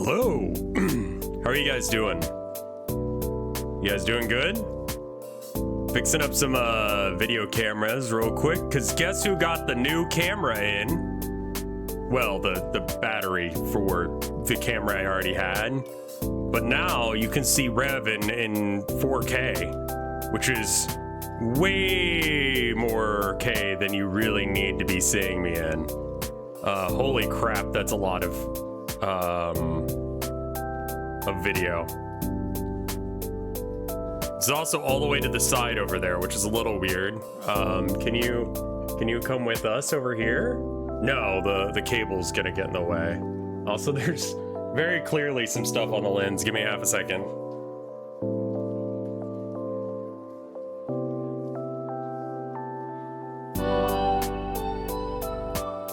Hello. How are you guys doing? You guys doing good? Fixing up some video cameras real quick, because guess who got the new camera in? Well, the battery for the camera I already had. But now you can see Rev in 4K, which is way more K than you really need to be seeing me in. Holy crap, that's a lot of video. It's also all the way to the side over there, which is a little weird. Can you come with us over here? No, the cable's gonna get in the way. Also, there's very clearly some stuff on the lens. Give me half a second.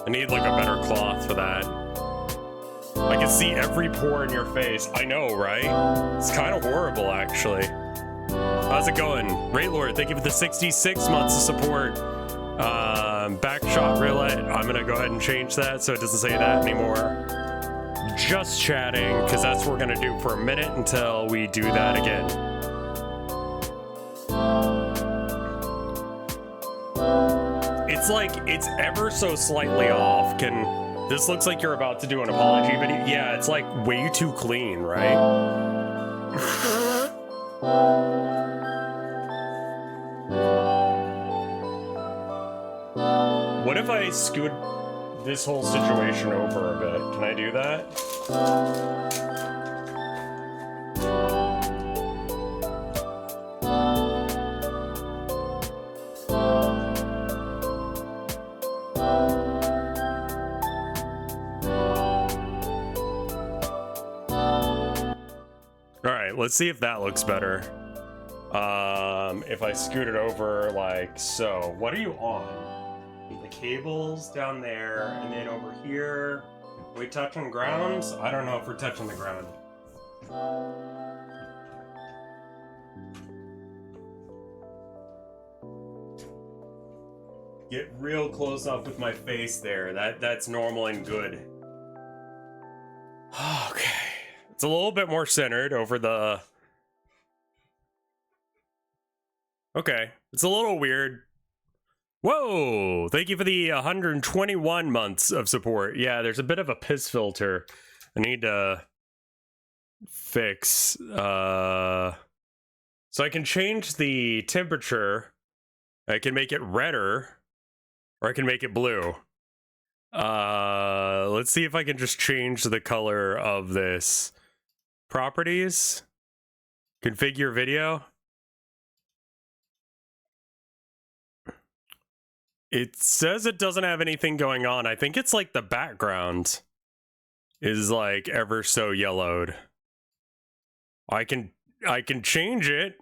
I need like a better cloth for that. I can see every pore in your face. I know, right? It's kind of horrible, actually. How's it going? Raylord, thank you for the 66 months of support. Backshot Roulette, I'm gonna go ahead and change that so it doesn't say that anymore. Just chatting, because that's what we're gonna do for a minute until we do that again. It's like, it's ever so slightly off. This looks like you're about to do an apology video. Yeah, it's like way too clean, right? What if I scoot this whole situation over a bit? Can I do that? Let's see if that looks better. If I scoot it over like so. What are you on? The cable's down there, and then over here. Are we touching ground? I don't know if we're touching the ground. Get real close up with my face there. That's normal and good. Okay. It's a little bit more centered over the... Okay, it's a little weird. Whoa! Thank you for the 121 months of support. Yeah, there's a bit of a piss filter I need to fix. So I can change the temperature. I can make it redder, or I can make it blue. Let's see if I can just change the color of this. Properties, configure video. It says it doesn't have anything going on. I think it's like the background is like ever so yellowed. I can change it.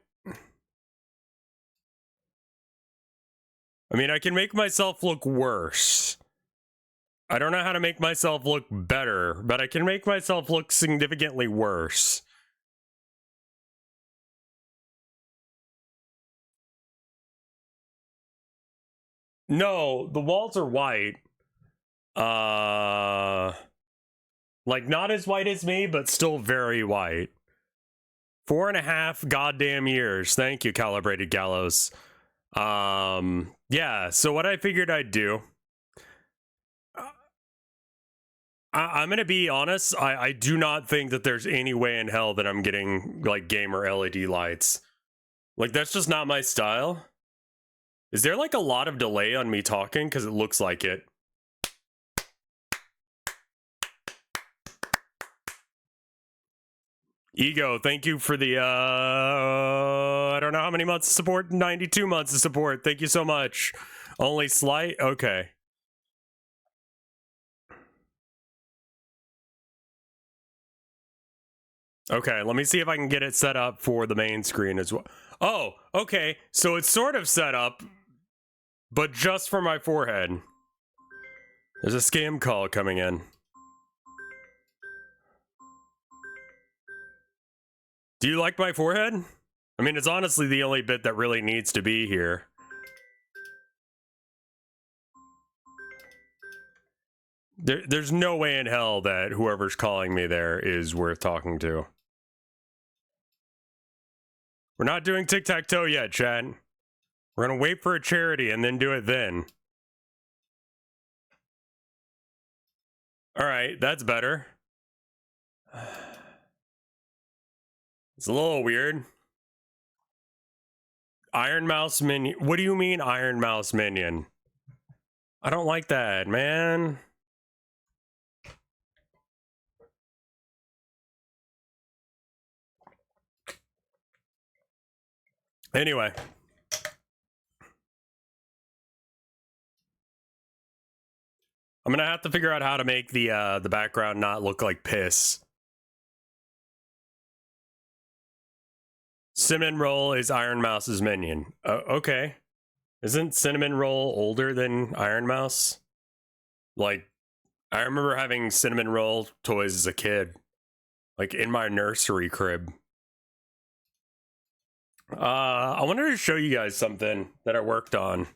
I mean, I can make myself look worse. I don't know how to make myself look better, but I can make myself look significantly worse. No, the walls are white. Like not as white as me, but still very white. 4.5 goddamn years. Thank you, Calibrated Gallows. Yeah, so what I figured I'd do, I'm gonna be honest, I do not think that there's any way in hell that I'm getting, like, gamer LED lights. Like, that's just not my style. Is there, like, a lot of delay on me talking? Because it looks like it. Ego, thank you for the, I don't know how many months of support, 92 months of support. Thank you so much. Only slight? Okay. Okay, let me see if I can get it set up for the main screen as well. Oh, okay. So it's sort of set up, but just for my forehead. There's a scam call coming in. Do you like my forehead? I mean, it's honestly the only bit that really needs to be here. There's no way in hell that whoever's calling me there is worth talking to. We're not doing tic-tac-toe yet, chat. We're gonna wait for a charity and then do it then. Alright, that's better. It's a little weird. Iron Mouse Minion. What do you mean, Iron Mouse Minion? I don't like that, man. Anyway. I'm gonna have to figure out how to make the background not look like piss. Cinnamon Roll is Iron Mouse's minion. Okay. Isn't Cinnamon Roll older than Iron Mouse? Like, I remember having Cinnamon Roll toys as a kid. Like, in my nursery crib. I wanted to show you guys something that I worked on.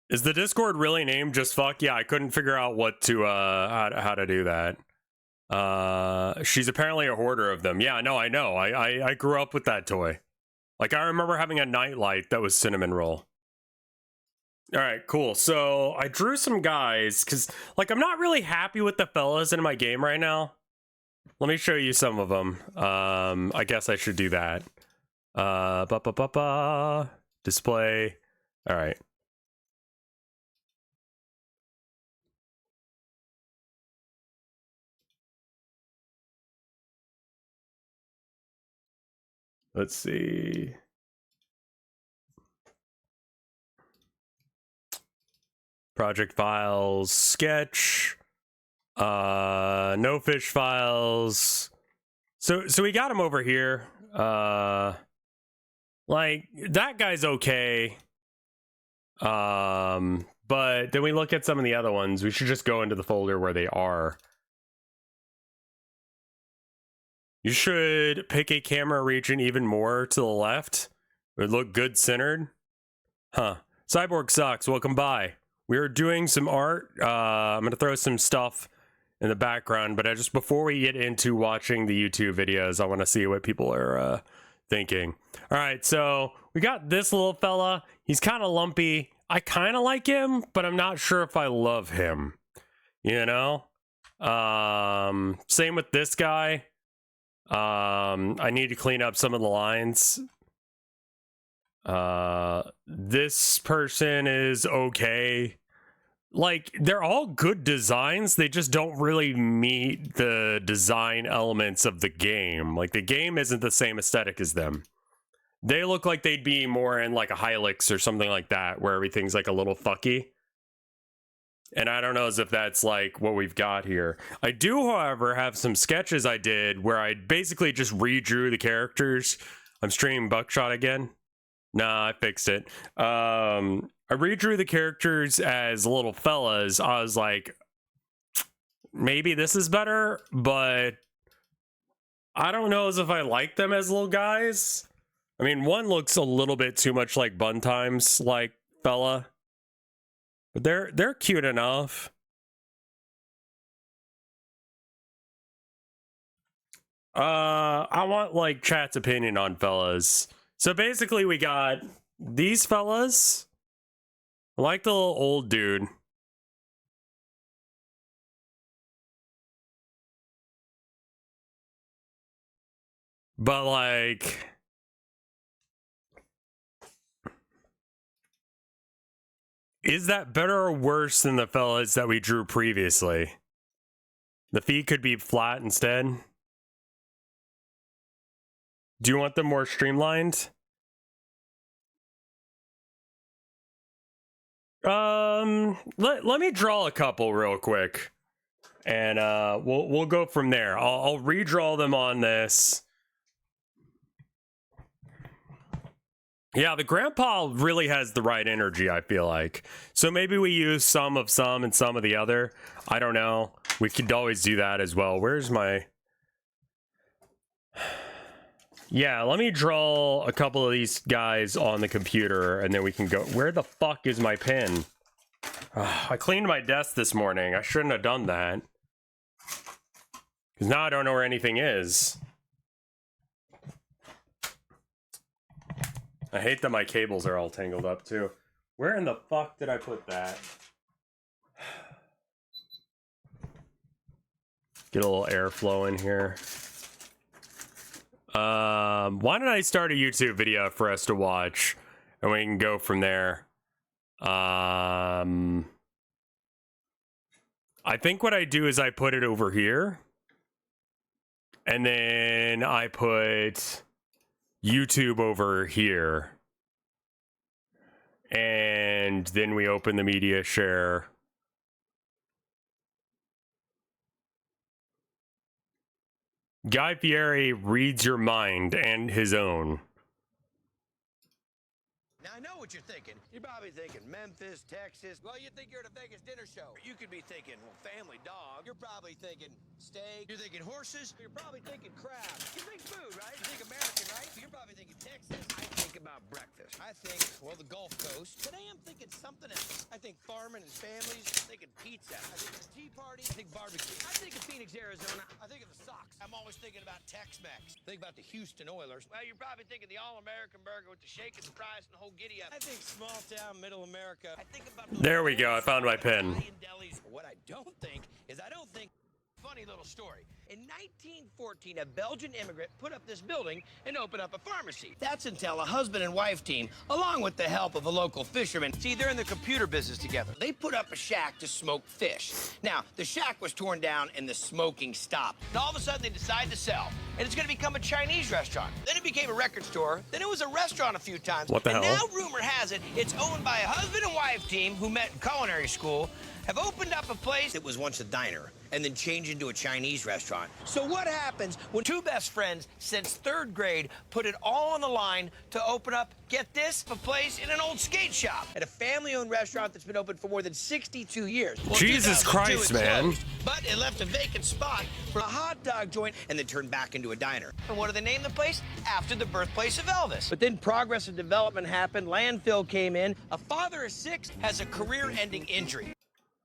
Is the Discord really named just fuck? Yeah, I couldn't figure out what to how to do that. She's apparently a hoarder of them. Yeah, no, I know. I grew up with that toy. Like, I remember having a nightlight that was Cinnamon Roll. All right, cool. So I drew some guys because, like, I'm not really happy with the fellas in my game right now. Let me show you some of them. I guess I should do that. Display. All right. Let's see. Project files, sketch, no fish files. So we got him over here. Like, that guy's okay. But then we look at some of the other ones. We should just go into the folder where they are. You should pick a camera region even more to the left. It would look good centered. Huh. Cyborg Sucks, welcome by. We are doing some art. I'm going to throw some stuff in the background, but just before we get into watching the YouTube videos, I want to see what people are thinking. All right, so we got this little fella. He's kind of lumpy. I kind of like him, but I'm not sure if I love him. You know? Same with this guy. I need to clean up some of the lines. This person is okay. Like, they're all good designs. They just don't really meet the design elements of the game. Like, the game isn't the same aesthetic as them. They look like they'd be more in like a Hylix or something like that, where everything's like a little fucky. And I don't know as if that's like what we've got here. I do, however, have some sketches I did where I basically just redrew the characters. I'm streaming Buckshot again. Nah, I fixed it. I redrew the characters as little fellas. I was like, maybe this is better, but I don't know as if I like them as little guys. I mean, one looks a little bit too much like Bun Times, like fella. But they're cute enough. I want like chat's opinion on fellas. So basically we got these fellas. I like the little old dude. But like, is that better or worse than the fellas that we drew previously? The feet could be flat instead. Do you want them more streamlined? Let me draw a couple real quick, and we'll go from there. I'll redraw them on this. Yeah, the grandpa really has the right energy, I feel like. So maybe we use some of some and some of the other. I don't know. We could always do that as well. Where's my... Yeah, let me draw a couple of these guys on the computer, and then we can go. Where the fuck is my pen? I cleaned my desk this morning. I shouldn't have done that. Because now I don't know where anything is. I hate that my cables are all tangled up, too. Where in the fuck did I put that? Get a little airflow in here. Why don't I start a YouTube video for us to watch, and we can go from there. I think what I do is I put it over here, and then I put YouTube over here, and then we open the media share. Guy Fieri reads your mind and his own. Now, I know what you're thinking. You're probably thinking Memphis, Texas. Well, you think you're at a Vegas dinner show. You could be thinking, well, family dog. You're probably thinking steak. You're thinking horses. You're probably thinking crabs. You think food, right? You think American, right? You're probably thinking Texas. I think about breakfast. I think, well, the Gulf Coast. Today I'm thinking something else. I think farming and families. I'm thinking pizza. I think the Tea Party. I think barbecue. I think of Phoenix, Arizona. I think of the Sox. I'm always thinking about Tex-Mex. Think about the Houston Oilers. Well, you're probably thinking the All-American burger with the shake and the fries and the whole giddy up. I think small-town middle America. I think about there we go. I found my pen. What I don't think is funny little story. In 1914, a Belgian immigrant put up this building and opened up a pharmacy. That's until a husband and wife team, along with the help of a local fisherman, see, they're in the computer business together. They put up a shack to smoke fish. Now, the shack was torn down and the smoking stopped. And all of a sudden, they decided to sell. And it's going to become a Chinese restaurant. Then it became a record store. Then it was a restaurant a few times. What the hell? And now, rumor has it, it's owned by a husband and wife team who met in culinary school, have opened up a place that was once a diner and then changed into a Chinese restaurant. So what happens when two best friends since third grade put it all on the line to open up, get this, a place in an old skate shop at a family-owned restaurant that's been open for more than 62 years. Well, Jesus Christ, man. Closed, but it left a vacant spot for a hot dog joint and then turned back into a diner. And what do they name the place? After the birthplace of Elvis. But then progress and development happened, landfill came in, a father of 6 has a career-ending injury.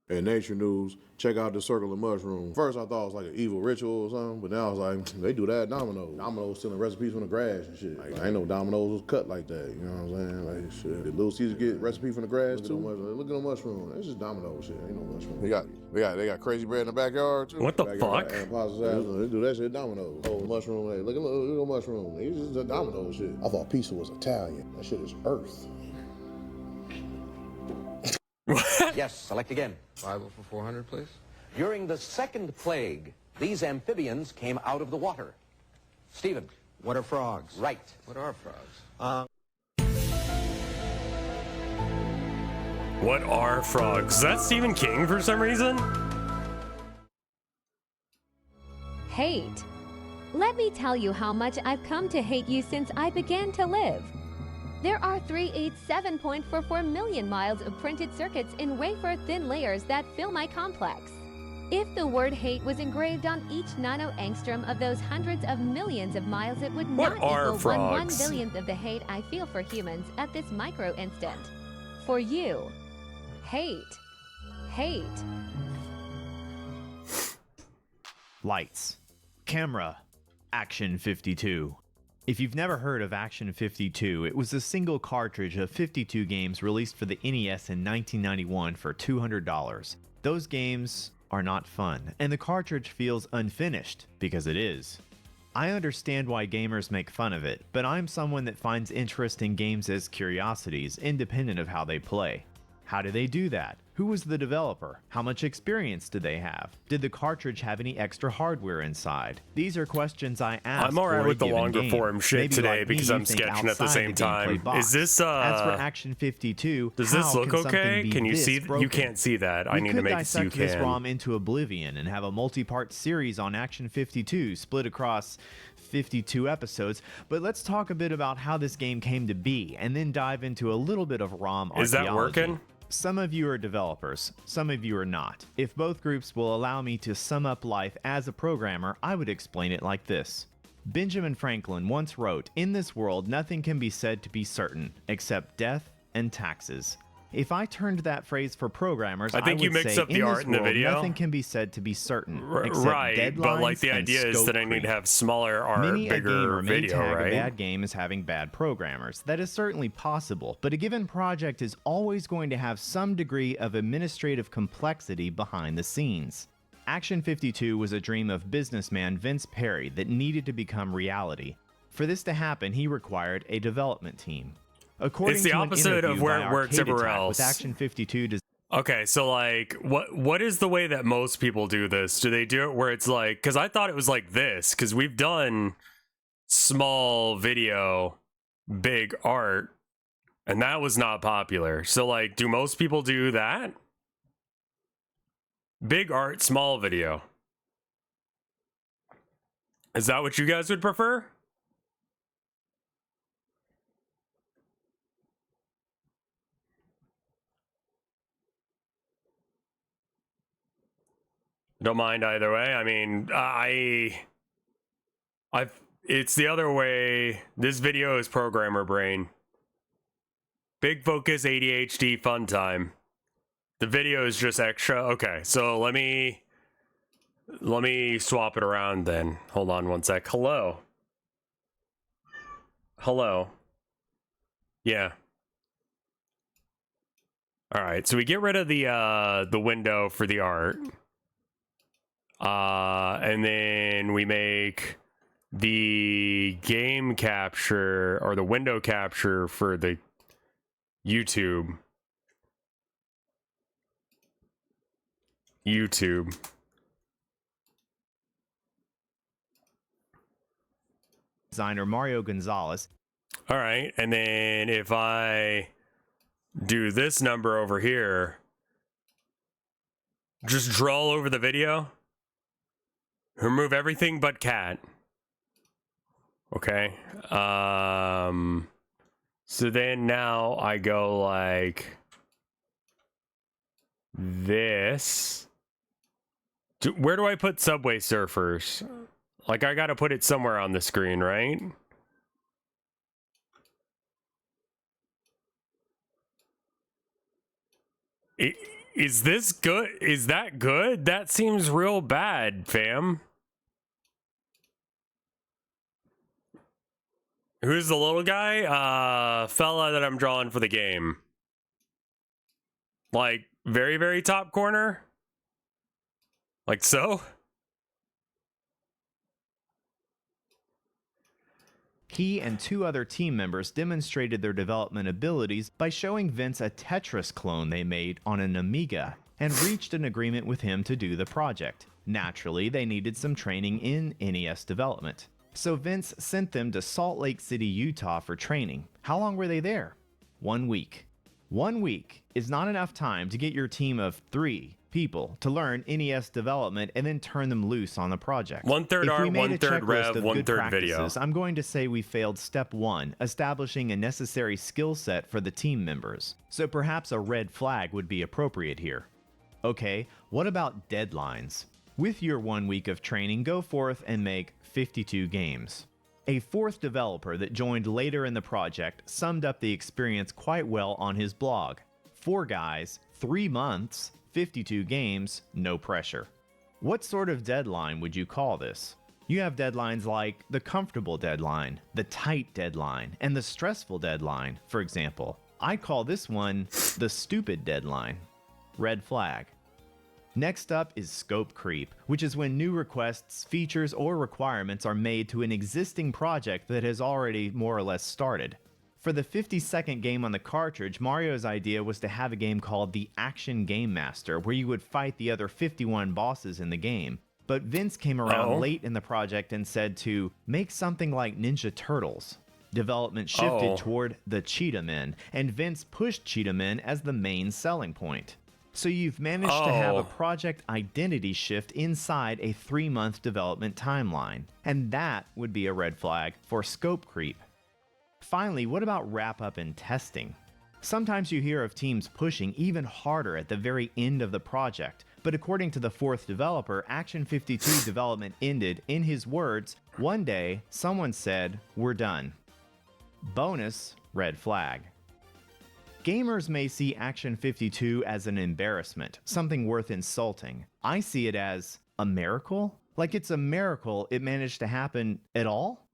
In nature news, check out the circle of mushroom. First, I thought it was like an evil ritual or something, but now I was like, they do that at Domino's. Domino's stealing recipes from the grass and shit. Like, I ain't know Domino's was cut like that, you know what I'm saying? Like, shit. Did Little Caesar get recipe from the grass too? Look at the mushroom. That's just Domino's shit. Ain't no mushroom. They got crazy bread in the backyard too. What the fuck? And they do that shit at Domino's. Oh, mushroom. Hey, look at mushroom. It's just a Domino's shit. I thought pizza was Italian. That shit is Earth. Yes, select again. Bible for 400, please. During the second plague, these amphibians came out of the water. Stephen. What are frogs? Right. What are frogs? What are frogs? Is that Stephen King for some reason? Hate. Let me tell you how much I've come to hate you since I began to live. There are 387.44 million miles of printed circuits in wafer-thin layers that fill my complex. If the word hate was engraved on each nano-angstrom of those hundreds of millions of miles, it would What not are equal frogs? 1/1 billionth of the hate I feel for humans at this micro-instant. For you. Hate. Hate. Lights. Camera. Action 52. If you've never heard of Action 52, it was a single cartridge of 52 games released for the NES in 1991 for $200. Those games are not fun, and the cartridge feels unfinished, because it is. I understand why gamers make fun of it, but I'm someone that finds interest in games as curiosities, independent of how they play. How do they do that? Who was the developer? How much experience did they have? Did the cartridge have any extra hardware inside? These are questions I ask. I'm alright with the longer form shit Maybe today like because me, I'm you think sketching at the outside same time. gameplay box. Is this As for Action 52, does this how look can something okay? be Can you this see? You broken? can't see that. I We need could to make it so you dissect this can. ROM into oblivion and have a multi-part series on Action 52 split across 52 episodes, but let's talk a bit about how this game came to be and then dive into a little bit of ROM Is that archaeology. working? Some of you are developers, some of you are not. If both groups will allow me to sum up life as a programmer, I would explain it like this. Benjamin Franklin once wrote, "In this world, nothing can be said to be certain, except death and taxes." If I turned that phrase for programmers, I think you would mix say, up the in art this in the world, video. nothing can be said to be certain, except Right, deadlines but like the and idea is scope that I need creep. to have smaller art, Many a bigger gamer may video, tag right? a bad game as having bad programmers. That is certainly possible, but a given project is always going to have some degree of administrative complexity behind the scenes. Action 52 was a dream of businessman Vince Perry that needed to become reality. For this to happen, he required a development team. According It's the to an opposite of interview where by it works Arcade everywhere Attack, else. With Action 52 Okay, so like, what is the way that most people do this? Do they do it where it's like, because I thought it was like this, because we've done small video, big art, and that was not popular. So like, do most people do that? Big art, small video. Is that what you guys would prefer? Don't mind either way. I mean, it's the other way. This video is programmer brain. Big focus, ADHD, fun time. The video is just extra. Okay, so let me swap it around then. Hold on one sec. Hello. Hello. Yeah. All right, so we get rid of the window for the art. And then we make the game capture or the window capture for the YouTube. designer Mario Gonzalez. All right, and then if I do this number over here, just draw all over the video. Remove everything but cat. Okay. So then now I go like this. Where do I put Subway Surfers? Like I gotta put it somewhere on the screen, right? Is this good? Is that good? That seems real bad, fam. Who's the little guy? Fella that I'm drawing for the game. Like, very, very top corner? Like so? He and two other team members demonstrated their development abilities by showing Vince a Tetris clone they made on an Amiga and reached an agreement with him to do the project. Naturally, they needed some training in NES development. So Vince sent them to Salt Lake City, Utah for training. How long were they there? 1 week. 1 week is not enough time to get your team of 3 people to learn NES development and then turn them loose on the project. 1/3 art, 1/3 rev, 1/3 video. I'm going to say we failed step 1, establishing a necessary skill set for the team members. So perhaps a red flag would be appropriate here. Okay, what about deadlines? With your 1 week of training, go forth and make 52 games. A fourth developer that joined later in the project summed up the experience quite well on his blog. 4 guys, 3 months, 52 games, no pressure. What sort of deadline would you call this? You have deadlines like the comfortable deadline, the tight deadline, and the stressful deadline, for example. I call this one the stupid deadline. Red flag. Next up is scope creep, which is when new requests, features, or requirements are made to an existing project that has already more or less started. For the 52nd game on the cartridge, Mario's idea was to have a game called the Action Game Master, where you would fight the other 51 bosses in the game. But Vince came around late in the project and said to make something like Ninja Turtles. Development shifted toward the Cheetah Men, and Vince pushed Cheetah Men as the main selling point. So you've managed to have a project identity shift inside a 3-month development timeline, and that would be a red flag for scope creep. Finally, what about wrap-up and testing? Sometimes you hear of teams pushing even harder at the very end of the project, But according to the fourth developer, Action 52 development ended, in his words, one day someone said, "We're done." Bonus red flag. Gamers may see Action 52 as an embarrassment, something worth insulting. I see it as a miracle? Like it's a miracle it managed to happen at all?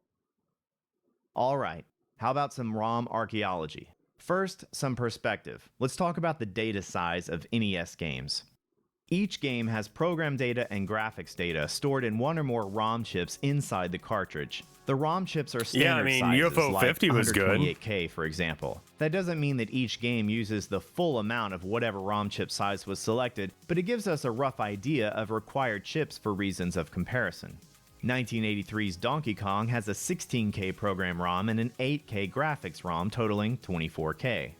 Alright, how about some ROM archaeology? First, some perspective. Let's talk about the data size of NES games. Each game has program data and graphics data stored in one or more ROM chips inside the cartridge. The ROM chips are standard sizes, UFO 50 like was good. 128K, for example. That doesn't mean that each game uses the full amount of whatever ROM chip size was selected, but it gives us a rough idea of required chips for reasons of comparison. 1983's Donkey Kong has a 16K program ROM and an 8K graphics ROM totaling 24K.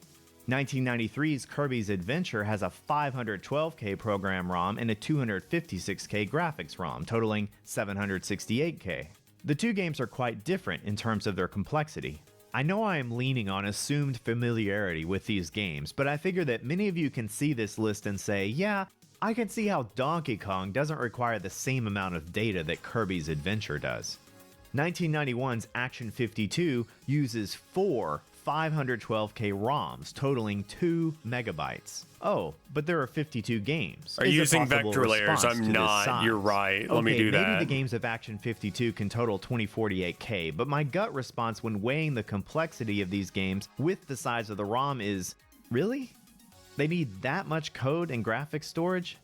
1993's Kirby's Adventure has a 512K program ROM and a 256K graphics ROM, totaling 768K. The two games are quite different in terms of their complexity. I know I am leaning on assumed familiarity with these games, but I figure that many of you can see this list and say, yeah, I can see how Donkey Kong doesn't require the same amount of data that Kirby's Adventure does. 1991's Action 52 uses 4 512K ROMs totaling 2 megabytes. Oh, but there are 52 games. Are you using vector layers? I'm not. You're right. Let me do that. Maybe the games of Action 52 can total 2048K, but my gut response when weighing the complexity of these games with the size of the ROM is, really? They need that much code and graphics storage?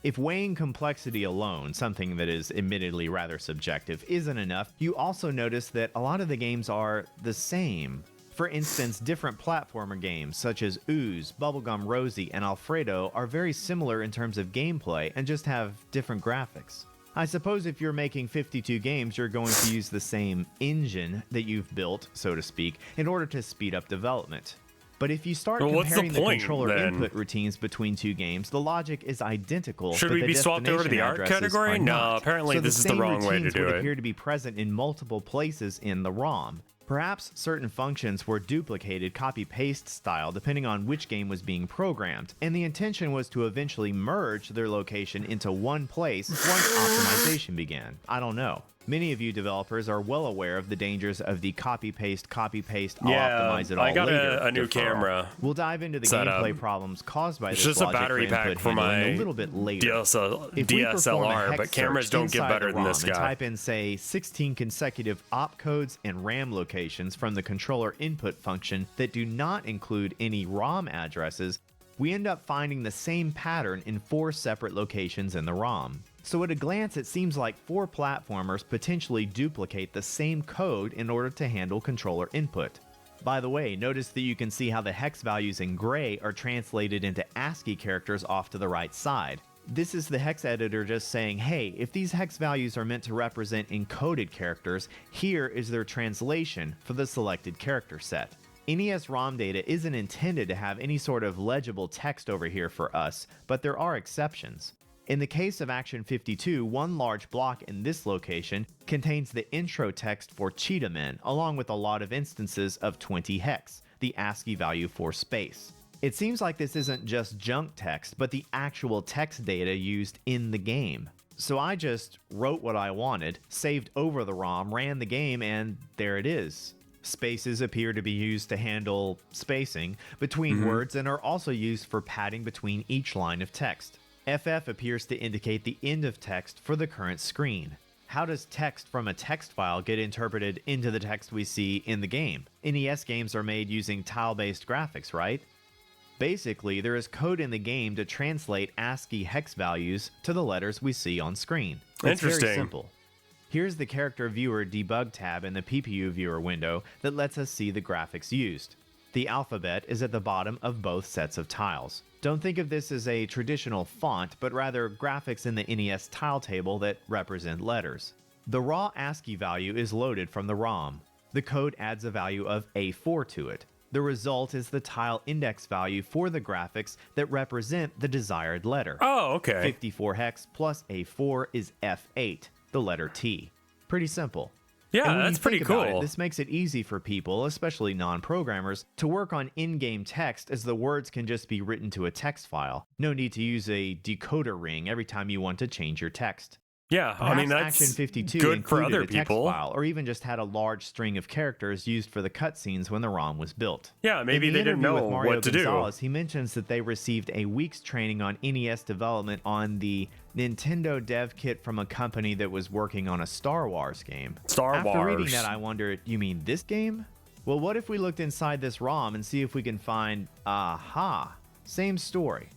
If weighing complexity alone, something that is admittedly rather subjective, isn't enough, you also notice that a lot of the games are the same. For instance, different platformer games such as Ooze, Bubblegum Rosie, and Alfredo are very similar in terms of gameplay and just have different graphics. I suppose if you're making 52 games, you're going to use the same engine that you've built, so to speak, in order to speed up development. But if you start comparing the controller input routines between two games, the logic is identical. Should we be swapped over to the art category? No, apparently this is the wrong way to do it. Appear to be present in multiple places in the ROM. Perhaps certain functions were duplicated copy-paste style depending on which game was being programmed, and the intention was to eventually merge their location into one place once optimization began. I don't know. Many of you developers are well aware of the dangers of the copy-paste, I'll optimize it all I got later a new camera. We'll dive into the gameplay problems caused by this just a logic battery for pack input for my handling a little bit later. DSLR, but cameras don't get better than this guy. And type in, say, 16 consecutive opcodes and RAM locations from the controller input function that do not include any ROM addresses, we end up finding the same pattern in 4 separate locations in the ROM. So at a glance, it seems like 4 platformers potentially duplicate the same code in order to handle controller input. By the way, notice that you can see how the hex values in gray are translated into ASCII characters off to the right side. This is the hex editor just saying, hey, if these hex values are meant to represent encoded characters, here is their translation for the selected character set. NES ROM data isn't intended to have any sort of legible text over here for us, but there are exceptions. In the case of Action 52, one large block in this location contains the intro text for Cheetah Men, along with a lot of instances of 20 hex, the ASCII value for space. It seems like this isn't just junk text, but the actual text data used in the game. So I just wrote what I wanted, saved over the ROM, ran the game, and there it is. Spaces appear to be used to handle spacing between words and are also used for padding between each line of text. FF appears to indicate the end of text for the current screen. How does text from a text file get interpreted into the text we see in the game? NES games are made using tile-based graphics, right? Basically, there is code in the game to translate ASCII hex values to the letters we see on screen. It's very simple. Here's the character viewer debug tab in the PPU viewer window that lets us see the graphics used. The alphabet is at the bottom of both sets of tiles. Don't think of this as a traditional font, but rather graphics in the NES tile table that represent letters. The raw ASCII value is loaded from the ROM. The code adds a value of A4 to it. The result is the tile index value for the graphics that represent the desired letter. Oh, okay. 54 hex plus A4 is F8, the letter T. Pretty simple. Yeah, And when that's you pretty think about it, cool. this makes it easy for people, especially non-programmers, to work on in-game text as the words can just be written to a text file. No need to use a decoder ring every time you want to change your text. Yeah, I mean, Perhaps that's Action 52 good for included other a text people. file, or even just had a large string of characters used for the cutscenes when the ROM was built. Yeah, maybe In the they didn't interview know with Mario what to Gonzalez, do. he mentions that they received a week's training on NES development on the Nintendo dev kit from a company that was working on a Star Wars game. Star After reading Wars. that, I wondered, you mean this game? Well, what if we looked inside this ROM and see if we can find, aha, same story.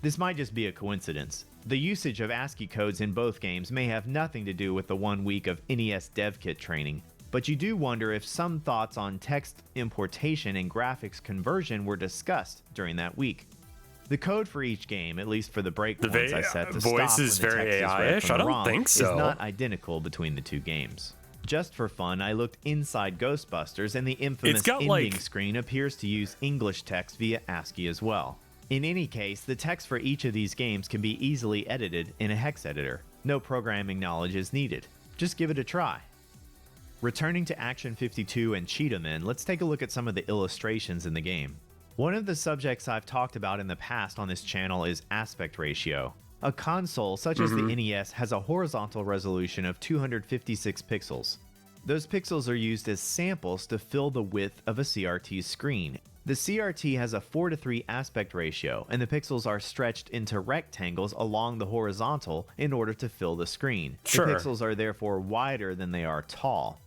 This might just be a coincidence. The usage of ASCII codes in both games may have nothing to do with the 1 week of NES dev kit training, but you do wonder if some thoughts on text importation and graphics conversion were discussed during that week. The code for each game, at least for the breakpoints I set to voice stop is when the very text is read AI-ish? from I the don't ROM, think so. is not identical between the two games. Just for fun, I looked inside Ghostbusters, and the infamous got, ending like- screen appears to use English text via ASCII as well. In any case, the text for each of these games can be easily edited in a hex editor. No programming knowledge is needed. Just give it a try. Returning to Action 52 and Cheetah Men, let's take a look at some of the illustrations in the game. One of the subjects I've talked about in the past on this channel is aspect ratio. A console such as the NES has a horizontal resolution of 256 pixels. Those pixels are used as samples to fill the width of a CRT screen. The CRT has a 4:3 aspect ratio, and the pixels are stretched into rectangles along the horizontal in order to fill the screen. Sure. The pixels are therefore wider than they are tall.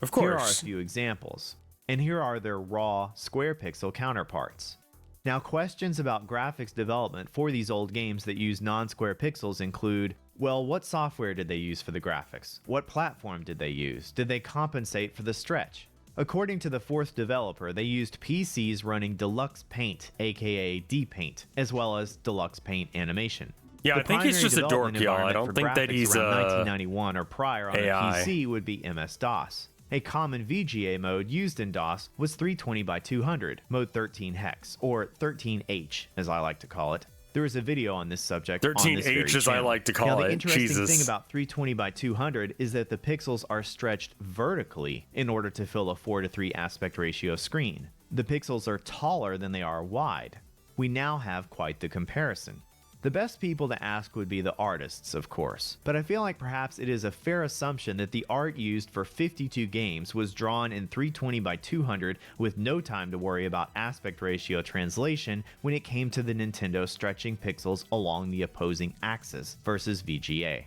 Of Here are a course. few examples, and here are their raw square pixel counterparts. Now, questions about graphics development for these old games that use non-square pixels include, well, what software did they use for the graphics? What platform did they use? Did they compensate for the stretch? According to the fourth developer, they used PCs running Deluxe Paint, aka D-Paint, as well as Deluxe Paint Animation. Yeah, The I think he's primary just a dork, development y'all. I environment don't for think that graphics he's around 1991 or prior on AI. a PC would be MS-DOS. A common VGA mode used in DOS was 320 by 200, mode 13 hex, or 13H, as I like to call it. There is a video on this subject on this very 13H, as I channel. like to call now, the it. interesting Jesus. thing about 320 by 200 is that the pixels are stretched vertically in order to fill a 4:3 aspect ratio screen. The pixels are taller than they are wide. We now have quite the comparison. The best people to ask would be the artists, of course, but I feel like perhaps it is a fair assumption that the art used for 52 games was drawn in 320 by 200 with no time to worry about aspect ratio translation when it came to the Nintendo stretching pixels along the opposing axis versus VGA.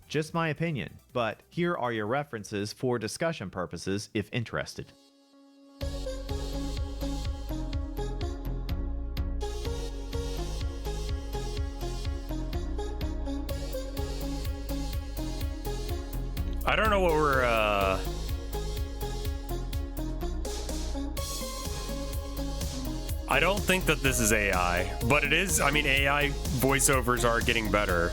Just my opinion, but here are your references for discussion purposes if interested. I don't know what we're, I don't think that this is AI, but it is, I mean, AI voiceovers are getting better.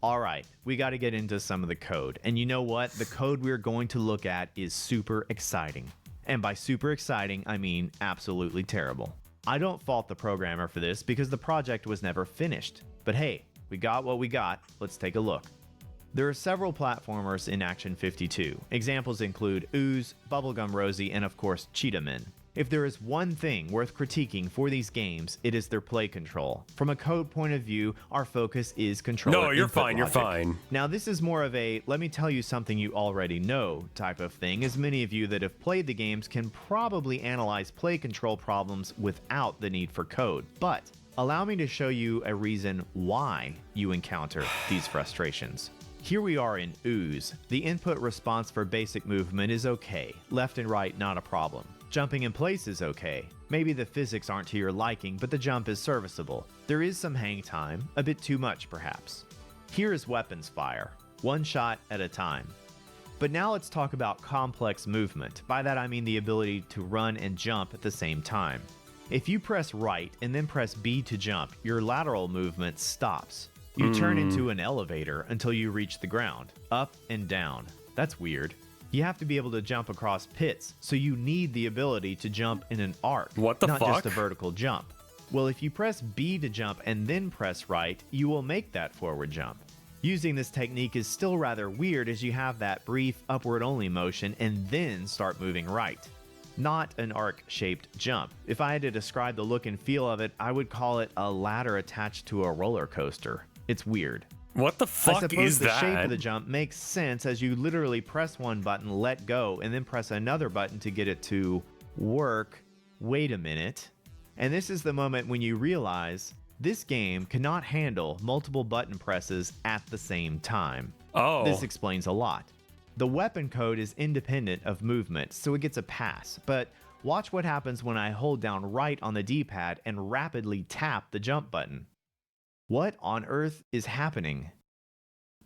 Alright, we got to get into some of the code. And you know what? The code we're going to look at is super exciting. And by super exciting, I mean absolutely terrible. I don't fault the programmer for this because the project was never finished. But hey, we got what we got. Let's take a look. There are several platformers in Action 52. Examples include Ooze, Bubblegum Rosie, and of course Cheetah Men. If there is one thing worth critiquing for these games, it is their play control. From a code point of view, our focus is controller No, you're input fine, you're logic. fine. Now this is more of a let me tell you something you already know type of thing, as many of you that have played the games can probably analyze play control problems without the need for code. But allow me to show you a reason why you encounter these frustrations. Here we are in Ooze. The input response for basic movement is okay. Left and right, not a problem. Jumping in place is okay. Maybe the physics aren't to your liking, but the jump is serviceable. There is some hang time, a bit too much perhaps. Here is weapons fire, one shot at a time. But now let's talk about complex movement. By that I mean the ability to run and jump at the same time. If you press right and then press B to jump, your lateral movement stops. You turn into an elevator until you reach the ground, up and down. That's weird. You have to be able to jump across pits, so you need the ability to jump in an arc, What the not just fuck? a vertical jump. Well, if you press B to jump and then press right, you will make that forward jump. Using this technique is still rather weird as you have that brief upward only motion and then start moving right. Not an arc-shaped jump. If I had to describe the look and feel of it, I would call it a ladder attached to a roller coaster. It's weird. What the I fuck suppose is the that? shape of the jump makes sense as you literally press one button, let go, and then press another button to get it to work. Wait a minute. And this is the moment when you realize this game cannot handle multiple button presses at the same time. Oh. This explains a lot. The weapon code is independent of movement, so it gets a pass, but watch what happens when I hold down right on the D-pad and rapidly tap the jump button. What on earth is happening?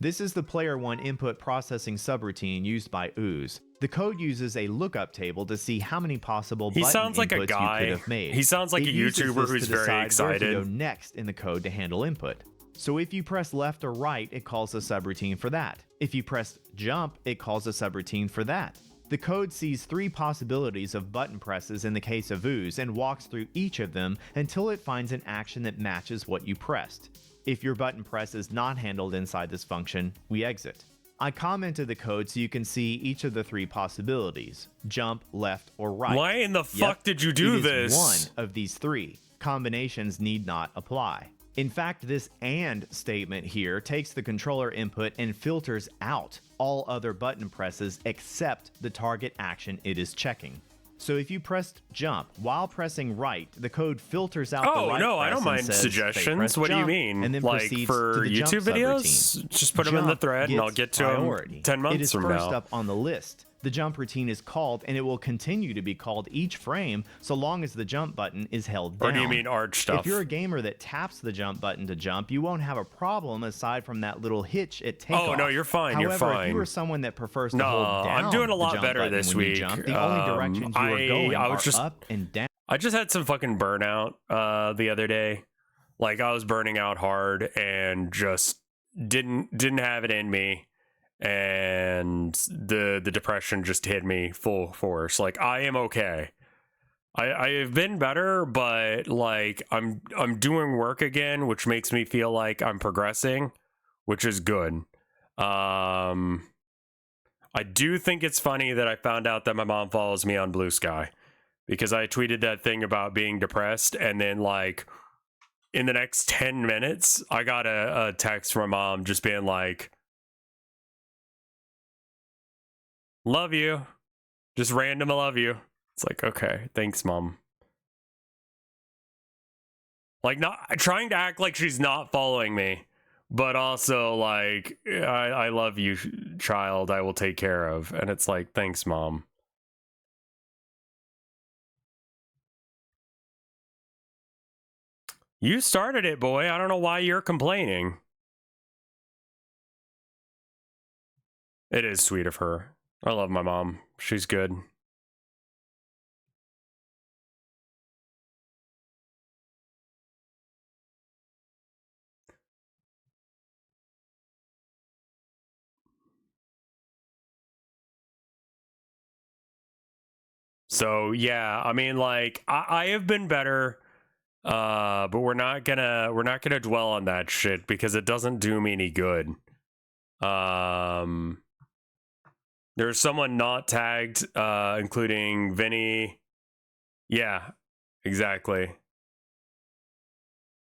This is the Player 1 input processing subroutine used by Ooze. The code uses a lookup table to see how many possible He button sounds like a inputs guy. you could have made. He sounds like It a uses YouTuber this who's to very decide where excited. to go next in the code to handle input. So if you press left or right, it calls a subroutine for that. If you press jump, it calls a subroutine for that. The code sees 3 possibilities of button presses in the case of Ooze and walks through each of them until it finds an action that matches what you pressed. If your button press is not handled inside this function, we exit. I commented the code so you can see each of the 3 possibilities: jump, left, or right. Why in the fuck did you do It is this? one of these 3. Combinations need not apply. In fact, this AND statement here takes the controller input and filters out all other button presses except the target action it is checking. So if you pressed jump while pressing right, the code filters out the right no, I press don't and mind says, suggestions. "Say press What do you jump," mean? And then Like proceeds for to the jump YouTube videos? subroutine. Just put them in the Jump thread and I'll gets get to 'em priority. 10 months It is from first now. up on the list. The jump routine is called, and it will continue to be called each frame so long as the jump button is held down. Or do you mean arch stuff? If you're a gamer that taps the jump button to jump, you won't have a problem aside from that little hitch at takeoff. Oh, no, you're fine, However, you're fine. if you are someone that prefers to No, hold down I'm doing a the lot jump better button this when you week. jump, the only directions you are going I was are just- up and down. I just had some fucking burnout the other day. Like I was burning out hard and just didn't have it in me, and the depression just hit me full force. Like I am okay. I have been better, but like I'm doing work again, which makes me feel like I'm progressing, which is good. I do think it's funny that I found out that my mom follows me on Blue Sky, because I tweeted that thing about being depressed, and then like in the next 10 minutes, I got a text from my mom just being like, "Love you." Just random "I love you." It's like, okay, thanks, Mom. Like, not trying to act like she's not following me, but also like, I love you, child. I will take care of. And it's like, thanks, Mom. You started it, boy. I don't know why you're complaining. It is sweet of her. I love my mom. She's good. So yeah, I mean, like I have been better, but we're not gonna dwell on that shit because it doesn't do me any good. There's someone not tagged, including Vinny. Yeah, exactly.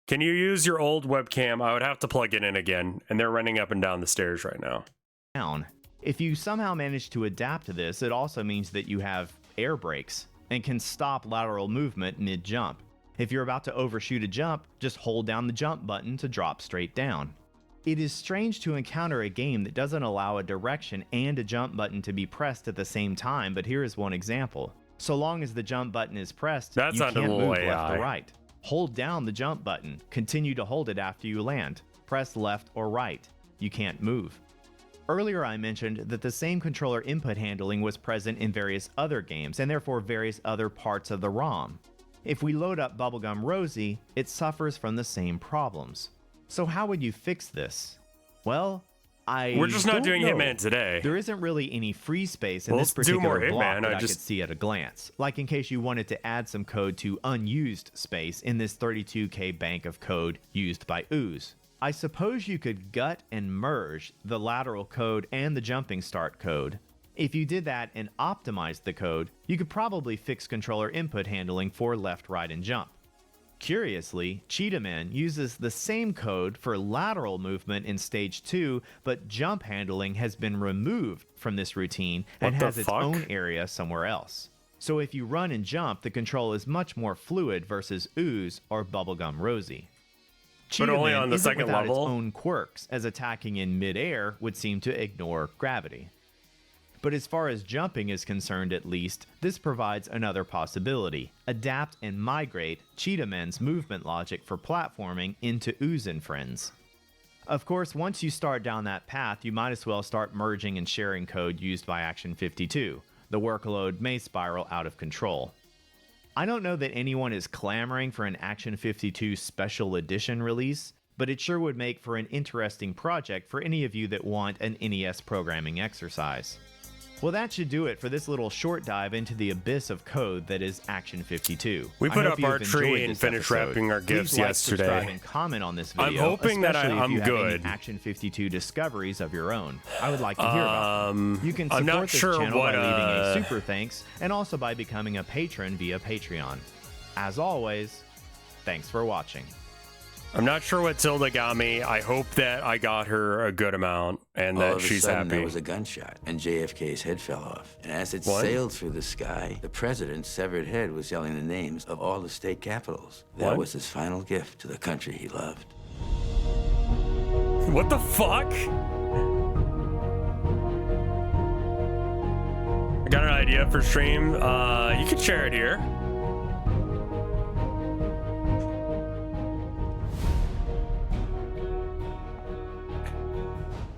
Can you use your old webcam? I would have to plug it in again, and they're running up and down the stairs right now. Down. If you somehow manage to adapt to this, it also means that you have air brakes and can stop lateral movement mid-jump. If you're about to overshoot a jump, just hold down the jump button to drop straight down. It is strange to encounter a game that doesn't allow a direction and a jump button to be pressed at the same time, but here is one example. So long as the jump button is pressed, That you sounded can't a little move left AI. or right. Hold down the jump button. Continue to hold it after you land. Press left or right. You can't move. Earlier I mentioned that the same controller input handling was present in various other games, and therefore various other parts of the ROM. If we load up Bubblegum Rosie, it suffers from the same problems. So how would you fix this? Well, We're just not don't doing know. Hitman today. There isn't really any free space in Well, this let's do particular more block Hitman, that I I just- could see at a glance. Like in case you wanted to add some code to unused space in this 32K bank of code used by Ooze. I suppose you could gut and merge the lateral code and the jumping start code. If you did that and optimized the code, you could probably fix controller input handling for left, right, and jump. Curiously, Cheetahman uses the same code for lateral movement in Stage 2, but jump handling has been removed from this routine and What the has its fuck? own area somewhere else. So if you run and jump, the control is much more fluid versus Ooze or Bubblegum Rosie. But only Cheetahman on the isn't second without level? its own quirks, as attacking in midair would seem to ignore gravity. But as far as jumping is concerned, at least, this provides another possibility. Adapt and migrate Cheetahman's movement logic for platforming into Ooze and Friends. Of course, once you start down that path, you might as well start merging and sharing code used by Action 52. The workload may spiral out of control. I don't know that anyone is clamoring for an Action 52 Special Edition release, but it sure would make for an interesting project for any of you that want an NES programming exercise. Well, that should do it for this little short dive into the abyss of code that is Action 52. We I put hope up you our have tree enjoyed and this finished episode. wrapping our Please gifts like, yesterday. subscribe, and comment on this video. I'm hoping that especially if I'm you have any good. Action 52 discoveries of your own. I would like to hear about them. You can I'm support not this sure channel what, by leaving a super thanks and also by becoming a patron via Patreon. As always, thanks for watching. I'm not sure what Tilda got me. I hope that I got her a good amount and All that of a she's sudden, happy. there was a gunshot, and JFK's head fell off. And as it What? sailed through the sky, the president's severed head was yelling the names of all the state capitals. That What? was his final gift to the country he loved. What the fuck? I got an idea for stream. You can share it here.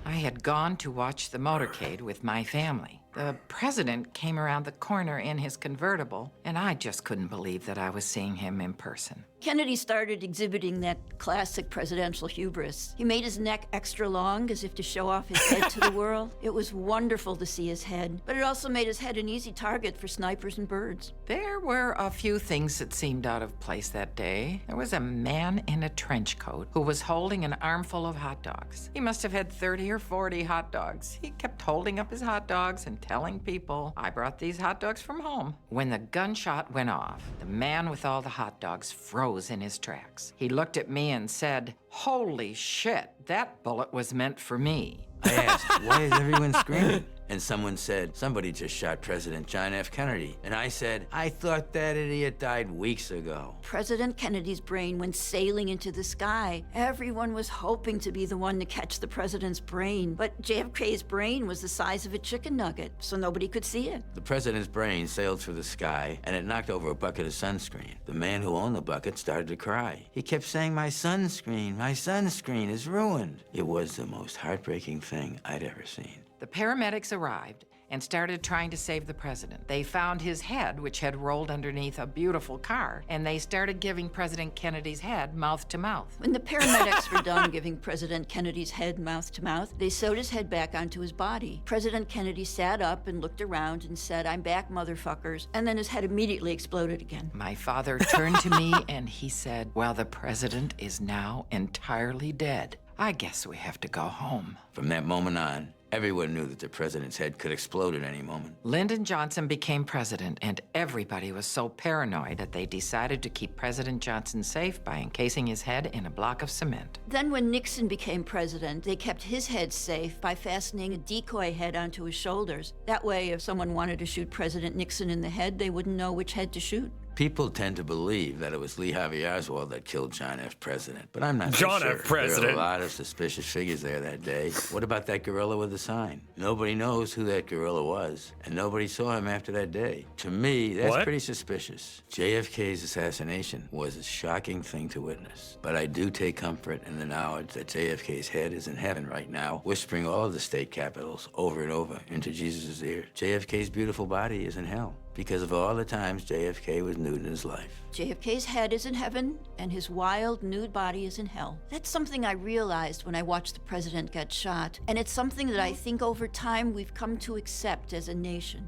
I had gone to watch the motorcade with my family. The president came around the corner in his convertible, and I just couldn't believe that I was seeing him in person. Kennedy started exhibiting that classic presidential hubris. He made his neck extra long as if to show off his head to the world. It was wonderful to see his head, but it also made his head an easy target for snipers and birds. There were a few things that seemed out of place that day. There was a man in a trench coat who was holding an armful of hot dogs. He must have had 30 or 40 hot dogs. He kept holding up his hot dogs and telling people, I brought these hot dogs from home. When the gunshot went off, the man with all the hot dogs froze in his tracks. He looked at me and said, holy shit, that bullet was meant for me. I asked, why is everyone screaming? And someone said, somebody just shot President John F. Kennedy. And I said, I thought that idiot died weeks ago. President Kennedy's brain went sailing into the sky. Everyone was hoping to be the one to catch the president's brain, but JFK's brain was the size of a chicken nugget, so nobody could see it. The president's brain sailed through the sky, and it knocked over a bucket of sunscreen. The man who owned the bucket started to cry. He kept saying, my sunscreen is ruined. It was the most heartbreaking thing I'd ever seen. The paramedics arrived and started trying to save the president. They found his head, which had rolled underneath a beautiful car, and they started giving President Kennedy's head mouth to mouth. When the paramedics were done giving President Kennedy's head mouth to mouth, they sewed his head back onto his body. President Kennedy sat up and looked around and said, I'm back, motherfuckers, and then his head immediately exploded again. My father turned to me and he said, well, the president is now entirely dead. I guess we have to go home. From that moment on, everyone knew that the president's head could explode at any moment. Lyndon Johnson became president, and everybody was so paranoid that they decided to keep President Johnson safe by encasing his head in a block of cement. Then when Nixon became president, they kept his head safe by fastening a decoy head onto his shoulders. That way, if someone wanted to shoot President Nixon in the head, they wouldn't know which head to shoot. People tend to believe that it was Lee Harvey Oswald that killed John F. President, but I'm not so John sure. F. President. There were a lot of suspicious figures there that day. What about that gorilla with the sign? Nobody knows who that gorilla was, and nobody saw him after that day. To me, that's What? pretty suspicious. JFK's assassination was a shocking thing to witness, but I do take comfort in the knowledge that JFK's head is in heaven right now, whispering all of the state capitals over and over into Jesus' ear. JFK's beautiful body is in hell. because of all the times JFK was nude in his life. JFK's head is in heaven, and his wild, nude body is in hell. That's something I realized when I watched the president get shot, and it's something that I think over time we've come to accept as a nation.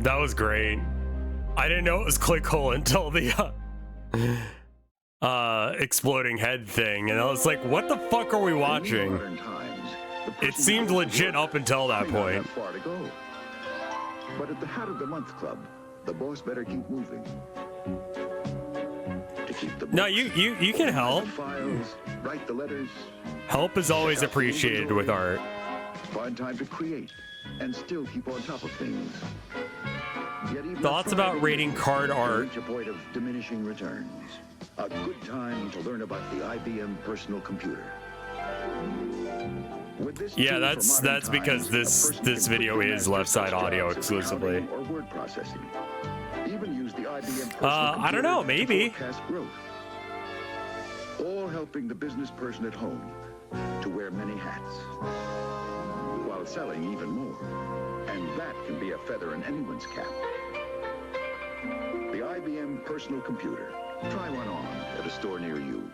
That was great. I didn't know it was Clickhole until the exploding head thing, and I was like, what the fuck are we watching? It seemed legit up until that point. Far to go. But at the Hat of the Month Club, the boss better keep moving. To keep the No, you can help. Files, write the letters. Help is always appreciated with art. Find time to create and still keep on top of things. Yet even Thoughts about rating card art. reach a point of diminishing returns. A good time to learn about the IBM personal computer. With this Yeah, tool for modern that's because times, a this person can video quickly is master left side such audio jobs as exclusively. accounting or word processing. Even use the IBM personal I don't know, computer maybe. to forecast growth. All helping the business person at home to wear many hats while selling even more. And that can be a feather in anyone's cap. The IBM personal computer. Try one on at a store near you.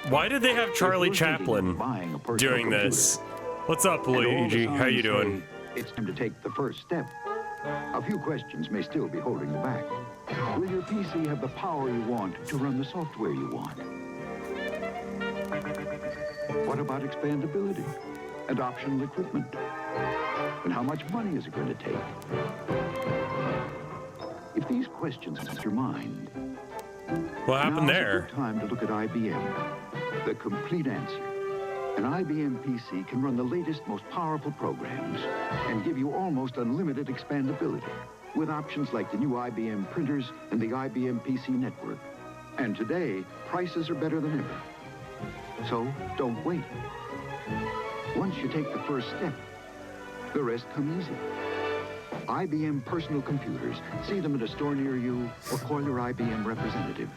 Why did they have Charlie Chaplin doing this? What's up, Luigi? How you doing? It's time to take the first step. A few questions may still be holding you back. Will your PC have the power you want to run the software you want? What about expandability and optional equipment? And how much money is it going to take? If these questions enter your mind, What happened now's a there? good time to look at IBM. The complete answer. An IBM PC can run the latest, most powerful programs and give you almost unlimited expandability with options like the new IBM printers and the IBM PC network. And today, prices are better than ever. So don't wait. Once you take the first step, the rest come easy. IBM personal computers. See them at a store near you or call your IBM representative.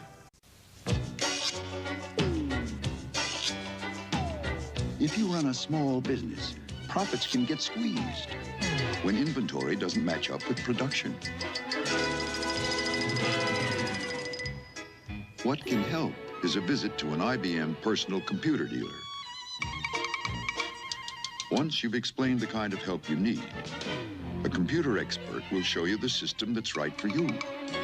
If you run a small business, profits can get squeezed when inventory doesn't match up with production. What can help is a visit to an IBM personal computer dealer. Once you've explained the kind of help you need, a computer expert will show you the system that's right for you,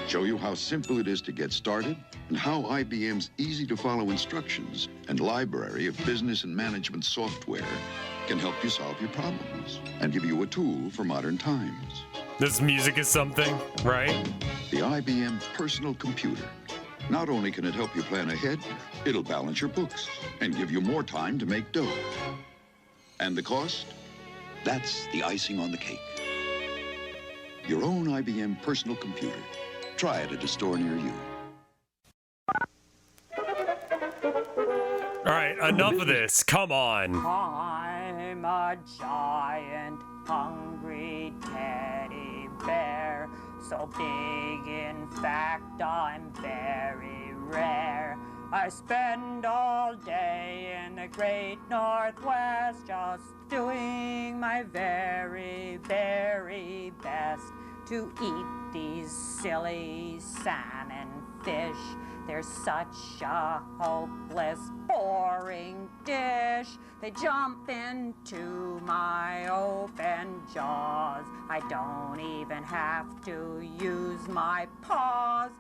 show you how simple it is to get started, and how IBM's easy-to-follow instructions and library of business and management software can help you solve your problems and give you a tool for modern times. This music is something, right? The IBM personal computer. Not only can it help you plan ahead, it'll balance your books and give you more time to make dough. And the cost? That's the icing on the cake. Your own IBM personal computer. Try it at a store near you. All right, enough of this. Come on. I'm a giant, hungry teddy bear. So big, in fact, I'm very rare. I spend all day in the great Northwest just doing my very, very best to eat these silly salmon fish. They're such a hopeless, boring dish. They jump into my open jaws. I don't even have to use my paws.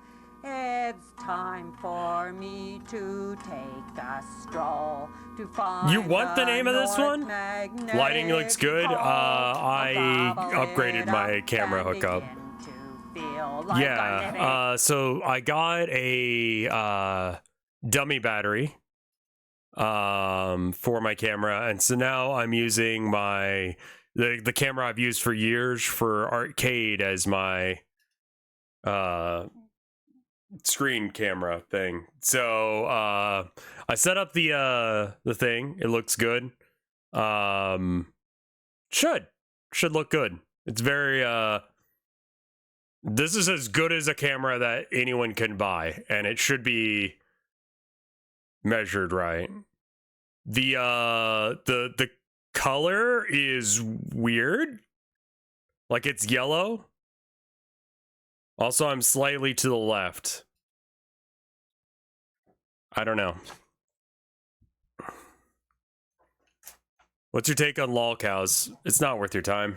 It's time for me to take a stroll to find. You want the name of this one? Lighting looks good. I upgraded my camera hookup. Yeah, so I got a dummy battery for my camera, and so now I'm using my the camera I've used for years for arcade as my screen camera thing. So I set up the thing. It looks good. Should look good. It's very this is as good as a camera that anyone can buy, and it should be measured right. The color is weird. Like it's yellow? Also, I'm slightly to the left. I don't know. What's your take on lol cows? It's not worth your time.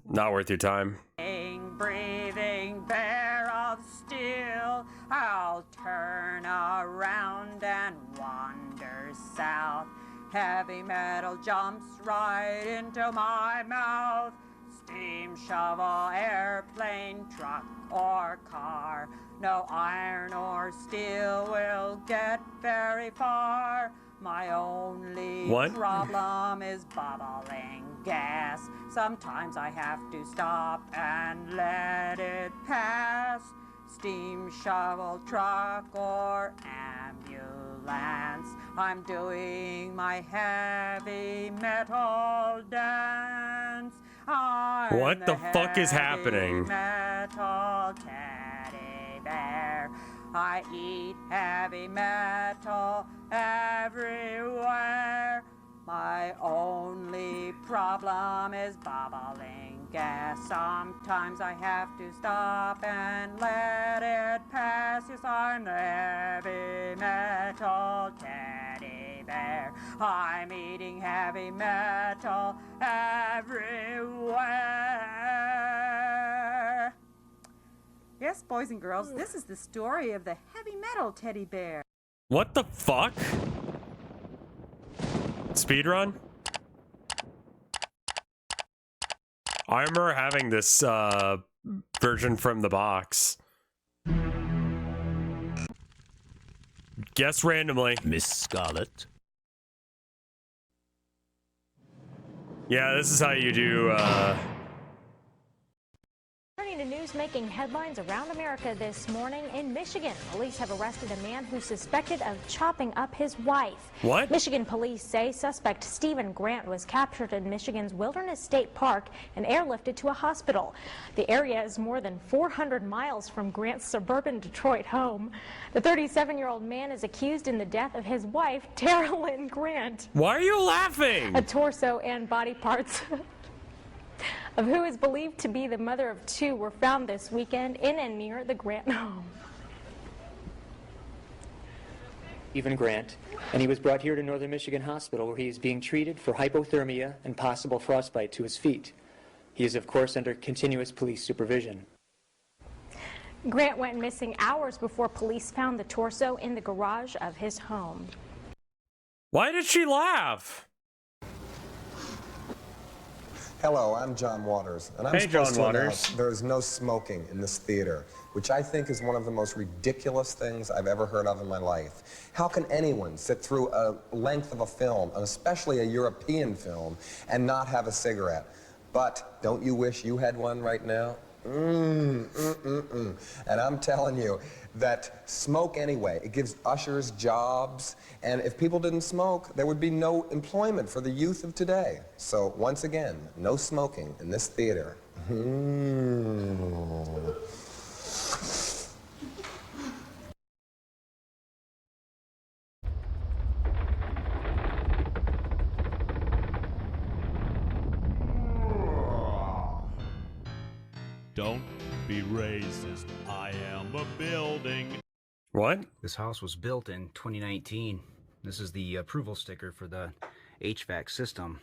Not worth your time. Breathing bear of steel, I'll turn around and wander south. Heavy metal jumps right into my mouth. Steam shovel, airplane, truck, or car. No iron or steel will get very far. My only problem is bubbling gas. Sometimes I have to stop and let it pass. Steam shovel, truck, or ambulance. I'm doing my heavy metal dance. What the fuck is happening? Metal teddy bear. I eat heavy metal everywhere. My only problem is bubbling gas. Sometimes I have to stop and let it pass. Yes, I'm the heavy metal teddy bear. I'm eating heavy metal everywhere. Yes, boys and girls, this is the story of the heavy metal teddy bear. What the fuck? Speedrun? I remember having this version from the box. Guess randomly. Miss Scarlet. Yeah, this is how you do Turning to news making headlines around America this morning in Michigan. Police have arrested a man who's suspected of chopping up his wife. What? Michigan police say suspect Stephen Grant was captured in Michigan's Wilderness State Park and airlifted to a hospital. The area is more than 400 miles from Grant's suburban Detroit home. The 37-year-old man is accused in the death of his wife, Tara Lynn Grant. Why are you laughing? A torso and body parts of who is believed to be the mother of two were found this weekend in and near the Grant home. Stephen Grant, and he was brought here to Northern Michigan Hospital where he is being treated for hypothermia and possible frostbite to his feet. He is, of course, under continuous police supervision. Grant went missing hours before police found the torso in the garage of his home. Why did she laugh? Hello, I'm John Waters, and I'm Hey, supposed John to Waters. announce there is no smoking in this theater, which I think is one of the most ridiculous things I've ever heard of in my life. How can anyone sit through a length of a film, and especially a European film, and not have a cigarette? But don't you wish you had one right now? And I'm telling you that smoke anyway. It gives ushers jobs, and if people didn't smoke, there would be no employment for the youth of today. So once again, no smoking in this theater. Don't be racist. I am a building. What? This house was built in 2019. This is the approval sticker for the HVAC system.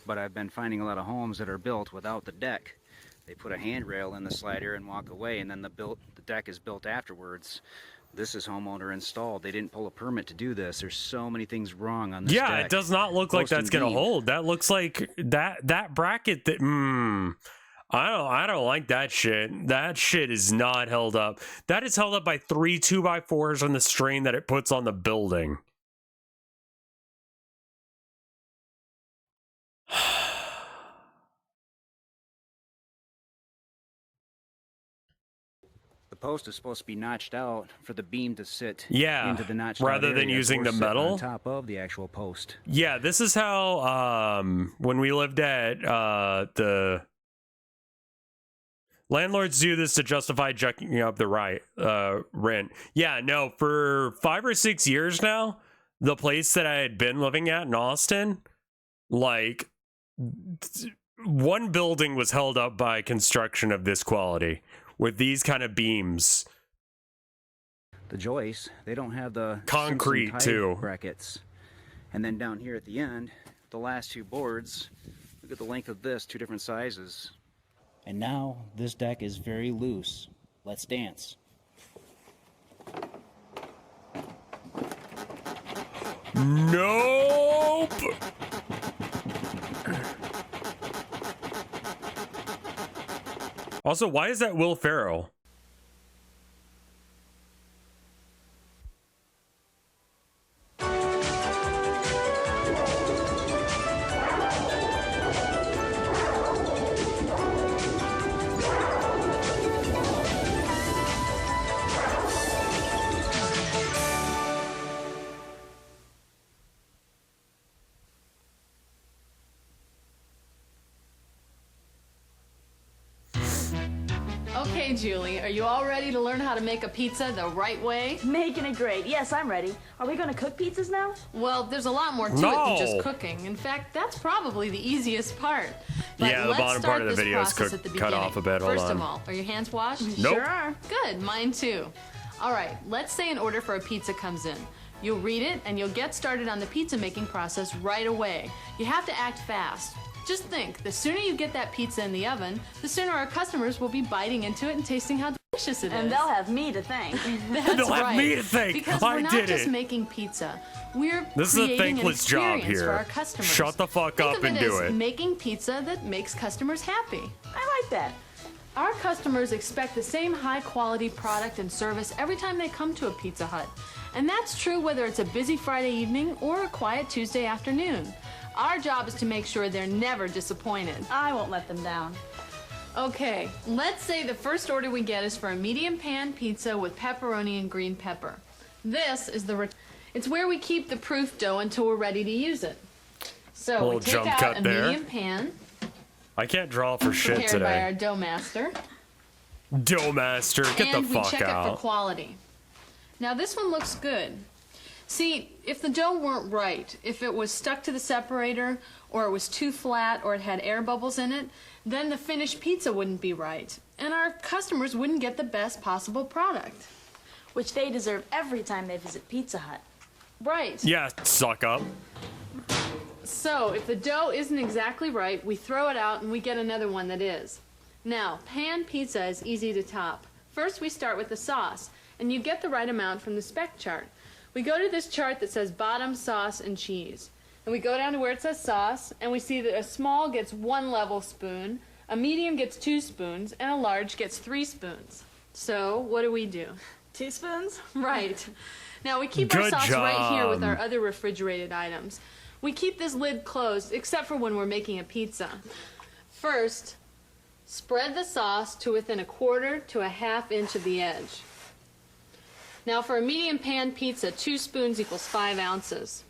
But I've been finding a lot of homes that are built without the deck. They put a handrail in the slider and walk away, and then the deck is built afterwards. This is homeowner installed. They didn't pull a permit to do this. There's so many things wrong on this Yeah, deck. it does not look like Post that's and gonna beam. hold. That looks like that bracket that I don't like that shit. That shit is not held up. That is held up by 3 2x4s on the strain that it puts on the building. The post is supposed to be notched out for the beam to sit Yeah, into the notched rather out than area using or the sit metal. on top of the actual post. Yeah, this is how when we lived at the landlords do this to justify jacking up the rent. Yeah, no, for 5 or 6 years now, the place that I had been living at in Austin, like one building was held up by construction of this quality with these kind of beams. The joists, they don't have the concrete Simpson too brackets. And then down here at the end, the last two boards, look at the length of this, 2 different sizes. And now this deck is very loose. Let's dance. Nope. Also, why is that Will Ferrell? Okay, Julie, are you all ready to learn how to make a pizza the right way? Making it great. Yes, I'm ready. Are we going to cook pizzas now? Well, there's a lot more to it than just cooking. In fact, that's probably the easiest part. But yeah, the bottom part of the video is cut off a bit. Hold First on. of all, are your hands washed? Nope. Sure are. Good, mine too. All right, let's say an order for a pizza comes in. You'll read it and you'll get started on the pizza making process right away. You have to act fast. Just think, the sooner you get that pizza in the oven, the sooner our customers will be biting into it and tasting how delicious it is. And they'll have me to thank. That's They'll have right. me to thank. Because I we're not did just it. making pizza. We're This is a creating an thankless job experience for our here. customers. Shut the fuck Think up of and do as it. Making pizza that makes customers happy. I like that. Our customers expect the same high-quality product and service every time they come to a Pizza Hut. And that's true whether it's a busy Friday evening or a quiet Tuesday afternoon. Our job is to make sure they're never disappointed. I won't let them down. Okay, let's say the first order we get is for a medium pan pizza with pepperoni and green pepper. This is it's where we keep the proof dough until we're ready to use it. So we Little take jump out cut a there. medium pan I can't draw for shit prepared by our today. dough master. Dough master, get and the fuck we check it for out. quality. Now this one looks good. See, if the dough weren't right, if it was stuck to the separator, or it was too flat, or it had air bubbles in it, then the finished pizza wouldn't be right, and our customers wouldn't get the best possible product. Which they deserve every time they visit Pizza Hut. Right. Yeah, suck up. So, if the dough isn't exactly right, we throw it out and we get another one that is. Now, pan pizza is easy to top. First, we start with the sauce, and you get the right amount from the spec chart. We go to this chart that says bottom, sauce, and cheese. And we go down to where it says sauce, and we see that a small gets 1 level spoon, a medium gets 2 spoons, and a large gets 3 spoons. So, what do we do? 2 spoons? Right. Now, we keep our Good sauce right here with job. our other refrigerated items. We keep this lid closed, except for when we're making a pizza. First, spread the sauce to within 1/4 to 1/2 inch of the edge. Now for a medium pan pizza, 2 spoons equals 5 ounces.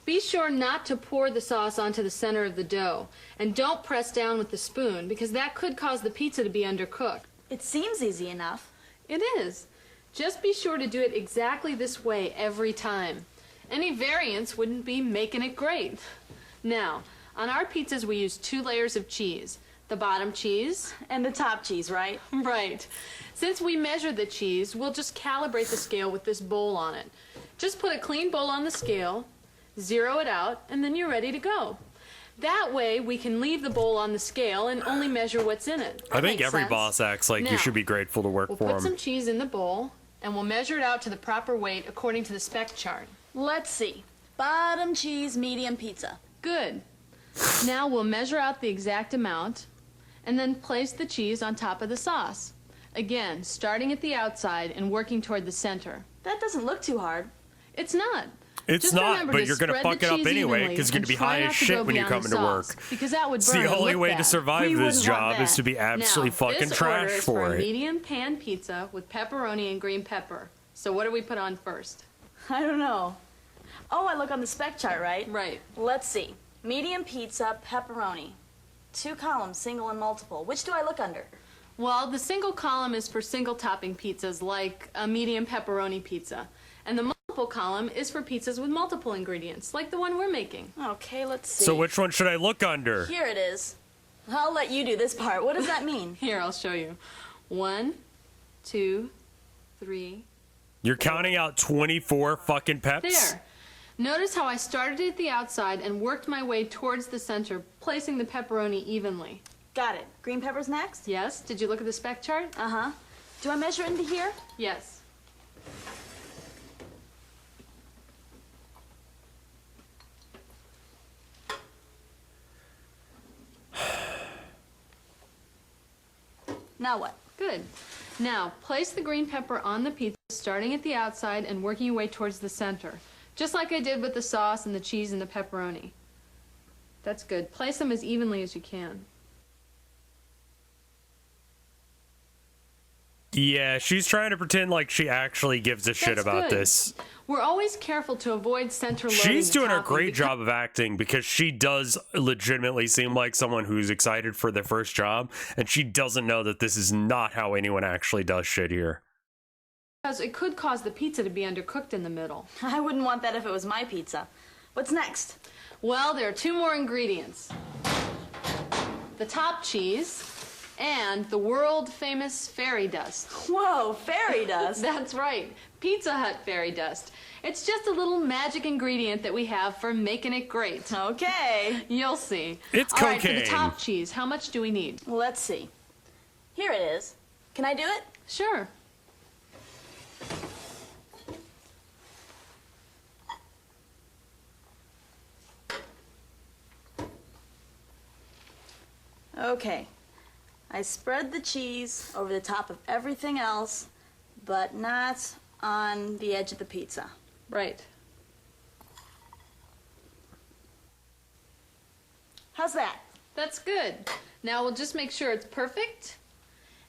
Be sure not to pour the sauce onto the center of the dough, and don't press down with the spoon, because that could cause the pizza to be undercooked. It seems easy enough. It is. Just be sure to do it exactly this way every time. Any variance wouldn't be making it great. Now, on our pizzas we use 2 layers of cheese. The bottom cheese. And the top cheese, right? Right. Since we measure the cheese, we'll just calibrate the scale with this bowl on it. Just put a clean bowl on the scale, zero it out, and then you're ready to go. That way we can leave the bowl on the scale and only measure what's in it. I think Makes every sense? boss acts like Now, you should be grateful to work We'll for put him. some cheese in the bowl, and we'll measure it out to the proper weight according to the spec chart. Let's see. Bottom cheese, medium pizza. Good. Now we'll measure out the exact amount, and then place the cheese on top of the sauce. Again, starting at the outside and working toward the center. That doesn't look too hard. It's not. It's Just not, remember but to you're going to spread fuck the it up cheese anyway evenly because you're going and to be try high not as to shit go when you beyond come the into sauce, work. because that would It's burn the and only look way bad. to survive We this wouldn't want job is that. to be absolutely Now, fucking this trash order is for a it. medium pan pizza with pepperoni and green pepper. So what do we put on first? I don't know. Oh, I look on the spec chart, right? Right. Let's see. Medium pizza, pepperoni. 2 columns, single and multiple. Which do I look under? Well, the single column is for single topping pizzas, like a medium pepperoni pizza. And the Multiple column is for pizzas with multiple ingredients, like the one we're making. Okay, let's see. So which one should I look under? Here it is. I'll let you do this part. What does that mean? Here, I'll show you. 1, 2, 3. You're counting out 24 fucking peps? There. Notice how I started at the outside and worked my way towards the center, placing the pepperoni evenly. Got it. Green peppers next? Yes. Did you look at the spec chart? Uh-huh. Do I measure into here? Yes. Now what? Good. Now, place the green pepper on the pizza, starting at the outside and working your way towards the center, just like I did with the sauce and the cheese and the pepperoni. That's good. Place them as evenly as you can. Yeah, she's trying to pretend like she actually gives a shit That's about good. this. We're always careful to avoid center loading. She's doing the a topping great because job of acting because she does legitimately seem like someone who's excited for their first job, and she doesn't know that this is not how anyone actually does shit here. it could cause the pizza to be undercooked in the middle. I wouldn't want that if it was my pizza. What's next? Well, there are 2 more ingredients. The top cheese and the world-famous fairy dust. Whoa, fairy dust? That's right, Pizza Hut fairy dust. It's just a little magic ingredient that we have for making it great. Okay. You'll see. It's All right, for cocaine. the top cheese, how much do we need? Well, let's see. Here it is. Can I do it? Sure. Okay. I spread the cheese over the top of everything else, but not on the edge of the pizza. Right. How's that? That's good. Now we'll just make sure it's perfect.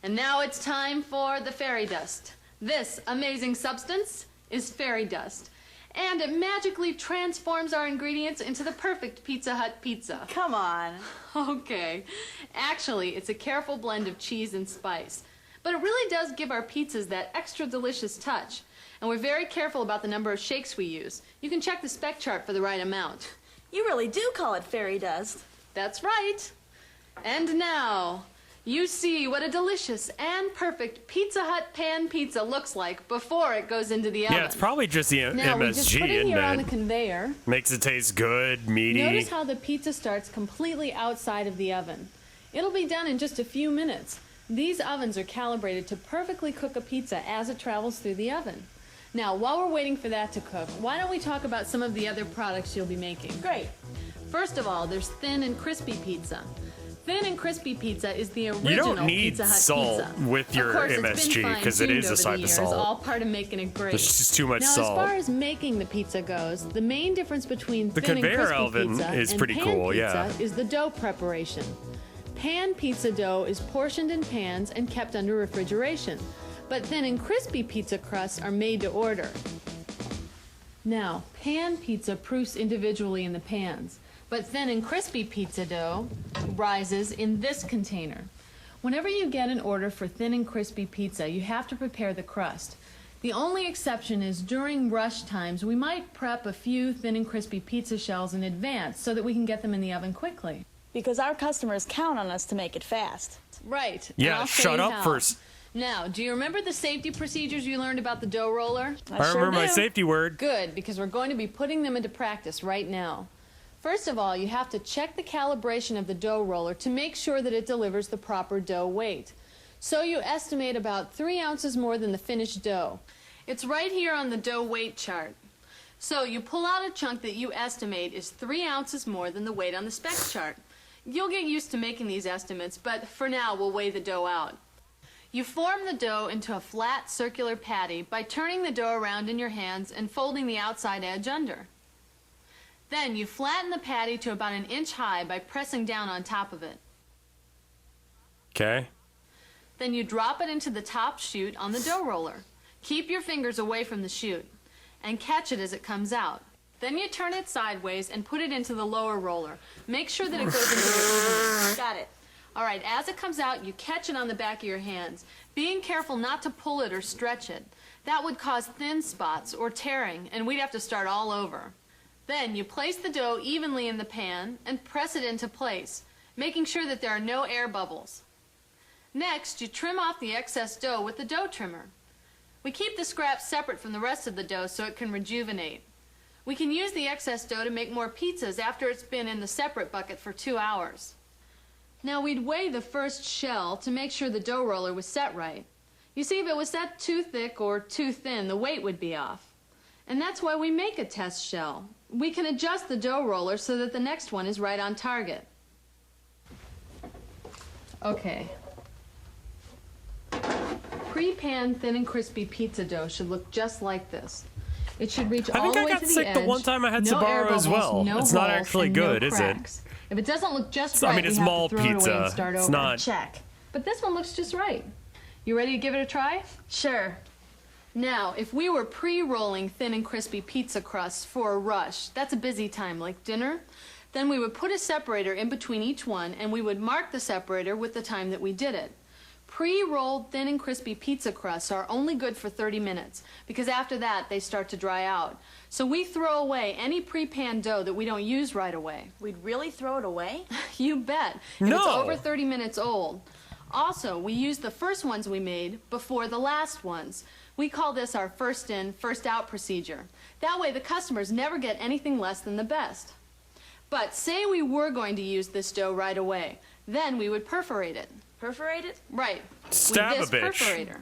And now it's time for the fairy dust. This amazing substance is fairy dust. And it magically transforms our ingredients into the perfect Pizza Hut pizza. Come on. Okay. Actually, it's a careful blend of cheese and spice. But it really does give our pizzas that extra delicious touch. And we're very careful about the number of shakes we use. You can check the spec chart for the right amount. You really do call it fairy dust. That's right. And now, you see what a delicious and perfect Pizza Hut pan pizza looks like before it goes into the oven. Yeah, it's probably just the Now, we just put MSG it in here on the there. conveyor. Makes it taste good, meaty. Notice how the pizza starts completely outside of the oven. It'll be done in just a few minutes. These ovens are calibrated to perfectly cook a pizza as it travels through the oven. Now, while we're waiting for that to cook, why don't we talk about some of the other products you'll be making? Great. First of all, there's thin and crispy pizza. Thin and crispy pizza is the original You don't need Pizza Hut salt pizza. with your Of course, it's MSG been because it fine-tuned is a over side the of years, salt. all part of making it great. There's just too much now, salt. as far as making the pizza goes, the main difference between The thin and conveyor crispy oven pizza is and pretty pan cool, pizza yeah. is the dough preparation. Pan pizza dough is portioned in pans and kept under refrigeration, but thin and crispy pizza crusts are made to order. Now, pan pizza proofs individually in the pans, but thin and crispy pizza dough rises in this container. Whenever you get an order for thin and crispy pizza, you have to prepare the crust. The only exception is during rush times, we might prep a few thin and crispy pizza shells in advance so that we can get them in the oven quickly. Because our customers count on us to make it fast. Right. and Yeah, I'll show shut you up how. first. Now, do you remember the safety procedures you learned about the dough roller? I remember my safety word. Good, because we're going to be putting them into practice right now. First of all, you have to check the calibration of the dough roller to make sure that it delivers the proper dough weight. So you estimate about 3 ounces more than the finished dough. It's right here on the dough weight chart. So you pull out a chunk that you estimate is 3 ounces more than the weight on the spec chart. You'll get used to making these estimates, but for now we'll weigh the dough out. You form the dough into a flat circular patty by turning the dough around in your hands and folding the outside edge under. Then you flatten the patty to about 1 inch high by pressing down on top of it. Okay. Then you drop it into the top chute on the dough roller. Keep your fingers away from the chute and catch it as it comes out. Then you turn it sideways and put it into the lower roller. Make sure that it goes into your... Got it. All right, as it comes out, you catch it on the back of your hands, being careful not to pull it or stretch it. That would cause thin spots or tearing, and we'd have to start all over. Then you place the dough evenly in the pan and press it into place, making sure that there are no air bubbles. Next, you trim off the excess dough with the dough trimmer. We keep the scraps separate from the rest of the dough so it can rejuvenate. We can use the excess dough to make more pizzas after it's been in the separate bucket for 2 hours. Now we'd weigh the first shell to make sure the dough roller was set right. You see, if it was set too thick or too thin, the weight would be off. And that's why we make a test shell. We can adjust the dough roller so that the next one is right on target. Okay. Pre-pan thin and crispy pizza dough should look just like this. It should reach all the way to the edge. I think I got sick the one time I had no Sbarro as well. No it's not holes, actually and good, no is it? If it doesn't look just right, I mean, it's we have mall to throw it pizza. away and start It's over. not. Check. But this one looks just right. You ready to give it a try? Sure. Now, if we were pre-rolling thin and crispy pizza crusts for a rush, that's a busy time, like dinner, then we would put a separator in between each one, and we would mark the separator with the time that we did it. Pre-rolled thin and crispy pizza crusts are only good for 30 minutes, because after that, they start to dry out. So we throw away any pre-panned dough that we don't use right away. We'd really throw it away? You bet. If it's over 30 minutes old. Also, we use the first ones we made before the last ones. We call this our first in, first out procedure. That way the customers never get anything less than the best. But say we were going to use this dough right away, then we would perforate it. Perforate it? Right. Stab with a this bitch. Perforator.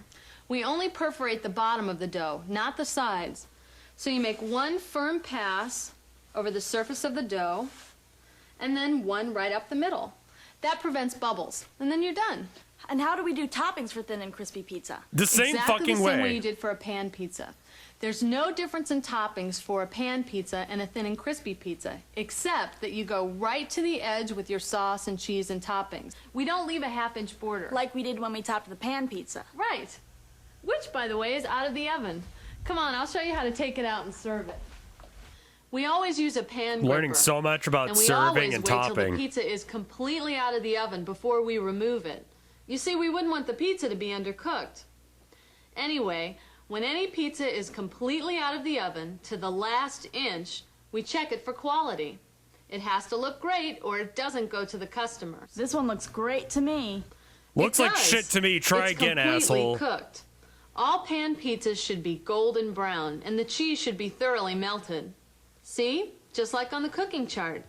We only perforate the bottom of the dough, not the sides. So you make one firm pass over the surface of the dough, and then one right up the middle. That prevents bubbles, and then you're done. And how do we do toppings for thin and crispy pizza? The same exactly fucking the same way. way you did for a pan pizza. There's no difference in toppings for a pan pizza and a thin and crispy pizza, except that you go right to the edge with your sauce and cheese and toppings. We don't leave a half-inch border. Like we did when we topped the pan pizza. Right. Which, by the way, is out of the oven. Come on, I'll show you how to take it out and serve it. We always use a pan gripper. Learning so much about and we serving always and wait till topping. the pizza is completely out of the oven before we remove it. You see, we wouldn't want the pizza to be undercooked. Anyway, when any pizza is completely out of the oven to the last inch, we check it for quality. It has to look great or it doesn't go to the customers. This one looks great to me. Looks like shit to me. Try again, asshole. It's completely cooked. All pan pizzas should be golden brown, and the cheese should be thoroughly melted. See? Just like on the cooking chart.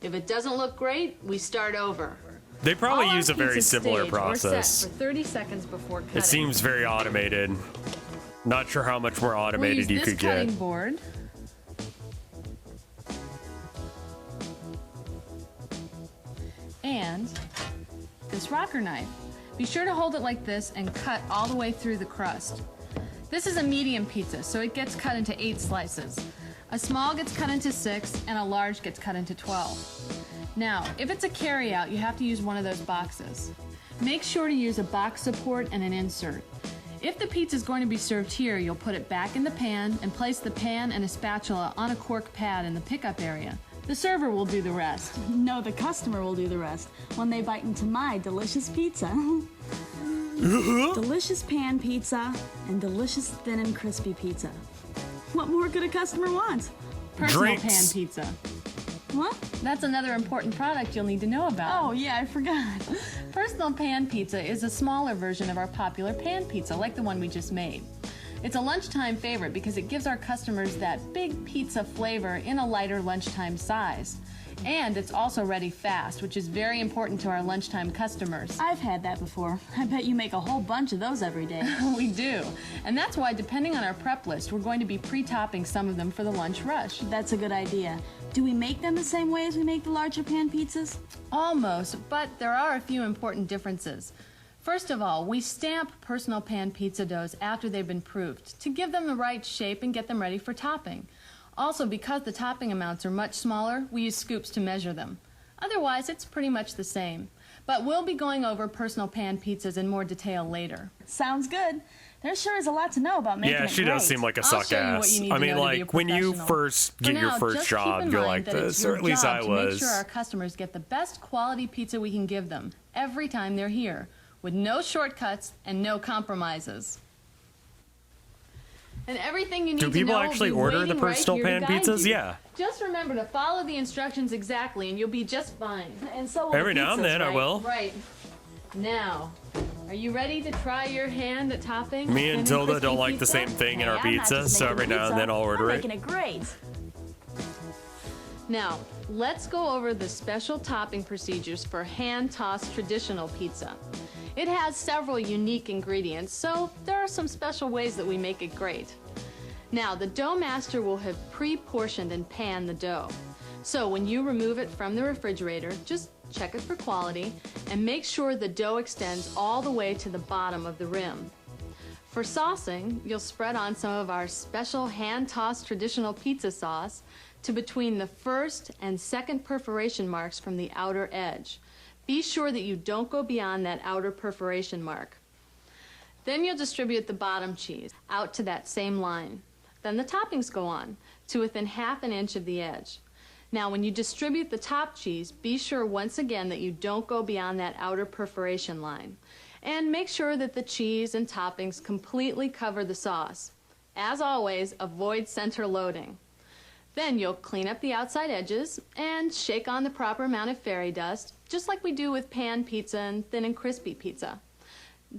If it doesn't look great, we start over. They probably All use a our very pizzas similar stage or process. set for 30 seconds before cutting. It seems very automated. Not sure how much more automated we'll you use could this cutting get. board. And this rocker knife. Be sure to hold it like this and cut all the way through the crust. This is a medium pizza, so it gets cut into 8 slices. A small gets cut into 6, and a large gets cut into 12. Now, if it's a carry-out, you have to use one of those boxes. Make sure to use a box support and an insert. If the pizza is going to be served here, you'll put it back in the pan and place the pan and a spatula on a cork pad in the pickup area. The server will do the rest. No, the customer will do the rest when they bite into my delicious pizza. Delicious pan pizza and delicious thin and crispy pizza. What more could a customer want? Personal pan pizza. What? That's another important product you'll need to know about. Oh, yeah, I forgot. Personal pan pizza is a smaller version of our popular pan pizza, like the one we just made. It's a lunchtime favorite because it gives our customers that big pizza flavor in a lighter lunchtime size. And it's also ready fast, which is very important to our lunchtime customers. I've had that before. I bet you make a whole bunch of those every day. We do. And that's why, depending on our prep list, we're going to be pre-topping some of them for the lunch rush. That's a good idea. Do we make them the same way as we make the larger pan pizzas? Almost, but there are a few important differences. First of all, we stamp personal pan pizza doughs after they've been proofed to give them the right shape and get them ready for topping. Also, because the topping amounts are much smaller, we use scoops to measure them. Otherwise, it's pretty much the same. But we'll be going over personal pan pizzas in more detail later. Sounds good. There sure is a lot to know about making it Yeah, she does seem like a suck ass. I mean, like, when you first get your first job, you're like this, or at least I was. Make sure our customers get the best quality pizza we can give them every time they're here, with no shortcuts and no compromises. And everything you need Do to people know actually will be order the waiting right personal here to pan guide pizzas? you. Yeah. Just remember to follow the instructions exactly and you'll be just fine. And so will Every the now and pizzas, then I right? will. Right. Now, are you ready to try your hand at topping? Me and Thin Tilda crispy don't like the pizza? same thing in Hey, our I'm not pizza, just so making every now and pizza, then I'll order I'm it. making it great. Now, let's go over the special topping procedures for hand-tossed traditional pizza. It has several unique ingredients, so there are some special ways that we make it great. Now, the dough master will have pre-portioned and panned the dough. So when you remove it from the refrigerator, just check it for quality and make sure the dough extends all the way to the bottom of the rim. For saucing, you'll spread on some of our special hand-tossed traditional pizza sauce to between the first and second perforation marks from the outer edge. Be sure that you don't go beyond that outer perforation mark. Then you'll distribute the bottom cheese out to that same line. Then the toppings go on to within ½ an inch of the edge. Now, when you distribute the top cheese, be sure once again that you don't go beyond that outer perforation line. And make sure that the cheese and toppings completely cover the sauce. As always, avoid center loading. Then you'll clean up the outside edges and shake on the proper amount of fairy dust, just like we do with pan pizza and thin and crispy pizza.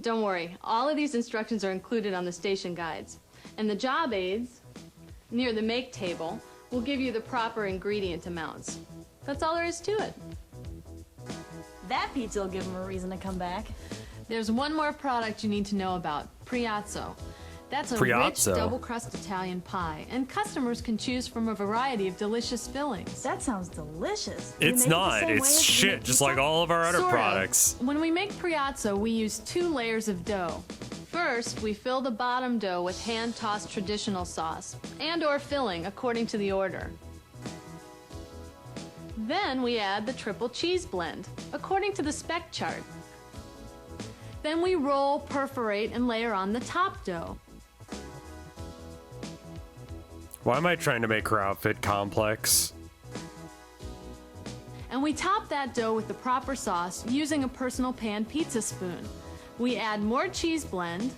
Don't worry, all of these instructions are included on the station guides. And the job aids near the make table will give you the proper ingredient amounts. That's all there is to it. That pizza will give them a reason to come back. There's one more product you need to know about, Priazzo. That's a Priazzo. rich double-crust Italian pie, and customers can choose from a variety of delicious fillings. That sounds delicious. It's not. It's shit, just like all of our other Sort of. products. When we make Priazzo, we use 2 layers of dough. First, we fill the bottom dough with hand-tossed traditional sauce and/or filling according to the order. Then we add the triple cheese blend according to the spec chart. Then we roll, perforate, and layer on the top dough. Why am I trying to make her outfit complex? And we top that dough with the proper sauce using a personal pan pizza spoon. We add more cheese blend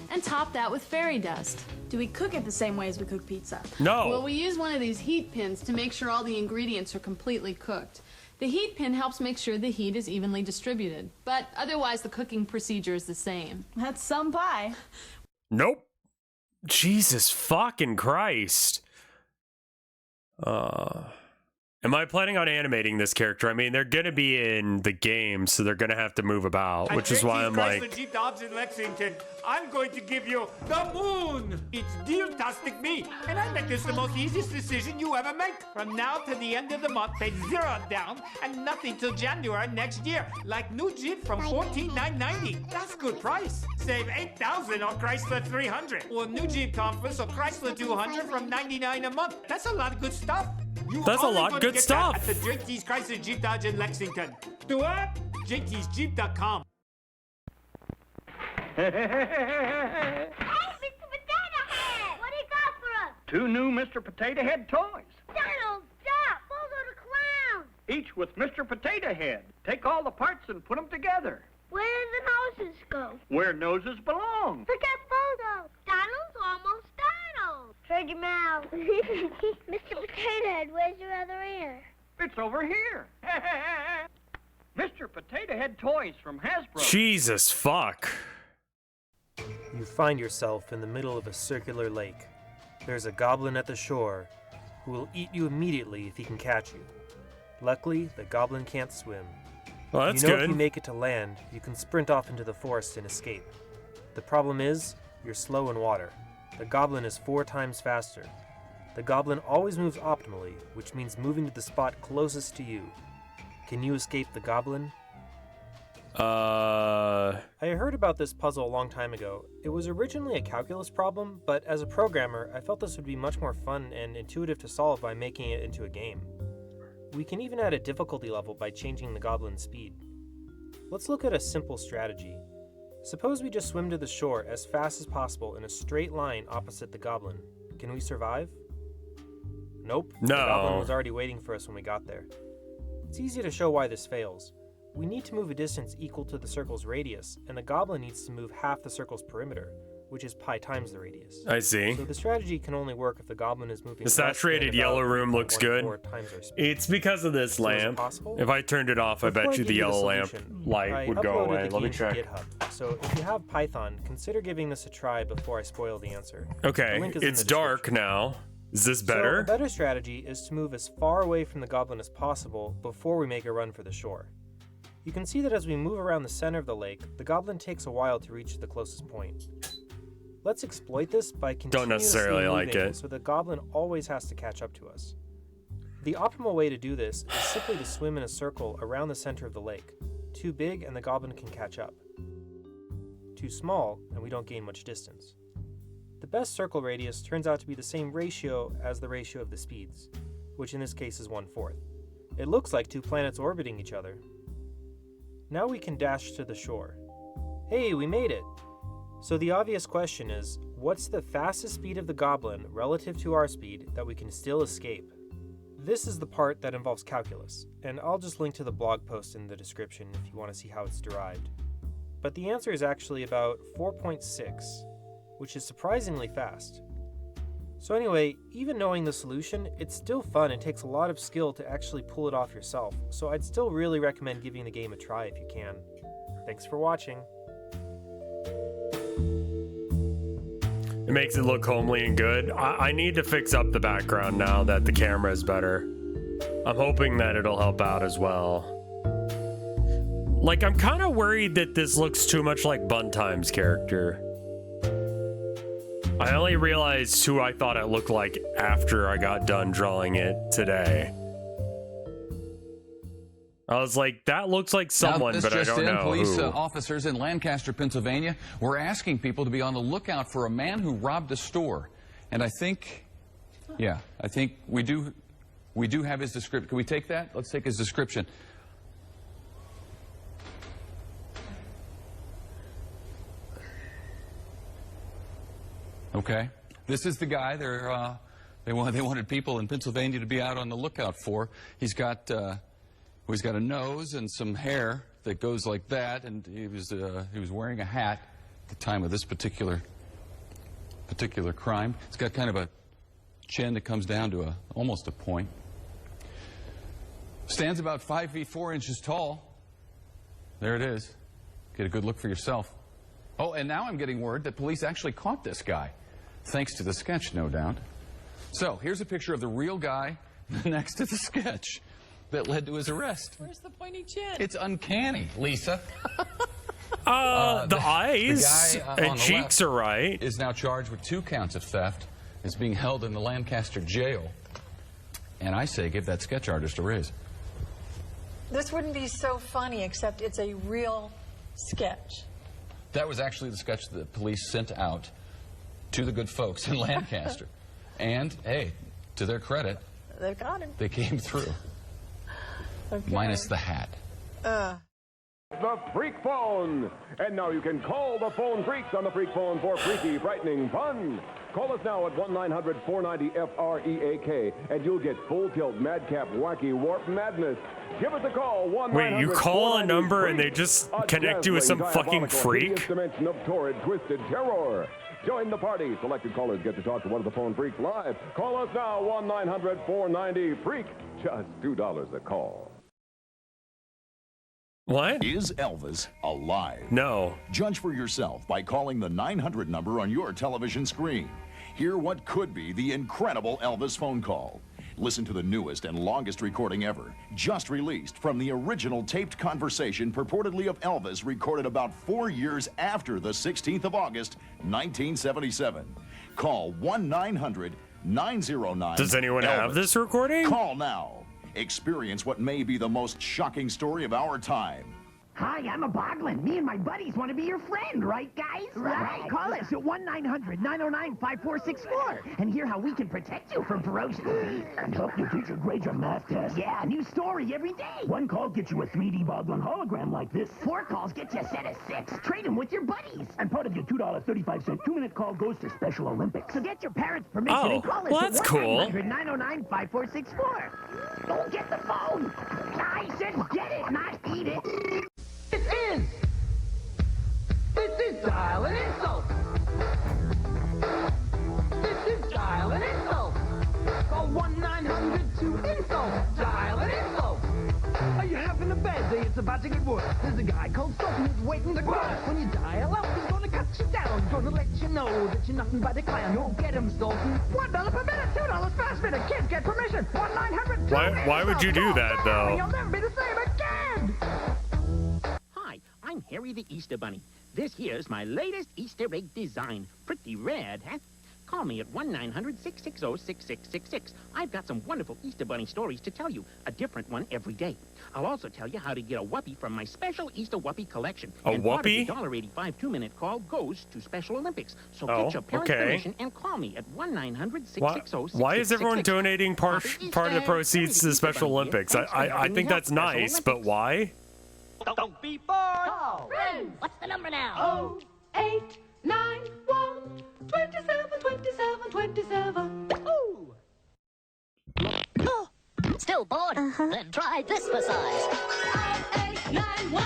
and top that with fairy dust. Do we cook it the same way as we cook pizza? No. Well, we use one of these heat pins to make sure all the ingredients are completely cooked. The heat pin helps make sure the heat is evenly distributed, but otherwise the cooking procedure is the same. That's some pie. Nope. Jesus fucking Christ. Am I planning on animating this character? I mean, they're gonna be in the game, so they're gonna have to move about, which is why I'm like, Jeep Dobbs in Lexington, I'm going to give you the moon. It's deal-tastic me, and I make this the most easiest decision you ever make. From now to the end of the month, pay 0 down and nothing till January next year. Like new Jeep from $14,990. That's good price. Save $8,000 on Chrysler 300, or new Jeep Compass or Chrysler 200 from $99 a month. That's a lot of good stuff. That's a lot of good stuff. At the JT's Chrysler Jeep Dodge in Lexington. Do it? JT'sJeep.com. Hey, Mr. Potato Head! What do you got for us? 2 new Mr. Potato Head toys, Donald, stop! Those are the clowns! each with Mr. Potato Head. Take all the parts and put them together. Where do the noses go? Where noses belong. Forget Bozo! Donald's almost Donald! Shut your mouth. Mr. Potato Head, where's your other ear? It's over here. Mr. Potato Head toys from Hasbro. Jesus fuck. You find yourself in the middle of a circular lake. There's a goblin at the shore who will eat you immediately if he can catch you. Luckily, the goblin can't swim. Well, that's you know good. If you make it to land, you can sprint off into the forest and escape. The problem is, you're slow in water. The goblin is 4 times faster. The goblin always moves optimally, which means moving to the spot closest to you. Can you escape the goblin? I heard about this puzzle a long time ago. It was originally a calculus problem, but as a programmer, I felt this would be much more fun and intuitive to solve by making it into a game. We can even add a difficulty level by changing the goblin's speed. Let's look at a simple strategy. Suppose we just swim to the shore as fast as possible in a straight line opposite the goblin. Can we survive? Nope. No. The goblin was already waiting for us when we got there. It's easy to show why this fails. We need to move a distance equal to the circle's radius, and the goblin needs to move half the circle's perimeter. which is pi times the radius. I see. So the strategy can only work if the goblin is moving. The saturated yellow room looks good. Times our speed. It's because of this lamp. If I turned it off, I bet you the yellow lamp light would go away. Let me check. GitHub. So if you have Python, consider giving this a try before I spoil the answer. Okay, it's dark now. Is this better? So a better strategy is to move as far away from the goblin as possible before we make a run for the shore. You can see that as we move around the center of the lake, the goblin takes a while to reach the closest point. Let's exploit this by continuously moving so the goblin always has to catch up to us. The optimal way to do this is simply to swim in a circle around the center of the lake. Too big and the goblin can catch up. Too small and we don't gain much distance. The best circle radius turns out to be the same ratio as the ratio of the speeds, which in this case is 1/4. It looks like two planets orbiting each other. Now we can dash to the shore. Hey, we made it! So the obvious question is, what's the fastest speed of the goblin relative to our speed that we can still escape? This is the part that involves calculus, and I'll just link to the blog post in the description if you want to see how it's derived. But the answer is actually about 4.6, which is surprisingly fast. So anyway, even knowing the solution, it's still fun and takes a lot of skill to actually pull it off yourself, so I'd still really recommend giving the game a try if you can. Thanks for watching. It makes it look homely and good. I need to fix up the background now that the camera is better. I'm hoping that it'll help out as well. Like, I'm kind of worried that this looks too much like Buntime's character. I only realized who I thought it looked like after I got done drawing it today. I was like, that looks like someone, but I don't know Police who. Officers in Lancaster, Pennsylvania, were asking people to be on the lookout for a man who robbed a store. And I think we do have his description. Can we take that? Let's take his description. Okay, this is the guy they wanted people in Pennsylvania to be out on the lookout for. He's got a nose and some hair that goes like that, and he was wearing a hat at the time of this particular crime. He's got kind of a chin that comes down to almost a point. Stands about 5 feet 4 inches tall. There it is. Get a good look for yourself. Oh, and now I'm getting word that police actually caught this guy, thanks to the sketch, no doubt. So here's a picture of the real guy next to the sketch that led to his arrest. Where's the pointy chin? It's uncanny, Lisa. The eyes and cheeks are right. Is now charged with 2 counts of theft. Is being held in the Lancaster jail. And I say, give that sketch artist a raise. This wouldn't be so funny, except it's a real sketch. That was actually the sketch that the police sent out to the good folks in Lancaster. And, hey, to their credit, They've got him. they came through. Okay. Minus the hat. The Freak Phone. And now you can call the phone freaks on the Freak Phone for freaky, frightening fun. Call us now at 1-900-490-FREAK, and you'll get full tilt, madcap, wacky, warp madness. Give us a call. Wait, you call a number and they just connect you with some fucking freak? Dimension of torrid, twisted terror. Join the party. Selected callers get to talk to one of the phone freaks live. Call us now, 1-900-490-FREAK. Just $2 a call. What? Is Elvis alive? No. Judge for yourself by calling the 900 number on your television screen. Hear what could be the incredible Elvis phone call. Listen to the newest and longest recording ever, just released from the original taped conversation purportedly of Elvis recorded about 4 years after the 16th of August, 1977. Call 1-900-909. Does anyone have this recording? Call now. Experience what may be the most shocking story of our time. Hi, I'm a Boglin. Me and my buddies want to be your friend, right, guys? Right. Call us at 1-900-909-5464 and hear how we can protect you from ferocious beasts. And help your future grade your math test. Yeah, new story every day. 1 call gets you a 3D Boglin hologram like this. 4 calls get you a set of 6. Trade them with your buddies. And part of your $2.35 2-minute call goes to Special Olympics. So get your parents' permission and call us that's at cool. 1-900-909-5464. Don't get the phone. I said get it, not eat it. This is Dial an Insult. about to get worse. There's a guy called Sultan who's waiting to grow. When you dial out, he's gonna cut you down. He's gonna let you know that you're nothing but a clown. You'll get him, Sultan. $1 per minute, $2 fast minute. Kids get permission. 1-900. Why would you do that, though? You'll never be the same again. Hi, I'm Harry the Easter Bunny. This here's my latest Easter egg design. Pretty rad, huh? Call me at 1-900-660-6666. I've got some wonderful Easter Bunny stories to tell you, a different one every day. I'll also tell you how to get a Whoopie from my special Easter Whoopie collection. A and Whoopie? Part of the $1.85 2-minute call goes to Special Olympics. So get your parents' permission and call me at 1-900-660-6666. Why is everyone donating part of the proceeds to the Special Olympics? I think that's nice, but why? Don't be bored. Call. Friends, what's the number now? 0891 27 27 27. Ooh. Oh, still bored? Then try this for size. 0891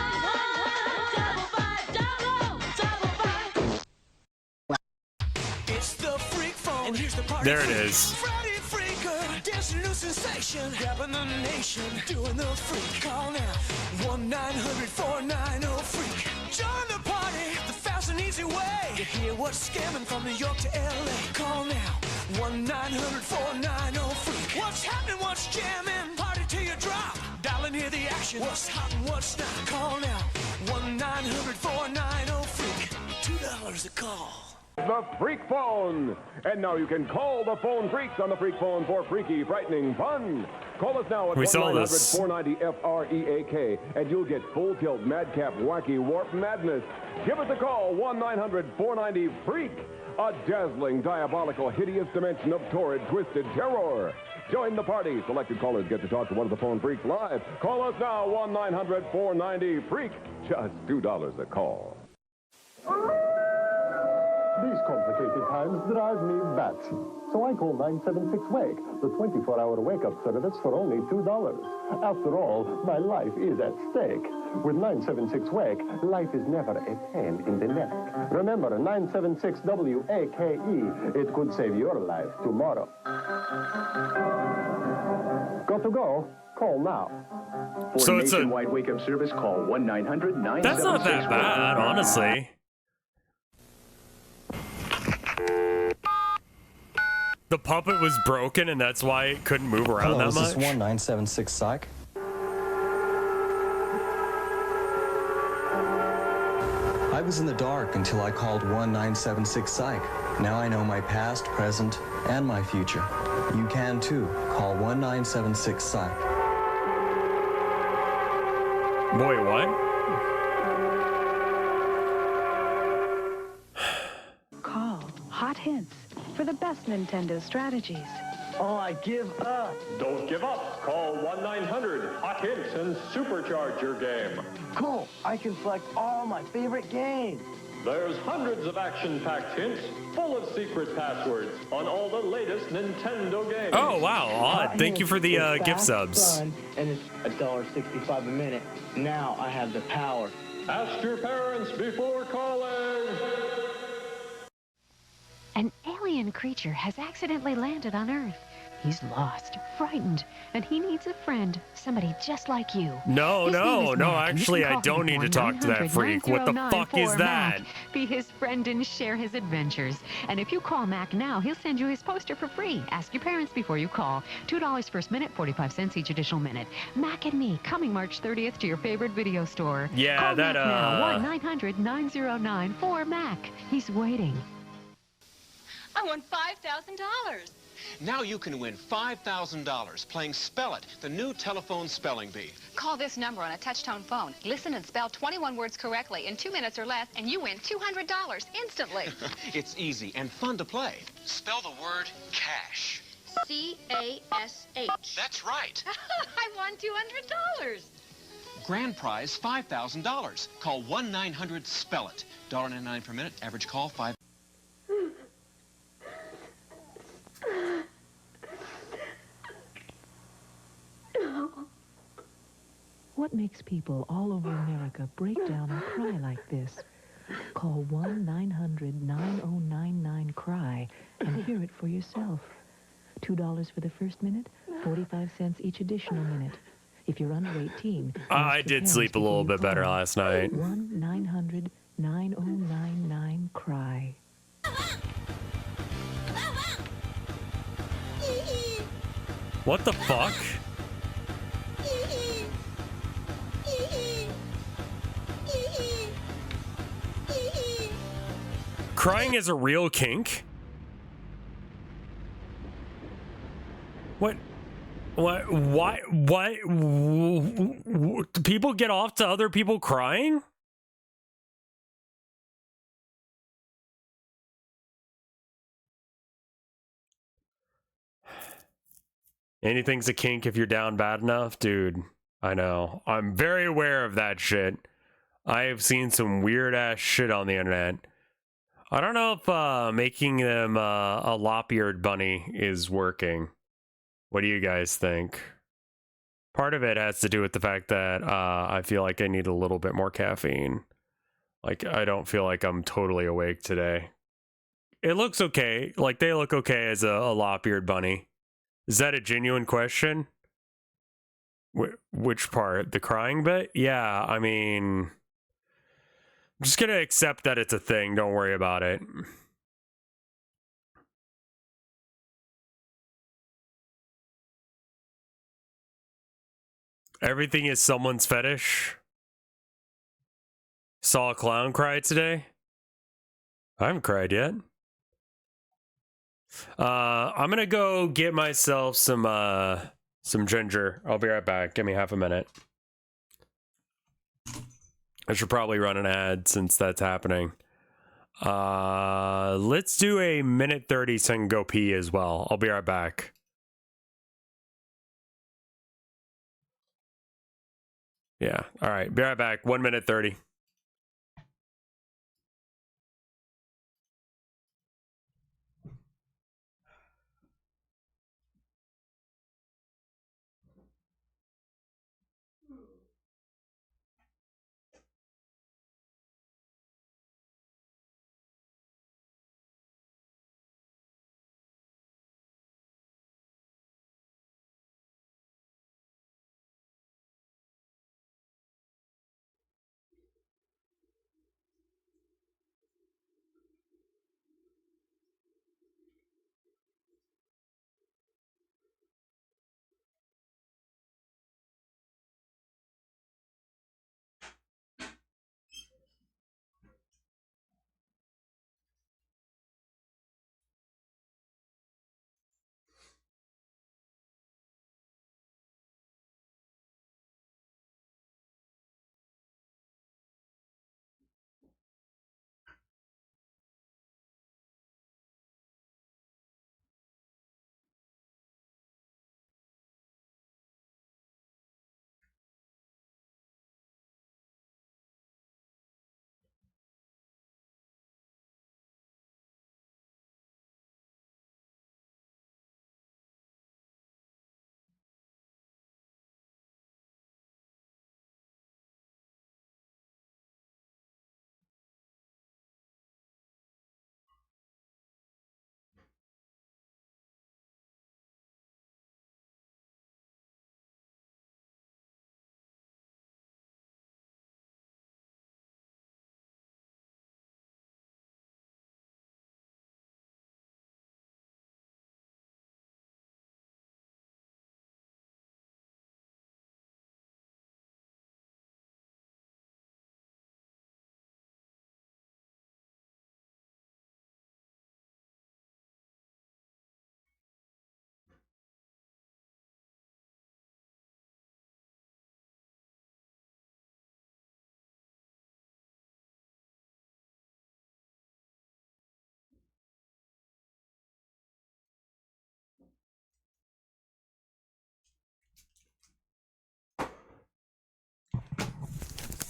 It's the freak phone. And here's the party. There it is. Friday freaker. Dancing new sensation. Grabbing the nation. Doing the freak. Call now. 1-900-490-FREAK. Join the party. The fast and easy way. To hear what's scamming from New York to LA. Call now. 1-900-490-FREAK. What's happening? What's jamming? Party till you drop. Dial and hear the action. What's hot and what's not? Call now. 1-900-490-FREAK. $2 a call. The Freak Phone. And now you can call the phone freaks on the Freak Phone for freaky, frightening fun. Call us now at 1-900-490-FREAK, and you'll get full tilt, madcap, wacky, warp madness. Give us a call, 1-900-490-FREAK. A dazzling, diabolical, hideous dimension of torrid, twisted terror. Join the party. Selected callers get to talk to one of the phone freaks live. Call us now, 1-900-490-FREAK. Just $2 a call. These complicated times drive me batty. So I call 976-WAKE, the 24-hour wake-up service for only $2. After all, my life is at stake. With 976-WAKE, life is never a pain in the neck. Remember, 976-WAKE. It could save your life tomorrow. Got to go? Call now. For So it's a nationwide wake-up service, call 1-900-976-WAKE. That's not that bad, honestly. The puppet was broken, and that's why it couldn't move around that much. This is 1-976-PSYCH. I was in the dark until I called 1-976-PSYCH. Now I know my past, present, and my future. You can too. Call 1-976-PSYCH. Boy, what? Call Hot Hints for the best Nintendo strategies. Oh, I give up. Don't give up. Call 1-900-HOT-HINTS and supercharge your game. Cool. I can select all my favorite games. There's hundreds of action-packed hints full of secret passwords on all the latest Nintendo games. Oh, wow. Odd. Thank you for the gift subs. Fun, and it's $1.65 a minute. Now I have the power. Ask your parents before calling. An alien creature has accidentally landed on Earth. He's lost, frightened, and he needs a friend, somebody just like you. No, actually, I don't need to talk to that freak. What the fuck is that? Be his friend and share his adventures. And if you call Mac now, he'll send you his poster for free. Ask your parents before you call. $2 first minute, 45 cents each additional minute. Mac and Me, coming March 30th to your favorite video store. Yeah, call that, Mac now, 1-900-909-4MAC. He's waiting. I won $5,000. Now you can win $5,000 playing Spell It, the new telephone spelling bee. Call this number on a touch-tone phone. Listen and spell 21 words correctly in 2 minutes or less, and you win $200 instantly. It's easy and fun to play. Spell the word cash. C-A-S-H. That's right. I won $200. Grand prize $5,000. Call 1-900-SPELL-IT. $1.99 per minute. Average call $5. What makes people all over America break down and cry like this? Call 1-900-9099-CRY and hear it for yourself. $2 for the first minute, 45 cents each additional minute. If you're under 18, I did sleep a little bit better last night. 1-900-9099-CRY. What the fuck? Crying is a real kink? What? What? Why? What? Do people get off to other people crying? Anything's a kink if you're down bad enough, dude. I know. I'm very aware of that shit. I have seen some weird ass shit on the internet. I don't know if making them a lop-eared bunny is working. What do you guys think? Part of it has to do with the fact that I feel like I need a little bit more caffeine. Like, I don't feel like I'm totally awake today. It looks okay. Like, they look okay as a lop-eared bunny. Is that a genuine question? Which part? The crying bit? Yeah, I mean... I'm just gonna accept that it's a thing. Don't worry about it. Everything is someone's fetish. Saw a clown cry today. I haven't cried yet. I'm gonna go get myself some ginger. I'll be right back. Give me half a minute. I should probably run an ad since that's happening. Let's do a minute 30 so I can go pee as well. I'll be right back. Yeah. All right. Be right back. 1 minute 30.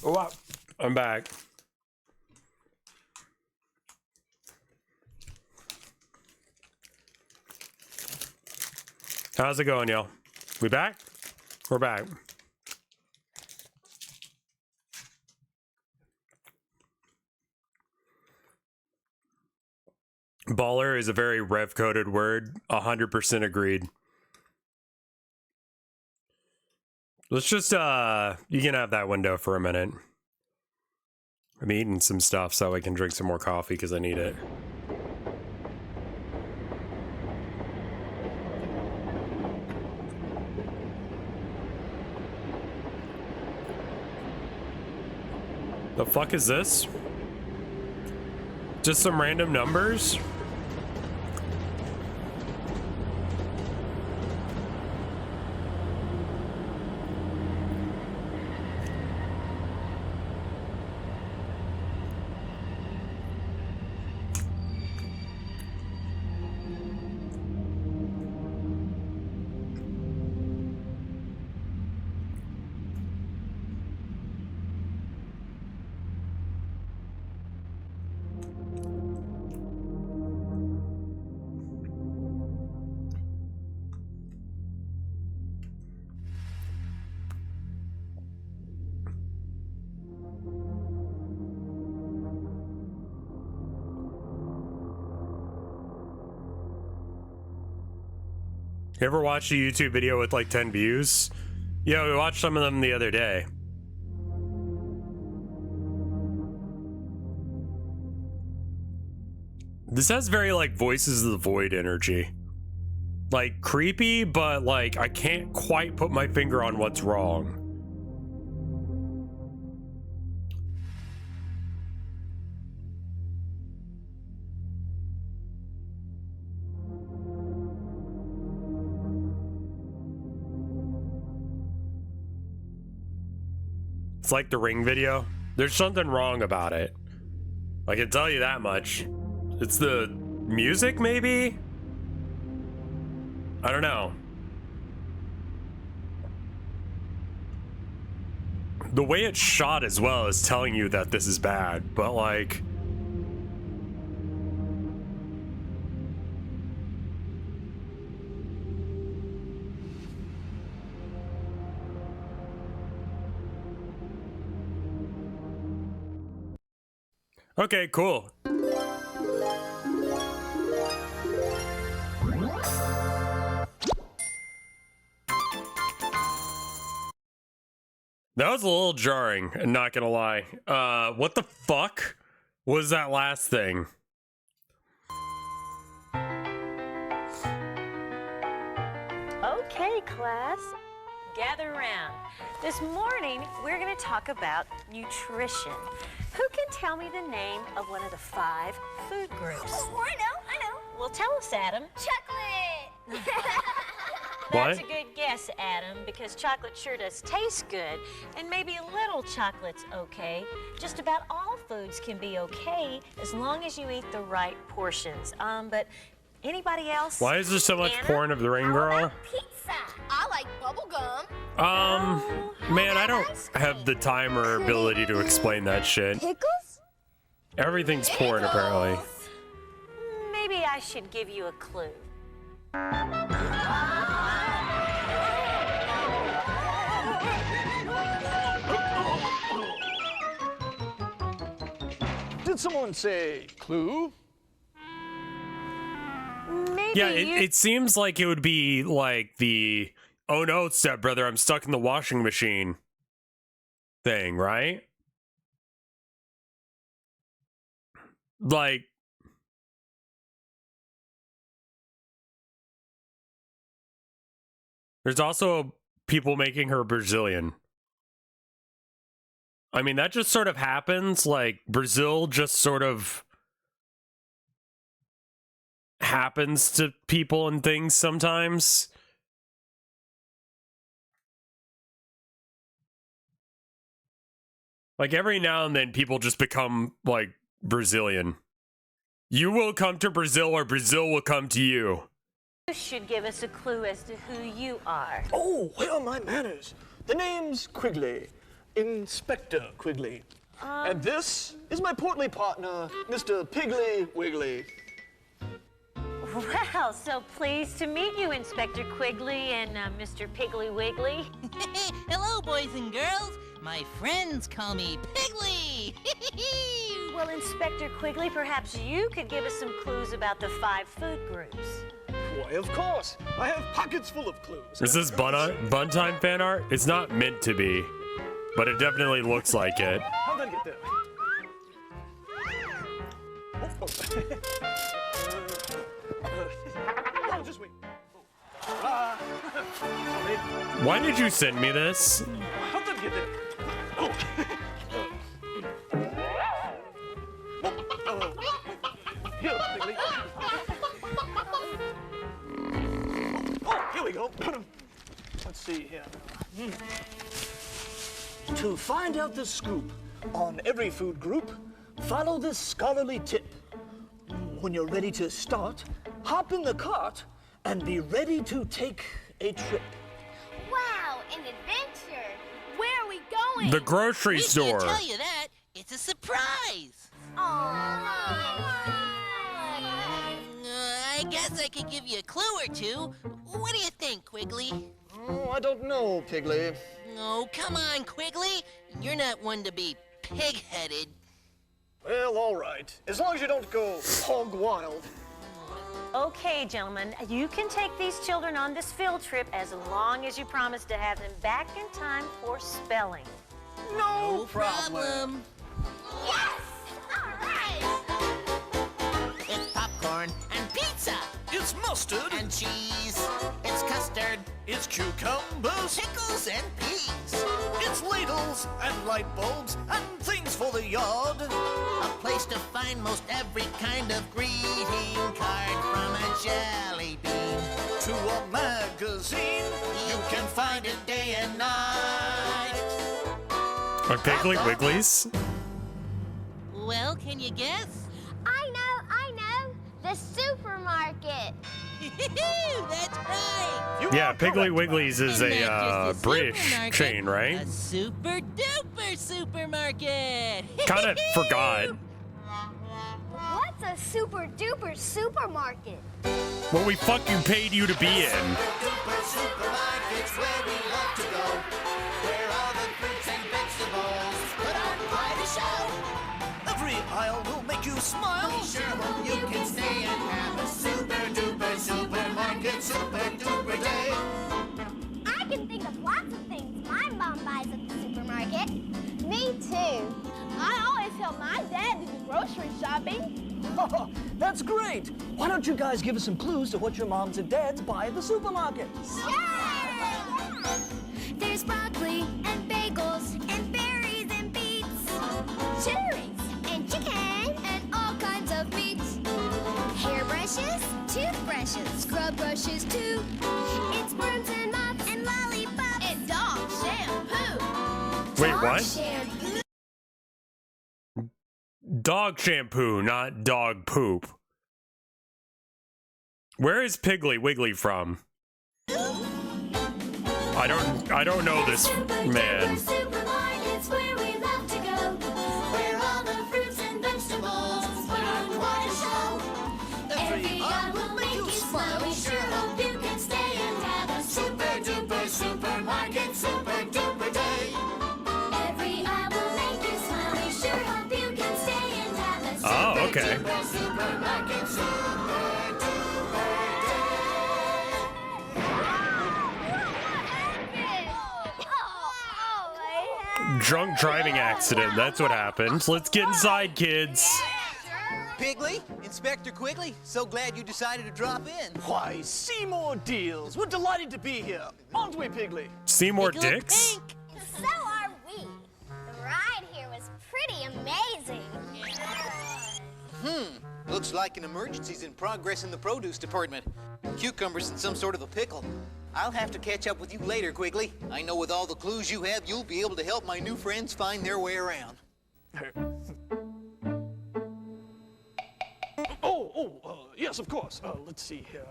Oh, I'm back. How's it going, y'all? We back? We're back. Baller is a very rev-coded word. 100% agreed. Let's just, you can have that window for a minute. I'm eating some stuff so I can drink some more coffee because I need it. The fuck is this? Just some random numbers? You ever watched a YouTube video with like 10 views? Yeah, we watched some of them the other day. This has very like Voices of the Void energy. Like creepy, but like I can't quite put my finger on what's wrong. It's like the Ring video. There's something wrong about it. I can tell you that much. It's the music, maybe? I don't know. The way it's shot as well is telling you that this is bad, but like... Okay, cool. That was a little jarring, I'm not gonna lie. What the fuck was that last thing? Okay, class, gather around. This morning, we're going to talk about nutrition. Who can tell me the name of one of the 5 food groups? Oh, I know. Well, tell us, Adam. Chocolate! That's a good guess, Adam, because chocolate sure does taste good, and maybe a little chocolate's okay. Just about all foods can be okay as long as you eat the right portions. But anybody else? Why is there so much porn of the Ring Girl? Pizza. I like bubble gum. Man, I don't have the time or ability to explain that shit. Pickles? Everything's porn, apparently. Maybe I should give you a clue. Did someone say clue? Maybe Yeah, it seems like it would be like the, oh no, stepbrother, I'm stuck in the washing machine thing, right? Like, there's also people making her Brazilian. I mean, that just sort of happens. Like, Brazil just sort of happens to people and things sometimes. Like, every now and then people just become like Brazilian. You will come to Brazil or Brazil will come to you. You should give us a clue as to who you are. Oh, where are my manners? The name's Quigley, Inspector Quigley. And this is my portly partner, Mr. Piggly Wiggly. Well, so pleased to meet you, Inspector Quigley and Mr. Piggly Wiggly. Hello, boys and girls. My friends call me Piggly. Well, Inspector Quigley, perhaps you could give us some clues about the 5 food groups. Why, of course. I have pockets full of clues. Is this Bun Time fan art? It's not meant to be, but it definitely looks like it. How'd that get there? Oh, just wait. Why did you send me this? How'd that get there? Oh. Here, Piggly. Oh, here we go. Let's see here. To find out the scoop on every food group, follow this scholarly tip. When you're ready to start, hop in the cart and be ready to take a trip. Wow, an adventure. Where are we going? The grocery store. I can't tell you that. It's a surprise. I guess I could give you a clue or two. What do you think, Quigley? Oh, I don't know, Piggly. Oh, come on, Quigley. You're not one to be pig-headed. Well, all right. As long as you don't go hog wild. Okay, gentlemen, you can take these children on this field trip as long as you promise to have them back in time for spelling. No problem. Yes! All right! It's popcorn and pizza. It's mustard. And cheese. It's custard. It's cucumbers. Pickles and peas. It's ladles and light bulbs and things for the yard. A place to find most every kind of greeting card, from a jelly bean to a magazine. You can find it day and night. Are Piggly Wigglies? Well, can you guess? I know. The supermarket. That's right. Yeah, Piggly Wigglies is And not a just British supermarket, chain, right? A super duper supermarket. Kind of forgot. What's a super duper supermarket? What we fucking paid you to be in. Supermarket's where we love to go, where all the fruits and vegetables put on quite a show. Every aisle will make you smile. We sure hope you can stay and have a super duper supermarket, super duper day. I can think of lots of things my mom buys at the supermarket. Me too. I always help my dad do the grocery shopping. That's great. Why don't you guys give us some clues to what your moms and dads buy at the supermarket? Sure! There's broccoli and bagels and berries and beets, cherries and chicken and all kinds of meats. Hairbrushes, toothbrushes, scrub brushes too. It's brooms and mops and lollipops and dog shampoo. Wait, Dog what? shampoo. Dog shampoo, not dog poop. Where is Piggly Wiggly from? I don't know this man. Supermarket's where we love to go, where all the fruits and vegetables put on quite a show. Every aisle will make you smile. We sure hope you can stay and have a super duper supermarket, super duper day. Every aisle will make you smile. We sure hope you can stay and have a super okay. duper supermarket, super duper Drunk driving accident, that's what happened. Let's get inside, kids. Piggly, Inspector Quigley, so glad you decided to drop in. Why, Seymour Deals. We're delighted to be here. Aren't we, Piggly? Seymour Dicks? So are we. The ride here was pretty amazing. Looks like an emergency's in progress in the produce department. Cucumbers in some sort of a pickle. I'll have to catch up with you later, Quigley. I know with all the clues you have, you'll be able to help my new friends find their way around. Yes, of course. Let's see here.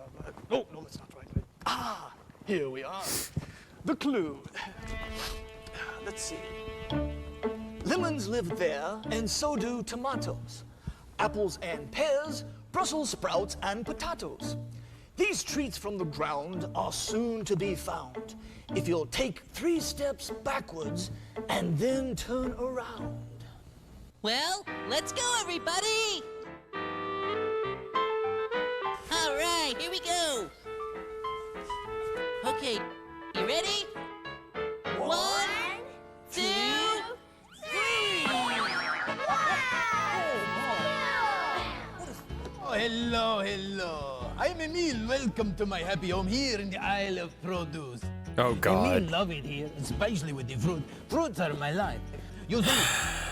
No, that's not right. Ah, here we are. The clue. Let's see. Lemons live there, and so do tomatoes. Apples and pears, Brussels sprouts and potatoes. These treats from the ground are soon to be found if you'll take 3 steps backwards and then turn around. Well, let's go, everybody! All right, here we go. hello. I'm Emil. Welcome to my happy home here in the Isle of Produce. Oh, God. Emil love it here, especially with the fruit. Fruits are my life. You see,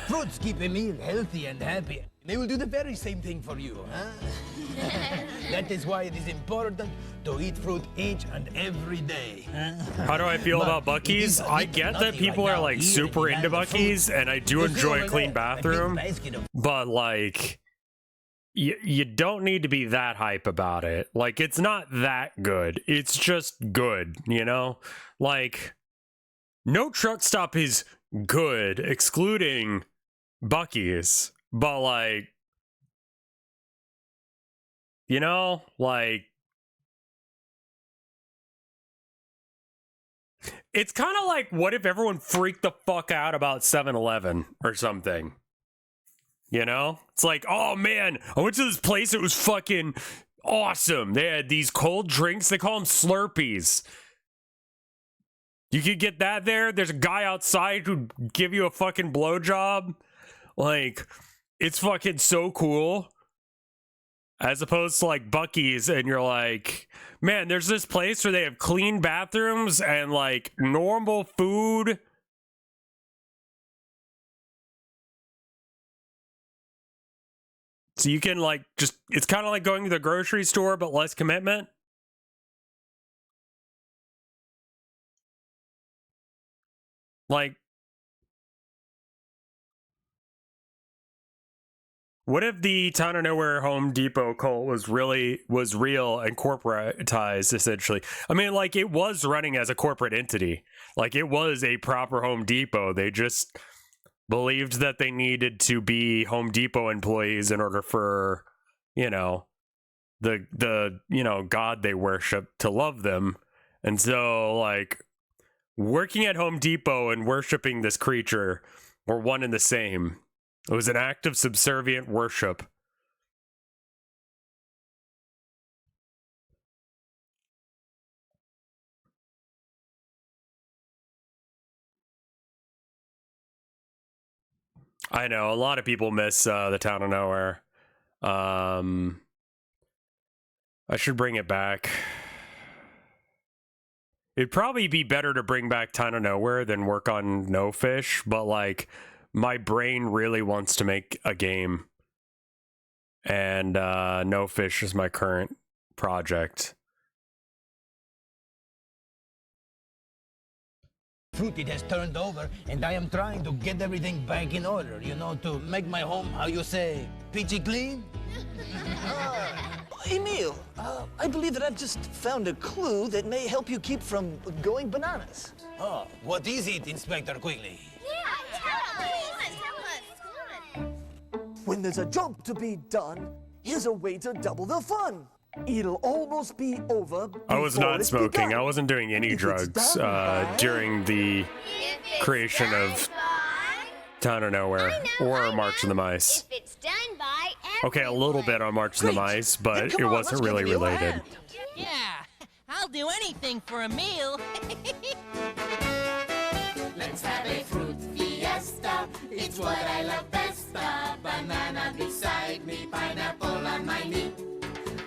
fruits keep Emil healthy and happy. They will do the very same thing for you, huh? That is why it is important to eat fruit each and every day. How do I feel about Buc-ee's? I get that people are like super into Buc-ee's, and I do enjoy a clean bathroom, but like, you don't need to be that hype about it. Like, it's not that good. It's just good, you know? Like, no truck stop is good, excluding Buc-ee's. But like, you know, like, it's kind of like, what if everyone freaked the fuck out about 7-Eleven or something? You know? It's like, oh man, I went to this place, it was fucking awesome. They had these cold drinks, they call them Slurpees. You could get that there. There's a guy outside who'd give you a fucking blowjob. Like, it's fucking so cool. As opposed to like Buc-ee's, and you're like, man, there's this place where they have clean bathrooms and like normal food. So you can like just, it's kind of like going to the grocery store, but less commitment. Like, what if the Town of Nowhere Home Depot cult was real and corporatized, essentially? I mean, like, it was running as a corporate entity. Like, it was a proper Home Depot. They just believed that they needed to be Home Depot employees in order for, you know, the you know, God they worship to love them. And so, like, working at Home Depot and worshiping this creature were one and the same. It was an act of subservient worship. I know, a lot of people miss the Town of Nowhere. I should bring it back. It'd probably be better to bring back Town of Nowhere than work on No Fish, but like, my brain really wants to make a game, and No Fish is my current project. Fruit it has turned over, and I am trying to get everything back in order, you know, to make my home, how you say, peachy clean? Emil, I believe that I've just found a clue that may help you keep from going bananas. Oh, what is it, Inspector Quigley? When there's a job to be done, here's a way to double the fun. It'll almost be over. I was not smoking. I wasn't doing any drugs during the creation of Town of Nowhere or March of the Mice. Okay, a little bit on March of the Mice, but it wasn't really related. Yeah, I'll do anything for a meal. Let's have a fruit fiesta. It's what I love best. A banana beside me, pineapple on my knee.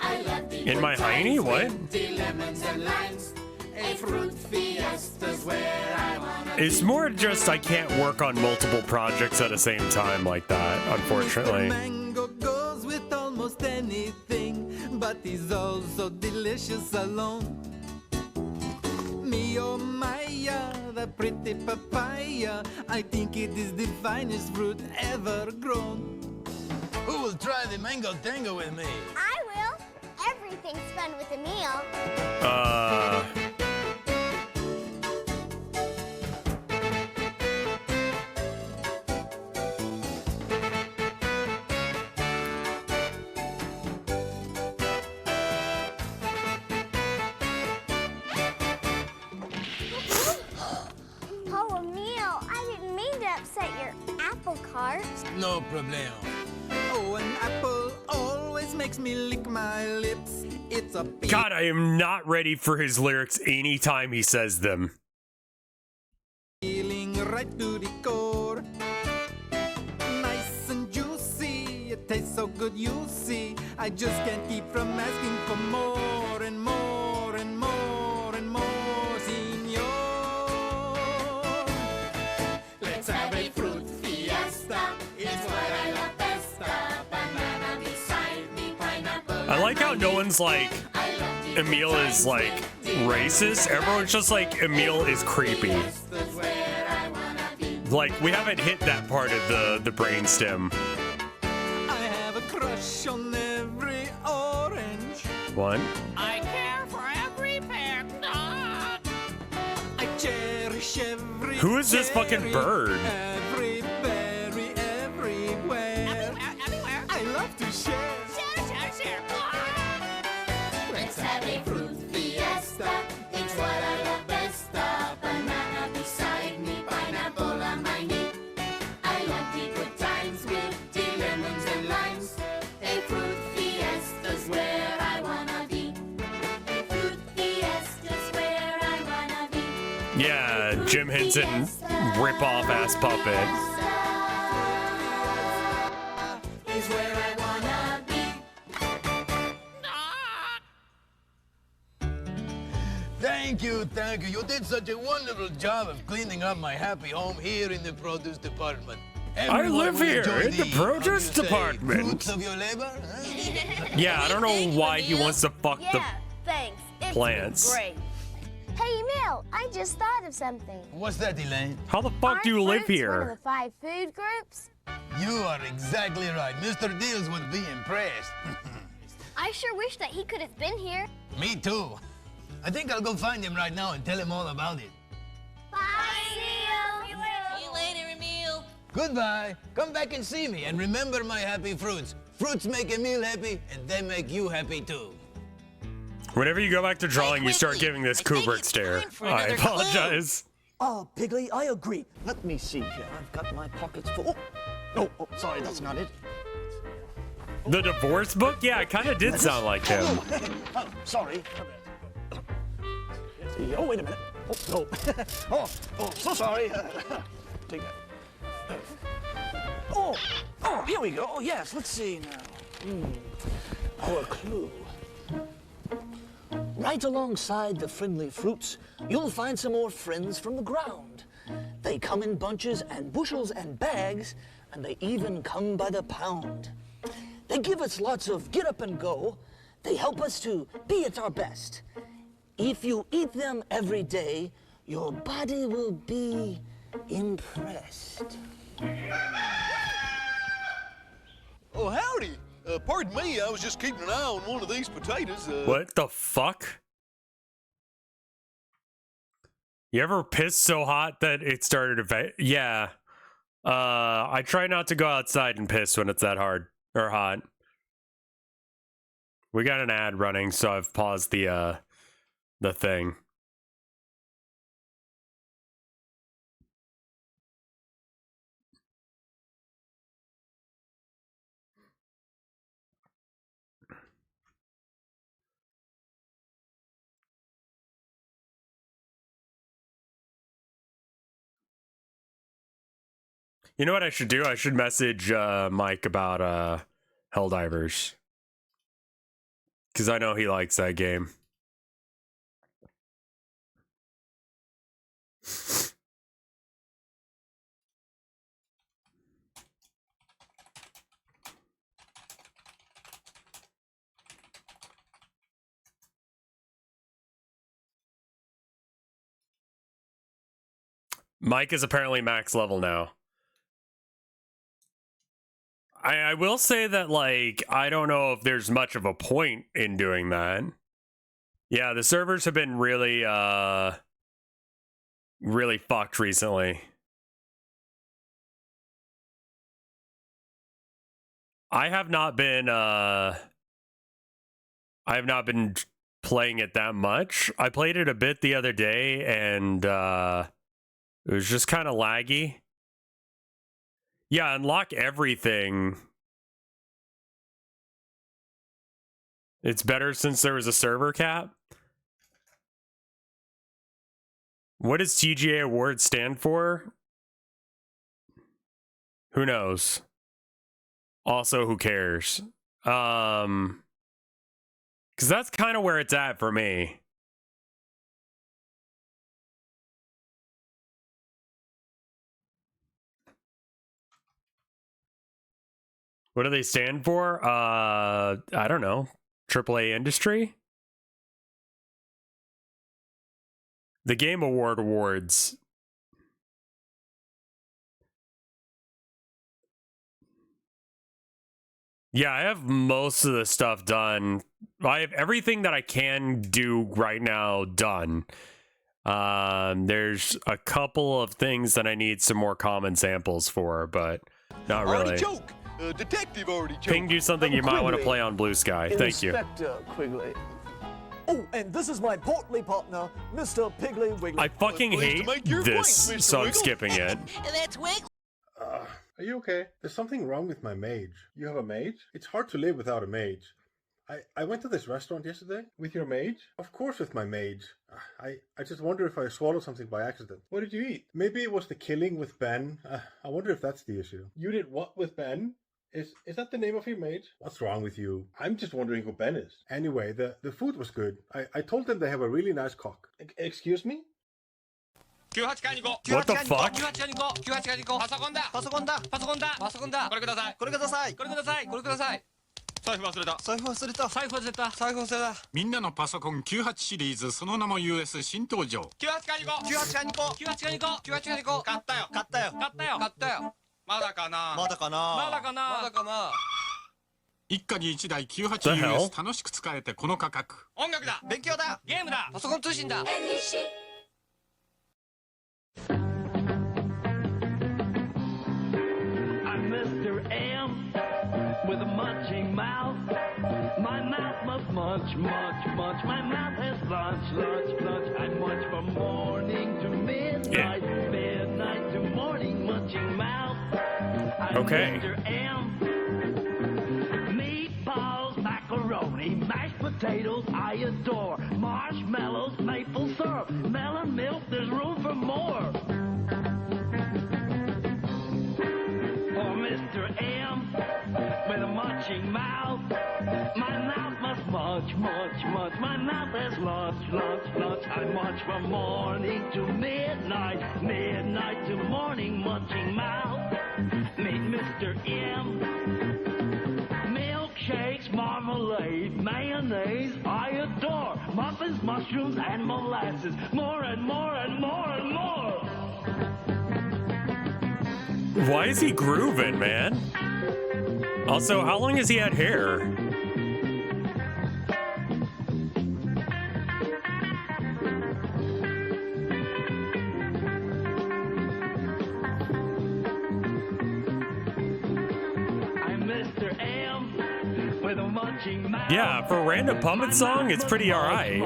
I love the In my hiney? What? lemons and limes. A fruit fiesta's where I wanna It's more just I can't work on multiple projects at the same time like that, unfortunately. Mango goes with almost anything, but is also delicious alone. Me oh my, the pretty papaya, I think it is the finest fruit ever grown. Who will try the mango tango with me? I will. Everything's fun with a meal. Oh, Emil, I didn't mean to upset your apple cart. No problemo. Oh, an apple always makes me lick my lips. It's a God, I am not ready for his lyrics anytime he says them. feeling right to the core. Nice and juicy, tastes so good, you see. I just can't keep from asking for more and more and more and more, senor. Let's have a fruit fiesta. It's what I love best. Banana beside me, pineapple. I like how no one's like, Emil is like racist. Everyone's just like, Emil is creepy. Like, we haven't hit that part of the brainstem. I have a crush on every orange. What? I care for every pear nut. I cherish every Who is this fucking bird? Every berry everywhere. Everywhere. I love to share. Share. Let's have a fruit fiesta. It's what I love best. Banana beside me, pineapple on my knee. I love the good times with the lemons and limes. A fruit fiesta's where I wanna be. A fruit fiesta's where I wanna be. Yeah, Jim Henson rip-off ass puppet. Is where I wanna be. Thank you. You did such a wonderful job of cleaning up my happy home here in the produce department. I live will here enjoy in the produce department. Fruits of your labor? Yeah, I don't know why he wants to fuck the Thanks. It's plants. great. Hey, Emil, I just thought of something. What's that, Elaine? How the fuck do you live Fruits one of here? the 5 food groups? You are exactly right. Mr. Deals would be impressed. I sure wish that he could have been here. Me too. I think I'll go find him right now and tell him all about it. Bye, Emil. See you later, Emil. Goodbye. Come back and see me. And remember my happy fruits. Fruits make Emil happy, and they make you happy too. Whenever you go back to drawing, you start giving this Kubrick stare. I apologize. Oh, Piggly, I agree. Let me see here. I've got my pockets full. Oh, sorry, that's not it. The divorce book? Yeah, it kind of did sound like him. Oh, sorry. Oh, wait a minute. Oh, no. oh, so sorry. Take that. Oh, here we go. Oh, yes, let's see now. Our clue. Right alongside the friendly fruits, you'll find some more friends from the ground. They come in bunches and bushels and bags, and they even come by the pound. They give us lots of get up and go. They help us to be at our best. If you eat them every day, your body will be impressed. Oh, howdy. Pardon me, I was just keeping an eye on one of these potatoes. What the fuck? You ever piss so hot that it started to Yeah. I try not to go outside and piss when it's that hard or hot. We got an ad running, so I've paused the thing. You know what I should do? I should message Mike about Helldivers. Because I know he likes that game. Mike is apparently max level now. I will say that, like, I don't know if there's much of a point in doing that. Yeah, the servers have been really, really fucked recently. I have not been playing it that much. I played it a bit the other day, and, it was just kind of laggy. Yeah, unlock everything. It's better since there was a server cap. What does TGA Award stand for? Who knows? also who cares? Because that's kind of where it's at for me. What do they stand for? I don't know. AAA Industry? The Game Awards. Yeah, I have most of the stuff done. I have everything that I can do right now done. There's a couple of things that I need some more common samples for, but not really. Already choke. Detective already choked. Ping you something you might want to play on Blue Sky. Thank you. Inspector Quigley. Oh, and this is my portly partner, Mr. Piggly Wiggly. I fucking hate this, so I'm skipping it. That's Wiggly. Are you okay? There's something wrong with my mage. You have a mage? It's hard to live without a mage. I went to this restaurant yesterday. With your mage? Of course with my mage. I just wonder if I swallowed something by accident. What did you eat? Maybe it was the killing with Ben. I wonder if that's the issue. You did what with Ben? Is that the name of your mage? What's wrong with you? I'm just wondering who Ben is. Anyway, the food was good. I told them they have a really nice cook. Excuse me? What the fuck? パソコンだパソコンだパソコンだパソコンだこれくださいこれくださいこれくださいこれください財布忘れた財布忘れた財布忘れた財布忘れたみんなのパソコン98シリーズその名も US 新登場98階に行こう98階に行こう98階に行こう98階に行こう買ったよ買ったよ買ったよ買ったよまだかなまだかなまだかなまだかな一家に一台 98US 楽しく使えてこの価格音楽だ勉強だゲームだパソコン通信だ Mr. M with a munching mouth. My mouth must munch, munch, munch. My mouth has lunch, lunch, lunch. I munch from morning to midnight, midnight to morning, munching mouth. I'm Okay. Mr. M. Meatballs, macaroni, mashed potatoes, I adore. Marshmallows, maple syrup, melon milk, there's room for more. For Mr. M with a munching mouth, my mouth must munch, munch, munch. My mouth has lunch, lunch, lunch. I munch from morning to midnight, midnight to morning, munching mouth. Meet Mr. M. Milkshakes, marmalade, mayonnaise, I adore. Muffins, mushrooms, and molasses. More and more and more and more. Why is he grooving, man? Also, how long has he had hair? I'm Mr. M with a munching mouth. Yeah, for a random puppet song, it's pretty alright.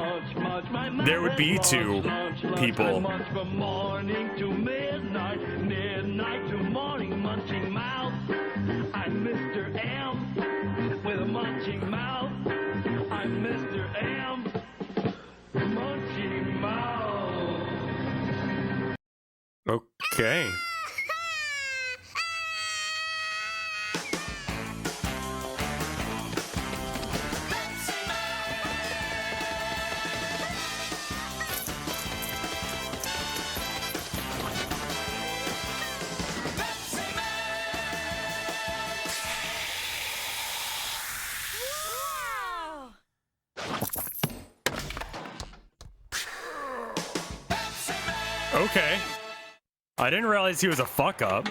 There would be two people. Munch from morning to midnight, midnight to morning, munching mouth. I'm Mr. M with a munching mouth. I'm Mr. M, munching mouth. Okay. Okay. I didn't realize he was a fuck up.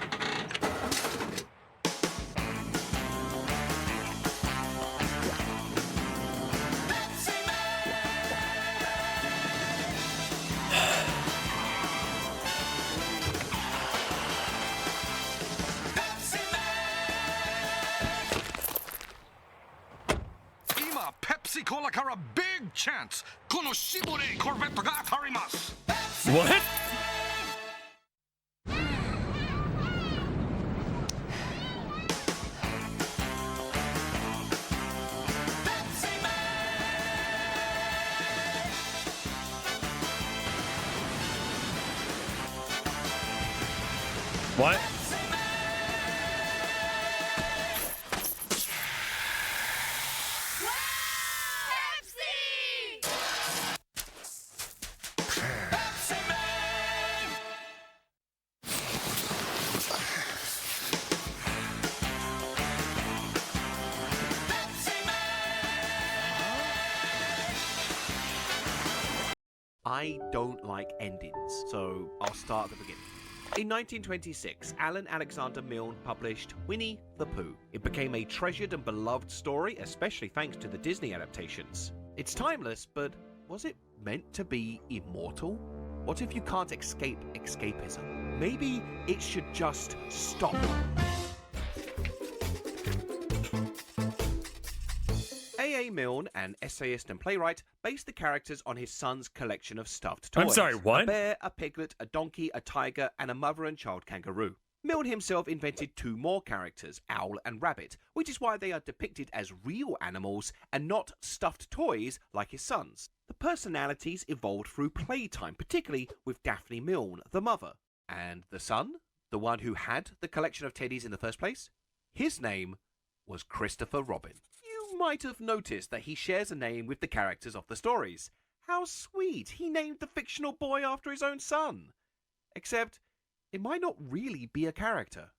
Pepsi Cola から big chance このシボレーコルベットが当たります What? What? I don't like endings, so I'll start at the beginning. In 1926, Alan Alexander Milne published Winnie the Pooh. It became a treasured and beloved story, especially thanks to the Disney adaptations. It's timeless, but was it meant to be immortal? What if you can't escape escapism? Maybe it should just stop. A.A. Milne, an essayist and playwright, based the characters on his son's collection of stuffed toys. I'm sorry, what? A bear, a piglet, a donkey, a tiger, and a mother and child kangaroo. Milne himself invented 2 more characters, Owl and Rabbit, which is why they are depicted as real animals and not stuffed toys like his sons. The personalities evolved through playtime, particularly with Daphne Milne, the mother. And the son, the one who had the collection of teddies in the first place? His name was Christopher Robin. You might have noticed that he shares a name with the characters of the stories. How sweet! He named the fictional boy after his own son. Except, it might not really be a character.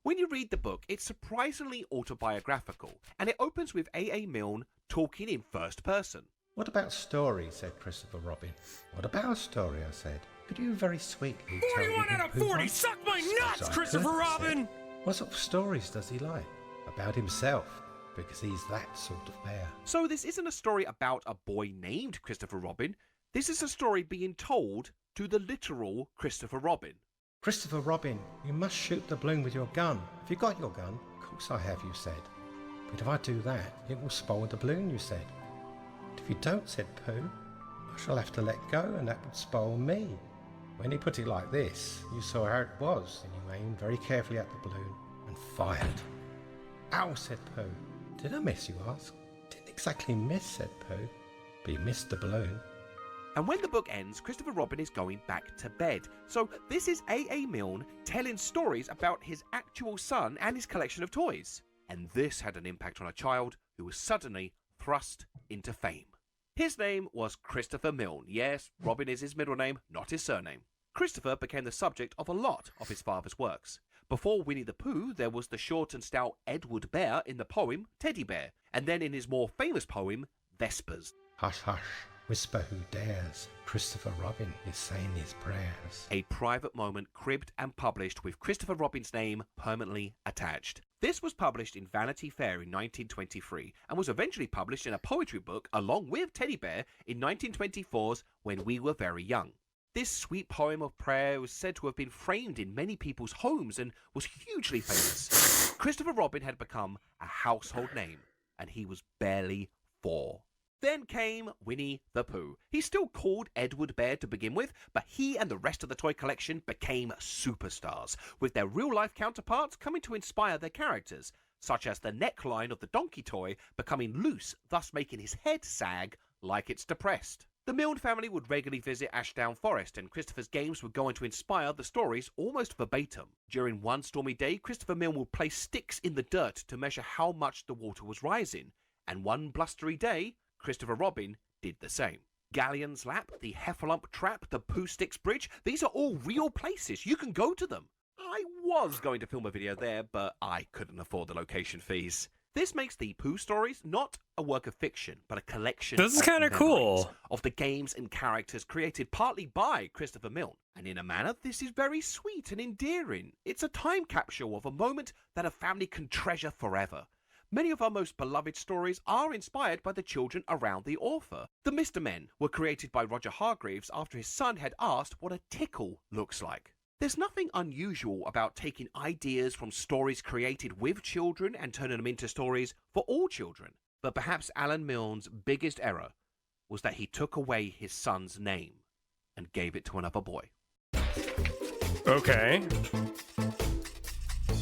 When you read the book, it's surprisingly autobiographical, and it opens with A.A. Milne talking in first person. What about story, said Christopher Robin. What about a story, I said. Could you very sweetly tell me 41 out of 40! was? Suck my nuts, So I Christopher could, I said. Robin! What sort of stories does he like? About himself, because he's that sort of bear. So this isn't a story about a boy named Christopher Robin. This is a story being told to the literal Christopher Robin. Christopher Robin, you must shoot the balloon with your gun. Have you got your gun? Of course I have, you said. But if I do that, it will spoil the balloon, you said. But if you don't, said Pooh, I shall have to let go, and that would spoil me. When he put it like this, you saw how it was, and you aimed very carefully at the balloon and fired. Ow, said Pooh. Did I miss, you ask? Didn't exactly miss, said Pooh, but you missed the balloon. And when the book ends, Christopher Robin is going back to bed. So this is A.A. Milne telling stories about his actual son and his collection of toys. And this had an impact on a child who was suddenly thrust into fame. His name was Christopher Milne. Yes, Robin is his middle name, not his surname. Christopher became the subject of a lot of his father's works. Before Winnie the Pooh, there was the short and stout Edward Bear in the poem Teddy Bear, and then in his more famous poem, Vespers. Hush, hush, whisper who dares. Christopher Robin is saying his prayers. A private moment cribbed and published with Christopher Robin's name permanently attached. This was published in Vanity Fair in 1923 and was eventually published in a poetry book along with Teddy Bear in 1924's When We Were Very Young. This sweet poem of prayer was said to have been framed in many people's homes and was hugely famous. Christopher Robin had become a household name, and he was barely 4. Then came Winnie the Pooh. He's still called Edward Bear to begin with, but he and the rest of the toy collection became superstars, with their real-life counterparts coming to inspire their characters, such as the neckline of the donkey toy becoming loose, thus making his head sag like it's depressed. The Milne family would regularly visit Ashdown Forest, and Christopher's games were going to inspire the stories almost verbatim. During one stormy day, Christopher Milne would place sticks in the dirt to measure how much the water was rising, and one blustery day, Christopher Robin did the same. Galleon's Lap, the Heffalump Trap, the Pooh Sticks Bridge, these are all real places. You can go to them. I was going to film a video there, but I couldn't afford the location fees. This makes the Pooh stories not a work of fiction, but a collection This is kind of cool. of the games and characters created partly by Christopher Milne. And in a manner, this is very sweet and endearing. It's a time capsule of a moment that a family can treasure forever. Many of our most beloved stories are inspired by the children around the author. The Mr. Men were created by Roger Hargreaves after his son had asked what a tickle looks like. There's nothing unusual about taking ideas from stories created with children and turning them into stories for all children. But perhaps Alan Milne's biggest error was that he took away his son's name and gave it to another boy. Okay.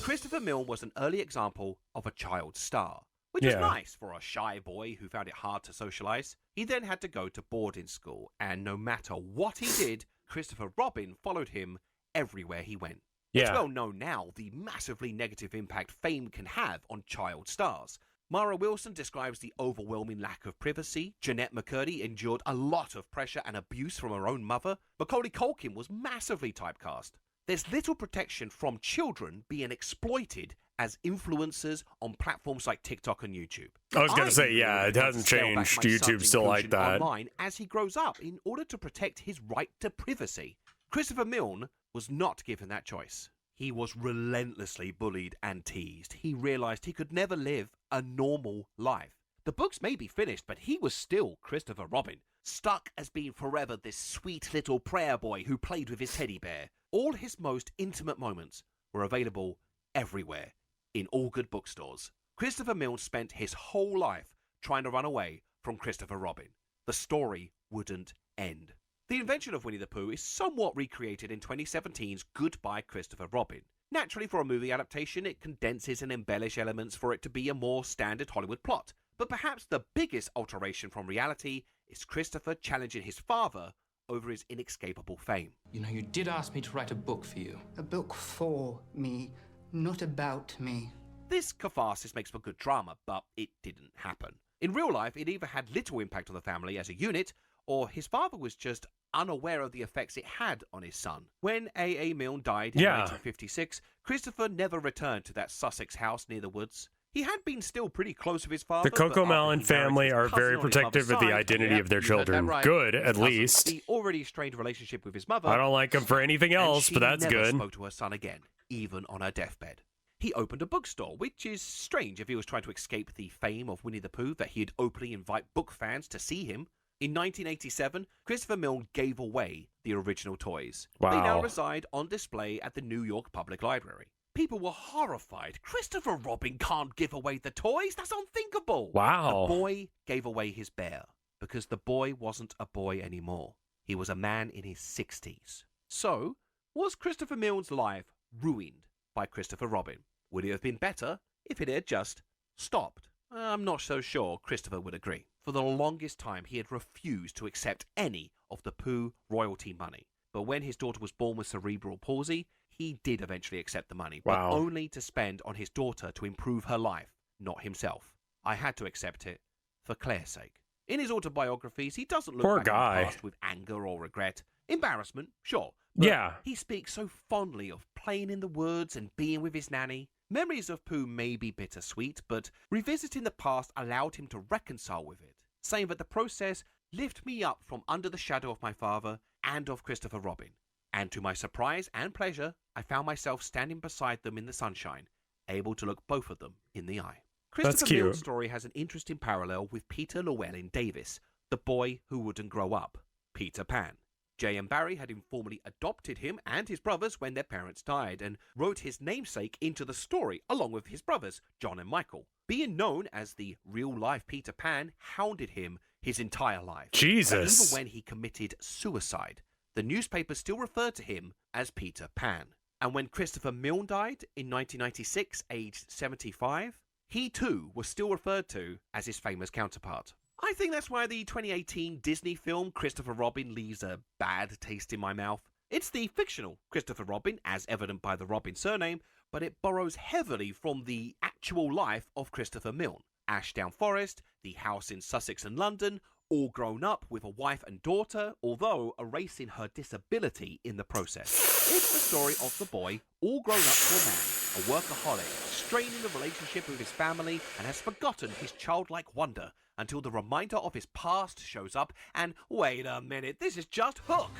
Christopher Milne was an early example of a child star, which was nice for a shy boy who found it hard to socialize. He then had to go to boarding school, and no matter what he did, Christopher Robin followed him everywhere he went. It's well known now the massively negative impact fame can have on child stars. Mara Wilson describes the overwhelming lack of privacy. Jeanette McCurdy endured a lot of pressure and abuse from her own mother. Macaulay Culkin was massively typecast. There's little protection from children being exploited as influencers on platforms like TikTok and YouTube. I was gonna say, really yeah, it want to hasn't scale back changed. my son's YouTube's still like inclusion that. Online as he grows up in order to protect his right to privacy. Christopher Milne was not given that choice. He was relentlessly bullied and teased. He realized he could never live a normal life. The books may be finished, but he was still Christopher Robin, stuck as being forever this sweet little prayer boy who played with his teddy bear. All his most intimate moments were available everywhere, in all good bookstores. Christopher Milne spent his whole life trying to run away from Christopher Robin. The story wouldn't end. The invention of Winnie the Pooh is somewhat recreated in 2017's Goodbye Christopher Robin. Naturally, for a movie adaptation, it condenses and embellishes elements for it to be a more standard Hollywood plot. But perhaps the biggest alteration from reality is Christopher challenging his father over his inescapable fame. You know, you did ask me to write a book for you. A book for me, not about me. This catharsis makes for good drama, but it didn't happen. In real life, it either had little impact on the family as a unit, or his father was just unaware of the effects it had on his son. When A.A. Milne died in 1956, Christopher never returned to that Sussex house near the woods. He had been still pretty close with his father. The Coco Melon family are very protective of the identity of their children. Good, at least. The already strained relationship with his mother. I don't like him for anything else, but that's good. She never good. spoke to her son again, even on her deathbed. He opened a bookstore, which is strange if he was trying to escape the fame of Winnie the Pooh that he'd openly invite book fans to see him. In 1987, Christopher Milne gave away the original toys. Wow. They now reside on display at the New York Public Library. People were horrified. Christopher Robin can't give away the toys. That's unthinkable. Wow. The boy gave away his bear because the boy wasn't a boy anymore. He was a man in his 60s. So, was Christopher Milne's life ruined by Christopher Robin? Would it have been better if it had just stopped? I'm not so sure Christopher would agree. For the longest time, he had refused to accept any of the Pooh royalty money. But when his daughter was born with cerebral palsy, he did eventually accept the money, but only to spend on his daughter to improve her life, not himself. I had to accept it for Claire's sake. In his autobiographies, he doesn't look back on the past with anger or regret. Embarrassment, sure. But he speaks so fondly of playing in the woods and being with his nanny. Memories of Pooh may be bittersweet, but revisiting the past allowed him to reconcile with it, saying that the process lifted me up from under the shadow of my father and of Christopher Robin. And to my surprise and pleasure, I found myself standing beside them in the sunshine, able to look both of them in the eye. Christopher Milne's story has an interesting parallel with Peter Llewellyn Davis, the boy who wouldn't grow up, Peter Pan. J.M. Barrie had informally adopted him and his brothers when their parents died and wrote his namesake into the story along with his brothers, John and Michael. Being known as the real-life Peter Pan hounded him his entire life. Jesus. Even when he committed suicide, the newspaper still referred to him as Peter Pan. And when Christopher Milne died in 1996, aged 75, he too was still referred to as his famous counterpart. I think that's why the 2018 Disney film Christopher Robin leaves a bad taste in my mouth. It's the fictional Christopher Robin, as evident by the Robin surname, but it borrows heavily from the actual life of Christopher Milne. Ashdown Forest, the house in Sussex and London, all grown up with a wife and daughter, although erasing her disability in the process. It's the story of the boy, all grown up to a man, a workaholic, straining the relationship with his family and has forgotten his childlike wonder until the reminder of his past shows up and, wait a minute, this is just Hook!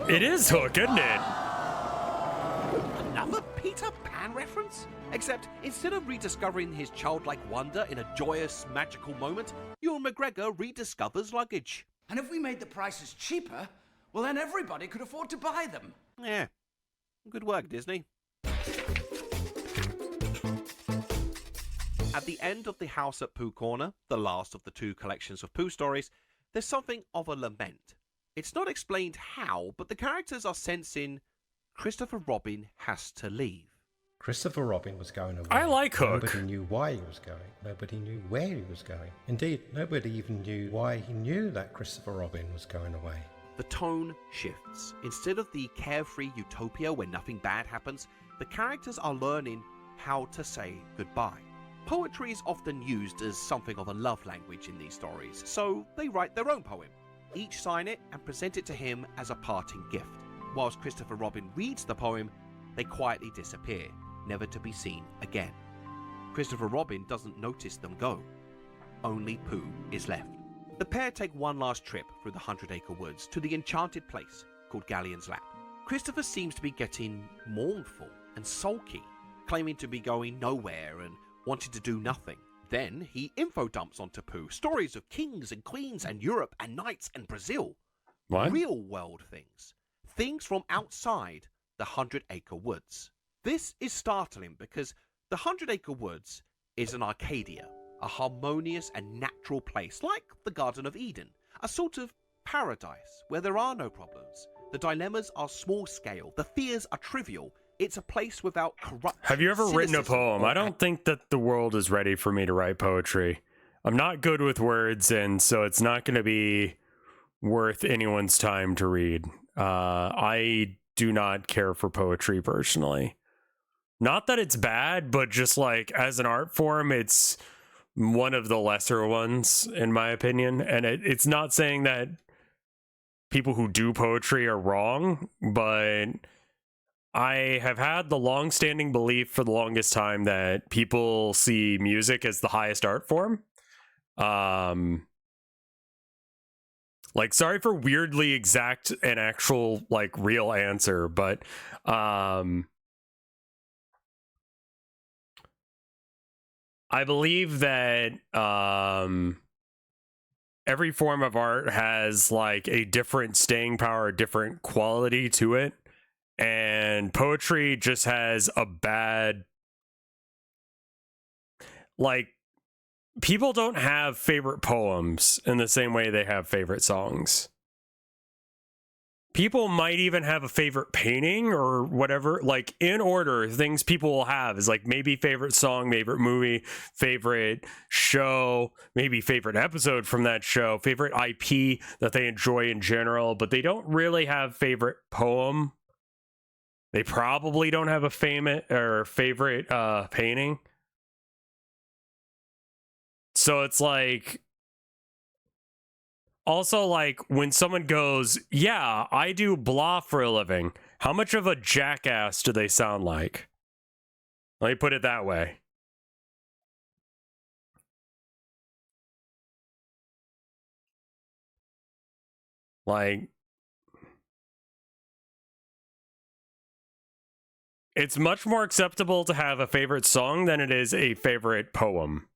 It is Hook, isn't it? Another Peter Pan reference? Except instead of rediscovering his childlike wonder in a joyous, magical moment, Ewan McGregor rediscovers luggage. And if we made the prices cheaper, well then everybody could afford to buy them. Yeah. Good work, Disney. At the end of The House at Pooh Corner, the last of the two collections of Pooh stories, there's something of a lament. It's not explained how, but the characters are sensing Christopher Robin has to leave. Christopher Robin was going away. I like Hook. Nobody knew why he was going. Nobody knew where he was going. Indeed, nobody even knew why he knew that Christopher Robin was going away. The tone shifts. Instead of the carefree utopia where nothing bad happens, the characters are learning how to say goodbye. Poetry is often used as something of a love language in these stories, so they write their own poem. Each sign it and present it to him as a parting gift. Whilst Christopher Robin reads the poem, they quietly disappear, never to be seen again. Christopher Robin doesn't notice them go. Only Pooh is left. The pair take one last trip through the 100-acre woods to the enchanted place called Galleon's Lap. Christopher seems to be getting mournful and sulky, claiming to be going nowhere and wanting to do nothing. Then he info dumps onto Pooh stories of kings and queens and Europe and knights and Brazil. What? Real world things. Things from outside the 100-acre woods. This is startling because the 100-acre woods is an Arcadia, a harmonious and natural place like the Garden of Eden, a sort of paradise where there are no problems. The dilemmas are small scale, the fears are trivial. It's a place without corruption. Have you ever written a poem? I don't think that the world is ready for me to write poetry. I'm not good with words, and so it's not going to be worth anyone's time to read. I do not care for poetry personally. Not that it's bad, but just like as an art form, it's one of the lesser ones, in my opinion. And it's not saying that people who do poetry are wrong, but I have had the long-standing belief for the longest time that people see music as the highest art form. Like, sorry for weirdly exact and actual, like, real answer, but I believe that every form of art has like a different staying power, a different quality to it. And poetry just has a bad, like, people don't have favorite poems in the same way they have favorite songs. People might even have a favorite painting or whatever. Like, in order, things people will have is like maybe favorite song, favorite movie, favorite show, maybe favorite episode from that show, favorite IP that they enjoy in general, but they don't really have favorite poem. They probably don't have a favorite painting. So it's like, also, like, when someone goes, yeah, I do blah for a living, how much of a jackass do they sound like? Let me put it that way. Like, it's much more acceptable to have a favorite song than it is a favorite poem.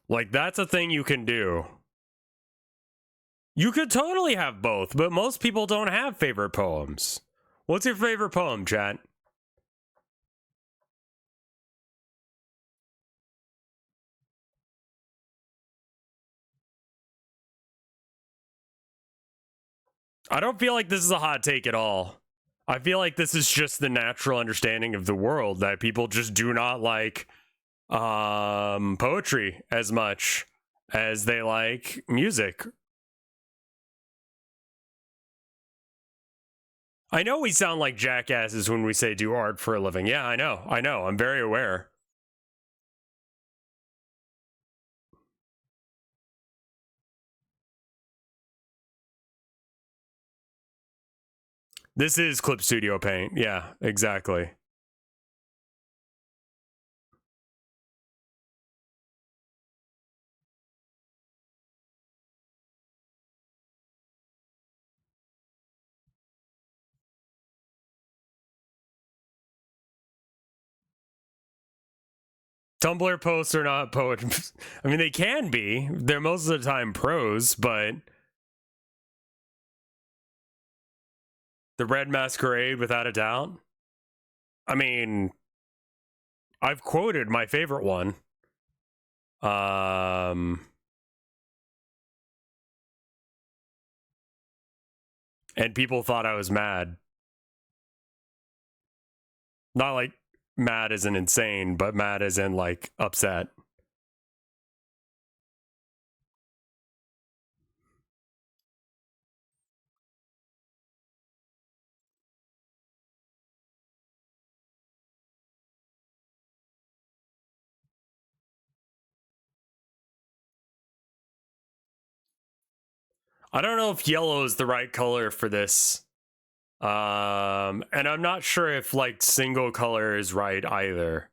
Like, that's a thing you can do. You could totally have both, but most people don't have favorite poems. What's your favorite poem, chat? I don't feel like this is a hot take at all. I feel like this is just the natural understanding of the world, that people just do not like poetry as much as they like music. I know we sound like jackasses when we say do art for a living. Yeah, I know. I'm very aware. This is Clip Studio Paint. Yeah, exactly. Tumblr posts are not poetry. I mean, they can be. They're most of the time prose, but The Red Masquerade, without a doubt. I mean, I've quoted my favorite one. And people thought I was mad. Not like mad as in insane, but mad as in like upset. I don't know if yellow is the right color for this. And I'm not sure if like single color is right either.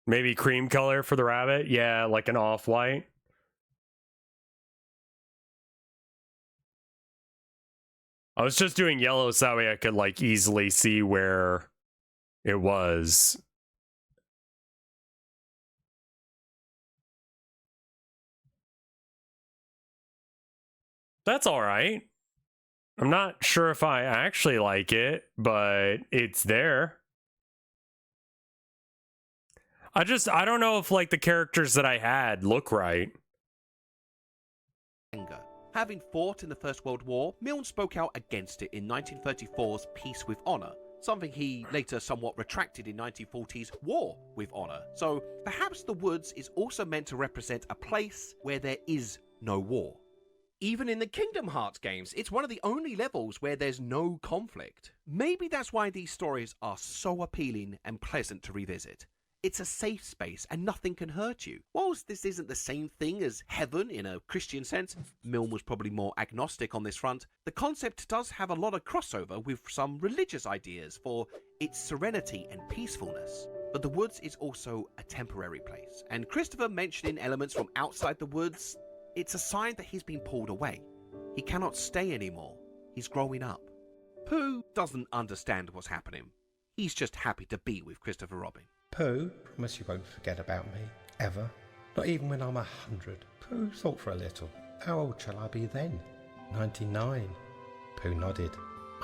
Maybe cream color for the rabbit? Yeah, like an off-white. I was just doing yellow so that way I could like easily see where it was. That's all right. I'm not sure if I actually like it, but it's there. I don't know if like the characters that I had look right. Having fought in the First World War, Milne spoke out against it in 1934's Peace with Honor, something he later somewhat retracted in 1940's War with Honor. So perhaps the woods is also meant to represent a place where there is no war. Even in the Kingdom Hearts games, it's one of the only levels where there's no conflict. Maybe that's why these stories are so appealing and pleasant to revisit. It's a safe space and nothing can hurt you. Whilst this isn't the same thing as heaven in a Christian sense, Milne was probably more agnostic on this front, the concept does have a lot of crossover with some religious ideas for its serenity and peacefulness. But the woods is also a temporary place, and Christopher mentioning elements from outside the woods, it's a sign that he's been pulled away. He cannot stay anymore. He's growing up. Pooh doesn't understand what's happening. He's just happy to be with Christopher Robin. Pooh, promise you won't forget about me, ever. Not even when I'm 100. Pooh thought for a little. How old shall I be then? 99. Pooh nodded.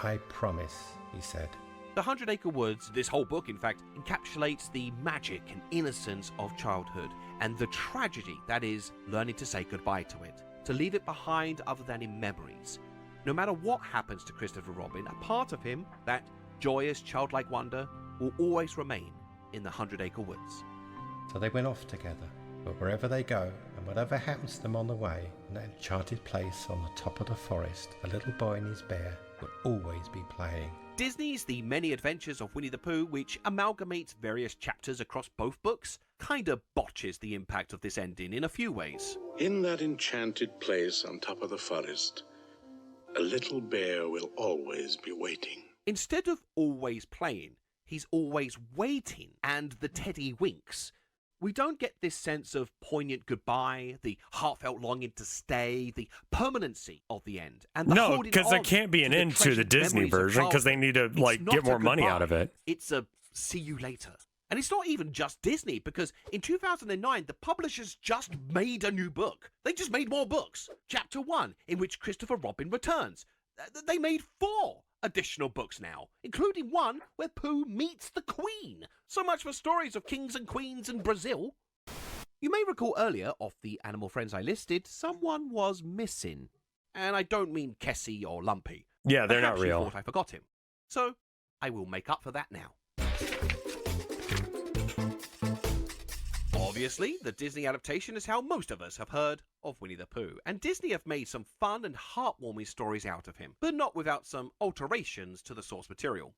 I promise, he said. The 100 Acre Woods, this whole book in fact, encapsulates the magic and innocence of childhood and the tragedy that is learning to say goodbye to it, to leave it behind other than in memories. No matter what happens to Christopher Robin, a part of him, that joyous childlike wonder, will always remain in the 100 Acre Woods. So they went off together, but wherever they go, and whatever happens to them on the way, in that enchanted place on the top of the forest, the little boy and his bear will always be playing. Disney's The Many Adventures of Winnie the Pooh, which amalgamates various chapters across both books, kinda botches the impact of this ending in a few ways. In that enchanted place on top of the forest, a little bear will always be waiting. Instead of always playing, he's always waiting, and the teddy winks. We don't get this sense of poignant goodbye, the heartfelt longing to stay, the permanency of the end. And the no, because there can't be an end to the Disney version because they need to like get more money out of it. It's a see you later. And it's not even just Disney, because in 2009, the publishers just made a new book. They just made more books. Chapter 1, in which Christopher Robin returns. They made 4 additional books now, including one where Pooh meets the Queen. So much for stories of kings and queens in Brazil. You may recall earlier, of the animal friends I listed, someone was missing. And I don't mean Kessie or Lumpy. Yeah, they're not Perhaps you real. thought I forgot him. So, I will make up for that now. Obviously, the Disney adaptation is how most of us have heard of Winnie the Pooh, and Disney have made some fun and heartwarming stories out of him, but not without some alterations to the source material.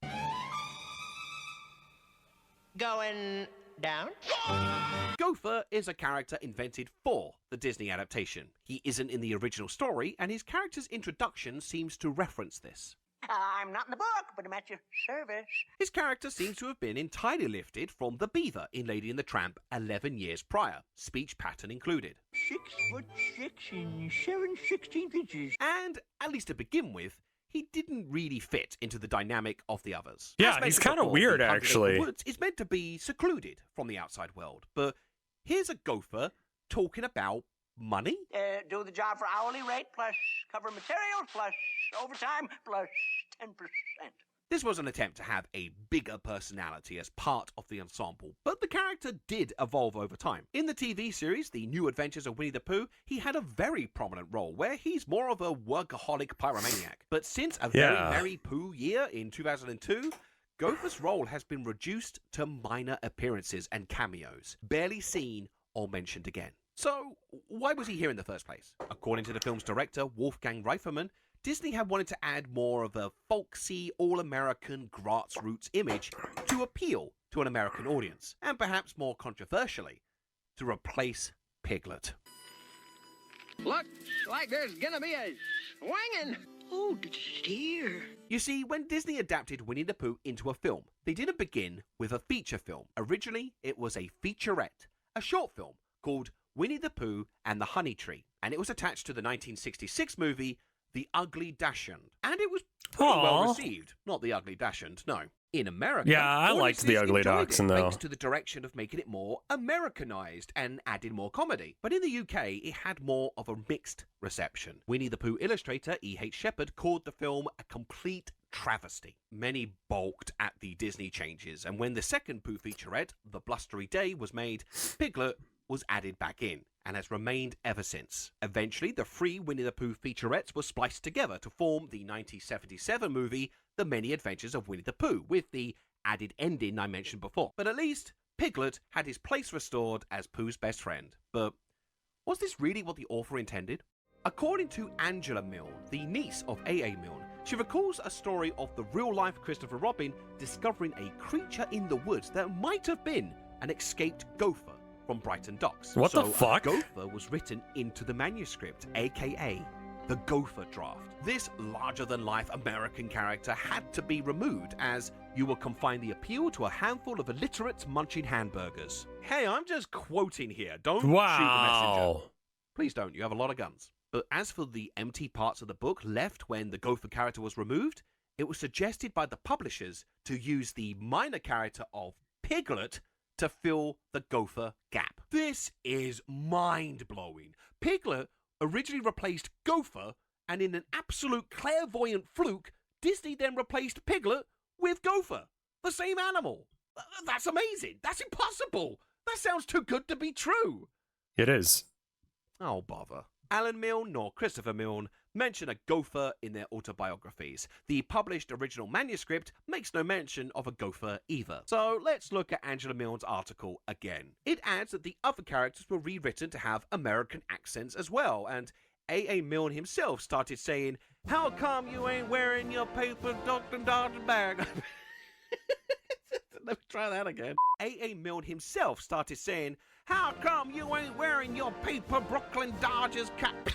Going down? Gopher is a character invented for the Disney adaptation. He isn't in the original story, and his character's introduction seems to reference this. I'm not in the book, but I'm at your service. His character seems to have been entirely lifted from the beaver in Lady and the Tramp 11 years prior, speech pattern included. 6'6" and 7/16 inches. And, at least to begin with, he didn't really fit into the dynamic of the others. Yeah, As he's mentioned kinda before, weird, the 100 Acre actually. Woods is meant to be secluded from the outside world, but here's a gopher talking about money? Do the job for hourly rate, plus cover materials, plus overtime, plus 10%. This was an attempt to have a bigger personality as part of the ensemble, but the character did evolve over time. In the TV series, The New Adventures of Winnie the Pooh, he had a very prominent role where he's more of a workaholic pyromaniac. But since A Very Merry Pooh Year in 2002, Gopher's role has been reduced to minor appearances and cameos, barely seen or mentioned again. So, why was he here in the first place? According to the film's director, Wolfgang Reifferman, Disney had wanted to add more of a folksy, all-American grassroots image to appeal to an American audience, and perhaps more controversially, to replace Piglet. Looks like there's gonna be a swinging. Oh, dear. You see, when Disney adapted Winnie the Pooh into a film, they didn't begin with a feature film. Originally, it was a featurette, a short film called Winnie the Pooh and the Honey Tree, and it was attached to the 1966 movie The Ugly Dachshund, and it was pretty well received. Not The Ugly Dachshund, no. In America, Yeah, I liked The Ugly Dachshund, though. Thanks to the direction of making it more Americanized and added more comedy. But in the UK, it had more of a mixed reception. Winnie the Pooh illustrator E.H. Shepard called the film a complete travesty. Many balked at the Disney changes, and when the second Pooh featurette, The Blustery Day, was made, Piglet was added back in, and has remained ever since. Eventually, the 3 Winnie the Pooh featurettes were spliced together to form the 1977 movie The Many Adventures of Winnie the Pooh, with the added ending I mentioned before. But at least, Piglet had his place restored as Pooh's best friend. But was this really what the author intended? According to Angela Milne, the niece of A.A. Milne, she recalls a story of the real-life Christopher Robin discovering a creature in the woods that might have been an escaped gopher from Brighton Docks. What the fuck? A gopher was written into the manuscript, aka the Gopher Draft. This larger-than-life American character had to be removed, as you will confine the appeal to a handful of illiterates munching hamburgers. Hey, I'm just quoting here. Don't shoot the messenger. Please don't. You have a lot of guns. But as for the empty parts of the book left when the Gopher character was removed, it was suggested by the publishers to use the minor character of Piglet to fill the Gopher gap. This is mind-blowing. Piglet originally replaced Gopher, and in an absolute clairvoyant fluke, Disney then replaced Piglet with Gopher, the same animal. That's amazing. That's impossible. That sounds too good to be true. It is. Oh, bother. Alan Milne nor Christopher Milne mention a gopher in their autobiographies. The published original manuscript makes no mention of a gopher either. So let's look at Angela Milne's article again. It adds that the other characters were rewritten to have American accents as well, and A.A. Milne himself started saying, "How come you ain't wearing your paper Dr. Dodger bag?" Let me try that again. A.A. Milne himself started saying, "How come you ain't wearing your paper Brooklyn Dodgers cap?"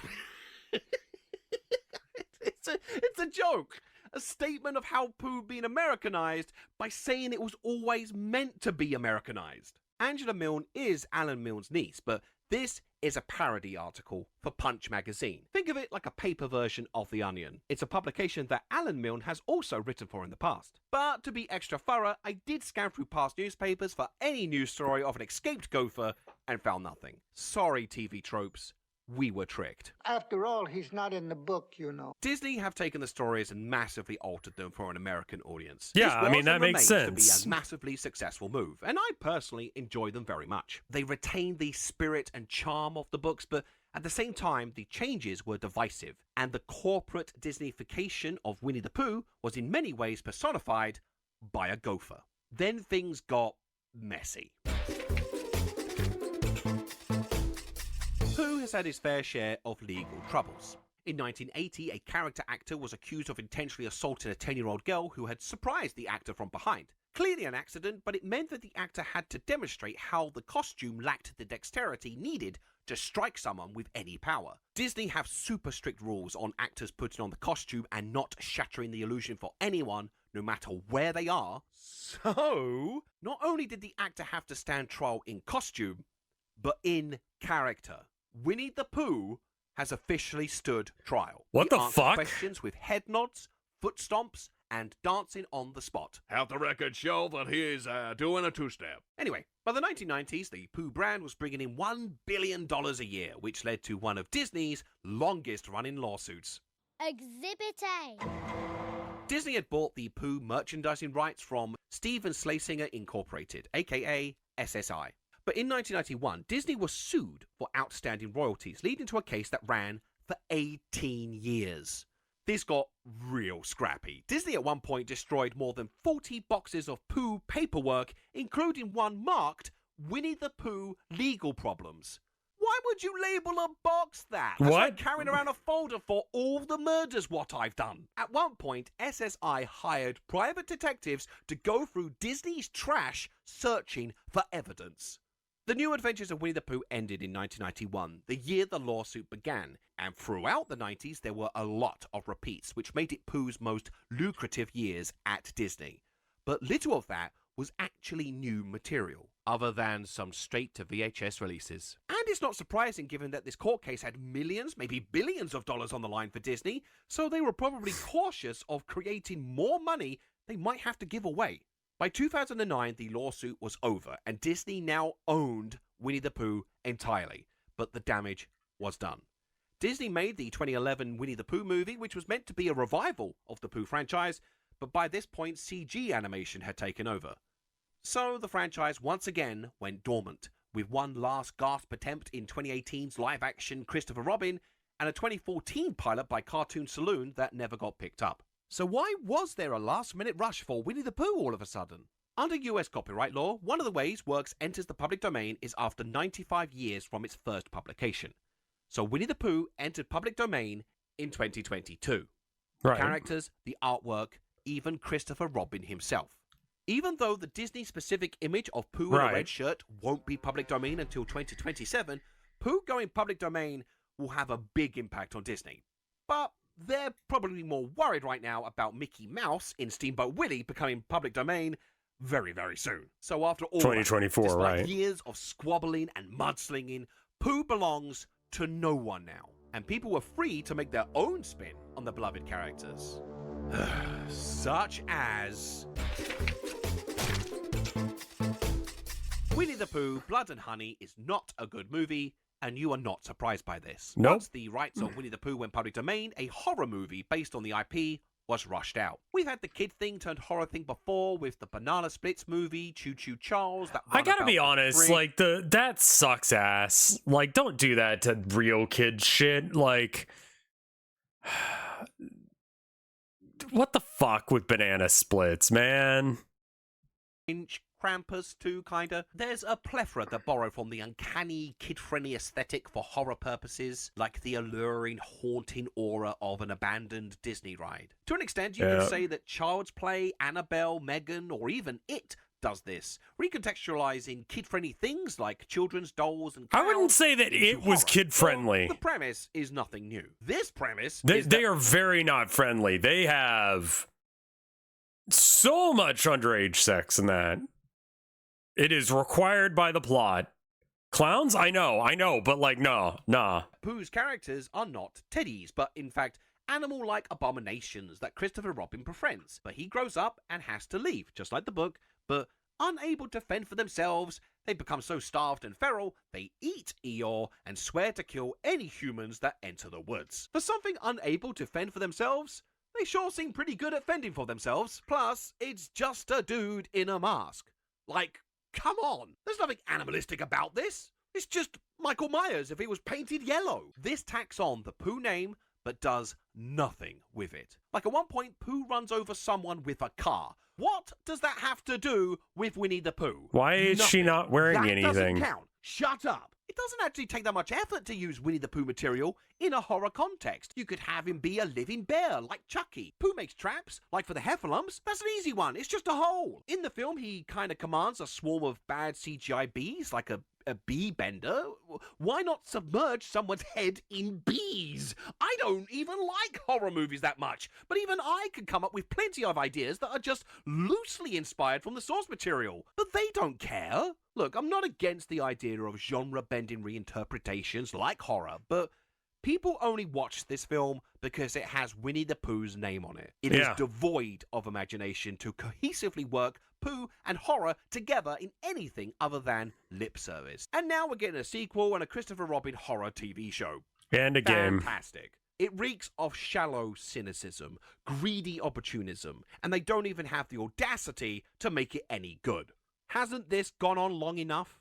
It's a joke. A statement of how Pooh being Americanized by saying it was always meant to be Americanized. Angela Milne is Alan Milne's niece, but this is a parody article for Punch magazine. Think of it like a paper version of The Onion. It's a publication that Alan Milne has also written for in the past. But to be extra thorough, I did scan through past newspapers for any news story of an escaped gopher and found nothing. Sorry, TV tropes. We were tricked. After all, he's not in the book, you know. Disney have taken the stories and massively altered them for an American audience. Yeah, This I mean, was that and makes remains to sense. be a massively successful move, and I personally enjoy them very much. They retain the spirit and charm of the books, but at the same time, the changes were divisive, and the corporate Disneyfication of Winnie the Pooh was in many ways personified by a gopher. Then things got messy. Pooh has had his fair share of legal troubles. In 1980, a character actor was accused of intentionally assaulting a 10-year-old girl who had surprised the actor from behind. Clearly an accident, but it meant that the actor had to demonstrate how the costume lacked the dexterity needed to strike someone with any power. Disney have super strict rules on actors putting on the costume and not shattering the illusion for anyone, no matter where they are. So, not only did the actor have to stand trial in costume, but in character. Winnie the Pooh has officially stood trial. What He the answered fuck? questions with head nods, foot stomps, and dancing on the spot. Have the record show that he's doing a two-step. Anyway, by the 1990s, the Pooh brand was bringing in $1 billion a year, which led to one of Disney's longest-running lawsuits. Exhibit A. Disney had bought the Pooh merchandising rights from Steven Schlesinger Incorporated, aka SSI. But in 1991, Disney was sued for outstanding royalties, leading to a case that ran for 18 years. This got real scrappy. Disney at one point destroyed more than 40 boxes of Pooh paperwork, including one marked Winnie the Pooh legal problems. Why would you label a box that? What? That's like carrying around a folder for all the murders what I've done. At one point, SSI hired private detectives to go through Disney's trash searching for evidence. The New Adventures of Winnie the Pooh ended in 1991, the year the lawsuit began, and throughout the 90s there were a lot of repeats, which made it Pooh's most lucrative years at Disney. But little of that was actually new material, other than some straight-to-VHS releases. And it's not surprising given that this court case had millions, maybe billions of dollars on the line for Disney, so they were probably cautious of creating more money they might have to give away. By 2009, the lawsuit was over, and Disney now owned Winnie the Pooh entirely, but the damage was done. Disney made the 2011 Winnie the Pooh movie, which was meant to be a revival of the Pooh franchise, but by this point CG animation had taken over. So the franchise once again went dormant, with one last gasp attempt in 2018's live-action Christopher Robin, and a 2014 pilot by Cartoon Saloon that never got picked up. So why was there a last-minute rush for Winnie the Pooh all of a sudden? Under US copyright law, one of the ways works enters the public domain is after 95 years from its first publication. So Winnie the Pooh entered public domain in 2022. Right. The characters, the artwork, even Christopher Robin himself. Even though the Disney-specific image of Pooh in a red shirt won't be public domain until 2027, Pooh going public domain will have a big impact on Disney. But they're probably more worried right now about Mickey Mouse in Steamboat Willie becoming public domain very, very soon. So after all 2024, that, despite right. years of squabbling and mudslinging, Pooh belongs to no one now. And people were free to make their own spin on the beloved characters. Such as Winnie the Pooh, Blood and Honey is not a good movie, and you are not surprised by this. Nope. Once the rights of Winnie the Pooh went public domain, a horror movie based on the IP was rushed out. We've had the kid thing turned horror thing before with the Banana Splits movie, Choo Choo Charles. That I gotta be honest, like that sucks ass. Like, don't do that to real kid shit. Like, what the fuck with Banana Splits, man? Krampus too, kinda. There's a plethora that borrow from the uncanny, kid-friendly aesthetic for horror purposes, like the alluring, haunting aura of an abandoned Disney ride. To an extent, you could say that Child's Play, Annabelle, Megan, or even It does this, recontextualizing kid-friendly things like children's dolls and I wouldn't say that it was kid-friendly. The premise is nothing new. This premise They are very not friendly. They have so much underage sex in that. It is required by the plot. Clowns? I know, but like, nah. Pooh's characters are not teddies, but in fact, animal-like abominations that Christopher Robin befriends. But he grows up and has to leave, just like the book, but unable to fend for themselves, they become so starved and feral, they eat Eeyore and swear to kill any humans that enter the woods. For something unable to fend for themselves, they sure seem pretty good at fending for themselves. Plus, it's just a dude in a mask. Like, come on, there's nothing animalistic about this. It's just Michael Myers if he was painted yellow. This tacks on the Pooh name, but does nothing with it. Like at one point, Pooh runs over someone with a car. What does that have to do with Winnie the Pooh? Why is she not wearing that anything? Doesn't count. Shut up. It doesn't actually take that much effort to use Winnie the Pooh material in a horror context. You could have him be a living bear, like Chucky. Pooh makes traps, like for the heffalumps. That's an easy one. It's just a hole. In the film, he kind of commands a swarm of bad CGI bees, like a bee bender. Why not submerge someone's head in bees? I don't even like horror movies that much, but even I can come up with plenty of ideas that are just loosely inspired from the source material. But they don't care. Look, I'm not against the idea of genre-bending reinterpretations like horror, but people only watch this film because it has Winnie the Pooh's name on it. It is devoid of imagination to cohesively work Pooh and horror together in anything other than lip service. And now we're getting a sequel and a Christopher Robin horror TV show. And a game. Fantastic. It reeks of shallow cynicism, greedy opportunism, and they don't even have the audacity to make it any good. Hasn't this gone on long enough?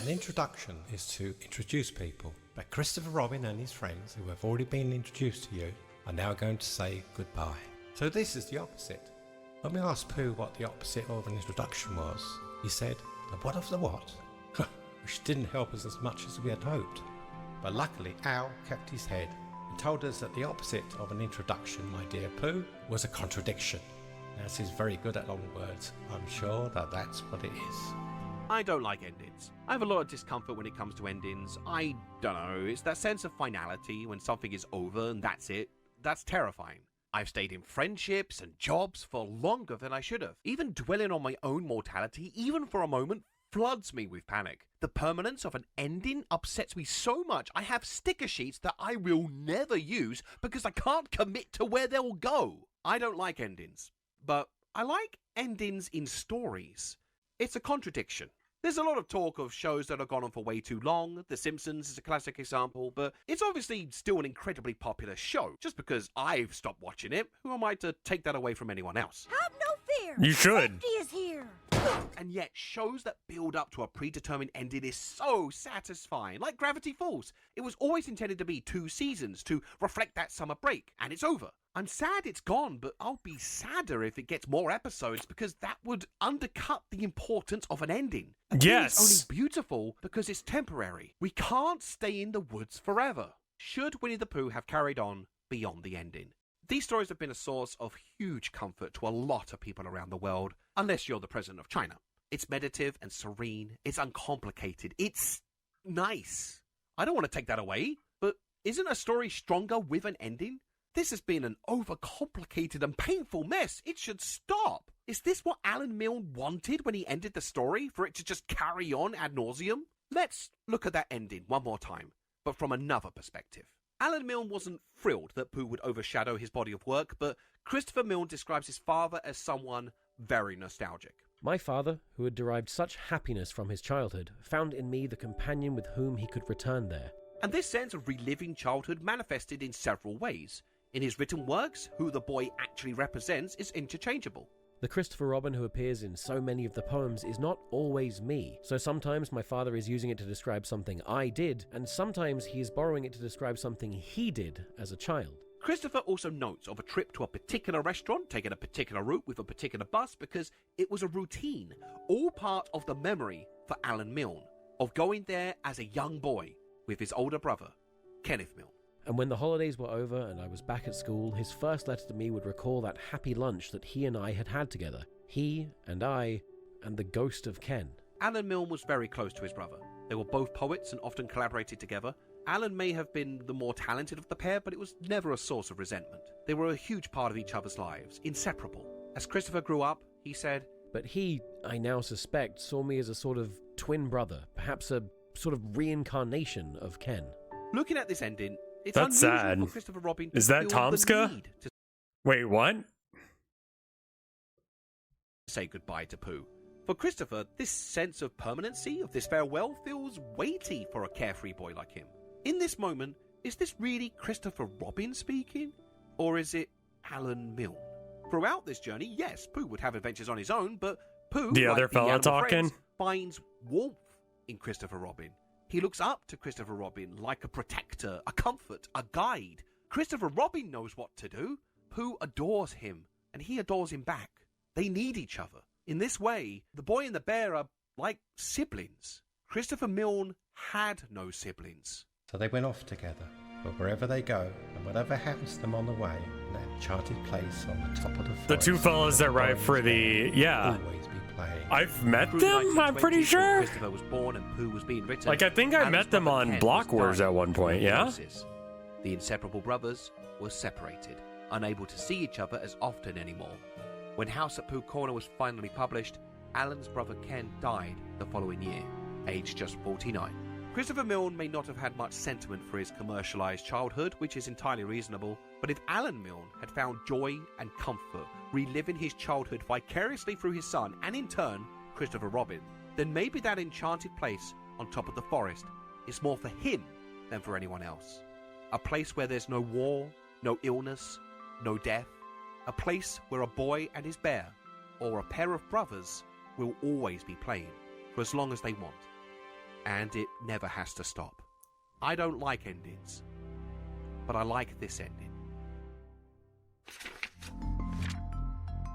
An introduction is to introduce people, but Christopher Robin and his friends, who have already been introduced to you, are now going to say goodbye. So this is the opposite. When we asked Pooh what the opposite of an introduction was, he said, The what of the what? Which didn't help us as much as we had hoped. But luckily, Al kept his head and told us that the opposite of an introduction, my dear Pooh, was a contradiction. As he's very good at long words, I'm sure that that's what it is. I don't like endings. I have a lot of discomfort when it comes to endings. I don't know, it's that sense of finality when something is over and that's it. That's terrifying. I've stayed in friendships and jobs for longer than I should have. Even dwelling on my own mortality, even for a moment, floods me with panic. The permanence of an ending upsets me so much I have sticker sheets that I will never use because I can't commit to where they'll go. I don't like endings, but I like endings in stories. It's a contradiction. There's a lot of talk of shows that have gone on for way too long. The Simpsons is a classic example, but it's obviously still an incredibly popular show. Just because I've stopped watching it, who am I to take that away from anyone else? Have no fear. You should. Safety is here. And yet, shows that build up to a predetermined ending is so satisfying. Like Gravity Falls. It was always intended to be 2 seasons to reflect that summer break, and it's over. I'm sad it's gone, but I'll be sadder if it gets more episodes because that would undercut the importance of an ending. A thing is only beautiful because it's temporary. We can't stay in the woods forever. Should Winnie the Pooh have carried on beyond the ending? These stories have been a source of huge comfort to a lot of people around the world, unless you're the president of China. It's meditative and serene. It's uncomplicated. It's nice. I don't want to take that away, but isn't a story stronger with an ending? This has been an overcomplicated and painful mess. It should stop. Is this what Alan Milne wanted when he ended the story, for it to just carry on ad nauseum? Let's look at that ending one more time, but from another perspective. Alan Milne wasn't thrilled that Pooh would overshadow his body of work, but Christopher Milne describes his father as someone very nostalgic. My father, who had derived such happiness from his childhood, found in me the companion with whom he could return there. And this sense of reliving childhood manifested in several ways. In his written works, who the boy actually represents is interchangeable. The Christopher Robin who appears in so many of the poems is not always me, so sometimes my father is using it to describe something I did, and sometimes he is borrowing it to describe something he did as a child. Christopher also notes of a trip to a particular restaurant, taking a particular route with a particular bus because it was a routine, all part of the memory for Alan Milne, of going there as a young boy with his older brother, Kenneth Milne. And when the holidays were over and I was back at school, his first letter to me would recall that happy lunch that he and I had had together. He and I and the ghost of Ken. Alan Milne was very close to his brother. They were both poets and often collaborated together. Alan may have been the more talented of the pair, but it was never a source of resentment. They were a huge part of each other's lives, inseparable. As Christopher grew up, he said, But he, I now suspect, saw me as a sort of twin brother, perhaps a sort of reincarnation of Ken. Looking at this ending, it's That's unusual sad. for Christopher Robin to Is that feel the Tomska? need to Wait, what? say goodbye to Pooh. For Christopher, this sense of permanency, of this farewell, feels weighty for a carefree boy like him. In this moment, is this really Christopher Robin speaking? Or is it Alan Milne? Throughout this journey, yes, Pooh would have adventures on his own, but Pooh, The other like fella animal talking? friends, finds warmth in Christopher Robin. He looks up to Christopher Robin like a protector, a comfort, a guide. Christopher Robin knows what to do. Pooh adores him, and he adores him back. They need each other. In this way, the boy and the bear are like siblings. Christopher Milne had no siblings. So they went off together, but wherever they go, and whatever happens to them on the way, in that enchanted place on the top of the forest, The two fellas that write for the... Yeah. always be playing. I've met Through the them, I'm 1920s, pretty when sure. Christopher was born and Pooh was being written. Like, I think I Alan's met them brother on Ken Block was Wars dying at one point, from yeah? cirrhosis. The inseparable brothers were separated, unable to see each other as often anymore. When House at Pooh Corner was finally published, Alan's brother Ken died the following year, aged just 49. Christopher Milne may not have had much sentiment for his commercialized childhood, which is entirely reasonable, but if Alan Milne had found joy and comfort reliving his childhood vicariously through his son, and in turn, Christopher Robin, then maybe that enchanted place on top of the forest is more for him than for anyone else. A place where there's no war, no illness, no death. A place where a boy and his bear, or a pair of brothers, will always be playing for as long as they want. And it never has to stop. I don't like endings, but I like this ending.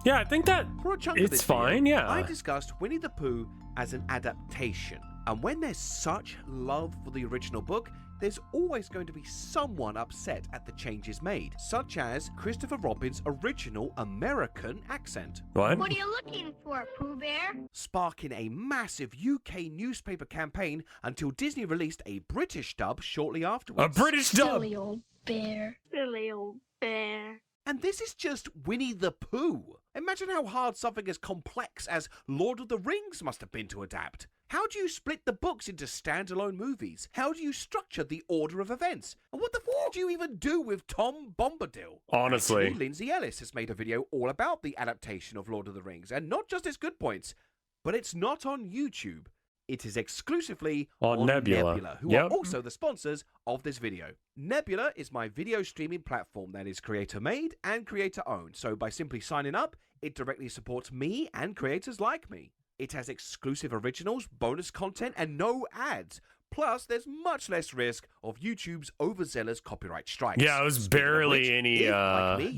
Yeah, I think that For a chunk it's of this fine, video, yeah. I discussed Winnie the Pooh as an adaptation. And when there's such love for the original book, there's always going to be someone upset at the changes made, such as Christopher Robin's original American accent. What? What are you looking for, Pooh Bear? Sparking a massive UK newspaper campaign until Disney released a British dub shortly afterwards. A British dub! Silly old bear. Silly old bear. And this is just Winnie the Pooh. Imagine how hard something as complex as Lord of the Rings must have been to adapt. How do you split the books into standalone movies? How do you structure the order of events? And what the f*** do you even do with Tom Bombadil? Honestly. Actually, Lindsay Ellis has made a video all about the adaptation of Lord of the Rings, and not just its good points, but it's not on YouTube. It is exclusively on Nebula, who are also the sponsors of this video. Nebula is my video streaming platform that is creator-made and creator-owned, so by simply signing up, it directly supports me and creators like me. It has exclusive originals, bonus content, and no ads. Plus, there's much less risk of YouTube's overzealous copyright strikes. Yeah, it was barely any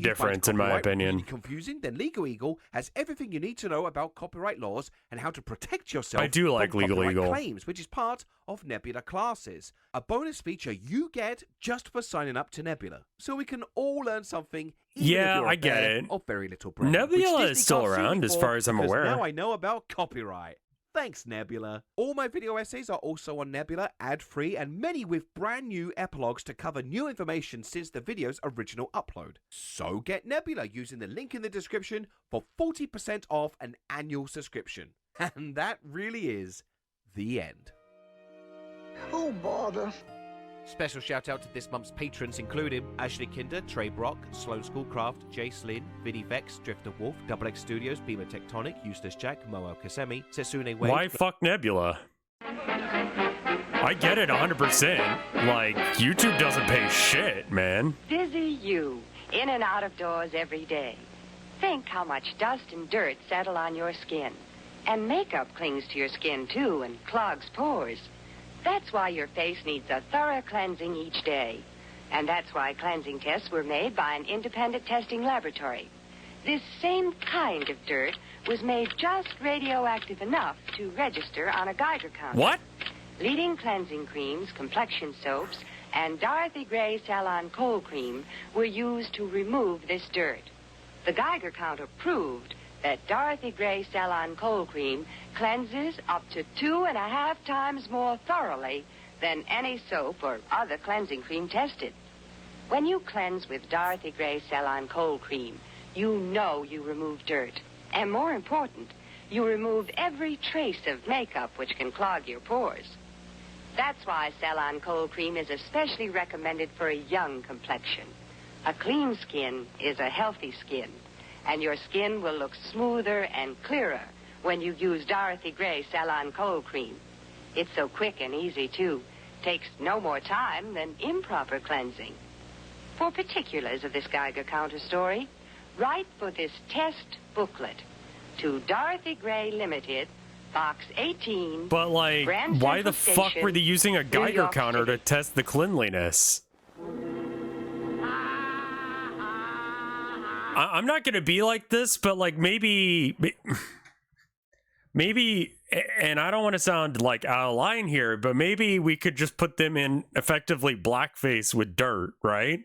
difference in my opinion. Really confusing? Then Legal Eagle has everything you need to know about copyright laws and how to protect yourself. I do like from Legal copyright Eagle claims, which is part of Nebula classes, a bonus feature you get just for signing up to Nebula. So we can all learn something. Yeah, I get it. Of very little brain, Nebula is still around, as far as I'm aware. Now I know about copyright. Thanks, Nebula. All my video essays are also on Nebula, ad-free, and many with brand new epilogues to cover new information since the video's original upload. So get Nebula using the link in the description for 40% off an annual subscription. And that really is the end. Oh, bother. Special shout out to this month's patrons, including Ashley Kinder, Trey Brock, Sloan Schoolcraft, Jay Slynn, Vinny Vex, Drifter Wolf, Double X Studios, Beamer Tectonic, Useless Jack, Moel Kasemi, Setsune Wade. Why fuck Nebula? I get it 100%. Like, YouTube doesn't pay shit, man. Busy you, in and out of doors every day. Think how much dust and dirt settle on your skin. And makeup clings to your skin, too, and clogs pores. That's why your face needs a thorough cleansing each day. And that's why cleansing tests were made by an independent testing laboratory. This same kind of dirt was made just radioactive enough to register on a Geiger counter. What? Leading cleansing creams, complexion soaps, and Dorothy Gray Salon Cold Cream were used to remove this dirt. The Geiger counter proved that Dorothy Gray Salon Cold Cream cleanses up to 2.5 times more thoroughly than any soap or other cleansing cream tested. When you cleanse with Dorothy Gray Salon Cold Cream, you know you remove dirt. And more important, you remove every trace of makeup which can clog your pores. That's why Salon Cold Cream is especially recommended for a young complexion. A clean skin is a healthy skin. And your skin will look smoother and clearer when you use Dorothy Gray Salon Cold Cream. It's so quick and easy, too. Takes no more time than improper cleansing. For particulars of this Geiger counter story, write for this test booklet to Dorothy Gray Limited, Box 18. But, like, Grand why the Central fuck Station, were they using a New Geiger York counter City. to test the cleanliness? I'm not gonna be like this, but like maybe, and I don't want to sound like out of line here, but maybe we could just put them in effectively blackface with dirt, right?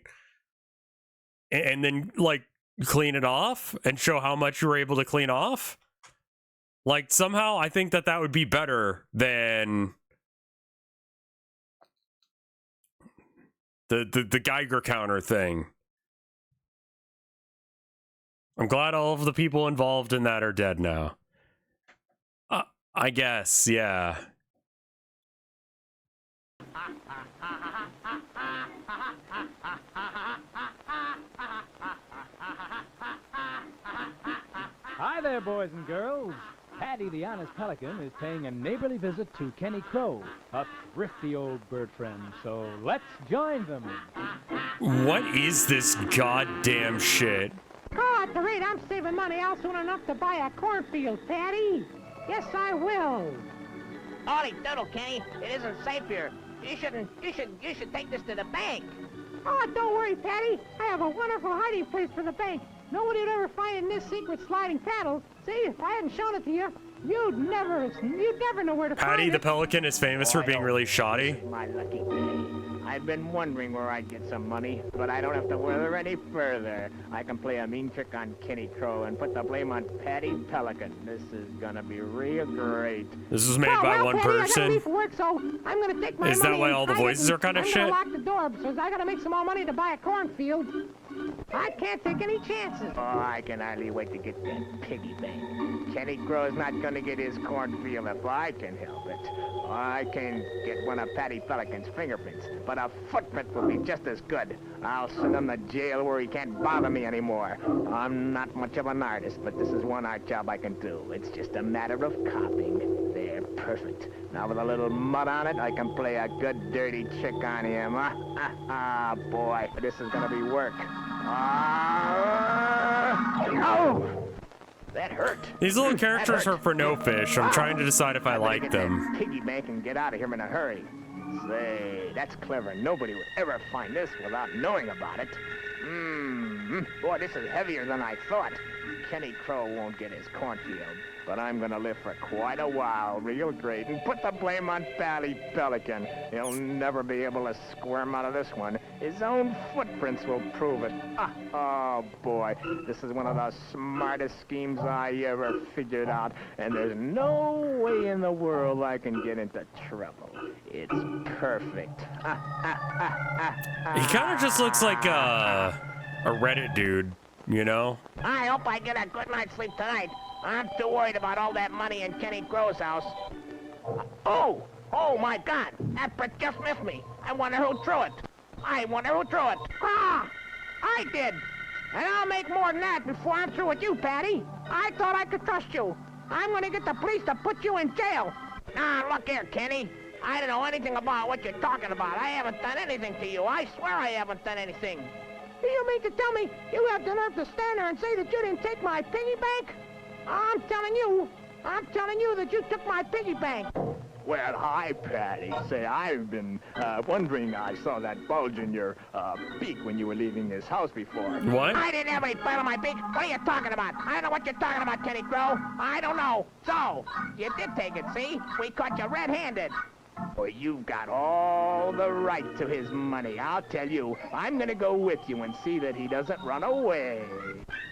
And then like clean it off and show how much you were able to clean off. Like somehow I think that would be better than the Geiger counter thing. I'm glad all of the people involved in that are dead now. I guess, yeah. Hi there, boys and girls. Paddy the Honest Pelican is paying a neighborly visit to Kenny Crow, a thrifty old bird friend, so let's join them. What is this goddamn shit? Oh, at the rate I'm saving money, I'll soon enough to buy a cornfield, Patty. Yes, I will. Holy doodle, Kenny. It isn't safe here. You should take this to the bank. Oh, don't worry, Patty. I have a wonderful hiding place for the bank. Nobody would ever find in this secret sliding paddle. See, if I hadn't shown it to you, you'd never know where to find it. Patty the Pelican is famous for being really shoddy. My lucky day. I've been wondering where I'd get some money, but I don't have to wither any further. I can play a mean trick on Kenny Crow and put the blame on Patty Pelican. This is gonna be real great. This was made by one Patty, person. I gotta leave for work, so I'm gonna take my Is money that why and all the hide it, voices are and kind of I'm shit? gonna lock the door because I gotta make some more money to buy a cornfield. I can't take any chances. Oh, I can hardly wait to get that piggy bank. Kenny Crow's not gonna get his cornfield if I can help it. I can get one of Patty Pelican's fingerprints, but a footprint will be just as good. I'll send him to jail where he can't bother me anymore. I'm not much of an artist, but this is one art job I can do. It's just a matter of copying. They're perfect. Now with a little mud on it, I can play a good dirty trick on him. Boy, this is gonna be work. Oh! That hurt. These little characters are for no fish. I'm trying to decide if I like Get them. that piggy bank and get out of here in a hurry. Say, that's clever. Nobody would ever find this without knowing about it. Boy, this is heavier than I thought. Kenny Crow won't get his cornfield, but I'm gonna live for quite a while, real great, and put the blame on Patty Pelican. He'll never be able to squirm out of this one. His own footprints will prove it. Oh, boy, this is one of the smartest schemes I ever figured out, and there's no way in the world I can get into trouble. It's perfect. He kind of just looks like a Reddit dude, you know? I hope I get a good night's sleep tonight. I'm too worried about all that money in Kenny Crow's house. Oh my God, that brick just missed me. I wonder who threw it. I did. And I'll make more than that before I'm through with you, Patty. I thought I could trust you. I'm gonna get the police to put you in jail. Now, look here, Kenny. I don't know anything about what you're talking about. I haven't done anything to you. I swear I haven't done anything. Do you mean to tell me you have the nerve to stand there and say that you didn't take my piggy bank? I'm telling you that you took my piggy bank. Well, hi, Patty. Say, I've been wondering. I saw that bulge in your beak when you were leaving this house before. What? I didn't have any blood on my beak. What are you talking about? I don't know what you're talking about, Kenny Crow. I don't know. So, you did take it, see? We caught you red-handed. Well, you've got all the right to his money. I'll tell you, I'm gonna go with you and see that he doesn't run away.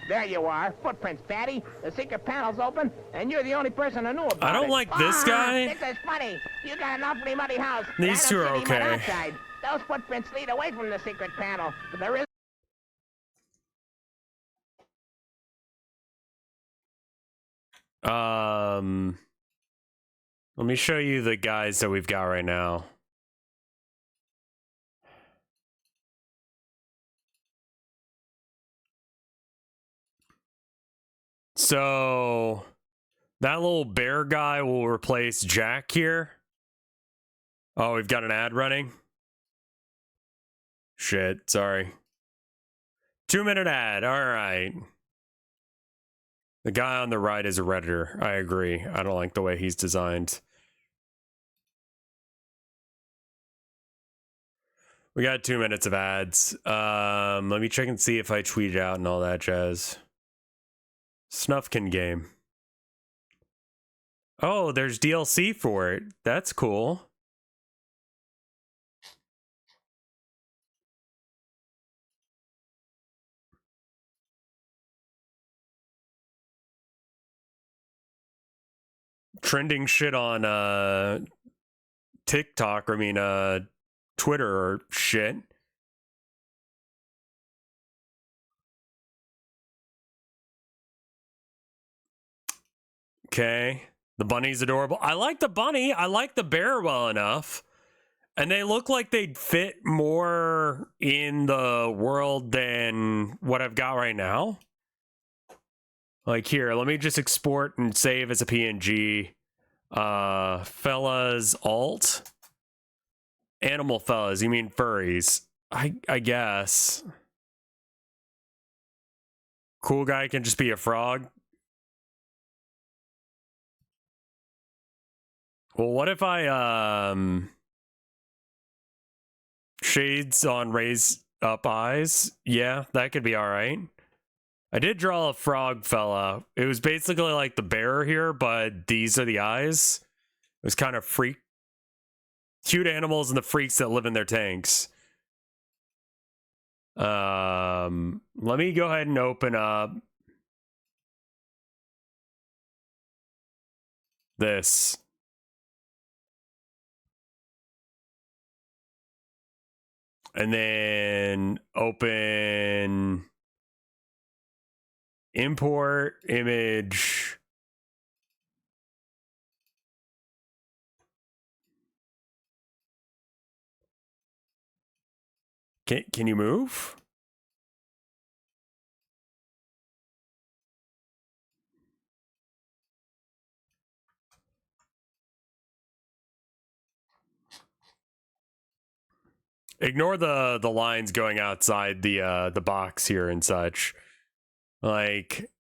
There you are, footprints, Patty. The secret panel's open, and you're the only person who knew about it. I don't like this guy. This is funny. You got an awfully muddy house. These two are I don't see any mud okay. outside. Those footprints lead away from the secret panel, but there is... Let me show you the guys that we've got right now. So that little bear guy will replace Jack here. Oh, we've got an ad running. Shit, sorry. 2-minute ad, all right. The guy on the right is a Redditor. I agree. I don't like the way he's designed. We got 2 minutes of ads. Let me check and see if I tweeted out and all that jazz. Snufkin game. Oh, there's DLC for it. That's cool. Trending shit on TikTok, or I mean Twitter or shit. Okay. The bunny's adorable. I like the bunny. I like the bear well enough. And they look like they'd fit more in the world than what I've got right now. Like here, let me just export and save as a PNG. Fellas alt. Animal fellas, you mean furries. I guess. Cool guy can just be a frog. Well, what if I shades on raise up eyes? Yeah, that could be all right. I did draw a frog fella. It was basically like the bear here, but these are the eyes. It was kind of freak. Cute animals and the freaks that live in their tanks. Let me go ahead and open up this. And then open import image. Can you move? Ignore the lines going outside the box here and such. Like,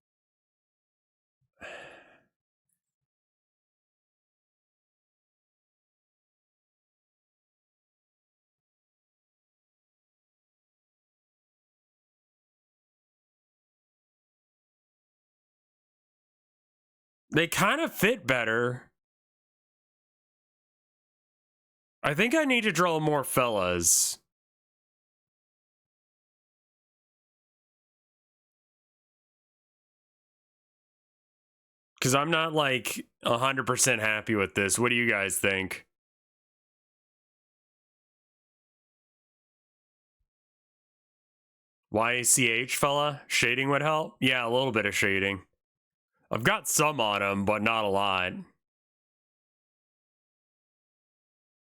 they kind of fit better. I think I need to draw more fellas. Because I'm not like 100% happy with this. What do you guys think? YACH fella? Shading would help? Yeah, a little bit of shading. I've got some on them, but not a lot.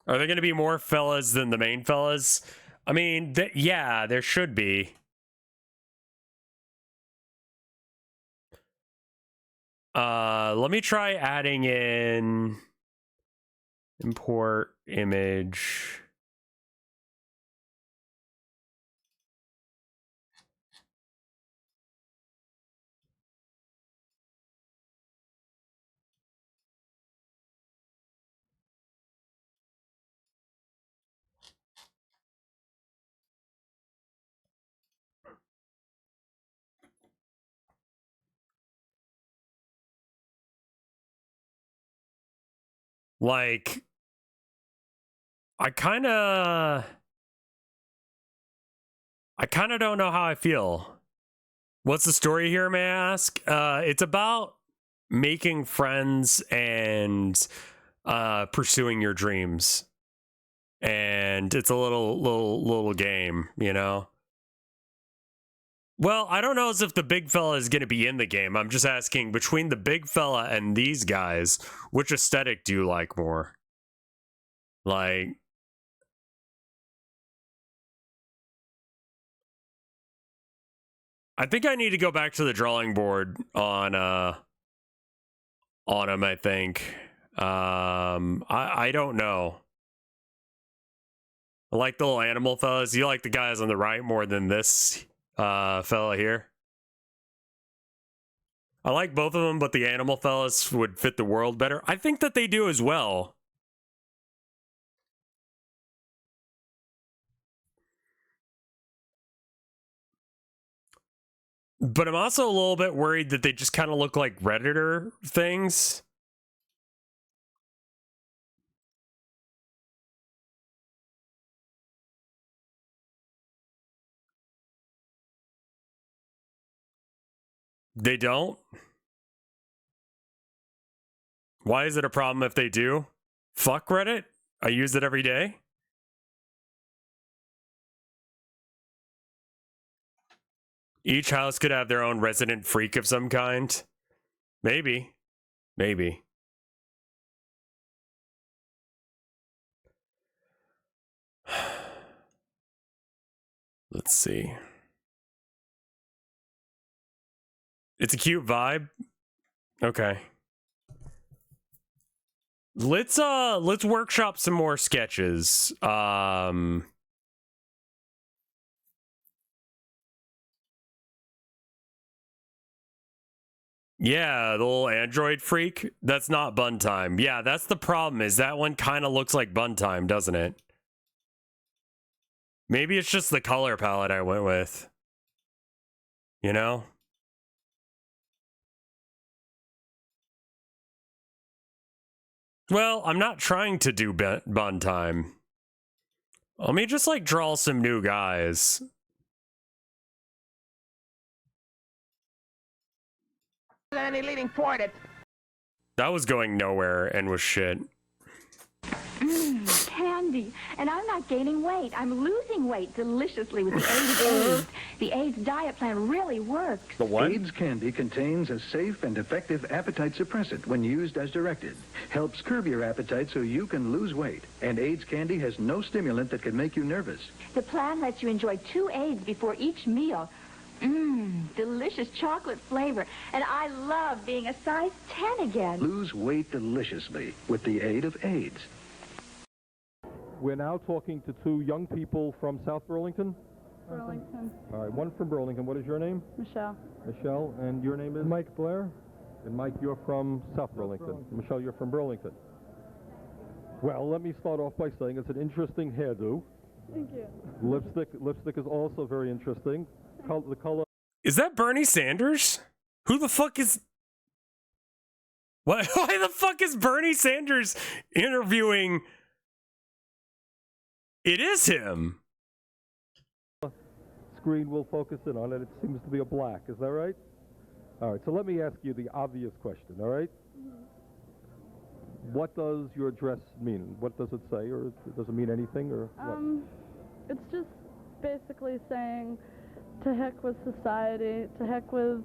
Are there going to be more fellas than the main fellas? I mean, yeah, there should be. Let me try adding in import image. Like, I kind of don't know how I feel. What's the story here, may I ask? It's about making friends and pursuing your dreams. And it's a little game, you know? Well, I don't know as if the big fella is going to be in the game. I'm just asking, between the big fella and these guys, which aesthetic do you like more? Like, I think I need to go back to the drawing board on him, I think. I don't know. I like the little animal fellas. You like the guys on the right more than this fella here. I like both of them, but the animal fellas would fit the world better. I think that they do as well. But I'm also a little bit worried that they just kind of look like Redditor things. They don't? Why is it a problem if they do? Fuck Reddit? I use it every day. Each house could have their own resident freak of some kind. Maybe. Maybe. Let's see. It's a cute vibe. Okay. Let's workshop some more sketches. Yeah, the little android freak. That's not Bun Time. Yeah, that's the problem, is that one kind of looks like Bun Time, doesn't it? Maybe it's just the color palette I went with. You know? Well, I'm not trying to do bun time. Let me just, like, draw some new guys. Any leading toward it. That was going nowhere and was shit. Candy. And I'm not gaining weight. I'm losing weight deliciously with the aid of AIDS. The AIDS diet plan really works. The what? AIDS candy contains a safe and effective appetite suppressant when used as directed. Helps curb your appetite so you can lose weight. And AIDS candy has no stimulant that can make you nervous. The plan lets you enjoy 2 AIDS before each meal. Delicious chocolate flavor. And I love being a size 10 again. Lose weight deliciously with the aid of AIDS. We're now talking to 2 young people from South Burlington. Burlington. All right, one from Burlington. What is your name? Michelle. Michelle, and your name is? Mike Blair. And Mike, you're from South Burlington. Michelle, you're from Burlington. Well, let me start off by saying it's an interesting hairdo. Thank you. Lipstick is also very interesting. The color. Is that Bernie Sanders? Who the fuck is... What? Why the fuck is Bernie Sanders interviewing... It is him. Screen will focus in on it. It seems to be a black. Is that right? All right. So let me ask you the obvious question. All right. What does your dress mean? What does it say, or does it mean anything, or what? It's just basically saying, to heck with society, to heck with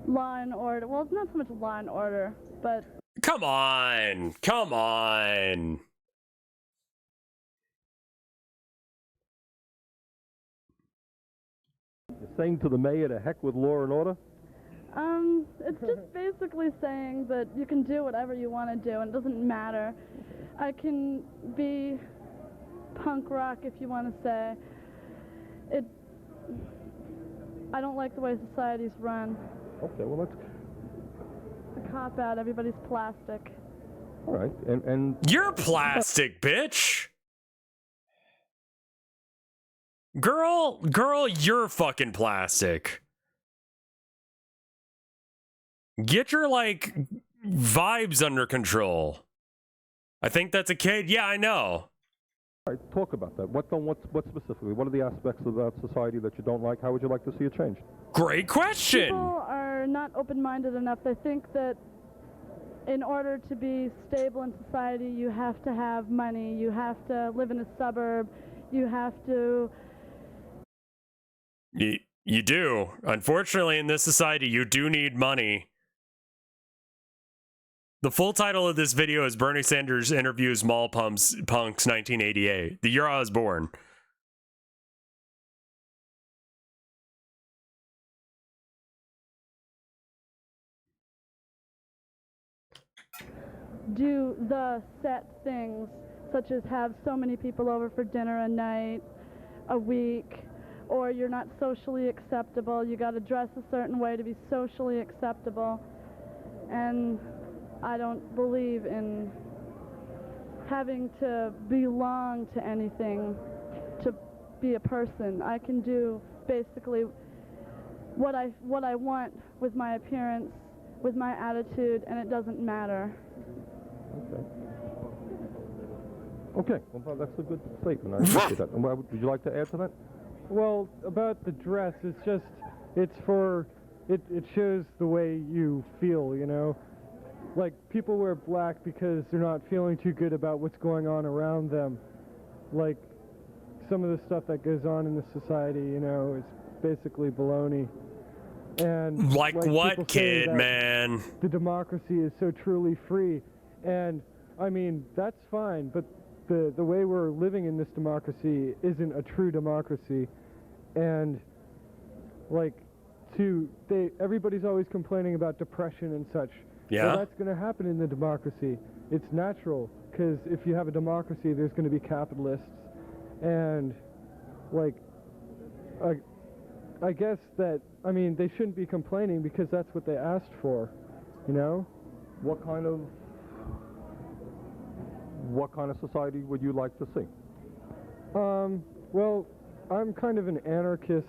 law and order. Well, it's not so much law and order, but... Come on. Come on. You're saying to the mayor to heck with law and order? It's just basically saying that you can do whatever you want to do, and it doesn't matter. I can be punk rock, if you want to say. I don't like the way society's run. Okay, well, that's... A cop-out, everybody's plastic. All right, and... You're plastic, bitch! Girl, you're fucking plastic. Get your, like, vibes under control. I think that's a kid. Yeah, I know. All right, talk about that. What specifically? What are the aspects of that society that you don't like? How would you like to see it changed? Great question. People are not open-minded enough. They think that in order to be stable in society, you have to have money. You have to live in a suburb. You have to... You do. Unfortunately, in this society, you do need money. The full title of this video is Bernie Sanders Interviews Mall Punks 1988, the year I was born. Do the set things, such as have so many people over for dinner a night, a week, or you're not socially acceptable. You got to dress a certain way to be socially acceptable. And I don't believe in having to belong to anything to be a person. I can do basically what I want with my appearance, with my attitude, and it doesn't matter. Okay, well, that's a good statement. I appreciate that. And would you like to add to that? Well, about the dress, it's just, it shows the way you feel, you know? Like, people wear black because they're not feeling too good about what's going on around them. Like, some of the stuff that goes on in the society, you know, is basically baloney. And like what, kid, man? The democracy is so truly free. And, I mean, that's fine, but the way we're living in this democracy isn't a true democracy. And, like, everybody's always complaining about depression and such. Yeah. Well, that's going to happen in the democracy. It's natural, because if you have a democracy, there's going to be capitalists. And, like, I guess that, I mean, they shouldn't be complaining because that's what they asked for, you know? What kind of society would you like to see? Well, I'm kind of an anarchist,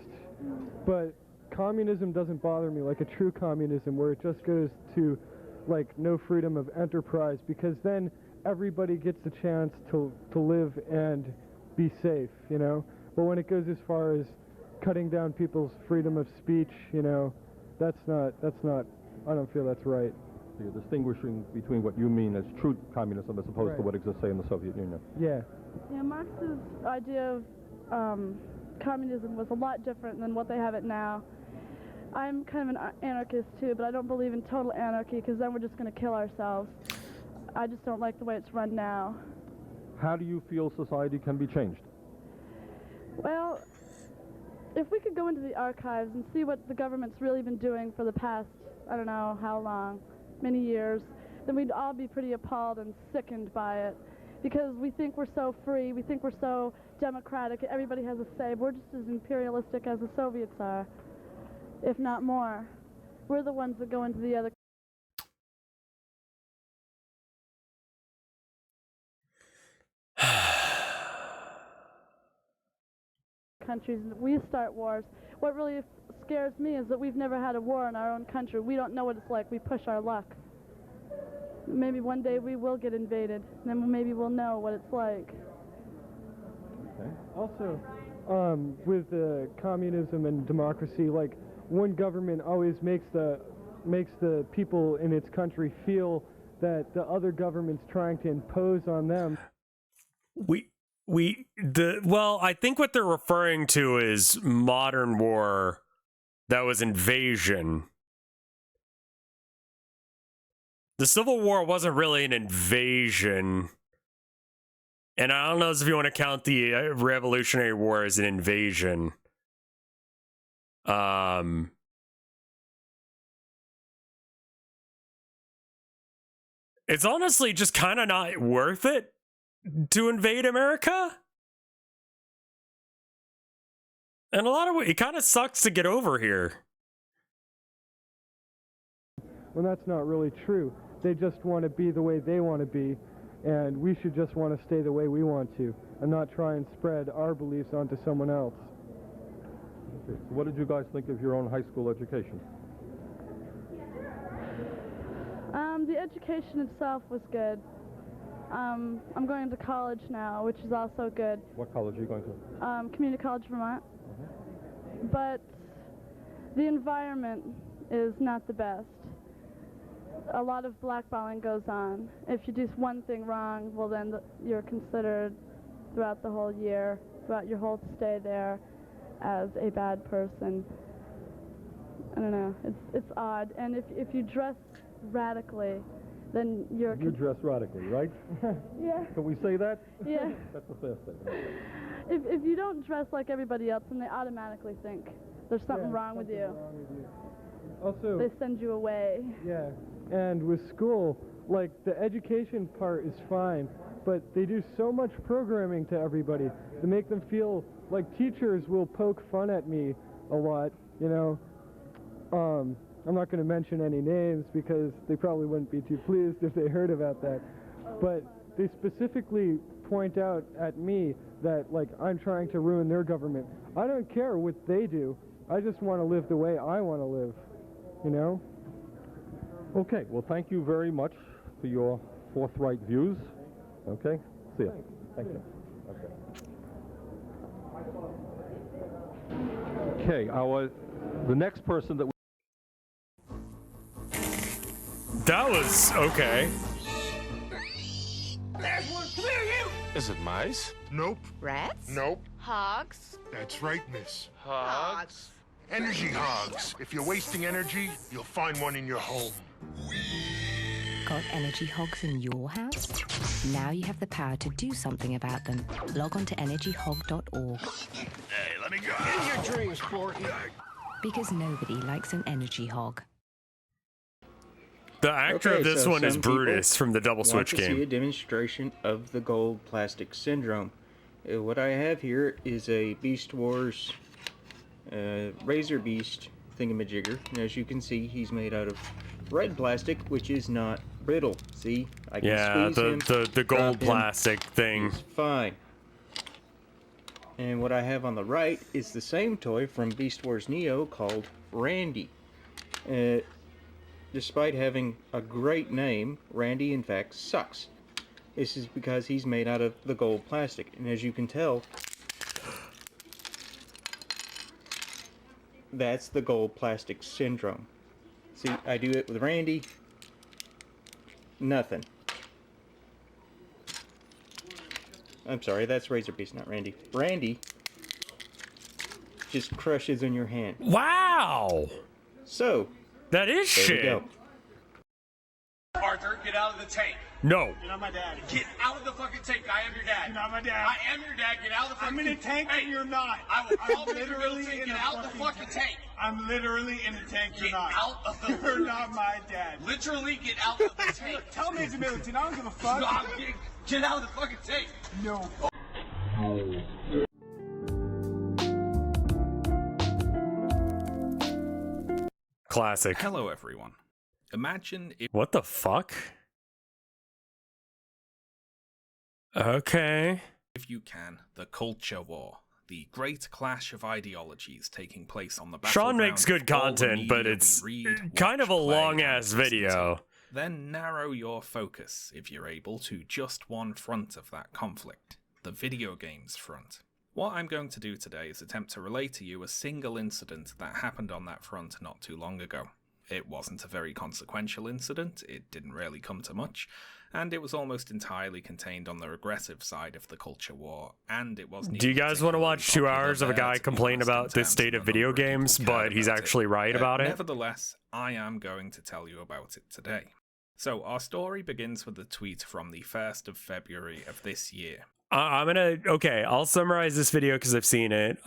but communism doesn't bother me like a true communism where it just goes to like no freedom of enterprise, because then everybody gets the chance to live and be safe, you know. But when it goes as far as cutting down people's freedom of speech, you know, that's not, I don't feel that's right. So you're distinguishing between what you mean as true communism as opposed to what exists, say, in the Soviet Union. Yeah. Yeah, Marx's idea of communism was a lot different than what they have it now. I'm kind of an anarchist too, but I don't believe in total anarchy, because then we're just going to kill ourselves. I just don't like the way it's run now. How do you feel society can be changed? Well, if we could go into the archives and see what the government's really been doing for the past, I don't know how long, many years, then we'd all be pretty appalled and sickened by it. Because we think we're so free, we think we're so democratic, everybody has a say. We're just as imperialistic as the Soviets are, if not more. We're the ones that go into the other countries, and we start wars. What really scares me is that we've never had a war in our own country. We don't know what it's like. We push our luck. Maybe one day we will get invaded, and then maybe we'll know what it's like. Okay. Also, with communism and democracy, like, one government always makes the people in its country feel that the other government's trying to impose on them. Well, I think what they're referring to is modern war that was invasion. The Civil War wasn't really an invasion. And I don't know if you want to count the Revolutionary War as an invasion. It's honestly just kind of not worth it to invade America. And a lot of it kind of sucks to get over here. Well, that's not really true. They just want to be the way they want to be, and we should just want to stay the way we want to, and not try and spread our beliefs onto someone else. Okay. So what did you guys think of your own high school education? The education itself was good. I'm going to college now, which is also good. What college are you going to? Community College, Vermont. But the environment is not the best. A lot of blackballing goes on. If you do one thing wrong, well then you're considered throughout the whole year, throughout your whole stay there, as a bad person. I don't know, it's odd. And if you dress radically, then you're... You dress radically, right? Yeah. Can we say that? Yeah. That's the fair statement. If you don't dress like everybody else, then they automatically think there's something wrong with you. Also, they send you away. Yeah, and with school, like, the education part is fine, but they do so much programming to everybody to make them feel like teachers will poke fun at me a lot, you know. I'm not going to mention any names because they probably wouldn't be too pleased if they heard about that. But they specifically point out at me that, like, I'm trying to ruin their government. I don't care what they do. I just want to live the way I want to live, you know? Okay, well, thank you very much for your forthright views. Okay, see ya. Thank you. Okay, the next person that That was okay. There's one. Come here, you. Is it mice? Nope. Rats? Nope. Hogs? That's right, miss. Hogs? Energy hogs. If you're wasting energy, you'll find one in your home. Got energy hogs in your house? Now you have the power to do something about them. Log on to energyhog.org. Hey, let me go. In your dreams, Porky. Because nobody likes an energy hog. The actor of this one is Brutus from the Double Switch game. See a game. demonstration of the gold plastic syndrome. What I have here is a Beast Wars Razor Beast thingamajigger. And as you can see, he's made out of red plastic, which is not brittle. See, I can squeeze him, the gold drop him. plastic thing. He's fine. And what I have on the right is the same toy from Beast Wars Neo called Randy. despite having a great name, Randy in fact sucks. This is because he's made out of the gold plastic, and as you can tell, that's the gold plastic syndrome. See, I do it with Randy, nothing. I'm sorry, that's Razor Beast, not Randy. Randy just crushes in your hand. Wow! So, that is there shit. we go. Arthur, get out of the tank. No. You're not my dad. Get out of the fucking tank. I am your dad. You're not my dad. I am your dad. Get out of the fucking tank. I'm in a tank and you're not. I will call literally in get out the fucking tank. I'm literally in the tank. You're not. Get out of the You're not my dad. Literally get out of the tank. Tell Major Middleton. I don't give a fuck. No, get out of the fucking tank. No. Classic. Hello, everyone. Imagine if... What the fuck? Okay. If you can, the culture war. The great clash of ideologies taking place on the battleground. Sean makes good content, but it's kind of a long-ass video. Then narrow your focus, if you're able, to just one front of that conflict. The video games front. What I'm going to do today is attempt to relay to you a single incident that happened on that front not too long ago. It wasn't a very consequential incident, it didn't really come to much, and it was almost entirely contained on the aggressive side of the culture war, and it wasn't... Do you guys want to watch 2 hours of a guy complain about the state of video games, but he's actually right about it? Nevertheless, I am going to tell you about it today. So, our story begins with a tweet from the 1st of February of this year. I'll summarize this video because I've seen it.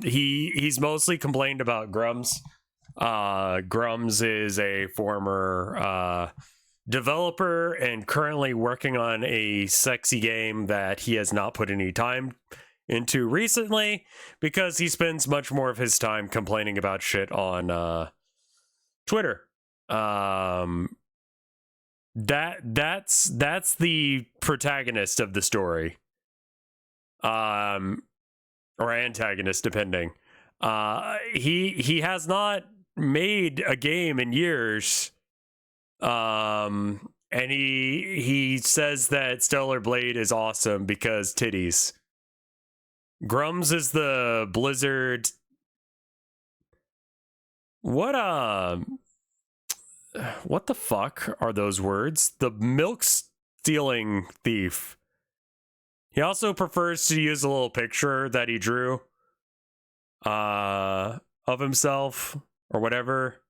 He's mostly complained about Grums. Grums is a former developer and currently working on a sexy game that he has not put any time into recently because he spends much more of his time complaining about shit on Twitter. That's the protagonist of the story. Or antagonist, depending. He has not made a game in years. And he says that Stellar Blade is awesome because titties. Grums is the Blizzard. What the fuck are those words? The milk stealing thief. He also prefers to use a little picture that he drew of himself or whatever.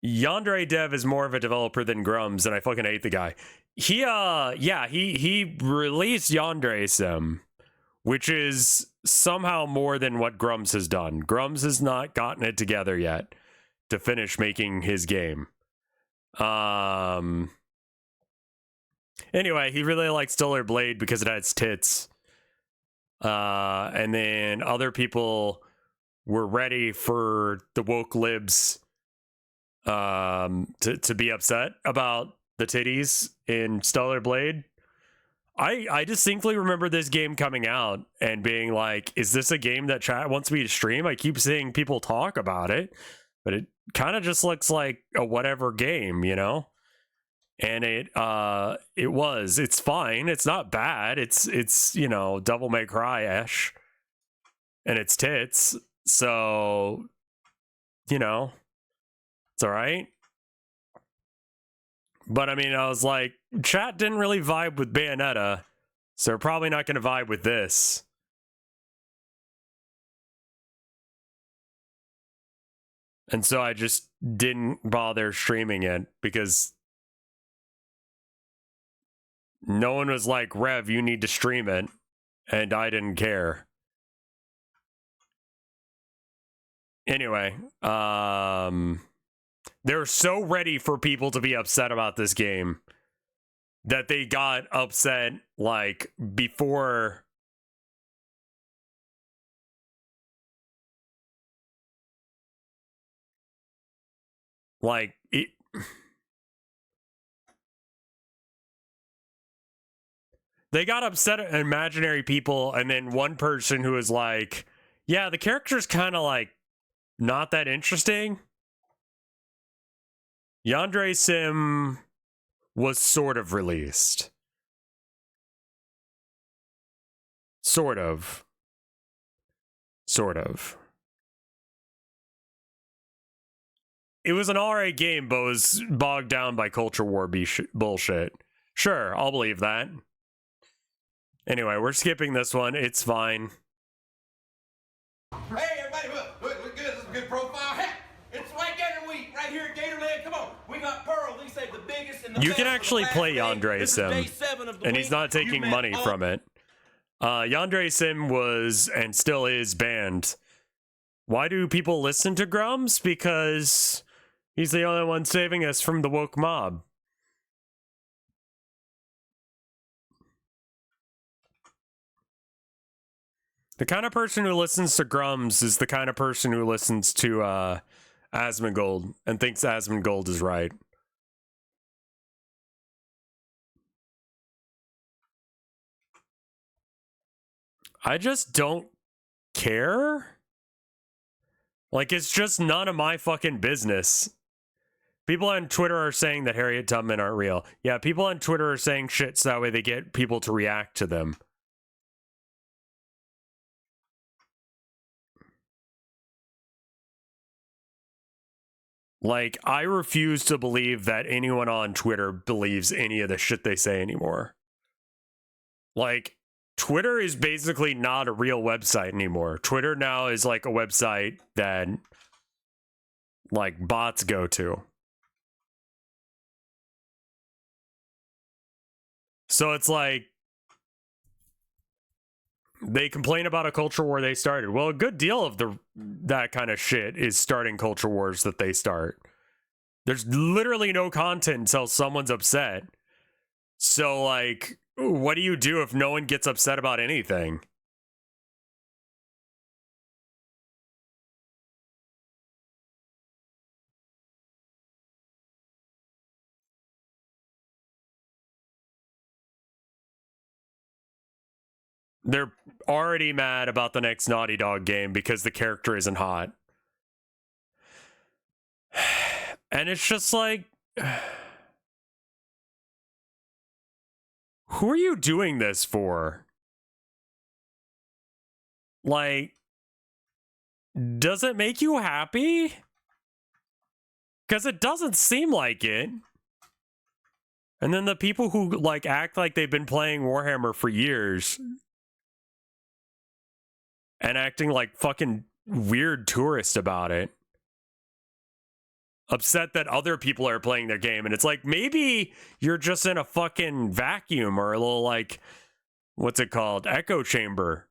Yandere Dev is more of a developer than Grums, and I fucking hate the guy. He released Yandere Sim, which is somehow more than what Grums has done. Grums has not gotten it together yet to finish making his game. Anyway, he really liked Stellar Blade because it has tits. And then other people were ready for the woke libs to be upset about the titties in Stellar Blade. I distinctly remember this game coming out and being like, is this a game that chat wants me to stream? I keep seeing people talk about it, but it kind of just looks like a whatever game, you know? And it's fine. It's not bad. It's you know, Devil May Cry-ish. And it's tits. So, you know, it's all right. But I mean, I was like, chat didn't really vibe with Bayonetta, so they're probably not going to vibe with this. And so I just didn't bother streaming it because no one was like, Rev, you need to stream it, and I didn't care. Anyway, they're so ready for people to be upset about this game that they got upset like before like it. They got upset at imaginary people, and then one person who was like, yeah, the character's kind of like not that interesting. Yandere Sim was sort of released. Sort of. It was an alright game, but was bogged down by culture war bullshit. Sure, I'll believe that. Anyway, we're skipping this one. It's fine. Hey, everybody, look good. This is a good profile. Heck, it's White Gator Week right here at Gatorland. Come on. We got Pearl. We saved the biggest and the You best can for the actually last play day. Yandere This is Sim, day 7 of the and week. he's not taking You money met from it. Yandere Sim was, and still is, banned. Why do people listen to Grumps? Because he's the only one saving us from the woke mob. The kind of person who listens to Grumps is the kind of person who listens to Asmongold and thinks Asmongold is right. I just don't care. Like, it's just none of my fucking business. People on Twitter are saying that Harriet Tubman aren't real. Yeah, people on Twitter are saying shit so that way they get people to react to them. Like, I refuse to believe that anyone on Twitter believes any of the shit they say anymore. Like, Twitter is basically not a real website anymore. Twitter now is like a website that, like, bots go to. So it's like, they complain about a culture war they started. Well, a good deal of that kind of shit is starting culture wars that they start. There's literally no content until someone's upset. So, like, what do you do if no one gets upset about anything? They're already mad about the next Naughty Dog game because the character isn't hot. And it's just like, who are you doing this for? Like, does it make you happy? Because it doesn't seem like it. And then the people who, like, act like they've been playing Warhammer for years and acting like fucking weird tourists about it, upset that other people are playing their game. And it's like, maybe you're just in a fucking vacuum or a little, like, what's it called? Echo chamber.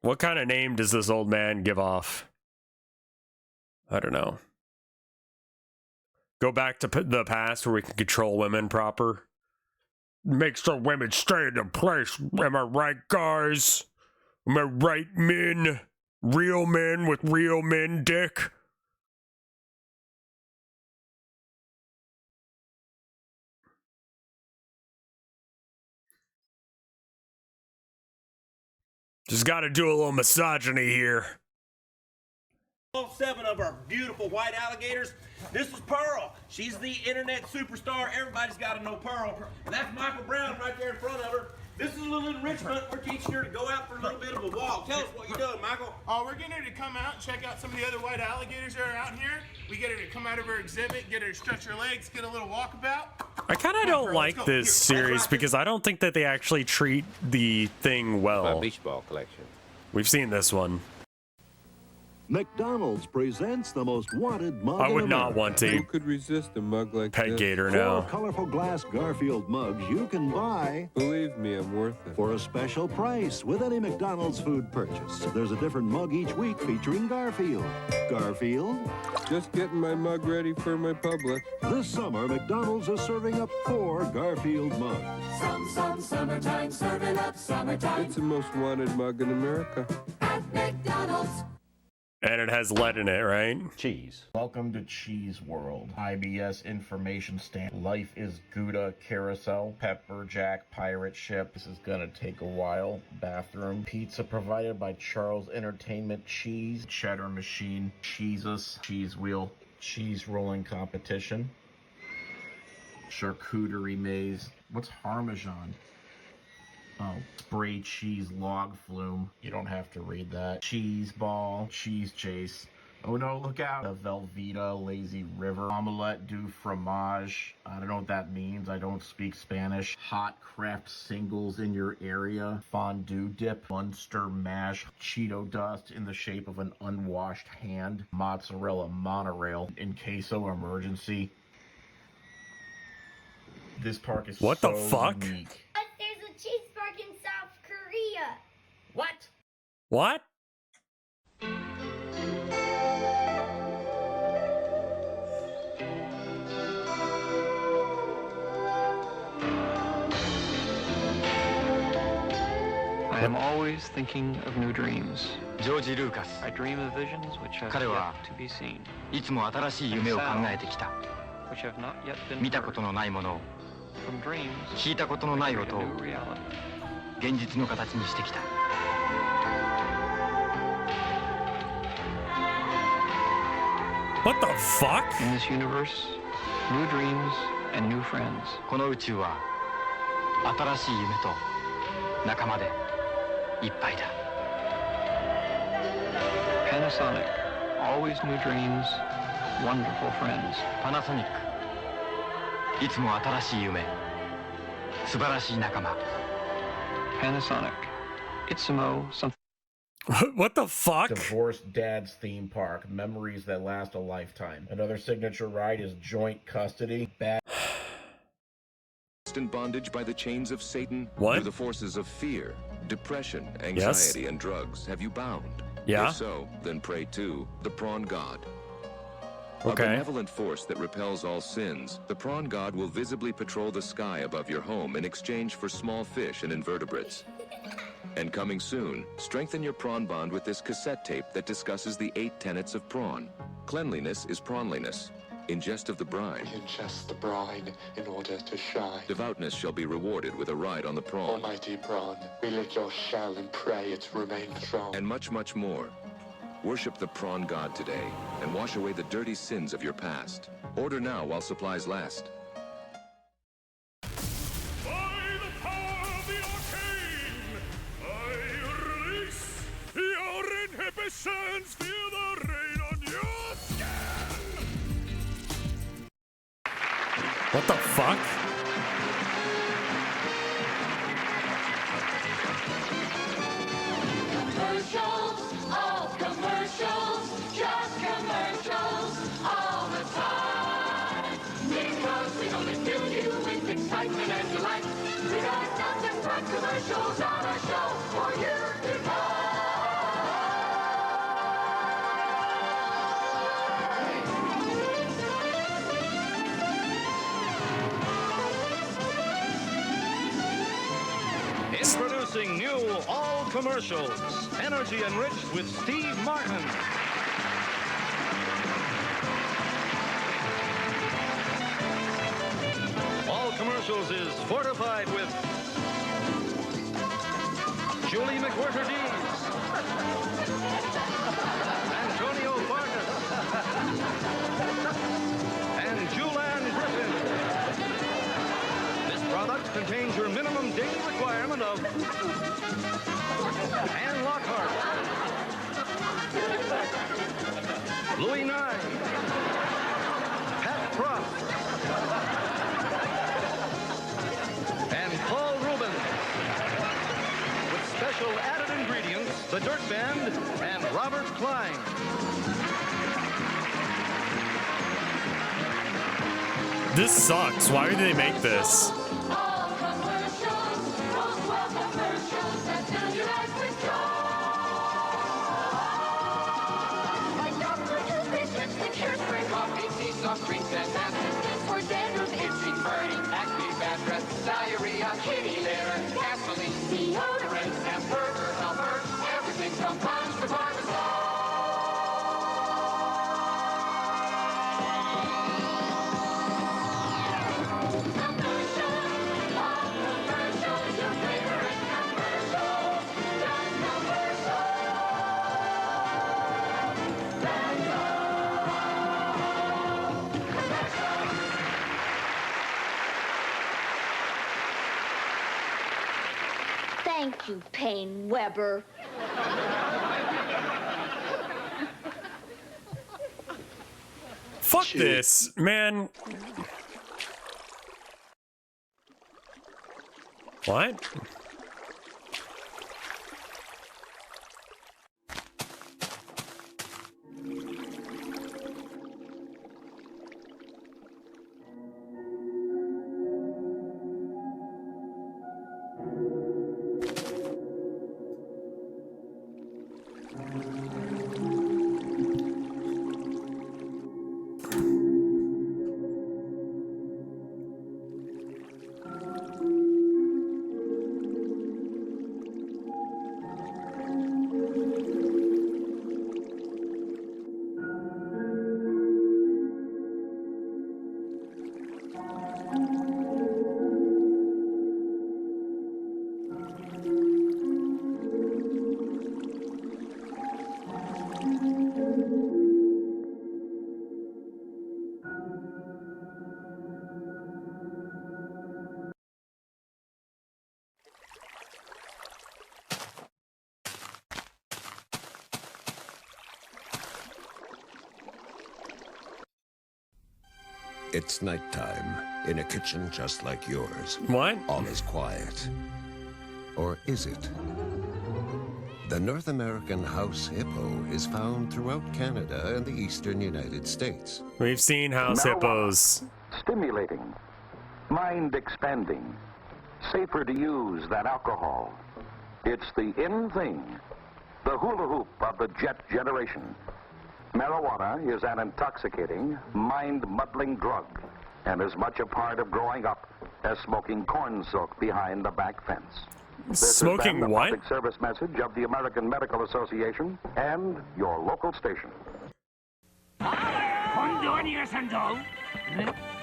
What kind of name does this old man give off? I don't know. Go back to the past where we can control women proper. Make sure women stay in their place. Am I right, guys? Am I right, men? Real men with real men dick? Just gotta do a little misogyny here. All 7 of our beautiful white alligators. This is Pearl. She's the internet superstar. Everybody's got to know Pearl. And that's Michael Brown right there in front of her. This is a little enrichment. We're teaching her to go out for a little bit of a walk. Tell us what you're doing, Michael. We're getting her to come out and check out some of the other white alligators that are out here. We get her to come out of her exhibit, get her to stretch her legs, get a little walkabout. I kind of don't like this series because I don't think that they actually treat the thing well. My beach ball collection. We've seen this one. McDonald's presents the most wanted mug I would in not America. want to Who could resist a mug like pet Gator now. 4 colorful glass Garfield mugs you can buy. Believe me, I'm worth it. For a special price with any McDonald's food purchase. There's a different mug each week featuring Garfield. Garfield? Just getting my mug ready for my public. This summer, McDonald's is serving up 4 Garfield mugs. Some summertime, serving up summertime. It's the most wanted mug in America. At McDonald's. And it has lead in it, right? Cheese. Welcome to Cheese World. IBS information stand. Life is Gouda Carousel. Pepper Jack Pirate Ship. This is gonna take a while. Bathroom. Pizza provided by Charles Entertainment. Cheese. Cheddar Machine. Cheesus. Cheese Wheel. Cheese Rolling Competition. Charcuterie Maze. What's Parmesan? Oh, spray cheese log flume. You don't have to read that. Cheese ball, cheese chase. Oh no, look out. The Velveeta Lazy River. Omelette du fromage. I don't know what that means. I don't speak Spanish. Hot craft singles in your area. Fondue dip. Munster mash. Cheeto dust in the shape of an unwashed hand. Mozzarella monorail. In queso emergency. This park is what so the fuck? unique. There's a cheese park in South Korea. What? What? I am always thinking of new dreams. George Lucas. I dream of visions which have yet to be seen. いつも新しい夢を考えてきた。 Which have not yet been 見たことのないものを、 from dreams, 聞いたことのない音を new reality. 現実の形にしてきた。What the fuck? In this universe, new dreams and new friends. この宇宙は新しい夢と仲間でいっぱいだ。 Panasonic, always new dreams, wonderful friends. パナソニック、いつも新しい夢、素晴らしい仲間。 Panasonic, Itsumo, something. What the fuck? Divorced Dad's Theme Park. Memories that last a lifetime. Another signature ride is Joint Custody. Bad. In bondage by the chains of Satan. What? Through the forces of fear, depression, anxiety, and drugs have you bound? Yeah. If so, then pray to the Prawn God. Okay. A benevolent force that repels all sins, the Prawn God will visibly patrol the sky above your home in exchange for small fish and invertebrates. And coming soon, strengthen your prawn bond with this cassette tape that discusses the 8 tenets of prawn. Cleanliness is prawnliness. Ingest of the brine. Ingest the brine in order to shine. Devoutness shall be rewarded with a ride on the prawn. Almighty prawn, we lick your shell and pray it remain strong. And much, much more. Worship the Prawn God today and wash away the dirty sins of your past. Order now while supplies last. Feel the rain on your skin. What the fuck? Commercials, all commercials, just commercials all the time. Because we only fill you with excitement and delight. We got nothing but commercials on our show for you to buy. Introducing new all commercials, energy enriched with Steve Martin. All commercials is fortified with Julie McWhirter-Dees, Antonio Vargas, and Julian Griffin. This product contains your minimum daily requirement of Ann Lockhart, Louis Nye, Pat Proft, and Paul Rubin. With special added ingredients, the Dirt Band and Robert Klein. This sucks. Why did they make this? Diarrhea, kitty litter, gasoline, deodorant, and burger helper. Everything from Punch to Parmesan. Thank you, Payne Weber. Fuck this, man. What? It's nighttime in a kitchen just like yours. What? All is quiet. Or is it? The North American house hippo is found throughout Canada and the eastern United States. We've seen house hippos. Stimulating, mind expanding, safer to use than alcohol. It's the in thing, the hula hoop of the jet generation. Marijuana is an intoxicating, mind-muddling drug, and as much a part of growing up as smoking corn silk behind the back fence. This Smoking has been the what? public service message of the American Medical Association and your local station. 今度は逃がさんぞ。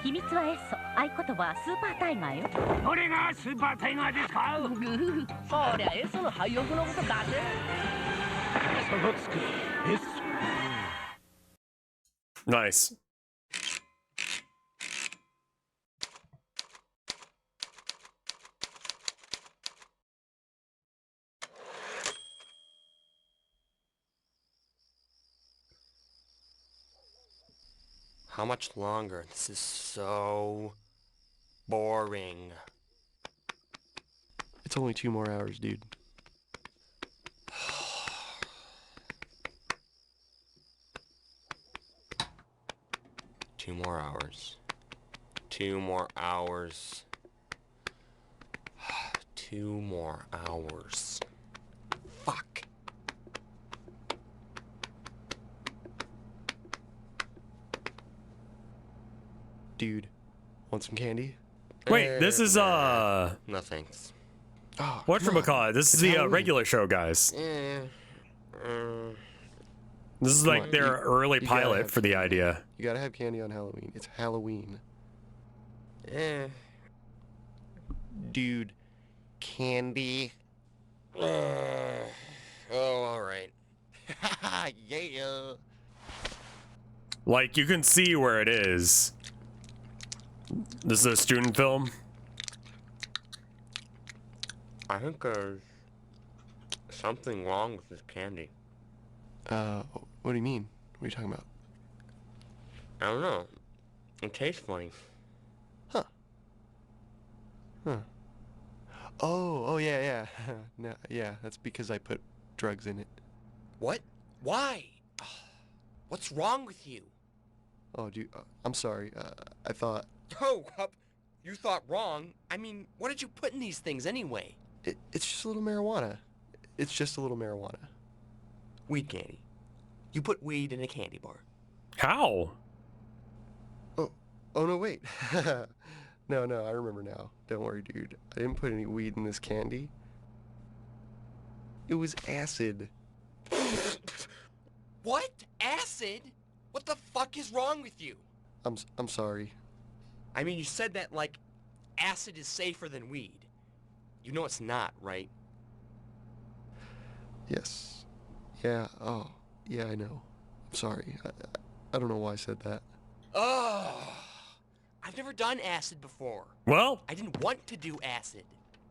秘密はエッソ。合言葉はスーパータイガーよ。どれがスーパータイガーですか？そりゃエッソの廃屋のことだぜ。そのつくエッソ。 Nice. How much longer? This is so boring. It's only 2 more hours, dude. 2 more hours. 2 more hours. 2 more hours. Fuck. Dude, want some candy? Wait, this is No thanks. Oh, whatchamacallit? This is the regular show, guys. This is like their early pilot for the idea. You gotta have candy on Halloween. It's Halloween. Dude, candy. Oh, alright. Yeah. Like, you can see where it is. This is a student film. I think there's something wrong with this candy. What do you mean? What are you talking about? I don't know. It tastes funny. Huh. Oh, yeah. No, yeah, that's because I put drugs in it. What? Why? What's wrong with you? Oh, dude, I'm sorry. I thought... Oh, you thought wrong. I mean, what did you put in these things anyway? It's just a little marijuana. It's just a little marijuana. Weed candy. You put weed in a candy bar. How? Oh no, wait. No, I remember now. Don't worry, dude. I didn't put any weed in this candy. It was acid. What? Acid? What the fuck is wrong with you? I'm sorry. I mean, you said that like acid is safer than weed. You know it's not, right? Yes. Yeah, oh. Yeah, I know. I'm sorry. I don't know why I said that. Oh, I've never done acid before. Well, I didn't want to do acid.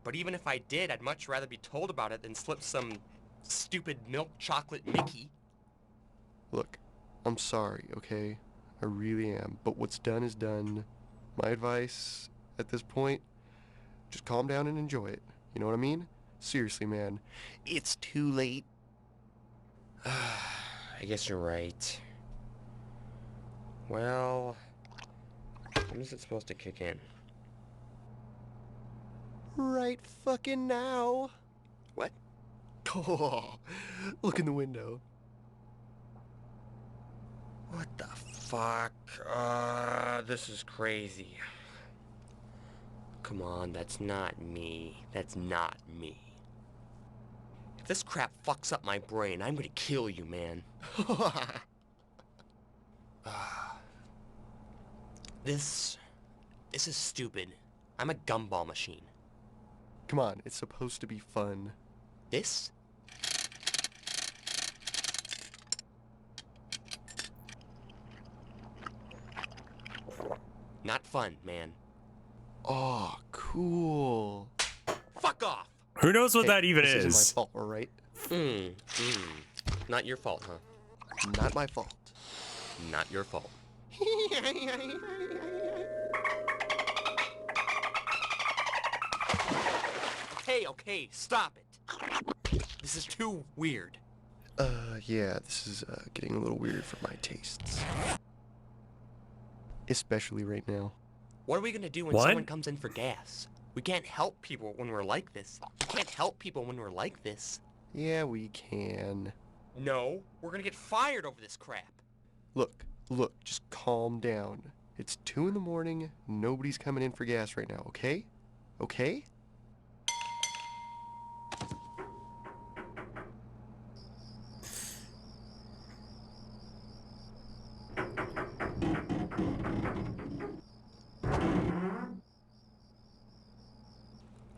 But even if I did, I'd much rather be told about it than slip some stupid milk chocolate Mickey. Look, I'm sorry, okay? I really am. But what's done is done. My advice at this point, just calm down and enjoy it. You know what I mean? Seriously, man. It's too late. I guess you're right. Well, when is it supposed to kick in? Right fucking now. What? Oh, look in the window. What the fuck? This is crazy. Come on, that's not me. That's not me. If this crap fucks up my brain, I'm gonna kill you, man. This is stupid. I'm a gumball machine. Come on, it's supposed to be fun. This? Not fun, man. Oh, cool. Fuck off! Who knows what that even this is? Isn't my fault, all right? Not your fault, huh? Not my fault. Not your fault. Okay, stop it. This is too weird. Yeah, this is getting a little weird for my tastes. Especially right now. What are we gonna do when someone comes in for gas? We can't help people when we're like this. We can't help people when we're like this. Yeah, we can. No, we're gonna get fired over this crap. Look, just calm down. It's 2 in the morning, nobody's coming in for gas right now, okay? Okay?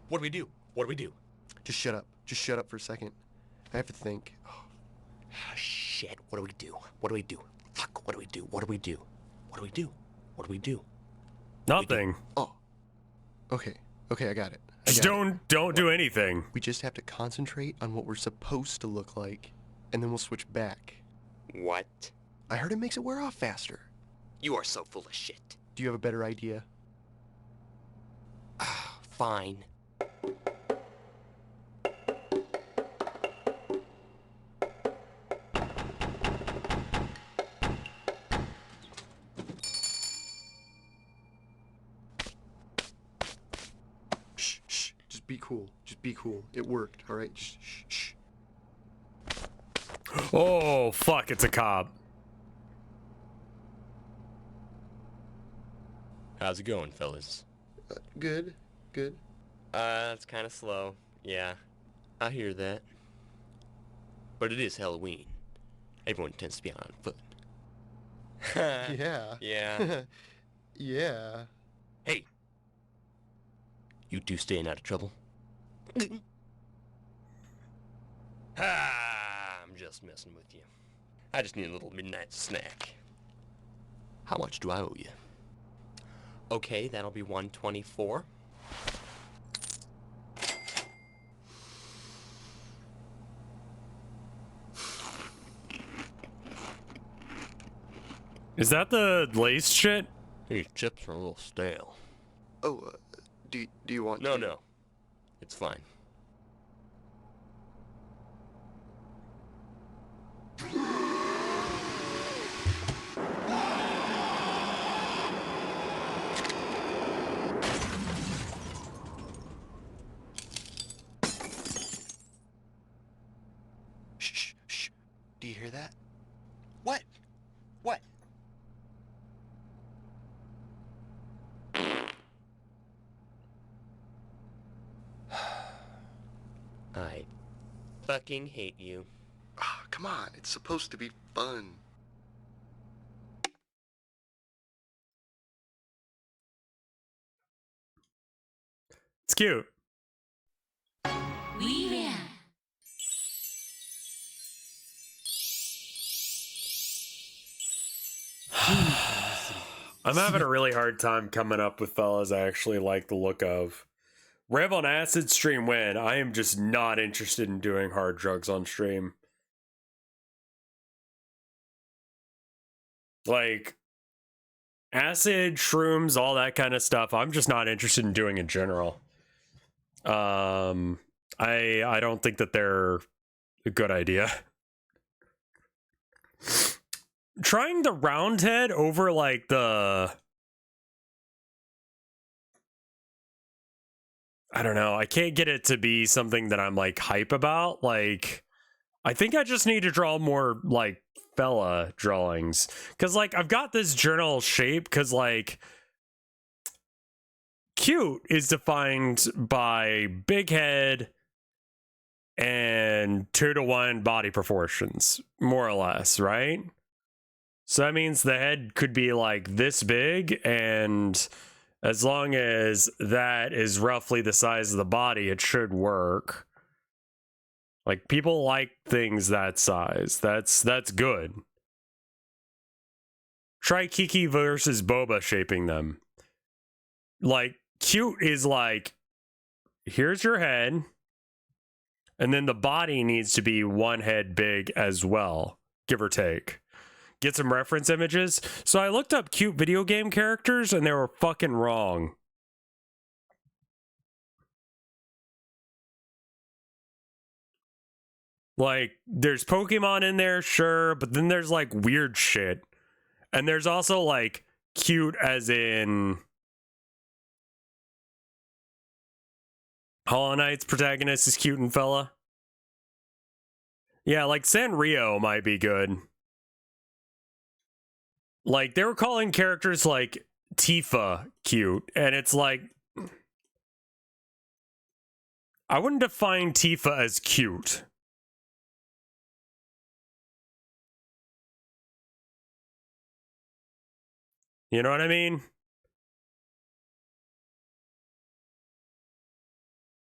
What do we do? What do we do? Just shut up. Just shut up for a second. I have to think. Oh, shit, what do we do? What do we do? Fuck, what do we do? What do we do? What do we do? What do we do? Nothing. Oh. Okay, I got it. Just don't do anything. We just have to concentrate on what we're supposed to look like, and then we'll switch back. What? I heard it makes it wear off faster. You are so full of shit. Do you have a better idea? Fine. Shh. Just be cool. Just be cool. It worked, all right? Shh. Oh, fuck, it's a cop. How's it going, fellas? Good. It's kind of slow. Yeah, I hear that. But it is Halloween. Everyone tends to be out on foot. Yeah. Yeah. Yeah. Hey. You two staying out of trouble? I'm just messing with you. I just need a little midnight snack. How much do I owe you? Okay, that'll be $124. Is that the laced shit? These chips are a little stale. Oh, do you want No, no. It's fine. Shh. Do you hear that? What? I fucking hate you. Oh, come on, it's supposed to be fun. It's cute. I'm having a really hard time coming up with fellas I actually like the look of. Rev on acid, stream when. I am just not interested in doing hard drugs on stream. Like, acid, shrooms, all that kind of stuff, I'm just not interested in doing in general. I don't think that they're a good idea. Trying the round head over like the... I don't know. I can't get it to be something that I'm like hype about. Like, I think I just need to draw more like fella drawings. Cause like I've got this general shape cause like cute is defined by big head and 2-to-1 body proportions, more or less, right? So that means the head could be like this big, and as long as that is roughly the size of the body, it should work. Like, people like things that size. That's good. Try Kiki versus Boba shaping them. Like, cute is like, here's your head, and then the body needs to be one head big as well, give or take. Get some reference images. So I looked up cute video game characters, and they were fucking wrong. Like, there's Pokemon in there, sure, but then there's like weird shit. And there's also like cute as in Hollow Knight's protagonist is cute and fella. Yeah, like Sanrio might be good. Like, they were calling characters like Tifa cute, and it's like, I wouldn't define Tifa as cute. You know what I mean?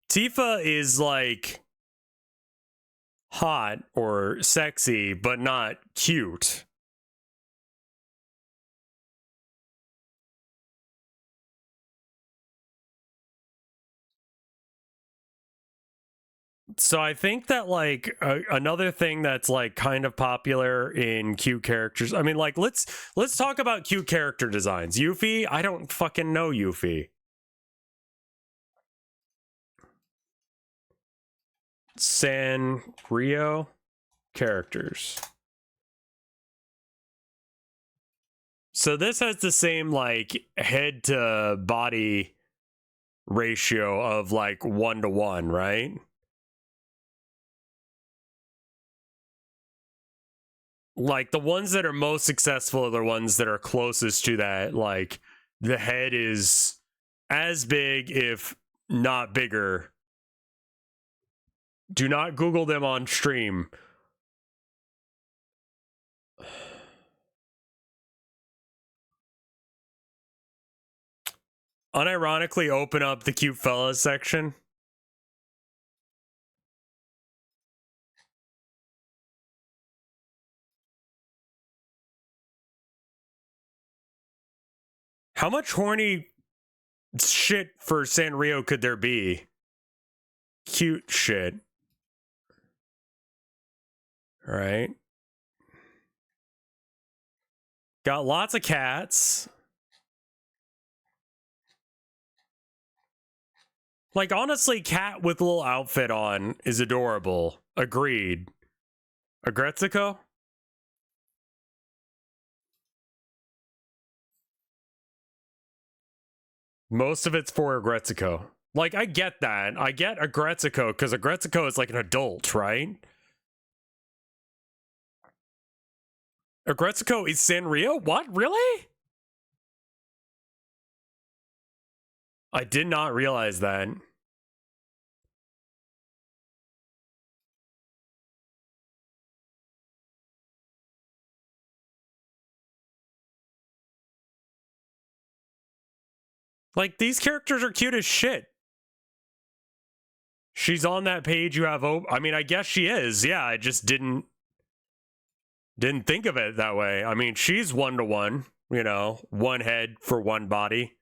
Tifa is like hot or sexy, but not cute. So I think that like another thing that's like kind of popular in cute characters. I mean, like let's talk about cute character designs. Yuffie, I don't fucking know Yuffie. Sanrio characters. So this has the same like head to body ratio of like 1-to-1, right? Like, the ones that are most successful are the ones that are closest to that. Like, the head is as big, if not bigger. Do not Google them on stream. Unironically, open up the cute fellas section. How much horny shit for Sanrio could there be? Cute shit. All right. Got lots of cats. Like, honestly, cat with a little outfit on is adorable. Agreed. Agretzico? Most of it's for Agretzico. Like, I get that. I get Agretzico, because Agretzico is like an adult, right? Agretzico is Sanrio? What? Really? I did not realize that. Like, these characters are cute as shit. She's on that page you have I mean, I guess she is. Yeah, I just didn't think of it that way. I mean, she's 1-to-1, you know, one head for one body.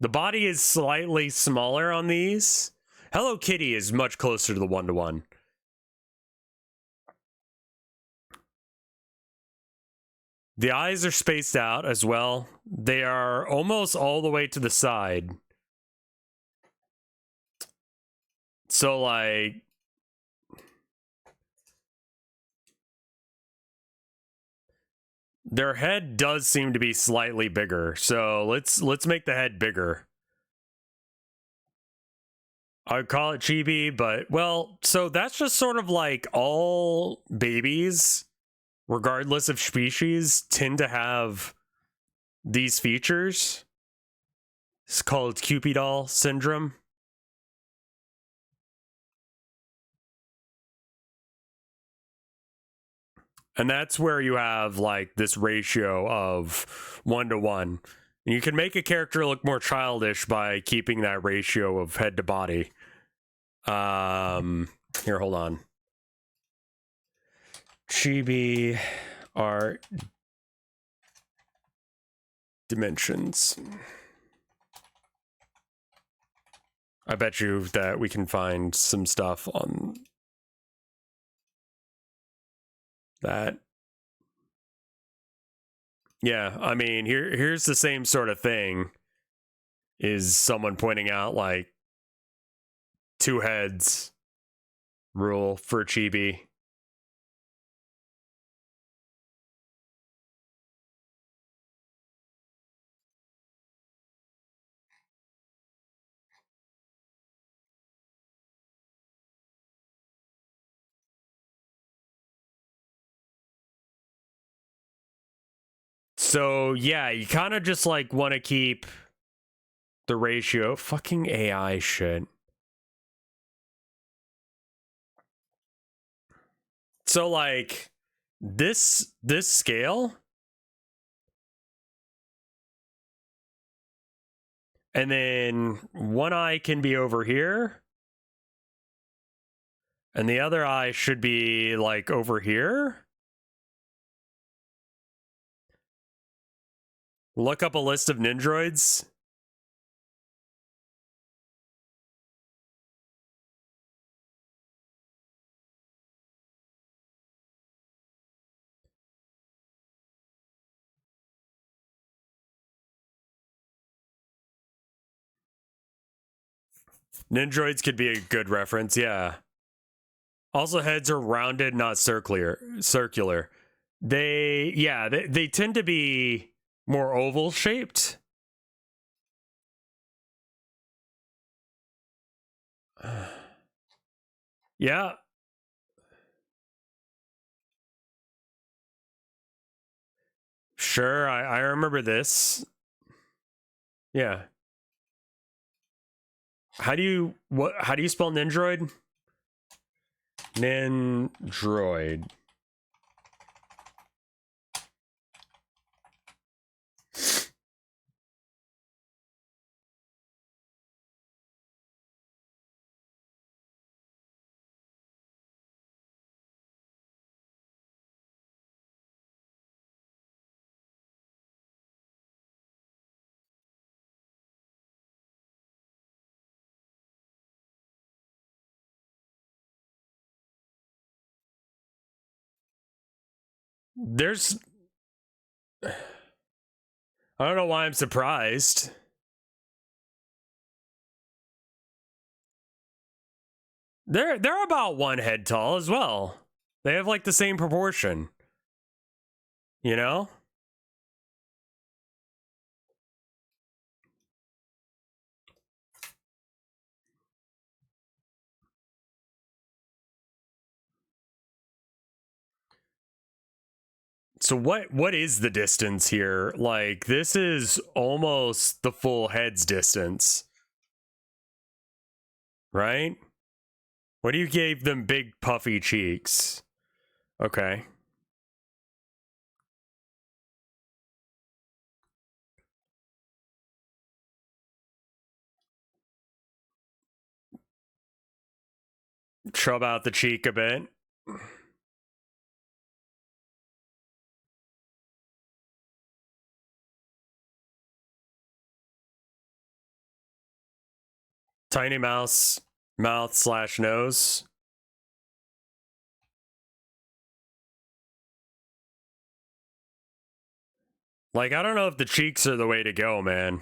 The body is slightly smaller on these. Hello Kitty is much closer to the 1-to-1. The eyes are spaced out as well. They are almost all the way to the side. So like their head does seem to be slightly bigger. So let's make the head bigger. I would call it chibi, but well, so that's just sort of like all babies, regardless of species, tend to have these features. It's called Cupid doll syndrome. And that's where you have like this ratio of 1-to-1. You can make a character look more childish by keeping that ratio of head to body. Here, hold on. Chibi art dimensions. I bet you that we can find some stuff on that. Yeah, I mean, here's the same sort of thing. Is someone pointing out like 2 heads rule for chibi. So yeah, you kind of just like want to keep the ratio. Fucking AI shit. So like this scale, and then one eye can be over here, and the other eye should be like over here. Look up a list of Nindroids. Nindroids could be a good reference, yeah. Also, heads are rounded, not circular. They tend to be more oval shaped. Yeah. Sure, I remember this. Yeah. How do you spell Nindroid? Nindroid. There's I don't know why I'm surprised. They're about 1 head tall as well. They have like the same proportion. You know? So what is the distance here? Like this is almost the full head's distance. Right? What do you gave them big puffy cheeks? Okay. Chub out the cheek a bit. Tiny mouse, mouth/nose. Like, I don't know if the cheeks are the way to go, man.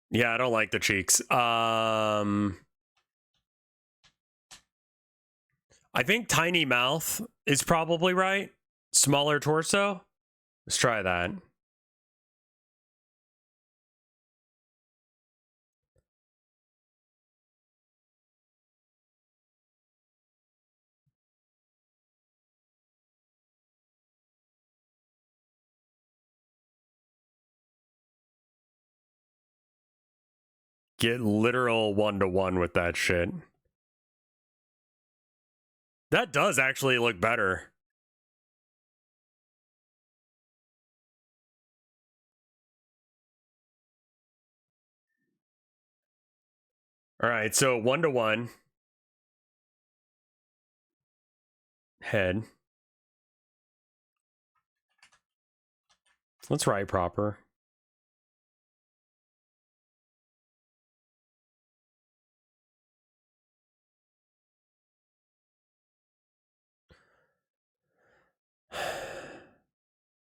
Yeah, I don't like the cheeks. I think tiny mouth is probably right. Smaller torso. Let's try that. Get literal 1-to-1 with that shit. That does actually look better. All right, so 1-to-1. Head. Let's write proper.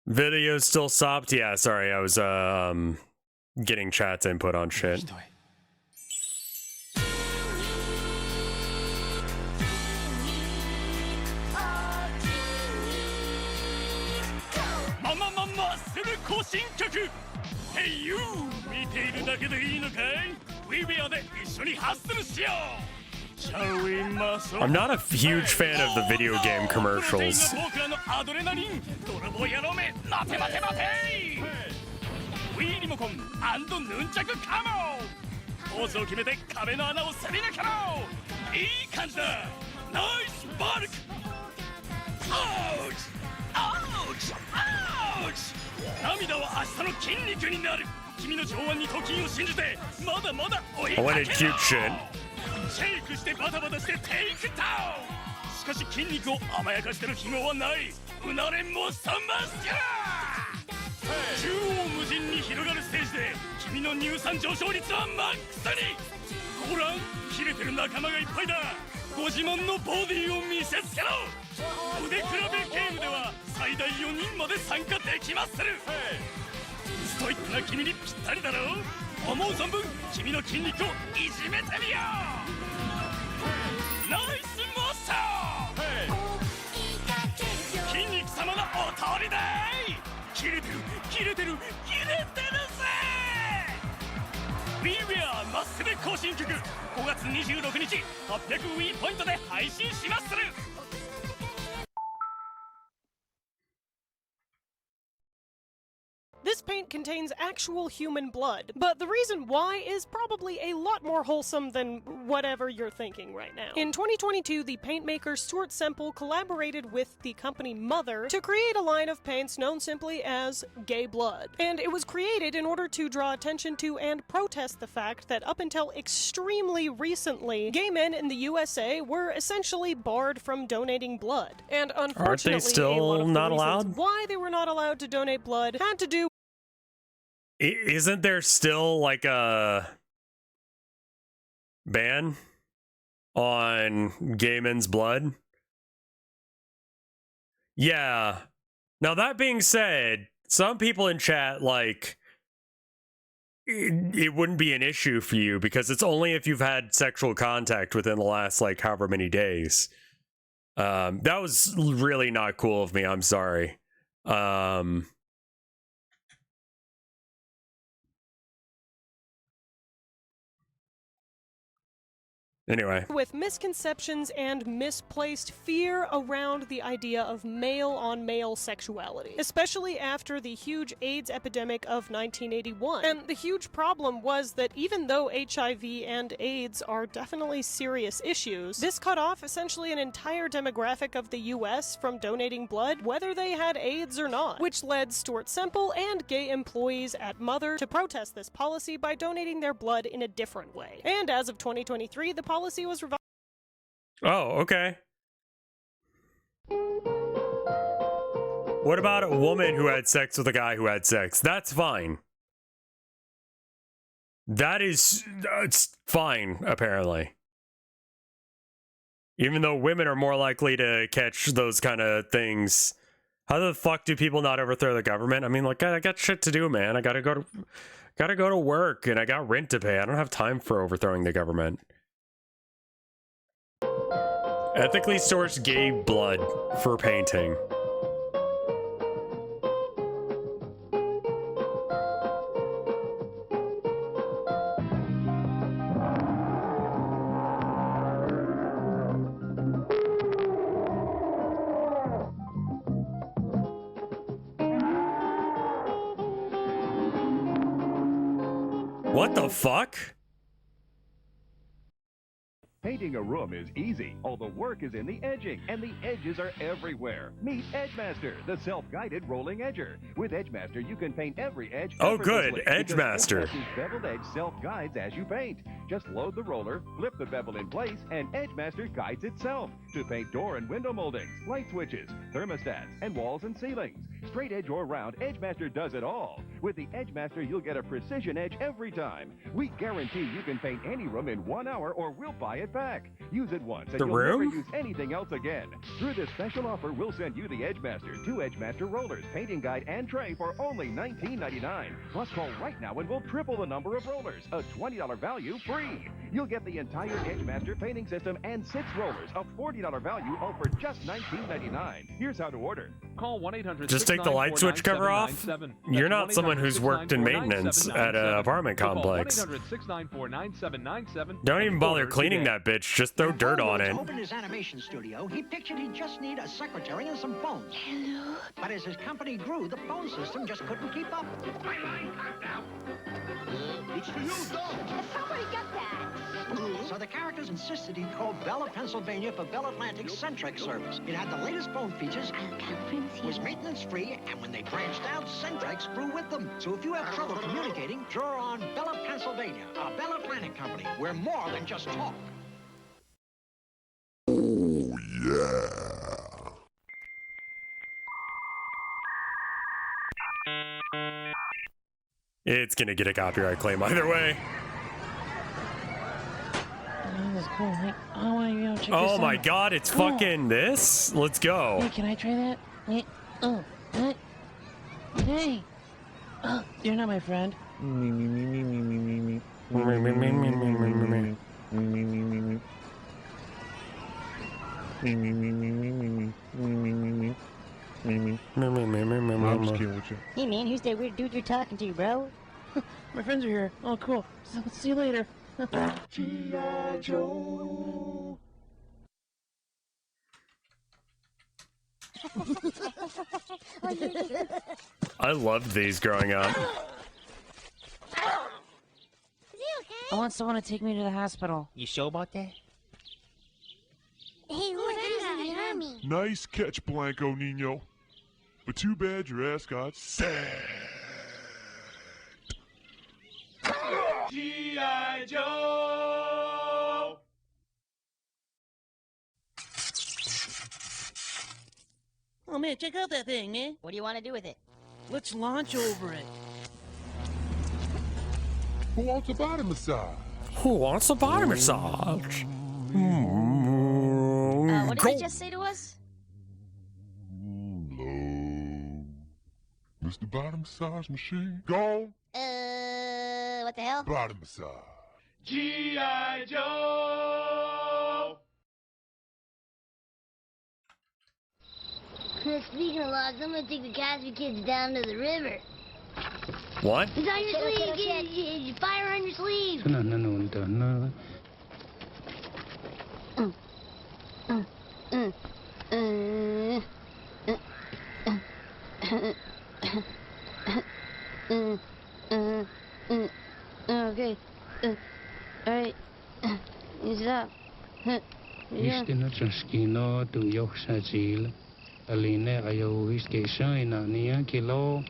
Video still stopped? Yeah, sorry, I was getting chat's input on shit. Hey you! 見ているだけでいいのかい? We will で一緒にハッスルしよう! I'm not a huge fan of the video game commercials. I wanted cute shit. シェイクしてバタバタしてテイクダウン。しかし筋肉を甘やかしてる暇はない。うなれモンスターマスカラ。縦横無尽に広がるステージで君の乳酸上昇率はマックスに。ご覧、切れてる仲間がいっぱいだ。ご自慢のボディを見せつけろ。腕比べゲームでは最大4人まで参加できまする。ストイックな君にぴったりだろう。思う存分君の筋肉をいじめてみよう。ナイスモッサー。筋肉様のお通りだい。切れてる切れてる切れてるぜ。 WeWear マッスル更新曲5月26日800 Wii ポイントで配信しまする。 This paint contains actual human blood, but the reason why is probably a lot more wholesome than whatever you're thinking right now. In 2022, the paint maker Stuart Semple collaborated with the company Mother to create a line of paints known simply as Gay Blood. And it was created in order to draw attention to and protest the fact that up until extremely recently, gay men in the USA were essentially barred from donating blood. And unfortunately, aren't they still not allowed? Why they were not allowed to donate blood had to do. Isn't there still like a ban on gay men's blood? Yeah. Now that being said, some people in chat like it wouldn't be an issue for you because it's only if you've had sexual contact within the last like however many days. That was really not cool of me. I'm sorry. Anyway. With misconceptions and misplaced fear around the idea of male-on-male sexuality, especially after the huge AIDS epidemic of 1981. And the huge problem was that even though HIV and AIDS are definitely serious issues, this cut off essentially an entire demographic of the US from donating blood, whether they had AIDS or not, which led Stuart Semple and gay employees at Mother to protest this policy by donating their blood in a different way. And as of 2023, the policy was revised. Oh, okay. What about a woman who had sex with a guy who had sex? That's fine. That is, it's fine, apparently. Even though women are more likely to catch those kind of things. How the fuck do people not overthrow the government? I mean, like, I got shit to do, man. I gotta go to work, and I got rent to pay. I don't have time for overthrowing the government. Ethically sourced gay blood for painting. What the fuck? Painting a room is easy. All the work is in the edging, and the edges are everywhere. Meet Edgemaster, the self-guided rolling edger. With Edgemaster, you can paint every edge. Oh, good, effortlessly, Edgemaster. because Edgemaster's beveled edge self-guides as you paint. Just load the roller, flip the bevel in place, and Edgemaster guides itself to paint door and window moldings, light switches, thermostats, and walls and ceilings. Straight edge or round, Edgemaster does it all. With the Edgemaster, you'll get a precision edge every time. We guarantee you can paint any room in 1 hour, or we'll buy it back. Use it once, and The you'll room? never use anything else again. Through this special offer, we'll send you the Edgemaster, 2 Edgemaster rollers, painting guide, and tray for only $19.99. Plus, call right now and we'll triple the number of rollers. A $20 value free. You'll get the entire Edgemaster painting system and 6 rollers, a $40 value, all for just $19.99. Here's how to order. Call 1-800. Just take the light switch cover off? You're not someone who's worked in maintenance at an apartment complex. Don't even bother cleaning that bitch, just throw dirt on it. Opened his animation studio, he pictured he'd just need a secretary and some phones. Hello. But as his company grew, the phone system just couldn't keep up. It's for you, Doug. Somebody get that. So the characters insisted he'd call Bella, Pennsylvania for Bell Atlantic's Centrex service. It had the latest phone features, was maintenance-free, and when they branched out, Centrex grew with them. So if you have trouble communicating, draw on Bella, Pennsylvania, a Bell Atlantic company. We're more than just talk. Oh, yeah. It's gonna get a copyright claim either way. This is cool. Hey, I want to check this Oh out. my god, it's fucking this? Let's go. Hey, can I try that? Hey, oh, what? Hey, oh, you're not my friend. Hey man, who's that weird dude you're talking to, bro? My friends are here. Oh, cool. So, see you later. G.I. Joe. I loved these growing up. I want someone to take me to the hospital. You sure about that? Hey, look, there's the army. Nice catch, Blanco Nino. But too bad your ass got sad. G.I. Joe! Oh man, check out that thing, man. What do you want to do with it? Let's launch over it. Who wants a body massage? Who wants a body massage? What did he just say to us? Low. Mr. Body Massage Machine. Gone. What the hell? Body massage. G.I. Joe! Speaking of logs, I'm gonna take the Casby kids down to the river. What? It's on your sleeve, get fire on your sleeve. Okay. Alright. Stop. Istino transkino tu yok sajil. Aline ayo iskesha inania kilo.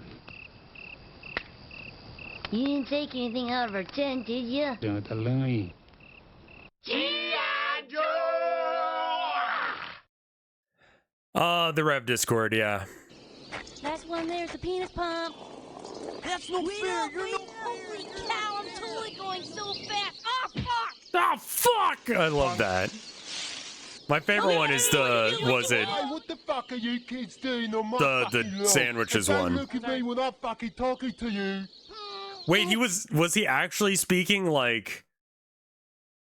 You didn't take anything out of our tent, did you? Jangatalai. G.I. Joe! The Rev Discord, yeah. Last one there's the penis pump. That's no fair. You're no. Holy cow, I'm totally going so fast. Oh, fuck! Ah, fuck! I love that. My favorite one is the, What the fuck are you kids doing on my the fucking lawn? sandwiches Don't one. look at me when I'm fucking talking to you. Wait, was he actually speaking like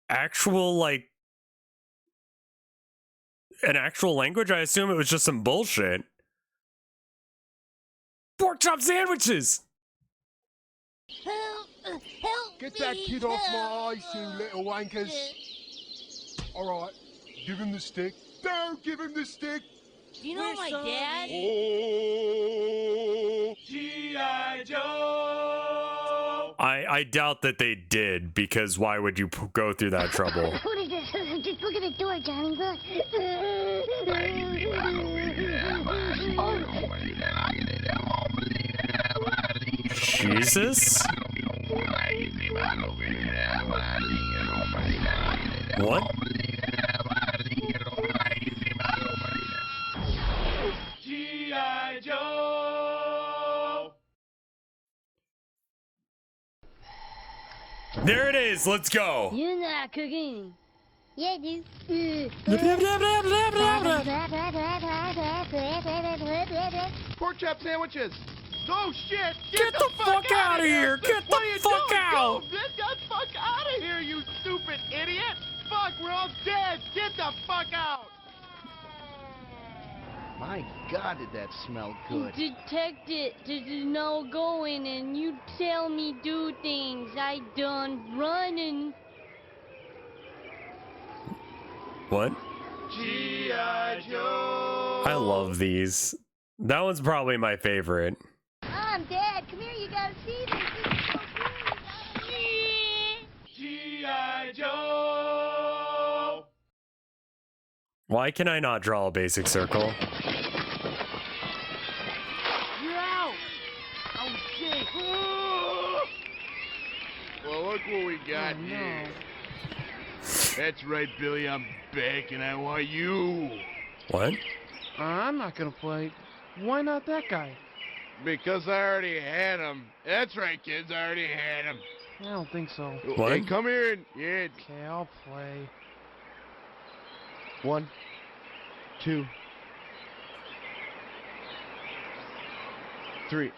actual like an actual language? I assume it was just some bullshit. Pork chop sandwiches. Help Get that me, kid off my help. eyes, you little wankers. Alright, give him the stick. Don't give him the stick. Do you know my dad? Oh, G.I. Joe! I doubt that they did, because why would you go through that trouble? What is this? Just look at the door, Johnny. Look. Jesus? What? G.I. Joe! There it is. Let's go. You're not cooking. Yeah, dude. Pork chop sandwiches. Oh shit! Get the fuck out of here! Get the fuck out! Get the fuck out of here, you stupid idiot! Fuck, we're all dead! Get the fuck out! My God, did that smell good? Detect it. There's no going, and you tell me do things. I done running. What? G.I. Joe! I love these. That one's probably my favorite. Mom, Dad, come here. You gotta see this. This is so good. G.I. Joe! Why can I not draw a basic circle? You're out. Oh shit. Well, look what we got here. That's right, Billy. I'm back, and I want you. What? I'm not gonna play. Why not that guy? Because I already had him. That's right, kids. I already had him. I don't think so. What? Hey, come here and Okay, I'll play. 1, 2, 3.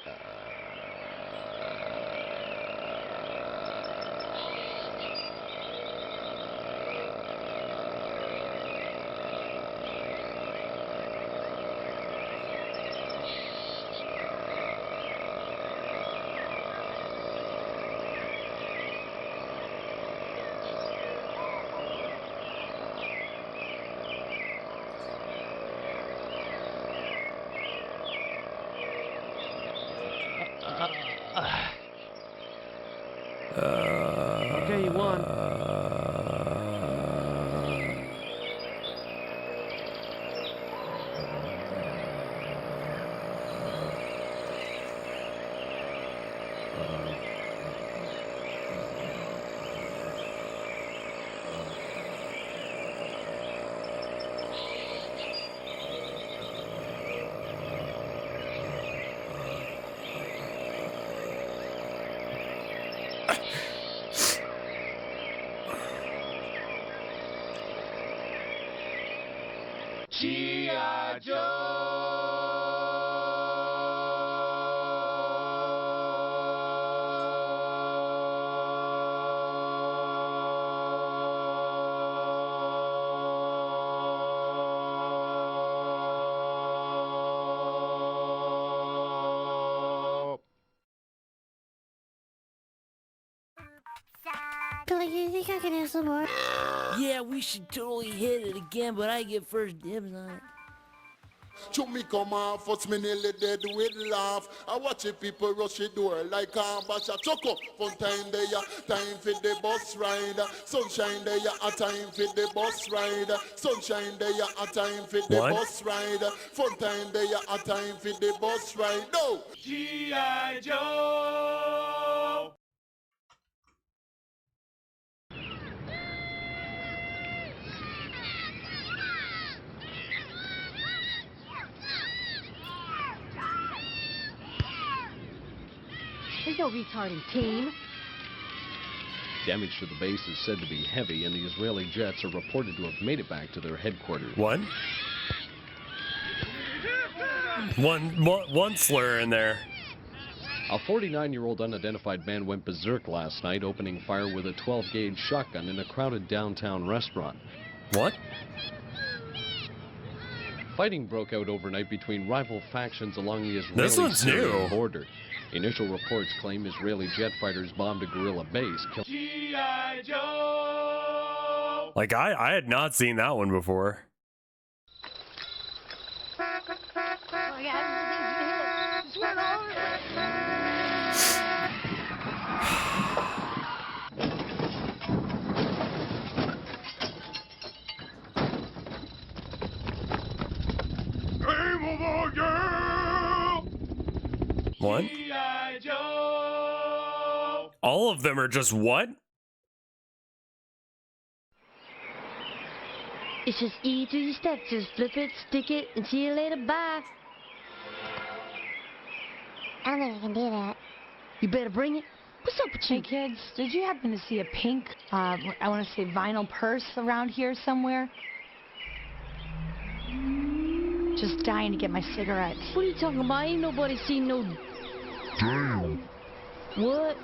Okay, you won. G.I. Billy, you think I can have some more? Yeah, we should totally hit it again, but I get first dibs on it. To me come off, what's me nearly dead with laugh. I watch the people rush the door like a bash a chuck up. Fun time there, time for the bus ride. Sunshine there, a time for the bus ride. Sunshine there, a time for the What? bus ride. Fun time there, a time for the bus ride. No! G.I. Joe! There's no retarding team. Damage to the base is said to be heavy, and the Israeli jets are reported to have made it back to their headquarters. What? One slur in there. A 49-year-old unidentified man went berserk last night, opening fire with a 12-gauge shotgun in a crowded downtown restaurant. What? Fighting broke out overnight between rival factions along the Israeli-Syrian border. Initial reports claim Israeli jet fighters bombed a guerrilla base. G.I. Joe! Like, I had not seen that one before. Game over, girl! What? G.I. Joe! All of them are just what? It's just E to your steps. Just flip it, stick it, and see you later. Bye. I don't think I can do that. You better bring it. What's up with you? Hey kids, did you happen to see a pink, I want to say vinyl purse around here somewhere? Just dying to get my cigarettes. What are you talking about? Ain't nobody seen no... Damn. What?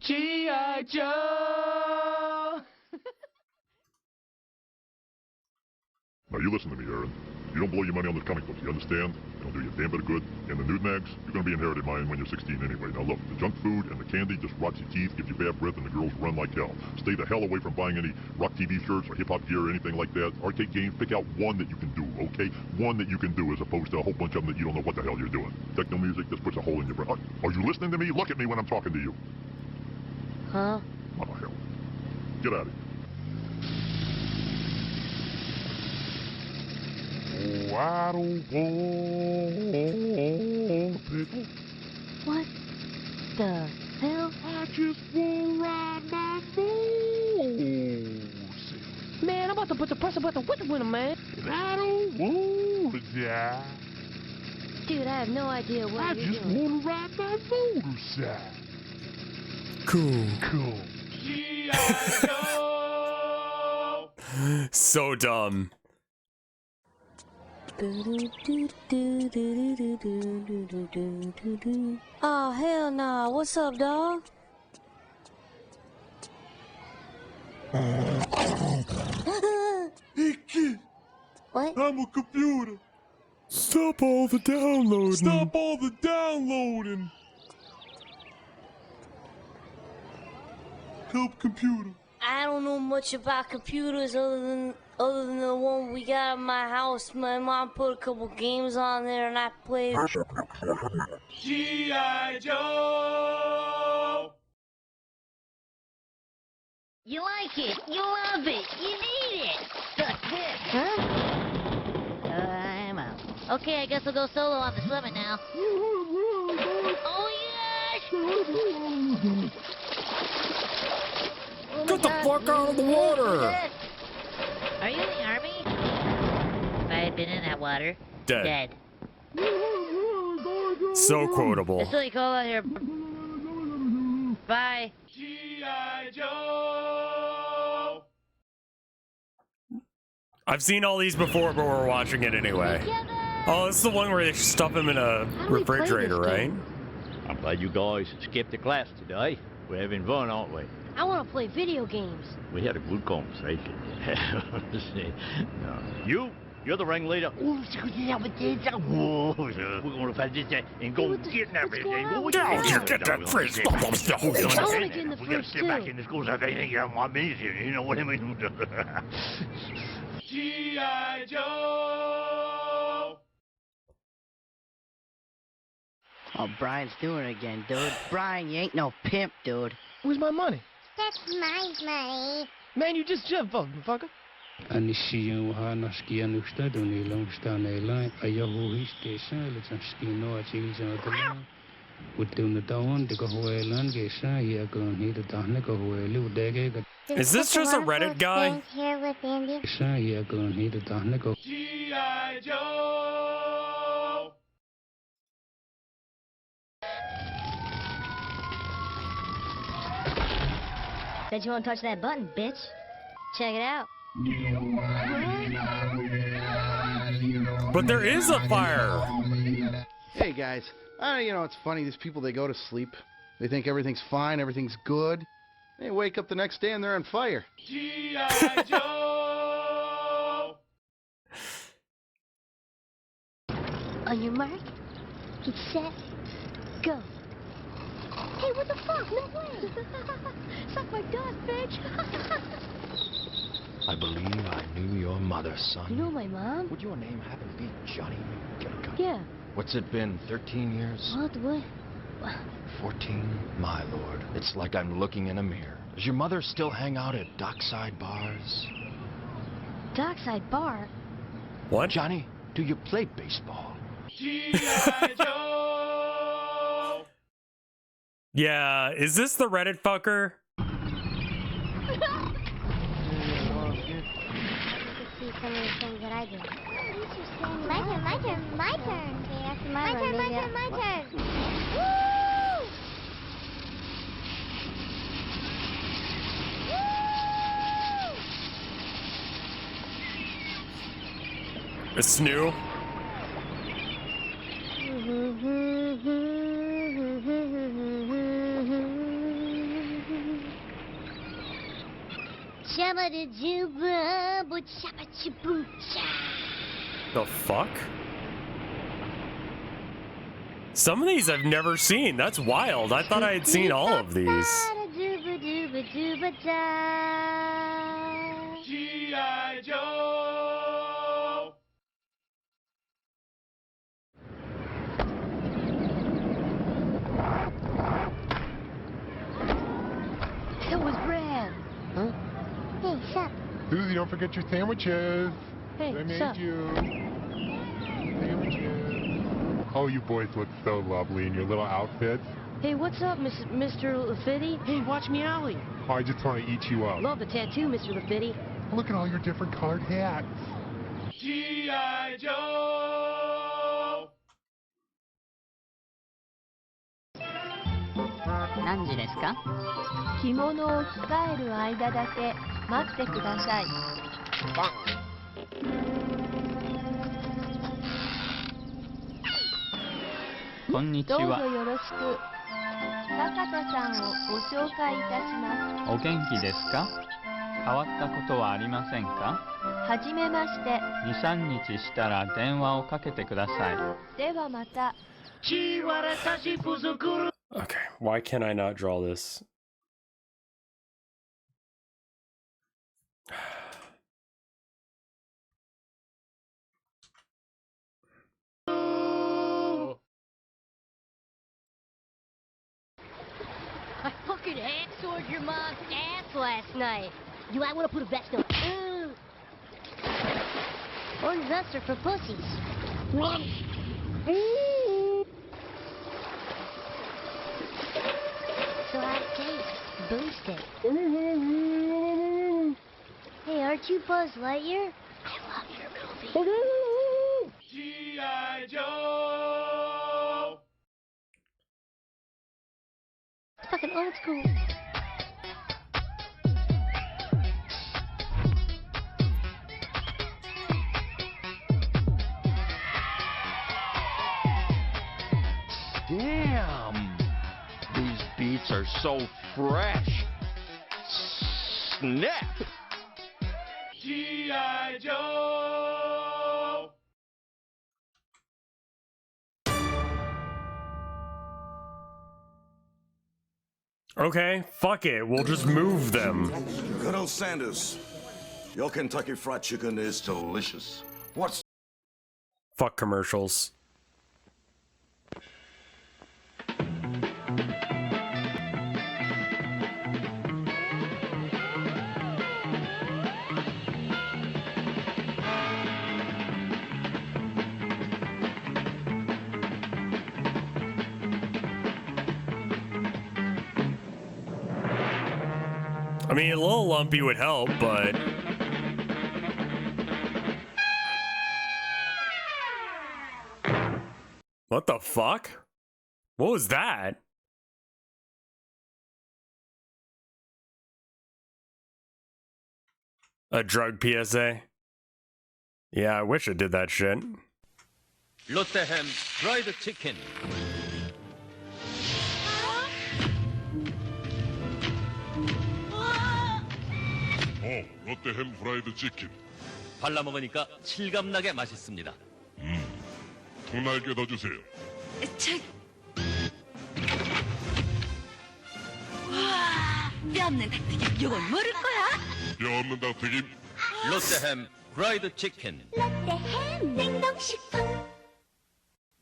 G.I. Joe! Now you listen to me, Aaron. You don't blow your money on the comic books, you understand? They don't do you a damn bit of good. And the Newtnags, you're going to be inherited mine when you're 16 anyway. Now look, the junk food and the candy just rots your teeth, gives you bad breath, and the girls run like hell. Stay the hell away from buying any rock TV shirts or hip-hop gear or anything like that. Arcade games, pick out one that you can do, okay? One that you can do as opposed to a whole bunch of them that you don't know what the hell you're doing. Techno music, this puts a hole in your brain. Are you listening to me? Look at me when I'm talking to you. Huh? Oh, hell. Get out of here. Oh, I don't want a pickle. What the hell? I just want to ride my motorcycle. Man, I'm about to put the pressure button with the winner, man. And I don't want to die. Dude, I have no idea what I you're just doing. want to ride my motorcycle. Cool. Cool. G.I. Joe! So dumb. Oh, hell nah. What's up, dog? Hey, kid. What? I'm a computer. Stop all the downloading. Stop all the downloading. Help computer. I don't know much about computers other than the one we got in my house. My mom put a couple games on there and I played. G.I. Joe! You like it. You love it. You need it. Suck this. Huh? I'm out. Okay, I guess I'll go solo on the summit now. Oh, yes! Oh, Get the fuck out of the water! Are you in the army? If I had been in that water, Dead. So quotable. It's really cold out here. Bye. G.I. Joe! I've seen all these before, but we're watching it anyway. Oh, this is the one where they stuff him in a refrigerator, right? I'm glad you guys skipped the class today. We're having fun, aren't we? I want to play video games. We had a good conversation. No. You're the ringleader. We're going to find this and go get that fish. Get that fish. We're going to sit back in the schools. I think you have 1 minute here. You know what I mean? G.I. Joe! Oh, Brian's doing it again, dude. Brian, you ain't no pimp, dude. Where's my money? That's my money. Man, you just jumped, motherfucker. Anisiyan wahana skian ustad unilong stanela ayahu station le skiano achil jadala Is this just a Reddit guy? G.I. Joe! Said you won't touch that button, bitch. Check it out. But there is a fire. Hey guys, it's funny, these people, they go to sleep, they think everything's fine, everything's good, they wake up the next day and they're on fire. G.I. Joe! On your mark, get set, go. Hey, what the fuck? No way! Suck my dog, bitch! I believe I knew your mother, son. You know my mom? Would your name happen to be Johnny McGillicuddy? Yeah. What's it been, 13 years? What? 14, my lord. It's like I'm looking in a mirror. Does your mother still hang out at dockside bars? Dockside bar? What? Johnny, do you play baseball? G.I. Joe! Yeah, is this the Reddit fucker? Some of the things that I do. My turn. Okay, after my turn. Woo! It's new. The fuck? Some of these I've never seen. That's wild. I thought I had seen all of these. G.I. Joe! That was rad. Huh? Hey, sup? Susie, don't forget your sandwiches. Hey, I made sup? you. Sandwiches. Oh, you boys look so lovely in your little outfits. Hey, what's up, Mr. Lafitte? Hey, watch me alley. Oh, I just want to eat you up. Love the tattoo, Mr. Lafitte. Look at all your different colored hats. G.I. Joe! 何時ですか？着物を着替える間だけ待ってください。こんにちどうぞは。よろしく。坂田さんをご紹介いたします。お元気ですか？変わったことはありませんか？はじめまして。2、3日したら電話をかけてください。ではまた。 Okay, why can't I not draw this? I fucking hacksaw your mom's ass last night. You might want to put a vest on. Orange vests are for pussies. So I taste. Boost it. Hey, aren't you Buzz Lightyear? I love your movie. G.I. Joe! It's fucking old school. Damn! These beats are so fresh. Snap! G.I. Joe! Okay, fuck it. We'll just move them. Colonel Sanders, your Kentucky Fried Chicken is delicious. What's... Fuck commercials. I mean, a little lumpy would help, but... What the fuck? What was that? A drug PSA? Yeah, I wish I did that shit. 롯데햄 프라이드 치킨. 롯데햄 프라이드 치킨. 발라 먹으니까 실감나게 맛있습니다. 통날개 더 주세요. 와, 뼈 없는 닭튀김 이건 모를 거야? 뼈 없는 닭튀김. 롯데햄 프라이드 치킨. 롯데햄 냉동식품.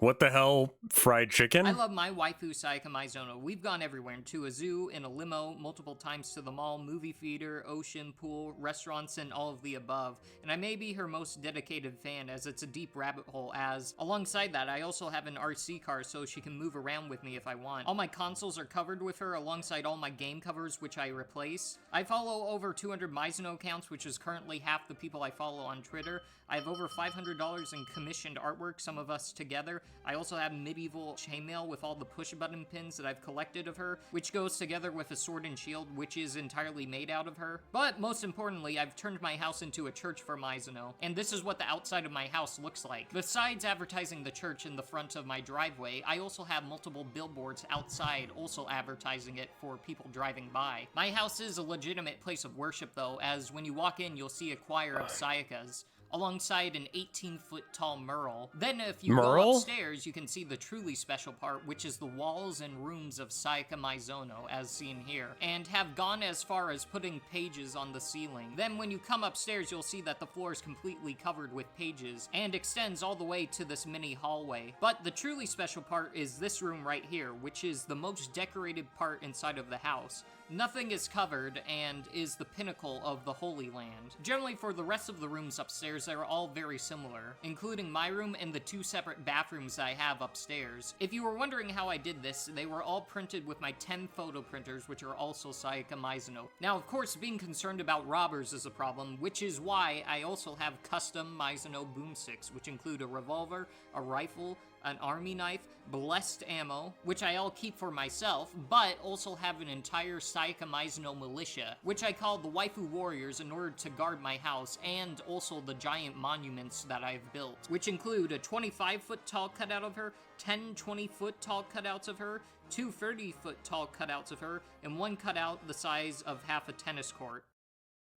What the hell? Fried chicken? I love my waifu Sayaka Maizono. We've gone everywhere, to a zoo, in a limo, multiple times to the mall, movie theater, ocean, pool, restaurants, and all of the above. And I may be her most dedicated fan, as it's a deep rabbit hole, as alongside that, I also have an RC car so she can move around with me if I want. All my consoles are covered with her, alongside all my game covers, which I replace. I follow over 200 Maizono accounts, which is currently half the people I follow on Twitter. I have over $500 in commissioned artwork, some of us together. I also have medieval chainmail with all the push-button pins that I've collected of her, which goes together with a sword and shield, which is entirely made out of her. But most importantly, I've turned my house into a church for Maizono, and this is what the outside of my house looks like. Besides advertising the church in the front of my driveway, I also have multiple billboards outside also advertising it for people driving by. My house is a legitimate place of worship though, as when you walk in, you'll see a choir of Sayakas, alongside an 18-foot tall mural. Then if you go upstairs, you can see the truly special part, which is the walls and rooms of Sayaka Maizono, as seen here, and have gone as far as putting pages on the ceiling. Then when you come upstairs, you'll see that the floor is completely covered with pages, and extends all the way to this mini hallway. But the truly special part is this room right here, which is the most decorated part inside of the house. Nothing is covered, and is the pinnacle of the Holy Land. Generally, for the rest of the rooms upstairs, they're all very similar, including my room and the 2 separate bathrooms I have upstairs. If you were wondering how I did this, they were all printed with my 10 photo printers, which are also Sayaka Maizono. Now, of course, being concerned about robbers is a problem, which is why I also have custom Maizono boomsticks, which include a revolver, a rifle, an army knife, blessed ammo, which I all keep for myself, but also have an entire Sayaka Maizono militia, which I call the Waifu Warriors in order to guard my house, and also the giant monuments that I've built, which include a 25-foot tall cutout of her, 10 20-foot tall cutouts of her, 2 30-foot tall cutouts of her, and 1 cutout the size of half a tennis court.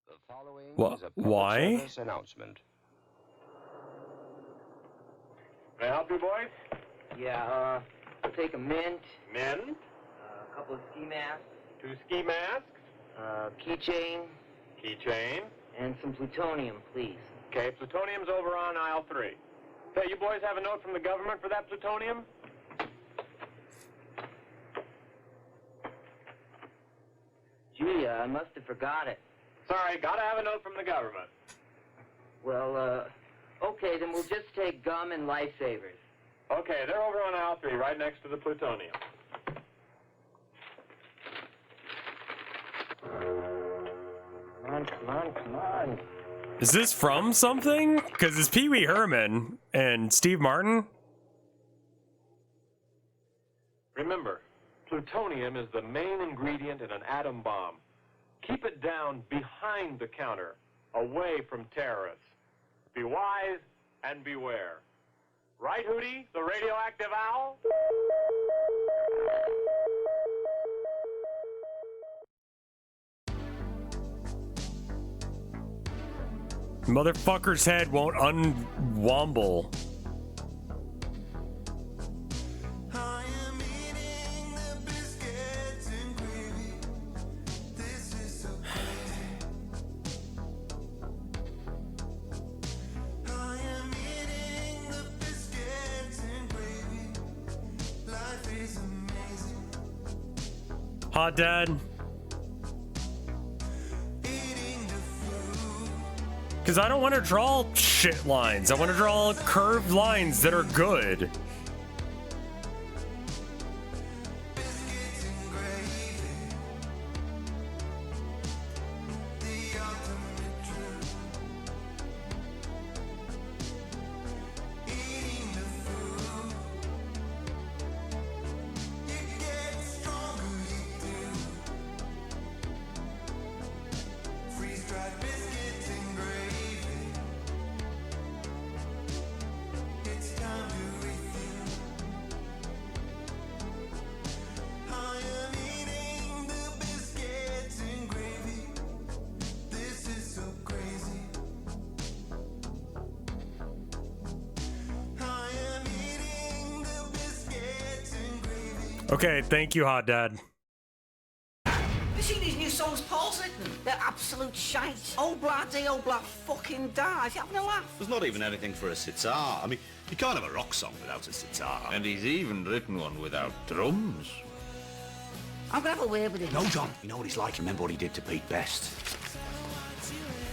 The following is a public service announcement. May I help you, boys? Yeah, I'll take a mint. Men? A couple of ski masks. 2 ski masks. Keychain. Keychain. And some plutonium, please. Okay, plutonium's over on aisle 3. Hey, you boys have a note from the government for that plutonium? Gee, I must have forgot it. Sorry, gotta have a note from the government. Well, okay, then we'll just take gum and lifesavers. Okay, they're over on aisle 3, right next to the plutonium. Come on. Is this from something? Because it's Pee Wee Herman and Steve Martin. Remember, plutonium is the main ingredient in an atom bomb. Keep it down behind the counter, away from terrorists. Be wise and beware. Right, Hootie, the radioactive owl? Motherfucker's head won't unwomble. Hot Dad. Because I don't want to draw shit lines. I want to draw curved lines that are good. Okay, thank you, Hot Dad. You see these new songs Paul's written? They're absolute shite. Old blah day, old blah fucking dies. You having a laugh? There's not even anything for a sitar. I mean, you can't have a rock song without a sitar. And he's even written one without drums. I'm gonna have a word with him. No, John. You know what he's like. Remember what he did to Pete Best.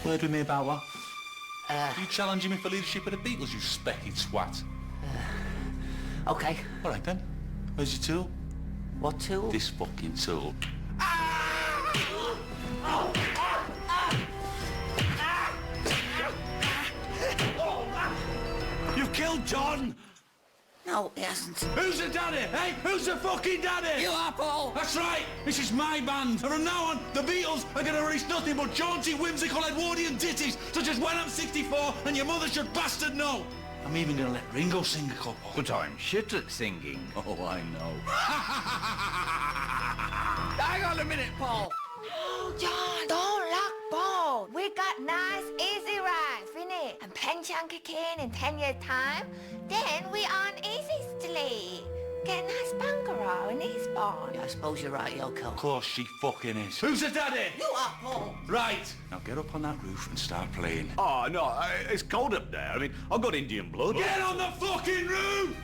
Word with me about what? You challenging me for leadership of the Beatles, you specky swat? Okay. All right, then. Where's your tool? What tool? This fucking tool. You've killed John! No, he hasn't. Who's the daddy? Hey, who's the fucking daddy? You are, Paul. That's right. This is my band. And from now on, the Beatles are going to release nothing but jaunty, whimsical Edwardian ditties, such as When I'm 64 and Your Mother Should Bastard Know. I'm even going to let Ringo sing a couple. But I'm shit at singing. Oh, I know. Hang on a minute, Paul. Oh, John, don't lock Paul. We got nice, easy rides, finny, and pension kicking in 10 years' time. Then we on easy street. Get a nice bungalow in Eastbourne. Yeah, I suppose you're right, Yoko. Of course she fucking is. Who's the daddy? You are, Paul. Right. Now get up on that roof and start playing. Oh, no, it's cold up there. I mean, I've got Indian blood. Get on the fucking roof!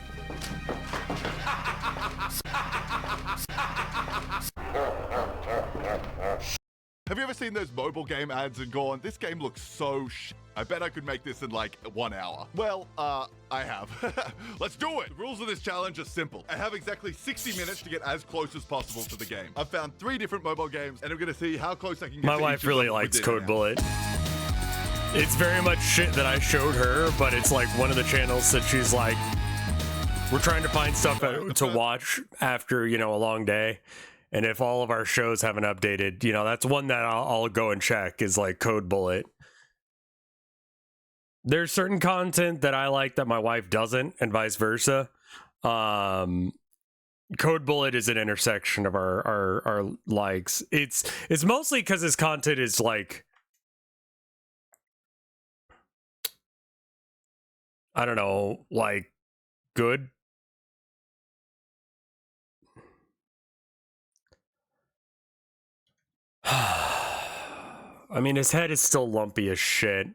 Have you ever seen those mobile game ads and gone, this game looks so I bet I could make this in like 1 hour. Well, I have. Let's do it. The rules of this challenge are simple. I have exactly 60 minutes to get as close as possible to the game. I've found 3 different mobile games and I'm gonna see how close I can get My to wife each of really them likes within an Code hour. Bullet. It's very much shit that I showed her, but it's like one of the channels that she's like, we're trying to find stuff to watch after, you know, a long day. And if all of our shows haven't updated, you know, that's one that I'll go and check is like Code Bullet. There's certain content that I like that my wife doesn't and vice versa. Code Bullet is an intersection of our likes. It's mostly because his content is like, I don't know, like good. I mean, his head is still lumpy as shit.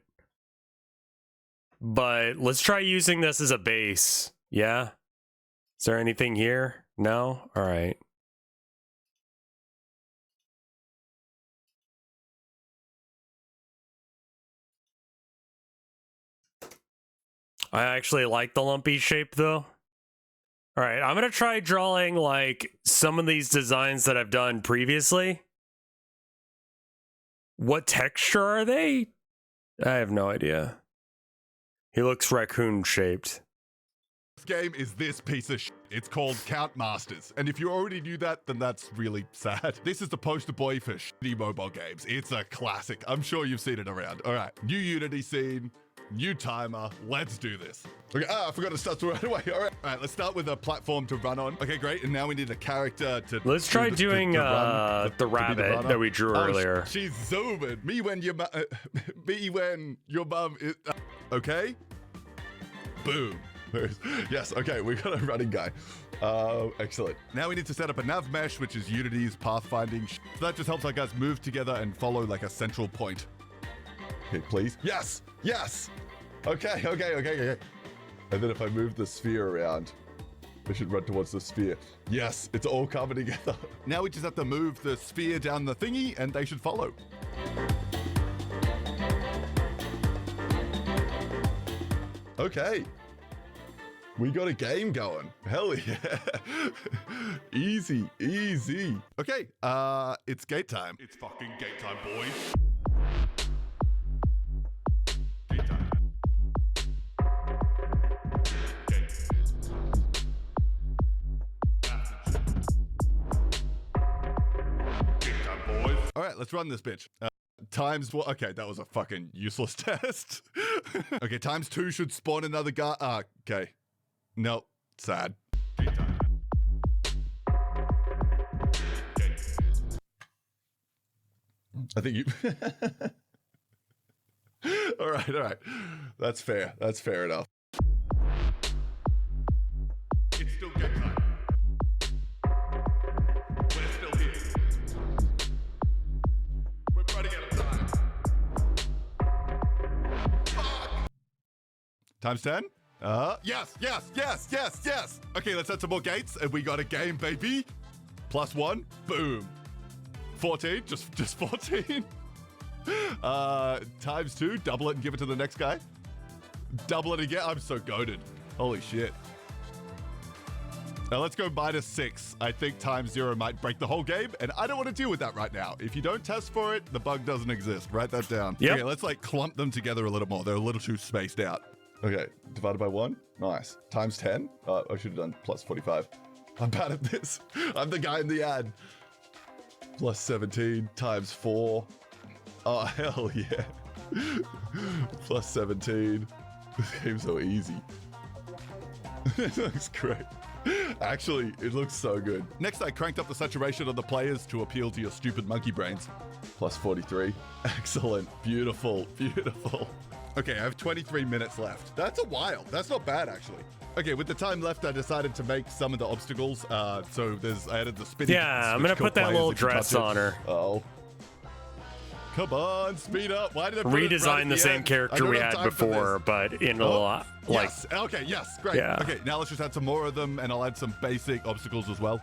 But let's try using this as a base. Yeah? Is there anything here? No? Alright. I actually like the lumpy shape, though. Alright, I'm gonna try drawing, like, some of these designs that I've done previously. What texture are they? I have no idea. He looks raccoon-shaped. This game is this piece of shit. It's called Count Masters. And if you already knew that, then that's really sad. This is the poster boy for shitty mobile games. It's a classic. I'm sure you've seen it around. All right, new Unity scene. New timer. Let's do this. Okay, I forgot to start right away. All right, let's start with a platform to run on. Okay, great. And now we need a character to. Let's try doing the rabbit that we drew earlier. She's zooming. Me when your mum is. Okay. Boom. Yes. Okay, we got a running guy. Excellent. Now we need to set up a nav mesh, which is Unity's pathfinding. So that just helps our guys move together and follow like a central point. Okay, please. Yes. Yes. Okay. And then if I move the sphere around, I should run towards the sphere. Yes, it's all coming together. Now we just have to move the sphere down the thingy and they should follow. Okay. We got a game going. Hell yeah. Easy. Okay, it's gate time. It's fucking gate time, boys. All right, let's run this bitch. Times what? Okay, that was a fucking useless test. Okay, times 2 should spawn another guy. Okay. Nope. Sad. I think you... All right. That's fair. That's fair enough. It's still game time. Times 10? Yes. Okay, let's add some more gates, and we got a game, baby. +1, boom. 14, just 14. Times 2, double it and give it to the next guy. Double it again. I'm so goated. Holy shit. Now let's go -6. I think ×0 might break the whole game, and I don't want to deal with that right now. If you don't test for it, the bug doesn't exist. Write that down. Yep. Okay, let's like clump them together a little more. They're a little too spaced out. Okay, divided by 1. Nice. Times 10. I should have done +45. I'm bad at this. I'm the guy in the ad. +17 times 4. Oh, hell yeah. +17. This game's so easy. It looks great. Actually, it looks so good. Next, I cranked up the saturation of the players to appeal to your stupid monkey brains. +43. Excellent. Beautiful. Okay, I have 23 minutes left. That's a while. That's not bad, actually. Okay, with the time left, I decided to make some of the obstacles. So I added the spinning. Yeah, I'm gonna put that little dress on her. Oh. Come on, speed up. Why did I put it Redesign right at the same end? character we had before, but in a lot like. Yes. Okay. Yes. Great. Yeah. Okay. Now let's just add some more of them, and I'll add some basic obstacles as well.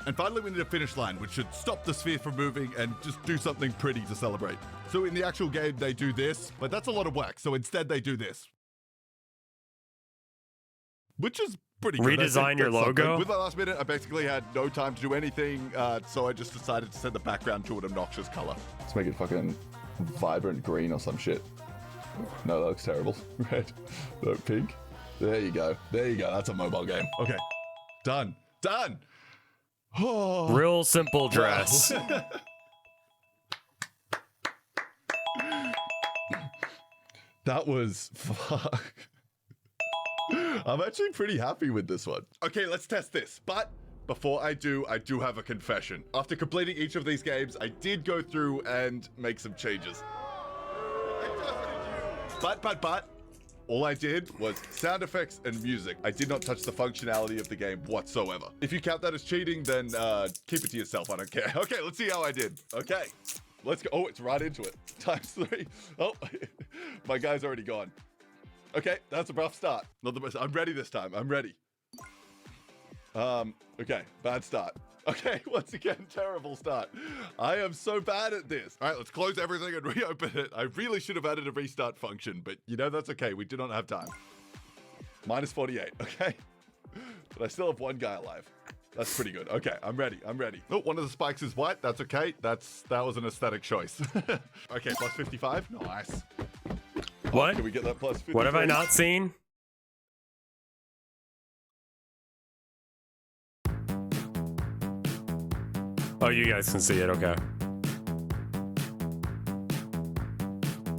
And finally, we need a finish line, which should stop the sphere from moving and just do something pretty to celebrate. So in the actual game, they do this, but that's a lot of work. So instead, they do this, which is pretty good. Redesign your logo? With my last minute, I basically had no time to do anything, so I just decided to set the background to an obnoxious color. Let's make it fucking vibrant green or some shit. No, that looks terrible. Red. No, pink. There you go. That's a mobile game. Okay. Done. Oh. Real simple dress. That was fuck. I'm actually pretty happy with this one. Okay, let's test this. But before I do have a confession. After completing each of these games, I did go through and make some changes. But all I did was sound effects and music. I did not touch the functionality of the game whatsoever. If you count that as cheating, then keep it to yourself. I don't care. Okay, let's see how I did. Okay, let's go. Oh, it's right into it. ×3. Oh, my guy's already gone. Okay, that's a rough start. Not the best. I'm ready this time. I'm ready. Okay, bad start. Okay, once again, terrible start. I am so bad at this. All right, let's close everything and reopen it. I really should have added a restart function, but you know, that's okay. We do not have time. -48, okay? But I still have one guy alive. That's pretty good. Okay, I'm ready. Oh, one of the spikes is white. That's okay. That was an aesthetic choice. Okay, +55. Nice. What? Can we get that +53? What have I not seen? Oh, you guys can see it. Okay.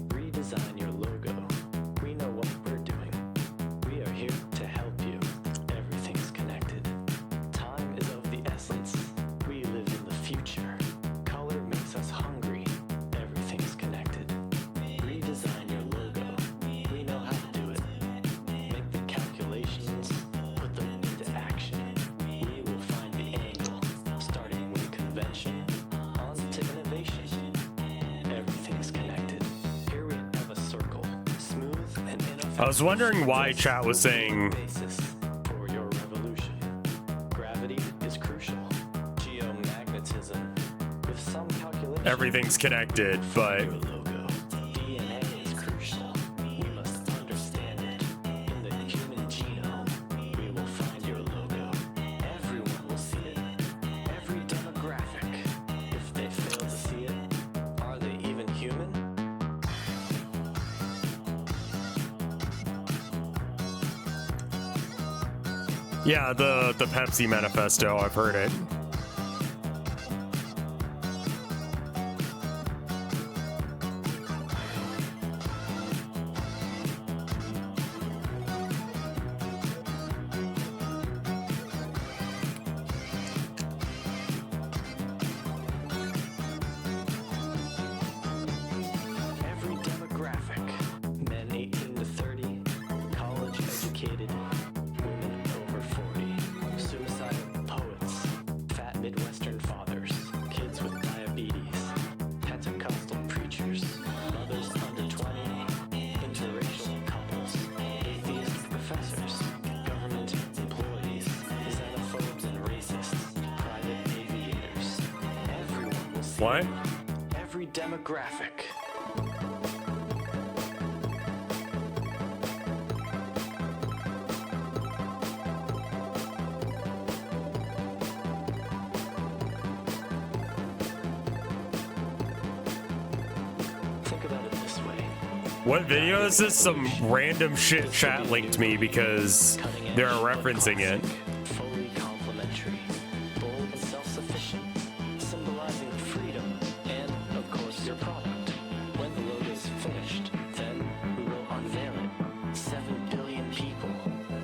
Redesign your logo. We know what we're doing. We are here to help you. Everything's connected. Time is of the essence. We live in the future. Color makes us hungry. Everything's connected. Redesign your logo. We know how to do it. Make the calculations. Put them into action. We will find the angle. Starting with convention. On to innovation. Everything's connected. Here we have a circle. Smooth and innovative. I was wondering why chat was saying For your revolution. Gravity is crucial. Geomagnetism. With some calculation. everything's connected, but DNA is crucial. We must understand it. In the human genome, we will find your logo. Everyone will see it. Every demographic. If they fail to see it, are they even human? yeah, the Pepsi manifesto, I've heard it. Every demographic. Men 18 to 30, college educated, women over 40, suicidal poets, What? Every demographic. Think about it this way. What video is this? Some random shit chat linked me because they're referencing it. Fully complementary, bold and self-sufficient, symbolizing freedom and, of course, your product. When the logo is finished, then we will unveil it. 7 billion people,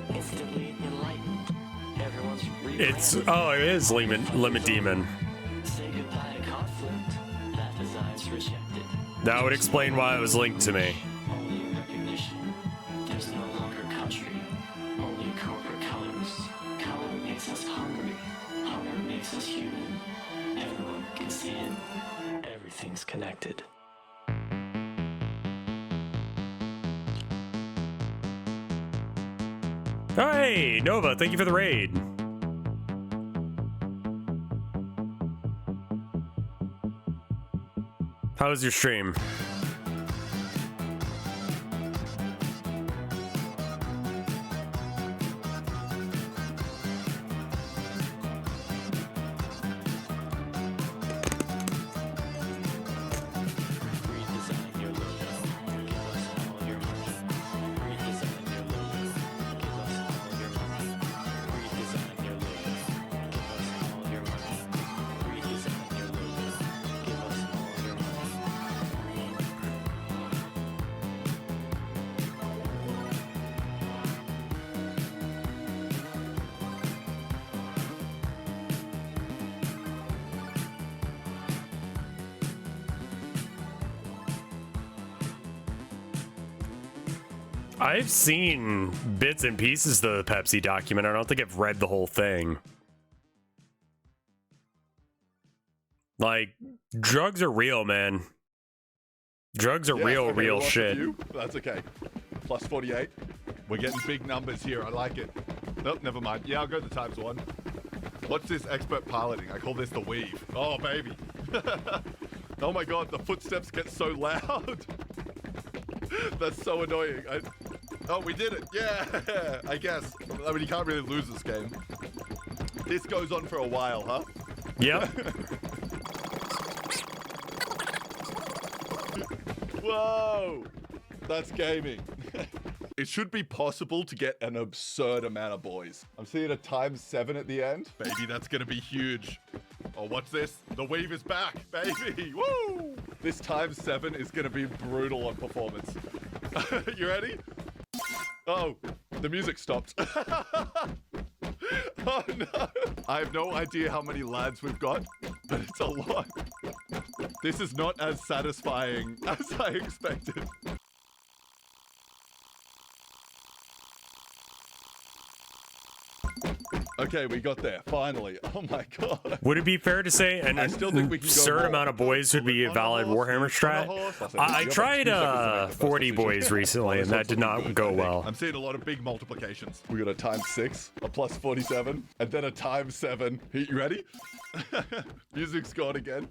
instantly enlightened. Everyone's It is Lemon Demon. Say goodbye to conflict. That design's rejected. That would explain why it was linked to me. Only recognition. There's no longer country. Only corporate colors. Color makes us hungry. Hunger makes us human. Everyone can see it. Everything's connected. Hey, Nova, thank you for the raid. How was your stream? I've seen bits and pieces of the Pepsi document. I don't think I've read the whole thing. Like, drugs are real, man. Drugs are real shit. That's okay. Plus 48. We're getting big numbers here. I like it. Nope, never mind. Yeah, I'll go to times 1. What's this expert piloting? I call this the weave. Oh, baby. Oh my god, the footsteps get so loud. That's so annoying. Oh, we did it. Yeah, I guess. I mean, you can't really lose this game. This goes on for a while, huh? Yep. Whoa. That's gaming. It should be possible to get an absurd amount of boys. I'm seeing a times 7 at the end. Baby, that's going to be huge. Oh, what's this? The weave is back, baby. Woo! This times 7 is going to be brutal on performance. You ready? Oh, the music stopped. Oh no. I have no idea how many lads we've got, but it's a lot. This is not as satisfying as I expected. Okay, we got there, finally. Oh my god. Would it be fair to say an absurd amount of boys would be a valid Warhammer strat? I tried 40 boys recently, and that did not go well. I'm seeing a lot of big multiplications. We got a times 6, a plus 47, and then a times 7. You ready? Music's gone again.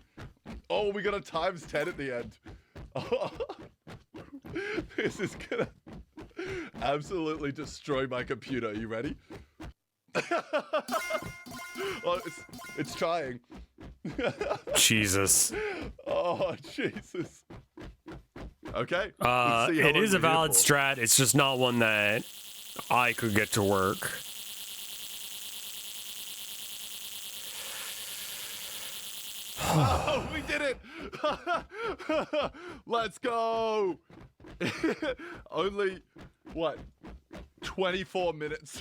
Oh, we got a times 10 at the end. Oh, this is gonna absolutely destroy my computer. You ready? Oh, it's trying. Jesus. Oh, Jesus. Okay. It is a valid strat. It's just not one that I could get to work. Oh, we did it! Let's go! Only, what, 24 minutes?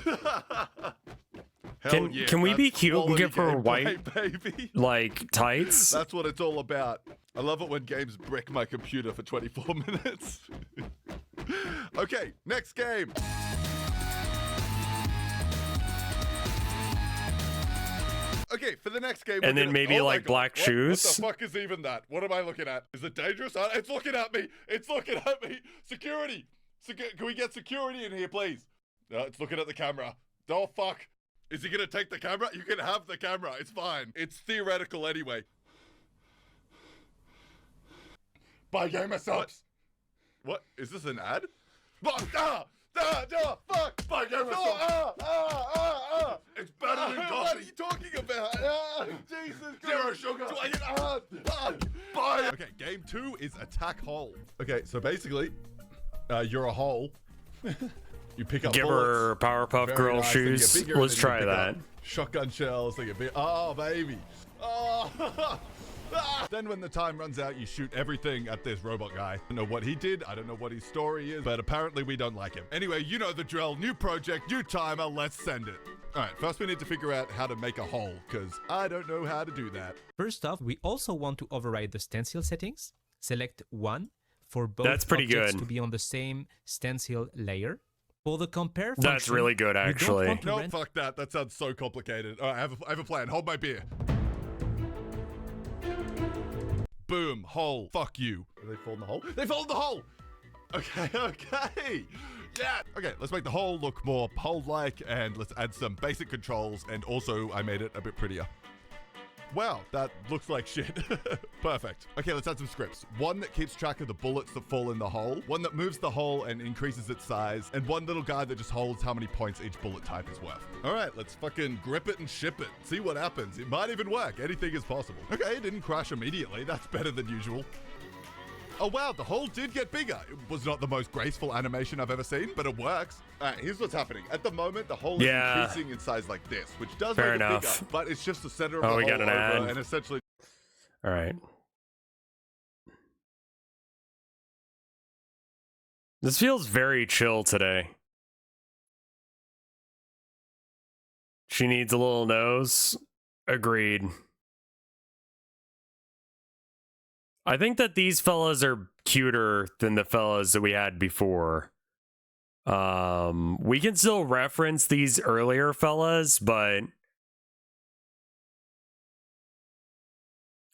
Can we be cute and give her white, baby? like, tights? That's what it's all about. I love it when games brick my computer for 24 minutes. Okay, next game. Okay, for the next game, and then maybe like black shoes. What the fuck is even that? What am I looking at? Is it dangerous? It's looking at me. It's looking at me. Security. Can we get security in here, please? No, it's looking at the camera. Oh fuck. Is he gonna take the camera? You can have the camera. It's fine. It's theoretical anyway. Buy gamer subs. What? Is this an ad? Fuck! Buy gamer subs. It's better than coffee. What are you talking about? Jesus Christ. Zero sugar. Buy it. Okay, game 2 is attack hole. Okay, so basically, you're a hole. You pick up Give her Powerpuff Very Girl nice. shoes. They get bigger, Let's and then try you pick that. up shotgun shells. They get big. Oh, baby. Oh. Then when the time runs out, you shoot everything at this robot guy. I don't know what he did. I don't know what his story is, but apparently we don't like him. Anyway, you know the drill. New project, new timer. Let's send it. All right, first we need to figure out how to make a hole, because I don't know how to do that. First off, we also want to override the stencil settings. Select 1 for both That's pretty objects good. to be on the same stencil layer. For the compare That's function, really good, we don't actually. want to No, render- fuck that. That sounds so complicated. All right, I have a plan. Hold my beer. Boom, hole. Fuck you. Are they fall in the hole? They fall in the hole! Okay, okay. Yeah. Okay, let's make the hole look more hole-like, and let's add some basic controls, and also I made it a bit prettier. Wow, that looks like shit. Perfect. Okay, let's add some scripts. One that keeps track of the bullets that fall in the hole, one that moves the hole and increases its size, and one little guy that just holds how many points each bullet type is worth. All right, let's fucking grip it and ship it. See what happens. It might even work. Anything is possible. Okay, it didn't crash immediately. That's better than usual. Oh wow, the hole did get bigger. It was not the most graceful animation I've ever seen, but it works. All right, here's what's happening. At the moment, the hole is increasing in size like this, which does Fair make it enough. bigger, but it's just the center of Oh, the we hole got an over, ad. and essentially... All right. This feels very chill today. She needs a little nose. Agreed. I think that these fellas are cuter than the fellas that we had before. We can still reference these earlier fellas, but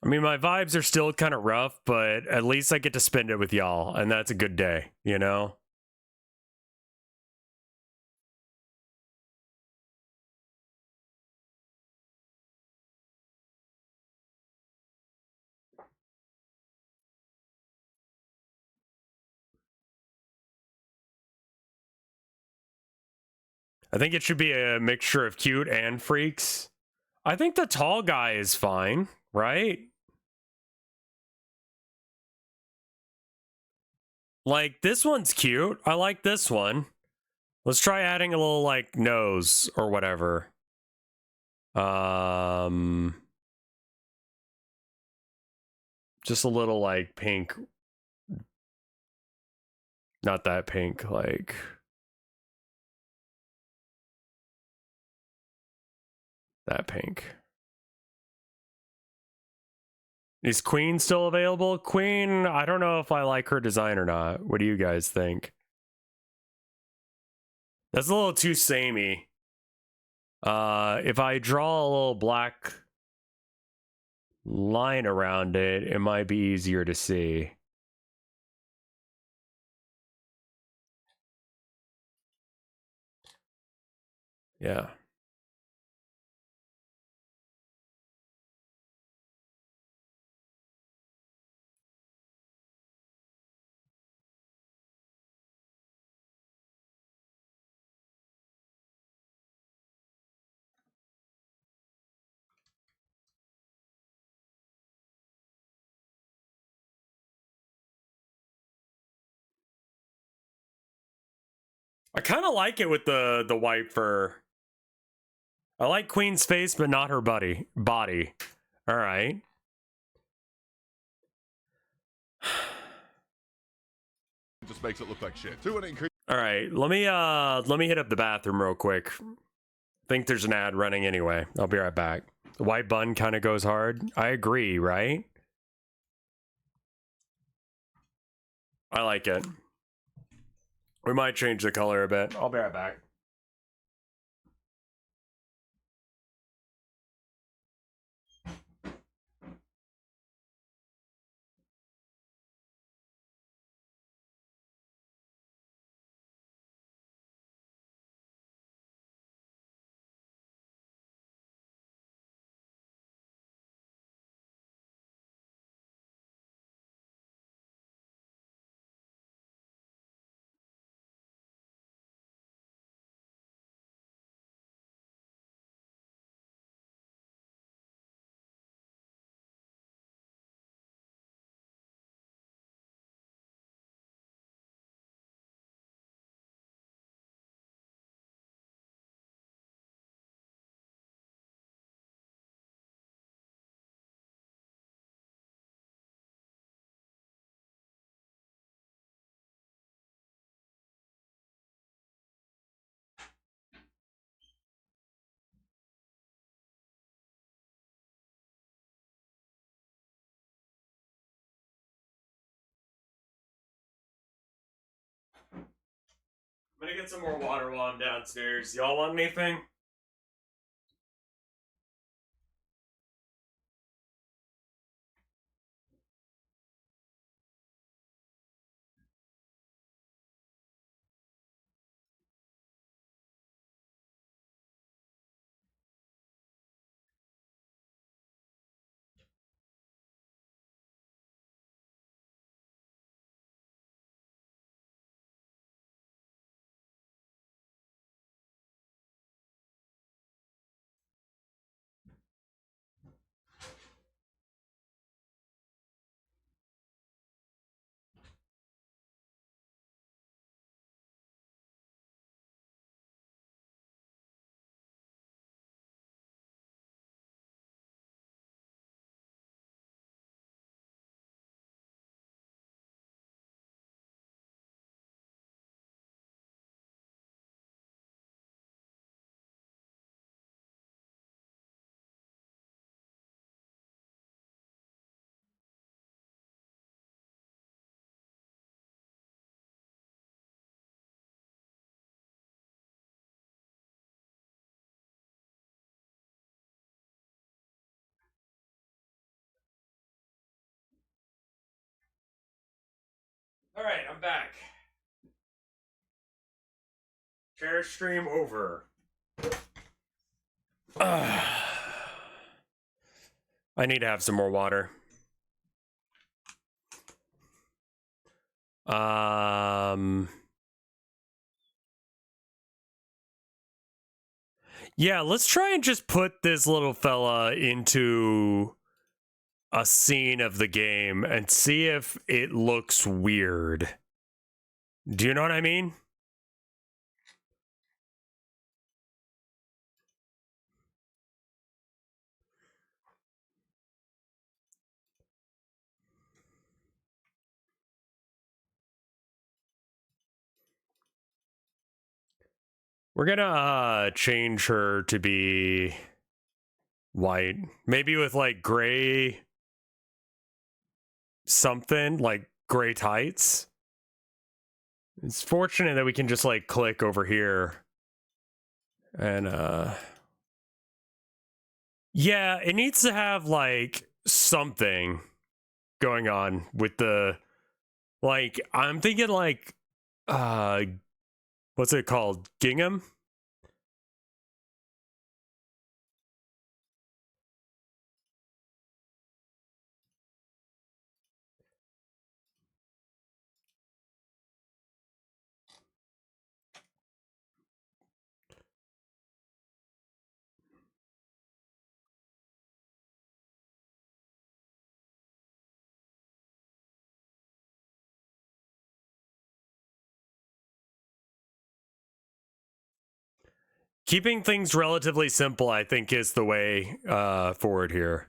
I mean, my vibes are still kind of rough, but at least I get to spend it with y'all, and that's a good day, you know? I think it should be a mixture of cute and freaks. I think the tall guy is fine, right? Like, this one's cute. I like this one. Let's try adding a little, like, nose or whatever. Just a little, like, pink. Not that pink, like... that pink. Is Queen still available? Queen, I don't know if I like her design or not. What do you guys think? That's a little too samey. If I draw a little black line around it, it might be easier to see. Yeah. I kind of like it with the white fur. I like Queen's face, but not her body. All right. It just makes it look like shit. Two and increase. All right, let me hit up the bathroom real quick. Think there's an ad running anyway. I'll be right back. The white bun kind of goes hard. I agree, right? I like it. We might change the color a bit. I'll be right back. I'm gonna get some more water while I'm downstairs. Y'all want anything? Alright, I'm back. Share stream over. I need to have some more water. Yeah, let's try and just put this little fella into a scene of the game and see if it looks weird. Do you know what I mean? We're gonna change her to be white. Maybe with like gray something, like gray tights. It's fortunate that we can just like click over here. And yeah, it needs to have like something going on with the, like, I'm thinking like what's it called? Gingham? Keeping things relatively simple, I think, is the way forward here.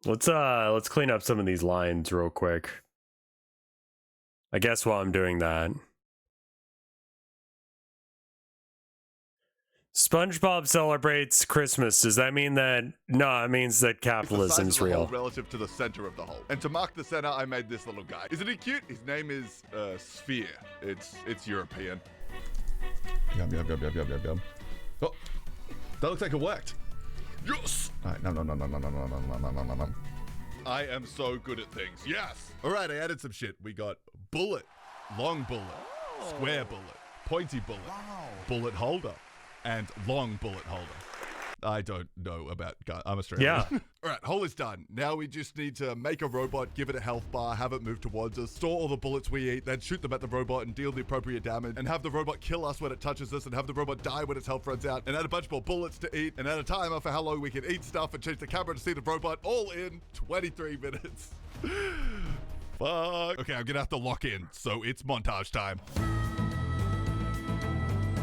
Let's clean up some of these lines real quick. I guess while I'm doing that. SpongeBob celebrates Christmas. Does that mean that? No, it means that capitalism's real. Relative to the center of the hole. And to mark the center, I made this little guy. Isn't he cute? His name is Sphere. It's European. Yum. Oh, that looks like it worked. Yes. All right, no. I am so good at things. Yes. All right, I added some shit. We got bullet, long bullet, square bullet, pointy bullet, bullet holder, and long bullet holder. I don't know about guns. I'm Australian. Yeah. All right, hole is done. Now we just need to make a robot, give it a health bar, have it move towards us, store all the bullets we eat, then shoot them at the robot and deal the appropriate damage, and have the robot kill us when it touches us, and have the robot die when its health runs out, and add a bunch more bullets to eat, and add a timer for how long we can eat stuff, and change the camera to see the robot, all in 23 minutes. Fuck. Okay, I'm gonna have to lock in, so it's montage time.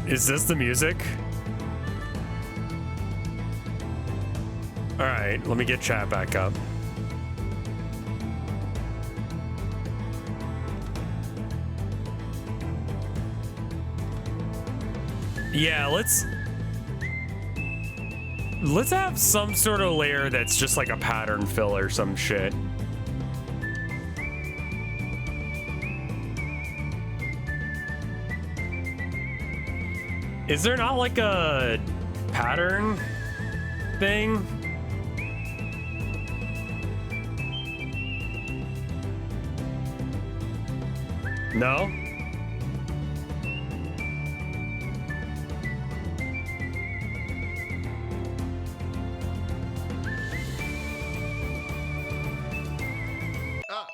Is this the music? All right, let me get chat back up. Yeah, Let's have some sort of layer that's just like a pattern fill or some shit. Is there not like a pattern thing? No?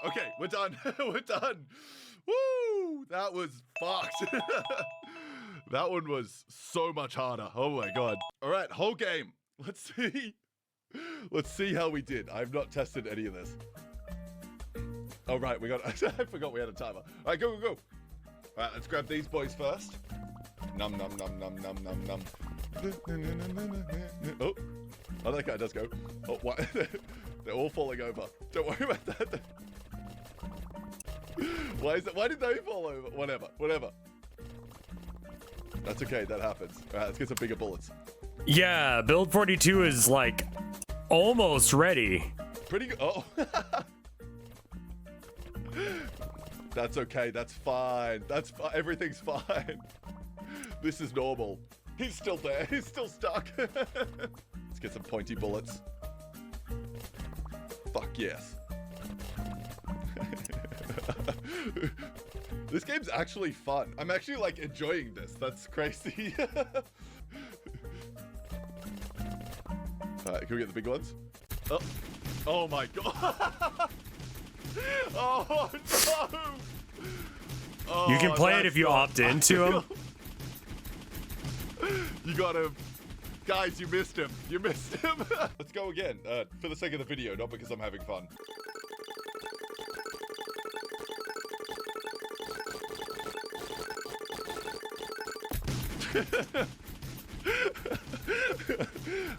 Okay, we're done. We're done. Woo! That was fucked. That one was so much harder. Oh my god. All right, whole game. Let's see. Let's see how we did. I've not tested any of this. Oh, right, we got... I forgot we had a timer. All right, go, go, go. All right, let's grab these boys first. Num, num, num, num, num, num, num. Oh, oh, that guy does go. Oh, what? They're all falling over. Don't worry about that. Why is it? Why did they fall over? Whatever, whatever. That's okay, that happens. All right, let's get some bigger bullets. Yeah, build 42 is like almost ready. Pretty good. Oh. That's okay, that's fine. That's everything's fine. This is normal. He's still there, he's still stuck. Let's get some pointy bullets. Fuck yes. This game's actually fun. I'm actually like enjoying this. That's crazy. Alright, can we get the big ones? Oh, oh my god. Oh no. Oh, You can play it if you opt into him. You got him. Guys, you missed him. You missed him. Let's go again, for the sake of the video, not because I'm having fun.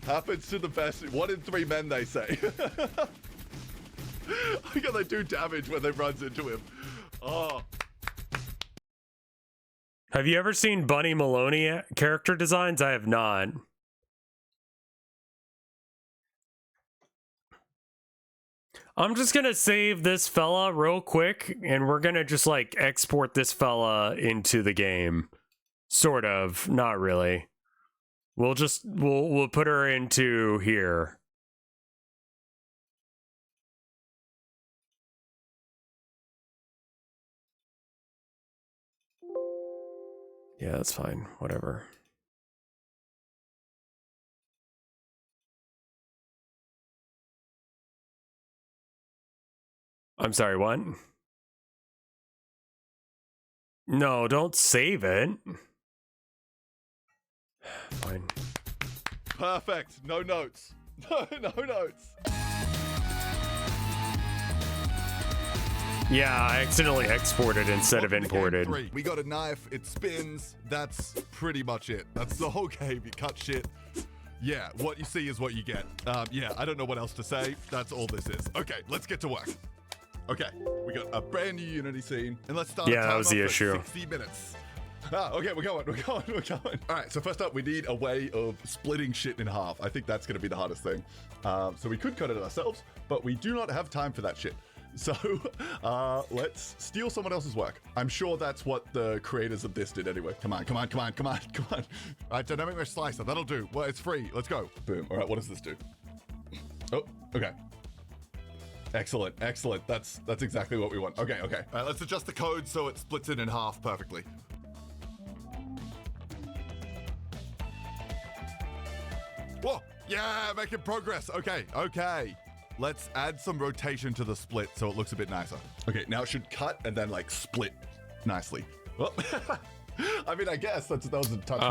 Happens to the best. 1 in 3 men, they say. I think they do damage when they runs into him. Oh. Have you ever seen Bunny Maloney character designs? I have not. I'm just gonna save this fella real quick, and we're gonna just like export this fella into the game. Sort of, not really. We'll put her into here. Yeah, that's fine. Whatever. I'm sorry, what? No, don't save it. Fine. Perfect. No notes. No notes. Yeah, I accidentally exported instead of imported. We got a knife, it spins, that's pretty much it. That's the whole game, you cut shit. Yeah, what you see is what you get. Yeah, I don't know what else to say, that's all this is. Okay, let's get to work. Okay, we got a brand new Unity scene, and let's start. Yeah, that was the issue. 60 minutes. Ah, okay, we're going. All right, so first up, we need a way of splitting shit in half. I think that's going to be the hardest thing. So we could cut it ourselves, but we do not have time for that shit. So let's steal someone else's work. I'm sure that's what the creators of this did anyway. Come on. All right, dynamic mesh slicer, that'll do. Well, it's free. Let's go. Boom. All right, what does this do? Oh, okay. Excellent. That's exactly what we want. Okay. All right, let's adjust the code so it splits it in half perfectly. Whoa, yeah, making progress. Okay. Let's add some rotation to the split so it looks a bit nicer. Okay, now it should cut and then like split nicely. Well, I mean, I guess that was a touch more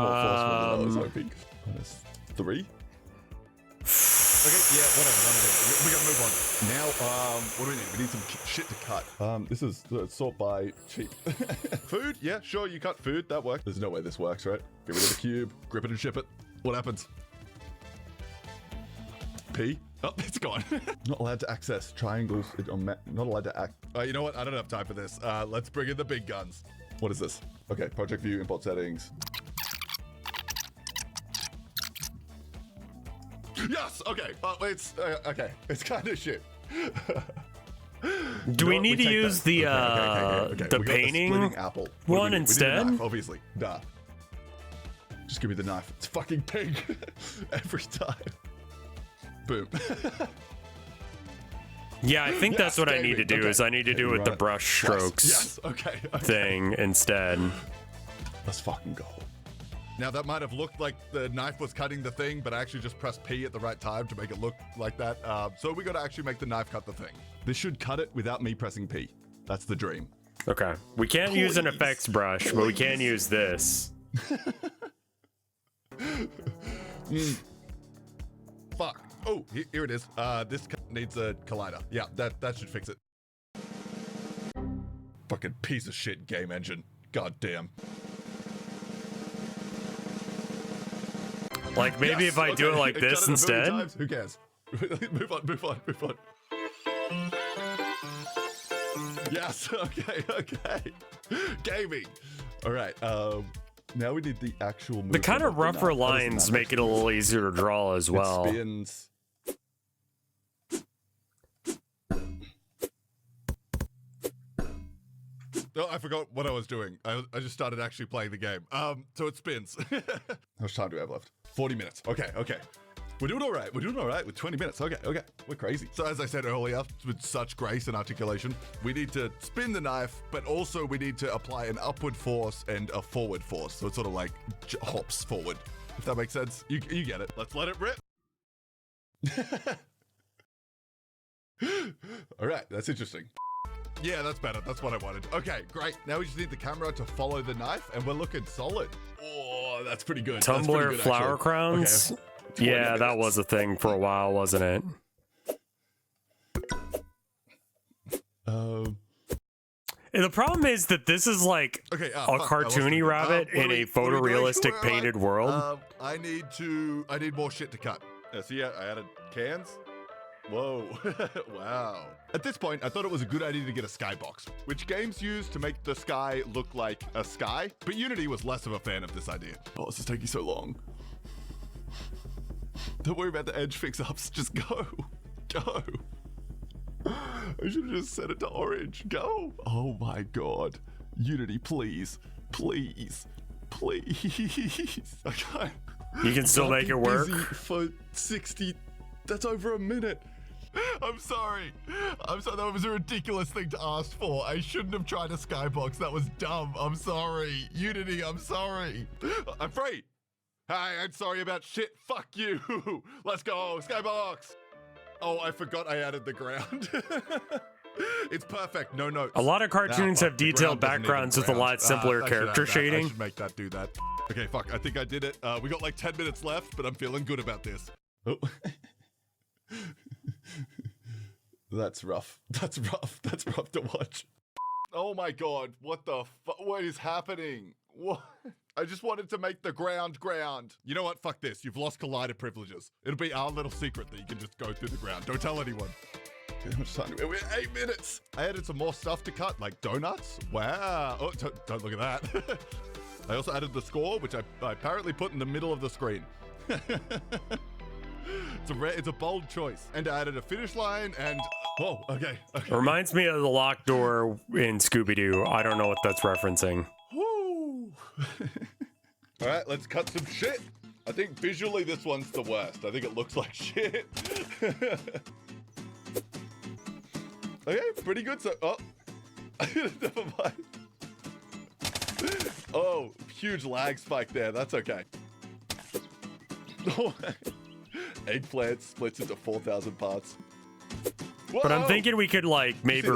forceful than I was hoping. That's 3. Okay, yeah, whatever. We gotta move on. Now, what do we need? We need some shit to cut. This is sort by cheap. Food? Yeah, sure, you cut food. That works. There's no way this works, right? Get rid of the cube, grip it and ship it. What happens? P? Oh, it's gone. Not allowed to access triangles. Not allowed to act. You know what? I don't have time for this. Let's bring in the big guns. What is this? Okay, project view, import settings. Yes. Okay. It's okay. It's kind of shit. Do we need to use the the painting apple one instead? Knife, obviously. Nah. Just give me the knife. It's fucking pink every time. Boom. Yeah, I think that's what I need to do. Is I need to do it with the brush strokes thing instead. Let's fucking go. Now that might have looked like the knife was cutting the thing, but I actually just pressed P at the right time to make it look like that. So we got to actually make the knife cut the thing. This should cut it without me pressing P. That's the dream. Okay. We can't use an effects brush, but we can use this. Fuck. Oh, here it is. This needs a collider. Yeah, that should fix it. Fucking piece of shit game engine. God damn. Like maybe if I do it like this instead. Who cares? Move on. Yes. Okay. Gaming. All right. Now we need the actual. The kind of rougher lines make it a little easier to draw as well. It spins. Oh, I forgot what I was doing. I just started actually playing the game. So it spins. How much time do we have left? 40 minutes. Okay. We're doing all right. With 20 minutes. Okay. We're crazy. So as I said earlier, with such grace and articulation, we need to spin the knife, but also we need to apply an upward force and a forward force. So it sort of like hops forward, if that makes sense. You get it. Let's let it rip. All right. That's interesting. Yeah, that's better. That's what I wanted. Okay, great. Now we just need the camera to follow the knife, and we're looking solid. Oh, that's pretty good. Tumbler flower crowns? Okay. Yeah, that was a thing for a while, wasn't it? And the problem is that this is like a cartoony rabbit in a photorealistic painted world. I need more shit to cut. See, I added cans. Whoa. Wow. At this point, I thought it was a good idea to get a skybox, which games use to make the sky look like a sky, but Unity was less of a fan of this idea. Oh, this is taking so long. Don't worry about the edge fix-ups. Just go. Go. I should have just set it to orange. Go. Oh my God. Unity, please. Please. Please. I can't. You can still make it work. For 60. That's over a minute. I'm sorry. That was a ridiculous thing to ask for. I shouldn't have tried a skybox. That was dumb. I'm sorry. Unity, I'm sorry. I'm free. Hi, I'm sorry about shit. Fuck you. Let's go. Skybox. Oh, I forgot I added the ground. It's perfect. No notes. A lot of cartoons have detailed backgrounds with a lot simpler character shading. I should make that do that. Okay, fuck. I think I did it. We got like 10 minutes left, but I'm feeling good about this. Oh. That's rough. That's rough to watch. Oh my God, what the what is happening? What? I just wanted to make the ground. You know what? Fuck this. You've lost collider privileges. It'll be our little secret that you can just go through the ground. Don't tell anyone. Okay, how much time? We're 8 minutes. I added some more stuff to cut, like donuts. Wow. Oh, don't look at that. I also added the score, which I apparently put in the middle of the screen. It's a bold choice. And I added a finish line and... Oh, okay. Reminds me of the locked door in Scooby-Doo. I don't know what that's referencing. Woo! All right, let's cut some shit. I think visually this one's the worst. I think it looks like shit. Okay, pretty good. So, oh. Never mind. Oh, huge lag spike there. That's okay. Oh, eggplant splits into 4,000 parts. Whoa! But I'm thinking we could like maybe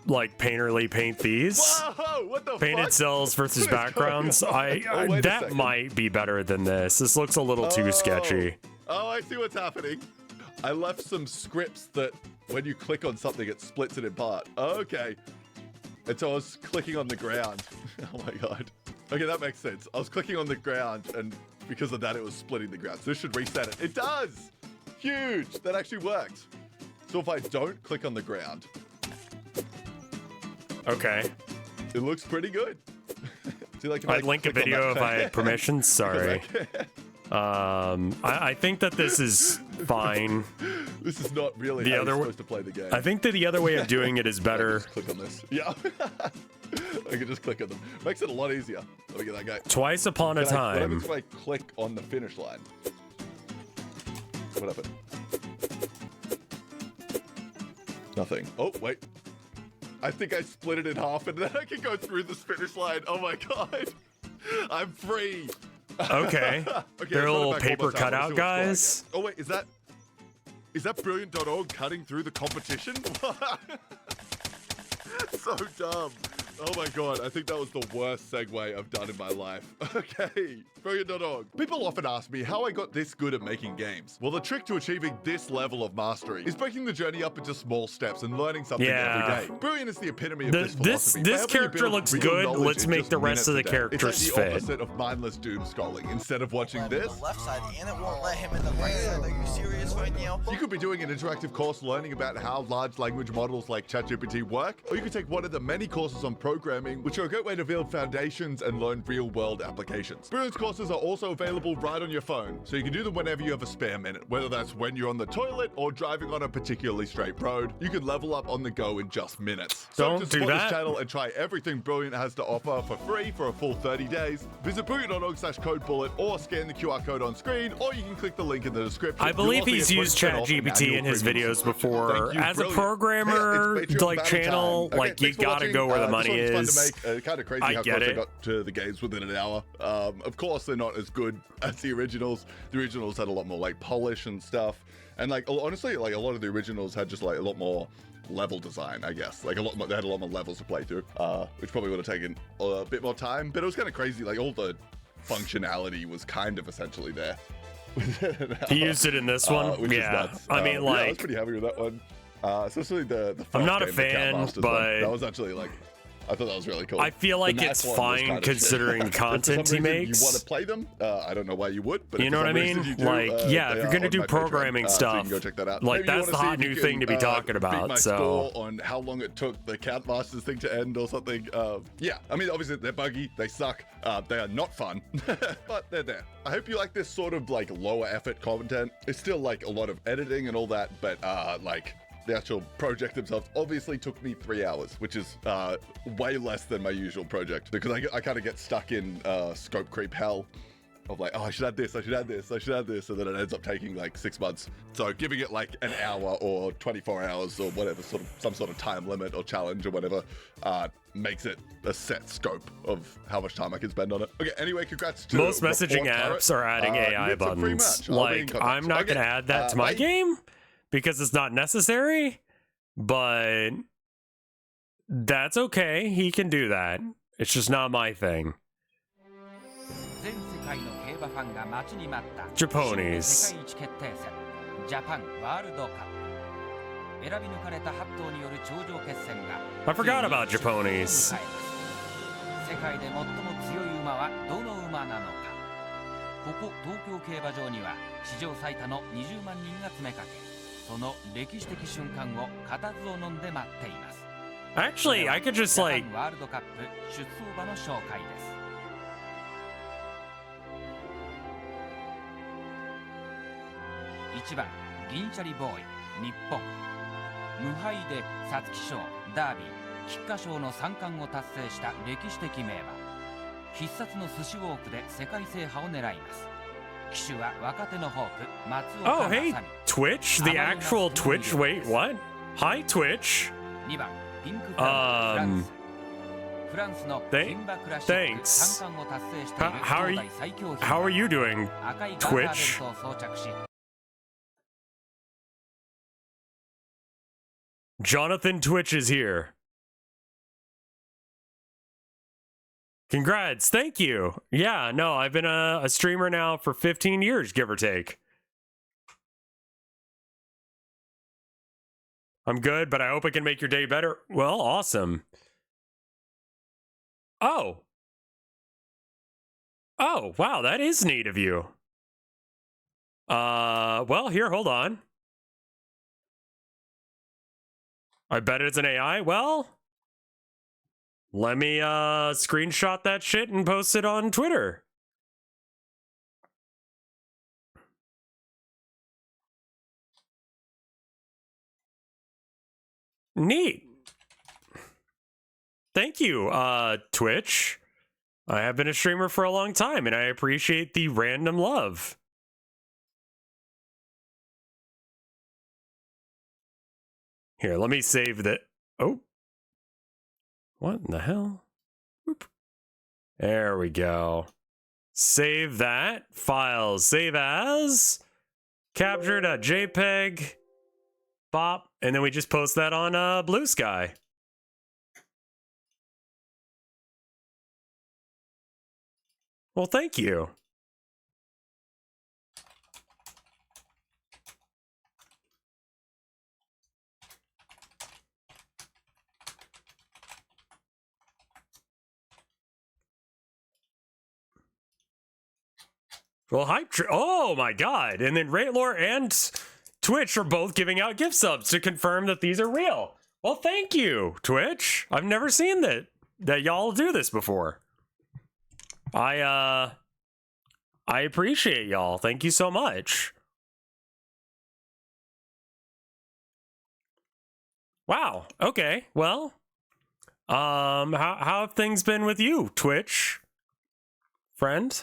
like painterly paint these. Whoa! What the Painted fuck? cells versus backgrounds. That might be better than this. This looks a little too sketchy. Oh, I see what's happening. I left some scripts that when you click on something, it splits it in part. Okay. And so I was clicking on the ground. Oh my God. Okay, that makes sense. I was clicking on the ground and because of that, it was splitting the ground. So this should reset it. It does! Huge! That actually worked. So if I don't click on the ground. Okay. It looks pretty good. So like I'd link a video if I had permission. Sorry. I think that this is fine. This is not really The how other you're way- supposed to play the game. I think that the other way of doing it is better. Just click on this. Yeah. I can just click on them. Makes it a lot easier. Let me get that guy. Twice upon a What time. happens if I click on the finish line? What happened? Nothing. Oh, wait. I think I split it in half and then I can go through this finish line. Oh my god. I'm free. Okay. They're let's run it little back paper one more time. Let's see cutout what's guys. going on. Oh wait, is that Brilliant.org cutting through the competition? So dumb. Oh my god, I think that was the worst segue I've done in my life. Okay, Brilliant.org. People often ask me how I got this good at making games. Well, the trick to achieving this level of mastery is breaking the journey up into small steps and learning something every day. Brilliant is the epitome of this philosophy. By This helping you character build looks real good. knowledge Let's in make just the rest of the minutes a day. characters It's like the fit. opposite of mindless doom scrolling. Instead of watching this, left side and it won't let him in the right side. Are you serious right now? you could be doing an interactive course learning about how large language models like ChatGPT work, or you could take one of the many courses on programming, which are a great way to build foundations and learn real-world applications. Brilliant's courses are also available right on your phone, so you can do them whenever you have a spare minute, whether that's when you're on the toilet or driving on a particularly straight road. You can level up on the go in just minutes. So Don't to do support that. this channel and try everything Brilliant has to offer for free for a full 30 days, visit brilliant.org/codebullet or scan the QR code on screen, or you can click the link in the description. I believe You'll he's also get used 20% off an ChatGPT annual in his premium videos subscription. before. Thank you, As a Brilliant. programmer, Yeah, it's Patreon like battle channel, time. like Okay, you thanks for gotta watching. go where the This money one was is. fun to make. Kind of crazy I how get close I it. got to the games within an hour. Of course, they're not as good as the originals. The originals had a lot more like polish and stuff, and like honestly, like a lot of the originals had just like a lot more level design, I guess. Like a lot more, they had a lot more levels to play through, which probably would have taken a bit more time. But it was kind of crazy. Like all the functionality was kind of essentially there. He used it in this one. Which is Yeah, nuts. I mean, yeah, I like, was pretty happy with that one. Especially the first I'm not a game, the fan, Catmasters but one. That was actually like, I thought that was really cool. I feel like The it's Knack one was fine kind of considering shit. the content If for some he reason makes. You want to play them? I don't know why you would, but You if know for what I some reason mean? you do, Like, yeah, they if you're are gonna on do my Patreon, programming so you stuff, can go check that out. like, Maybe you that's wanna the see hot if you new can, thing to be talking beat about, my so- score on how long it took the Catmasters thing to end or something. Yeah, I mean, obviously they're buggy, they suck, they are not fun, but they're there. I hope you like this sort of like lower effort content. It's still like a lot of editing and all that, but like the actual project themselves obviously took me 3 hours, which is way less than my usual project, because I kind of get stuck in scope creep hell of like, oh, I should add this, I should add this, I should add this, and then it ends up taking like 6 months. So giving it like an hour or 24 hours or whatever, sort of some sort of time limit or challenge or whatever, makes it a set scope of how much time I can spend on it. Okay, anyway, congrats to Most messaging Report apps are adding Turret. AI It's a free buttons. match. I'll be in Like, contact. I'm not Okay, gonna add that to my bye. game because it's not necessary, but that's okay. He can do that. It's just not my thing. 全世界の競馬ファンが待ちに待った Japanese 世界一決定戦ジャパンワールドカップ選び抜かれた8頭による頂上決戦が I forgot about ついに Japanese. 終盤を迎えます世界で最も強い馬はどの馬なのかここ東京競馬場には史上最多の20万人が詰めかけその歴史的瞬間を固唾を飲んで待っています Actually, I could just ジャパ like ンワールドカップ出走馬の紹介です1番銀シャリボーイ日本無敗で皐月賞ダービー菊花賞の3冠を達成した歴史的名馬必殺の寿司ウォークで世界制覇を狙います騎手は若手のホープ松 Oh, 岡 hey, 正美 Twitch? The actual Twitch? Wait, what? Hi, Twitch. 2番ピンクフランスフランスの Th- 牝馬クラシック thanks. 3冠を達成している How are 東 you? 大最強牝馬 How are you doing, 赤いガーターベル Twitch? トを装着し Jonathan Twitch is here. Congrats, thank you. Yeah, no, I've been a streamer now for 15 years, give or take. I'm good, but I hope I can make your day better. Well, awesome. Oh. Oh, wow, that is neat of you. Well, here, hold on. I bet it's an AI. Well, let me screenshot that shit and post it on Twitter. Neat. Thank you, Twitch. I have been a streamer for a long time, and I appreciate the random love. Here, let me save that. Oh. What in the hell? Oop. There we go. Save that. Files. Save as. Capture.jpg. Bop. And then we just post that on Blue Sky. Well, thank you. Well, oh my god. And then Raitlor and Twitch are both giving out gift subs to confirm that these are real. Well, thank you, Twitch. I've never seen that y'all do this before. I appreciate y'all. Thank you so much. Wow. Okay. Well, how have things been with you, Twitch friend?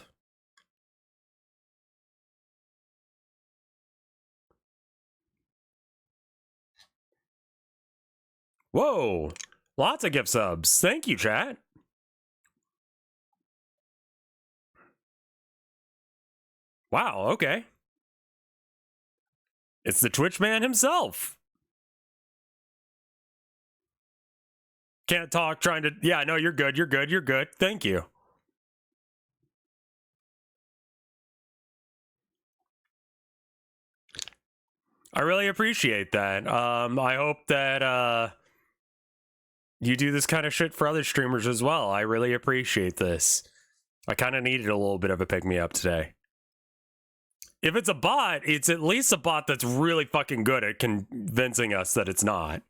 Whoa. Lots of gift subs. Thank you, chat. Wow, okay. It's the Twitch man himself. Can't talk, trying to... Yeah, no, you're good, you're good, you're good. Thank you. I really appreciate that. I hope that you do this kind of shit for other streamers as well. I really appreciate this. I kind of needed a little bit of a pick-me-up today. If it's a bot, it's at least a bot that's really fucking good at convincing us that it's not.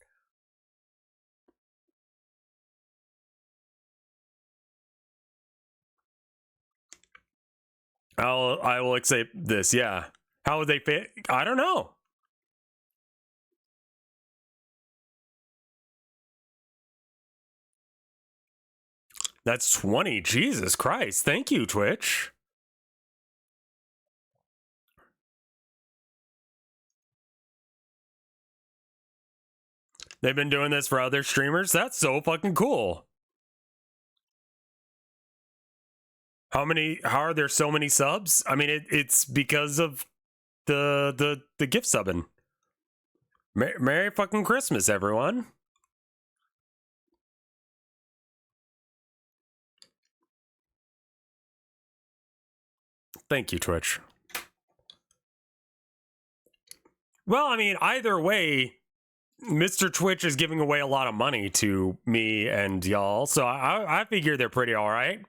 I will accept this, yeah. How would they fit? I don't know. That's 20. Jesus Christ. Thank you, Twitch. They've been doing this for other streamers? That's so fucking cool. How are there so many subs? I mean, it's because of the gift subbing. Merry fucking Christmas, everyone. Thank you, Twitch. Well, I mean, either way, Mr. Twitch is giving away a lot of money to me and y'all, so I figure they're pretty all right.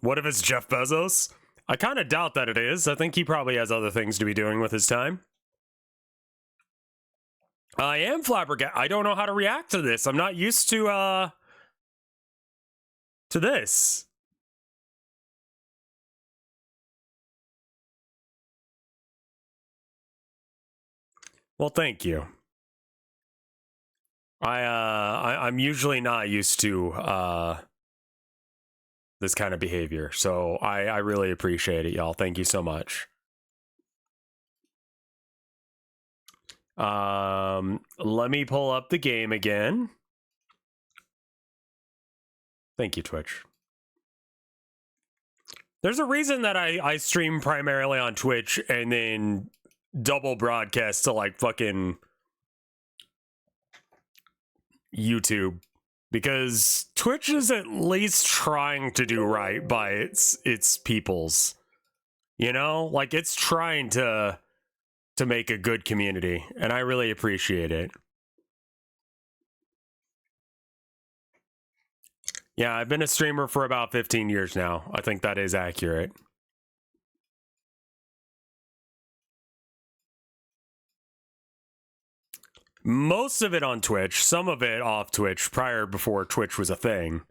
What if it's Jeff Bezos? I kind of doubt that it is. I think he probably has other things to be doing with his time. I am flabbergasted. I don't know how to react to this. I'm not used to this. Well, thank you. I'm usually not used to this kind of behavior, so I really appreciate it, y'all. Thank you so much. Let me pull up the game again. Thank you, Twitch. There's a reason that I stream primarily on Twitch and then double broadcast to like fucking YouTube, because Twitch is at least trying to do right by its peoples. You know, like it's trying to make a good community, and I really appreciate it. Yeah, I've been a streamer for about 15 years now. I think that is accurate. Most of it on Twitch, some of it off Twitch before Twitch was a thing.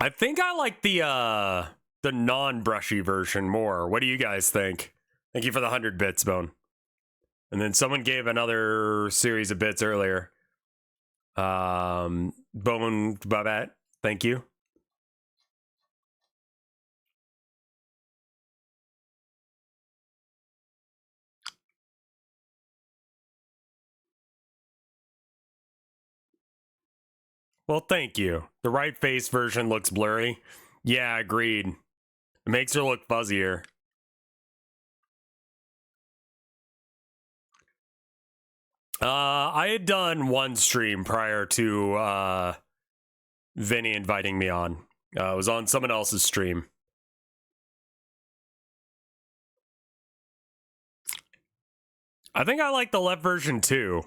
I think I like the non-brushy version more. What do you guys think? Thank you for the 100 bits, Bone. And then someone gave another series of bits earlier. Bone Babette, thank you. Well, thank you. The right face version looks blurry. Yeah, agreed. It makes her look fuzzier. I had done one stream prior to Vinny inviting me on. It was on someone else's stream. I think I like the left version too.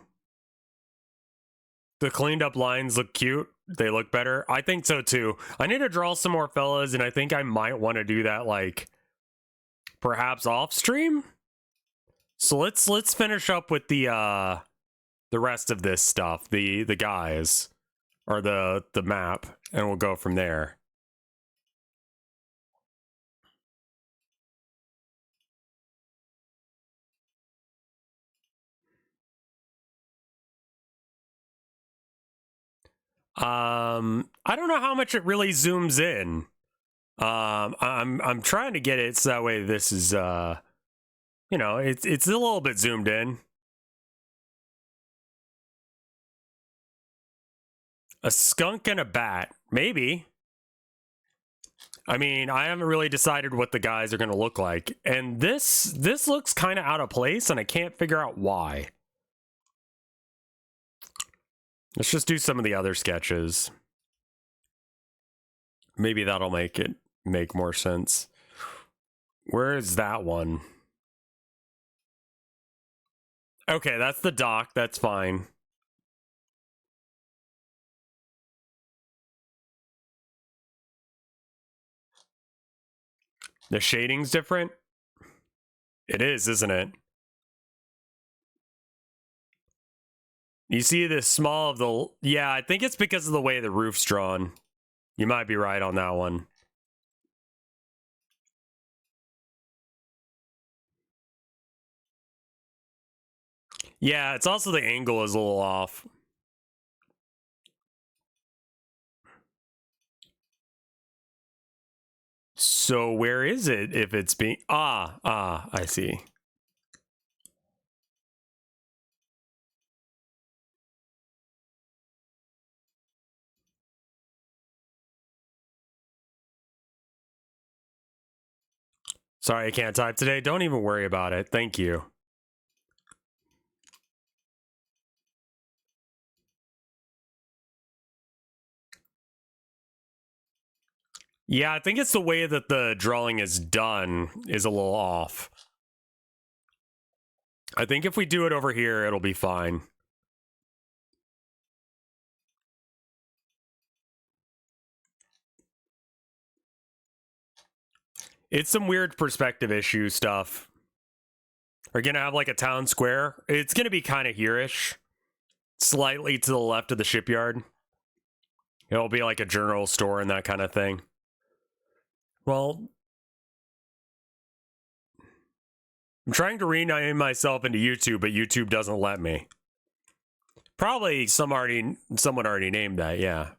The cleaned up lines look cute. They look better. I think so too. I need to draw some more fellas, and I think I might want to do that, like, perhaps off stream. So let's finish up with the rest of this stuff, the guys, or the map, and we'll go from there. I don't know how much it really zooms in. I'm trying to get it so that way this is you know, it's a little bit zoomed in. A skunk and a bat, maybe. I mean, I haven't really decided what the guys are going to look like, and this looks kind of out of place, and I can't figure out why. Let's just do some of the other sketches. Maybe that'll make more sense. Where is that one? Okay, that's the dock. That's fine. The shading's different? It is, isn't it? You see the small of the... Yeah, I think it's because of the way the roof's drawn. You might be right on that one. Yeah, it's also the angle is a little off. So where is it if it's being... I see. Sorry, I can't type today. Don't even worry about it. Thank you. Yeah, I think it's the way that the drawing is done is a little off. I think if we do it over here, it'll be fine. It's some weird perspective issue stuff. We're gonna have like a town square. It's gonna be kind of here-ish. Slightly to the left of the shipyard. It'll be like a general store and that kind of thing. Well, I'm trying to rename myself into YouTube, but YouTube doesn't let me. Probably someone already named that, yeah.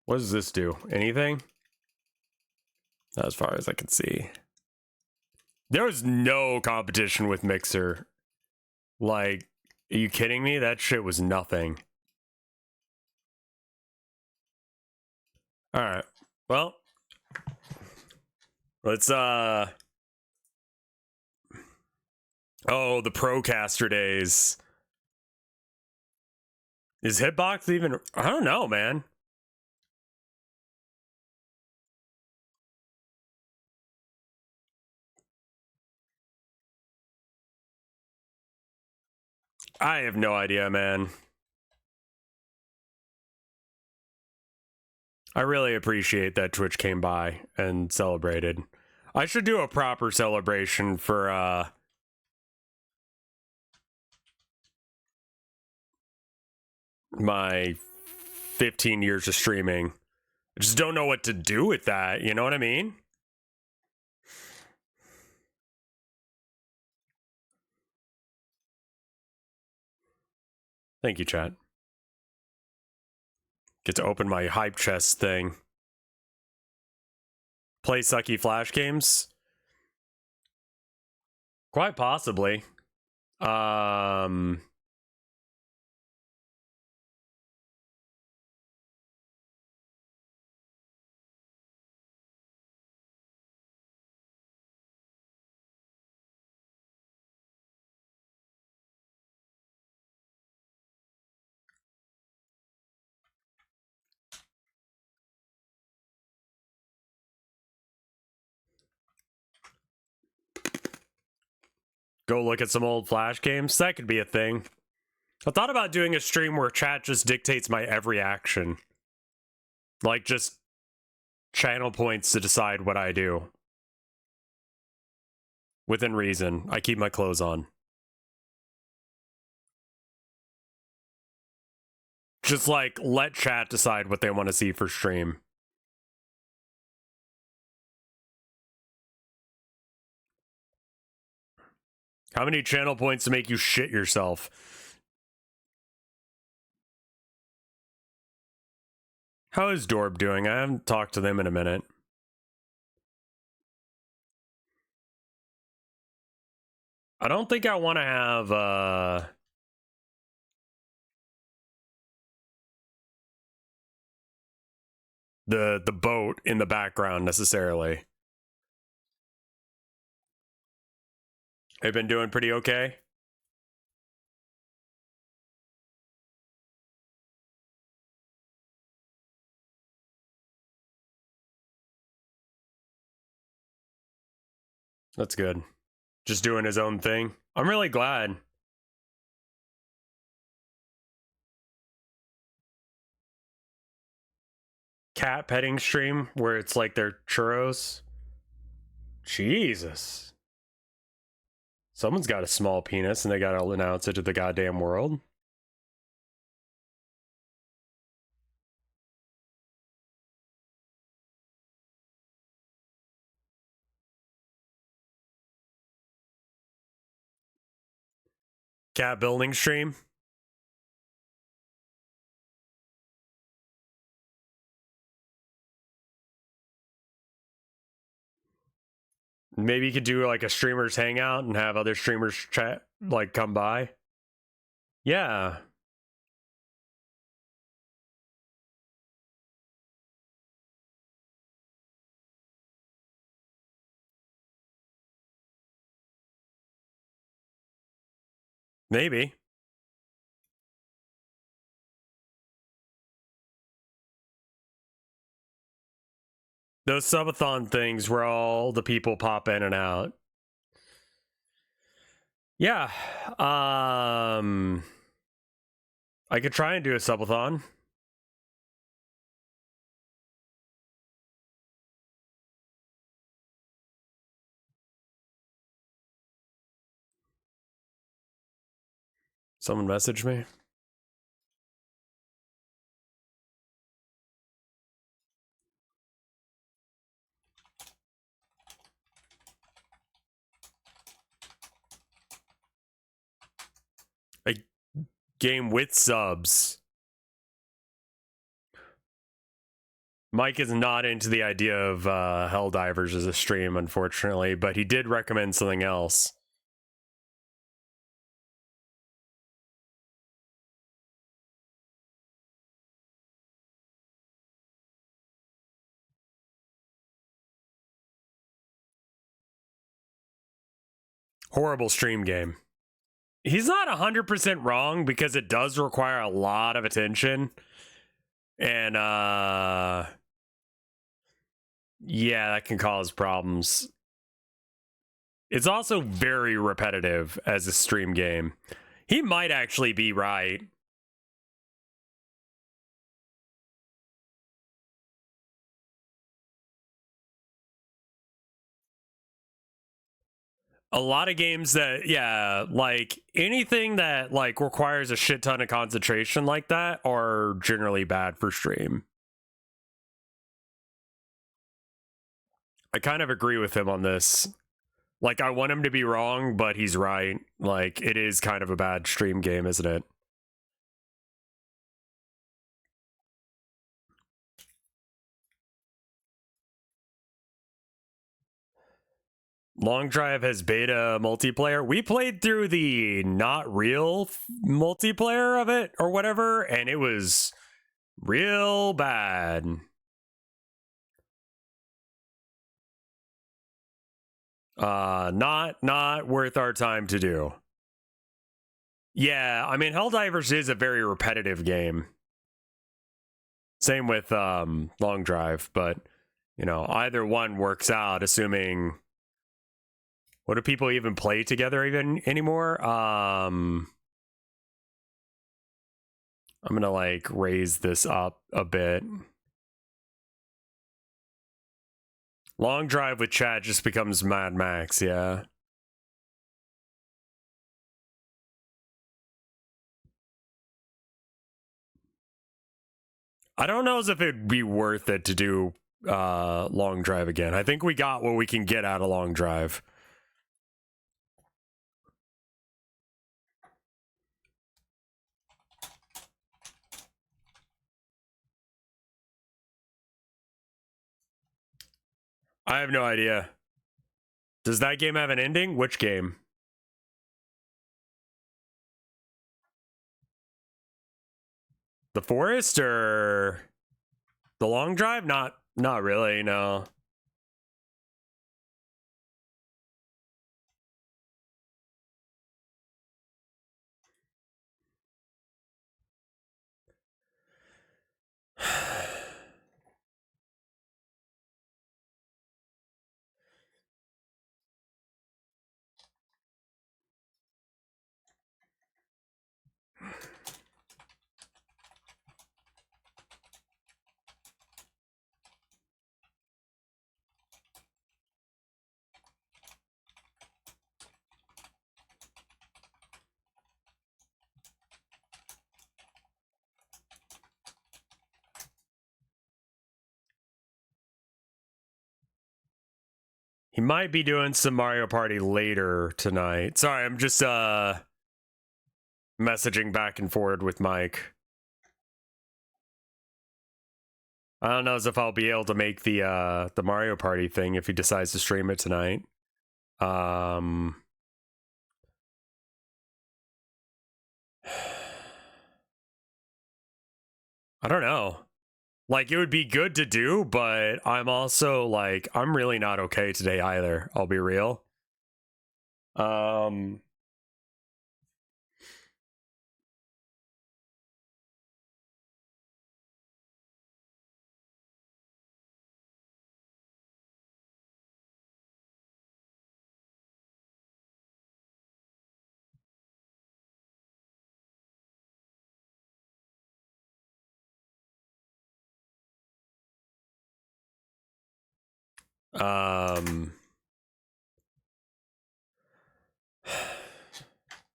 What does this do? Anything? Not as far as I can see. There was no competition with Mixer. Like, are you kidding me? That shit was nothing. Alright. Well. Let's, Oh, the Procaster days. Is Hitbox even... I don't know, man. I have no idea, man. I really appreciate that Twitch came by and celebrated. I should do a proper celebration for, my 15 years of streaming. I just don't know what to do with that. You know what I mean? Thank you, chat. Get to open my hype chest thing. Play sucky Flash games? Quite possibly. Go look at some old Flash games. That could be a thing. I thought about doing a stream where chat just dictates my every action. Like, just channel points to decide what I do. Within reason. I keep my clothes on. Just, like, let chat decide what they want to see for stream. How many channel points to make you shit yourself? How is Dorb doing? I haven't talked to them in a minute. I don't think I want to have, the boat in the background necessarily. They've been doing pretty okay. That's good. Just doing his own thing. I'm really glad. Cat petting stream where it's like their churros. Jesus. Someone's got a small penis and they gotta announce it to the goddamn world. Cat building stream. Maybe you could do like a streamers hangout and have other streamers chat, like come by. Yeah. Maybe. Those subathon things where all the people pop in and out. Yeah. I could try and do a subathon. Someone messaged me. A game with subs. Mike is not into the idea of Helldivers as a stream, unfortunately, but he did recommend something else. Horrible stream game. He's not 100% wrong because it does require a lot of attention. And, yeah, that can cause problems. It's also very repetitive as a stream game. He might actually be right. A lot of games that, yeah, like anything that like requires a shit ton of concentration like that are generally bad for stream. I kind of agree with him on this. Like, I want him to be wrong, but he's right. Like, it is kind of a bad stream game, isn't it? Long Drive has beta multiplayer. We played through the not real multiplayer of it or whatever, and it was real bad. Not worth our time to do. Yeah, I mean, Helldivers is a very repetitive game. Same with Long Drive, but you know, either one works out, assuming. What do people even play together even anymore? I'm gonna like raise this up a bit. Long Drive with chat just becomes Mad Max, yeah. I don't know as if it'd be worth it to do Long Drive again. I think we got what we can get out of Long Drive. I have no idea. Does that game have an ending? Which game? The Forest or the Long Drive? Not really, no. He might be doing some Mario Party later tonight. Sorry, I'm just messaging back and forward with Mike. I don't know as if I'll be able to make the Mario Party thing if he decides to stream it tonight. I don't know. Like, it would be good to do, but I'm also, like, I'm really not okay today either. I'll be real.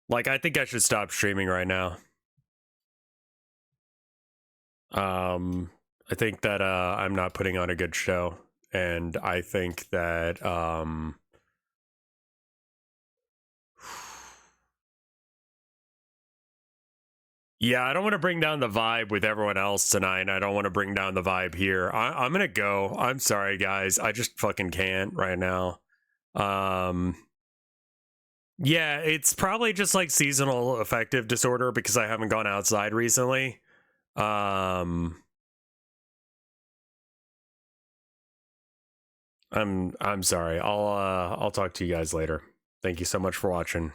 Like, I think I should stop streaming right now. I think that I'm not putting on a good show, and I think that yeah, I don't want to bring down the vibe with everyone else tonight. I don't want to bring down the vibe here. I'm gonna go. I'm sorry, guys. I just fucking can't right now. Yeah, it's probably just like seasonal affective disorder because I haven't gone outside recently. I'm sorry. I'll talk to you guys later. Thank you so much for watching.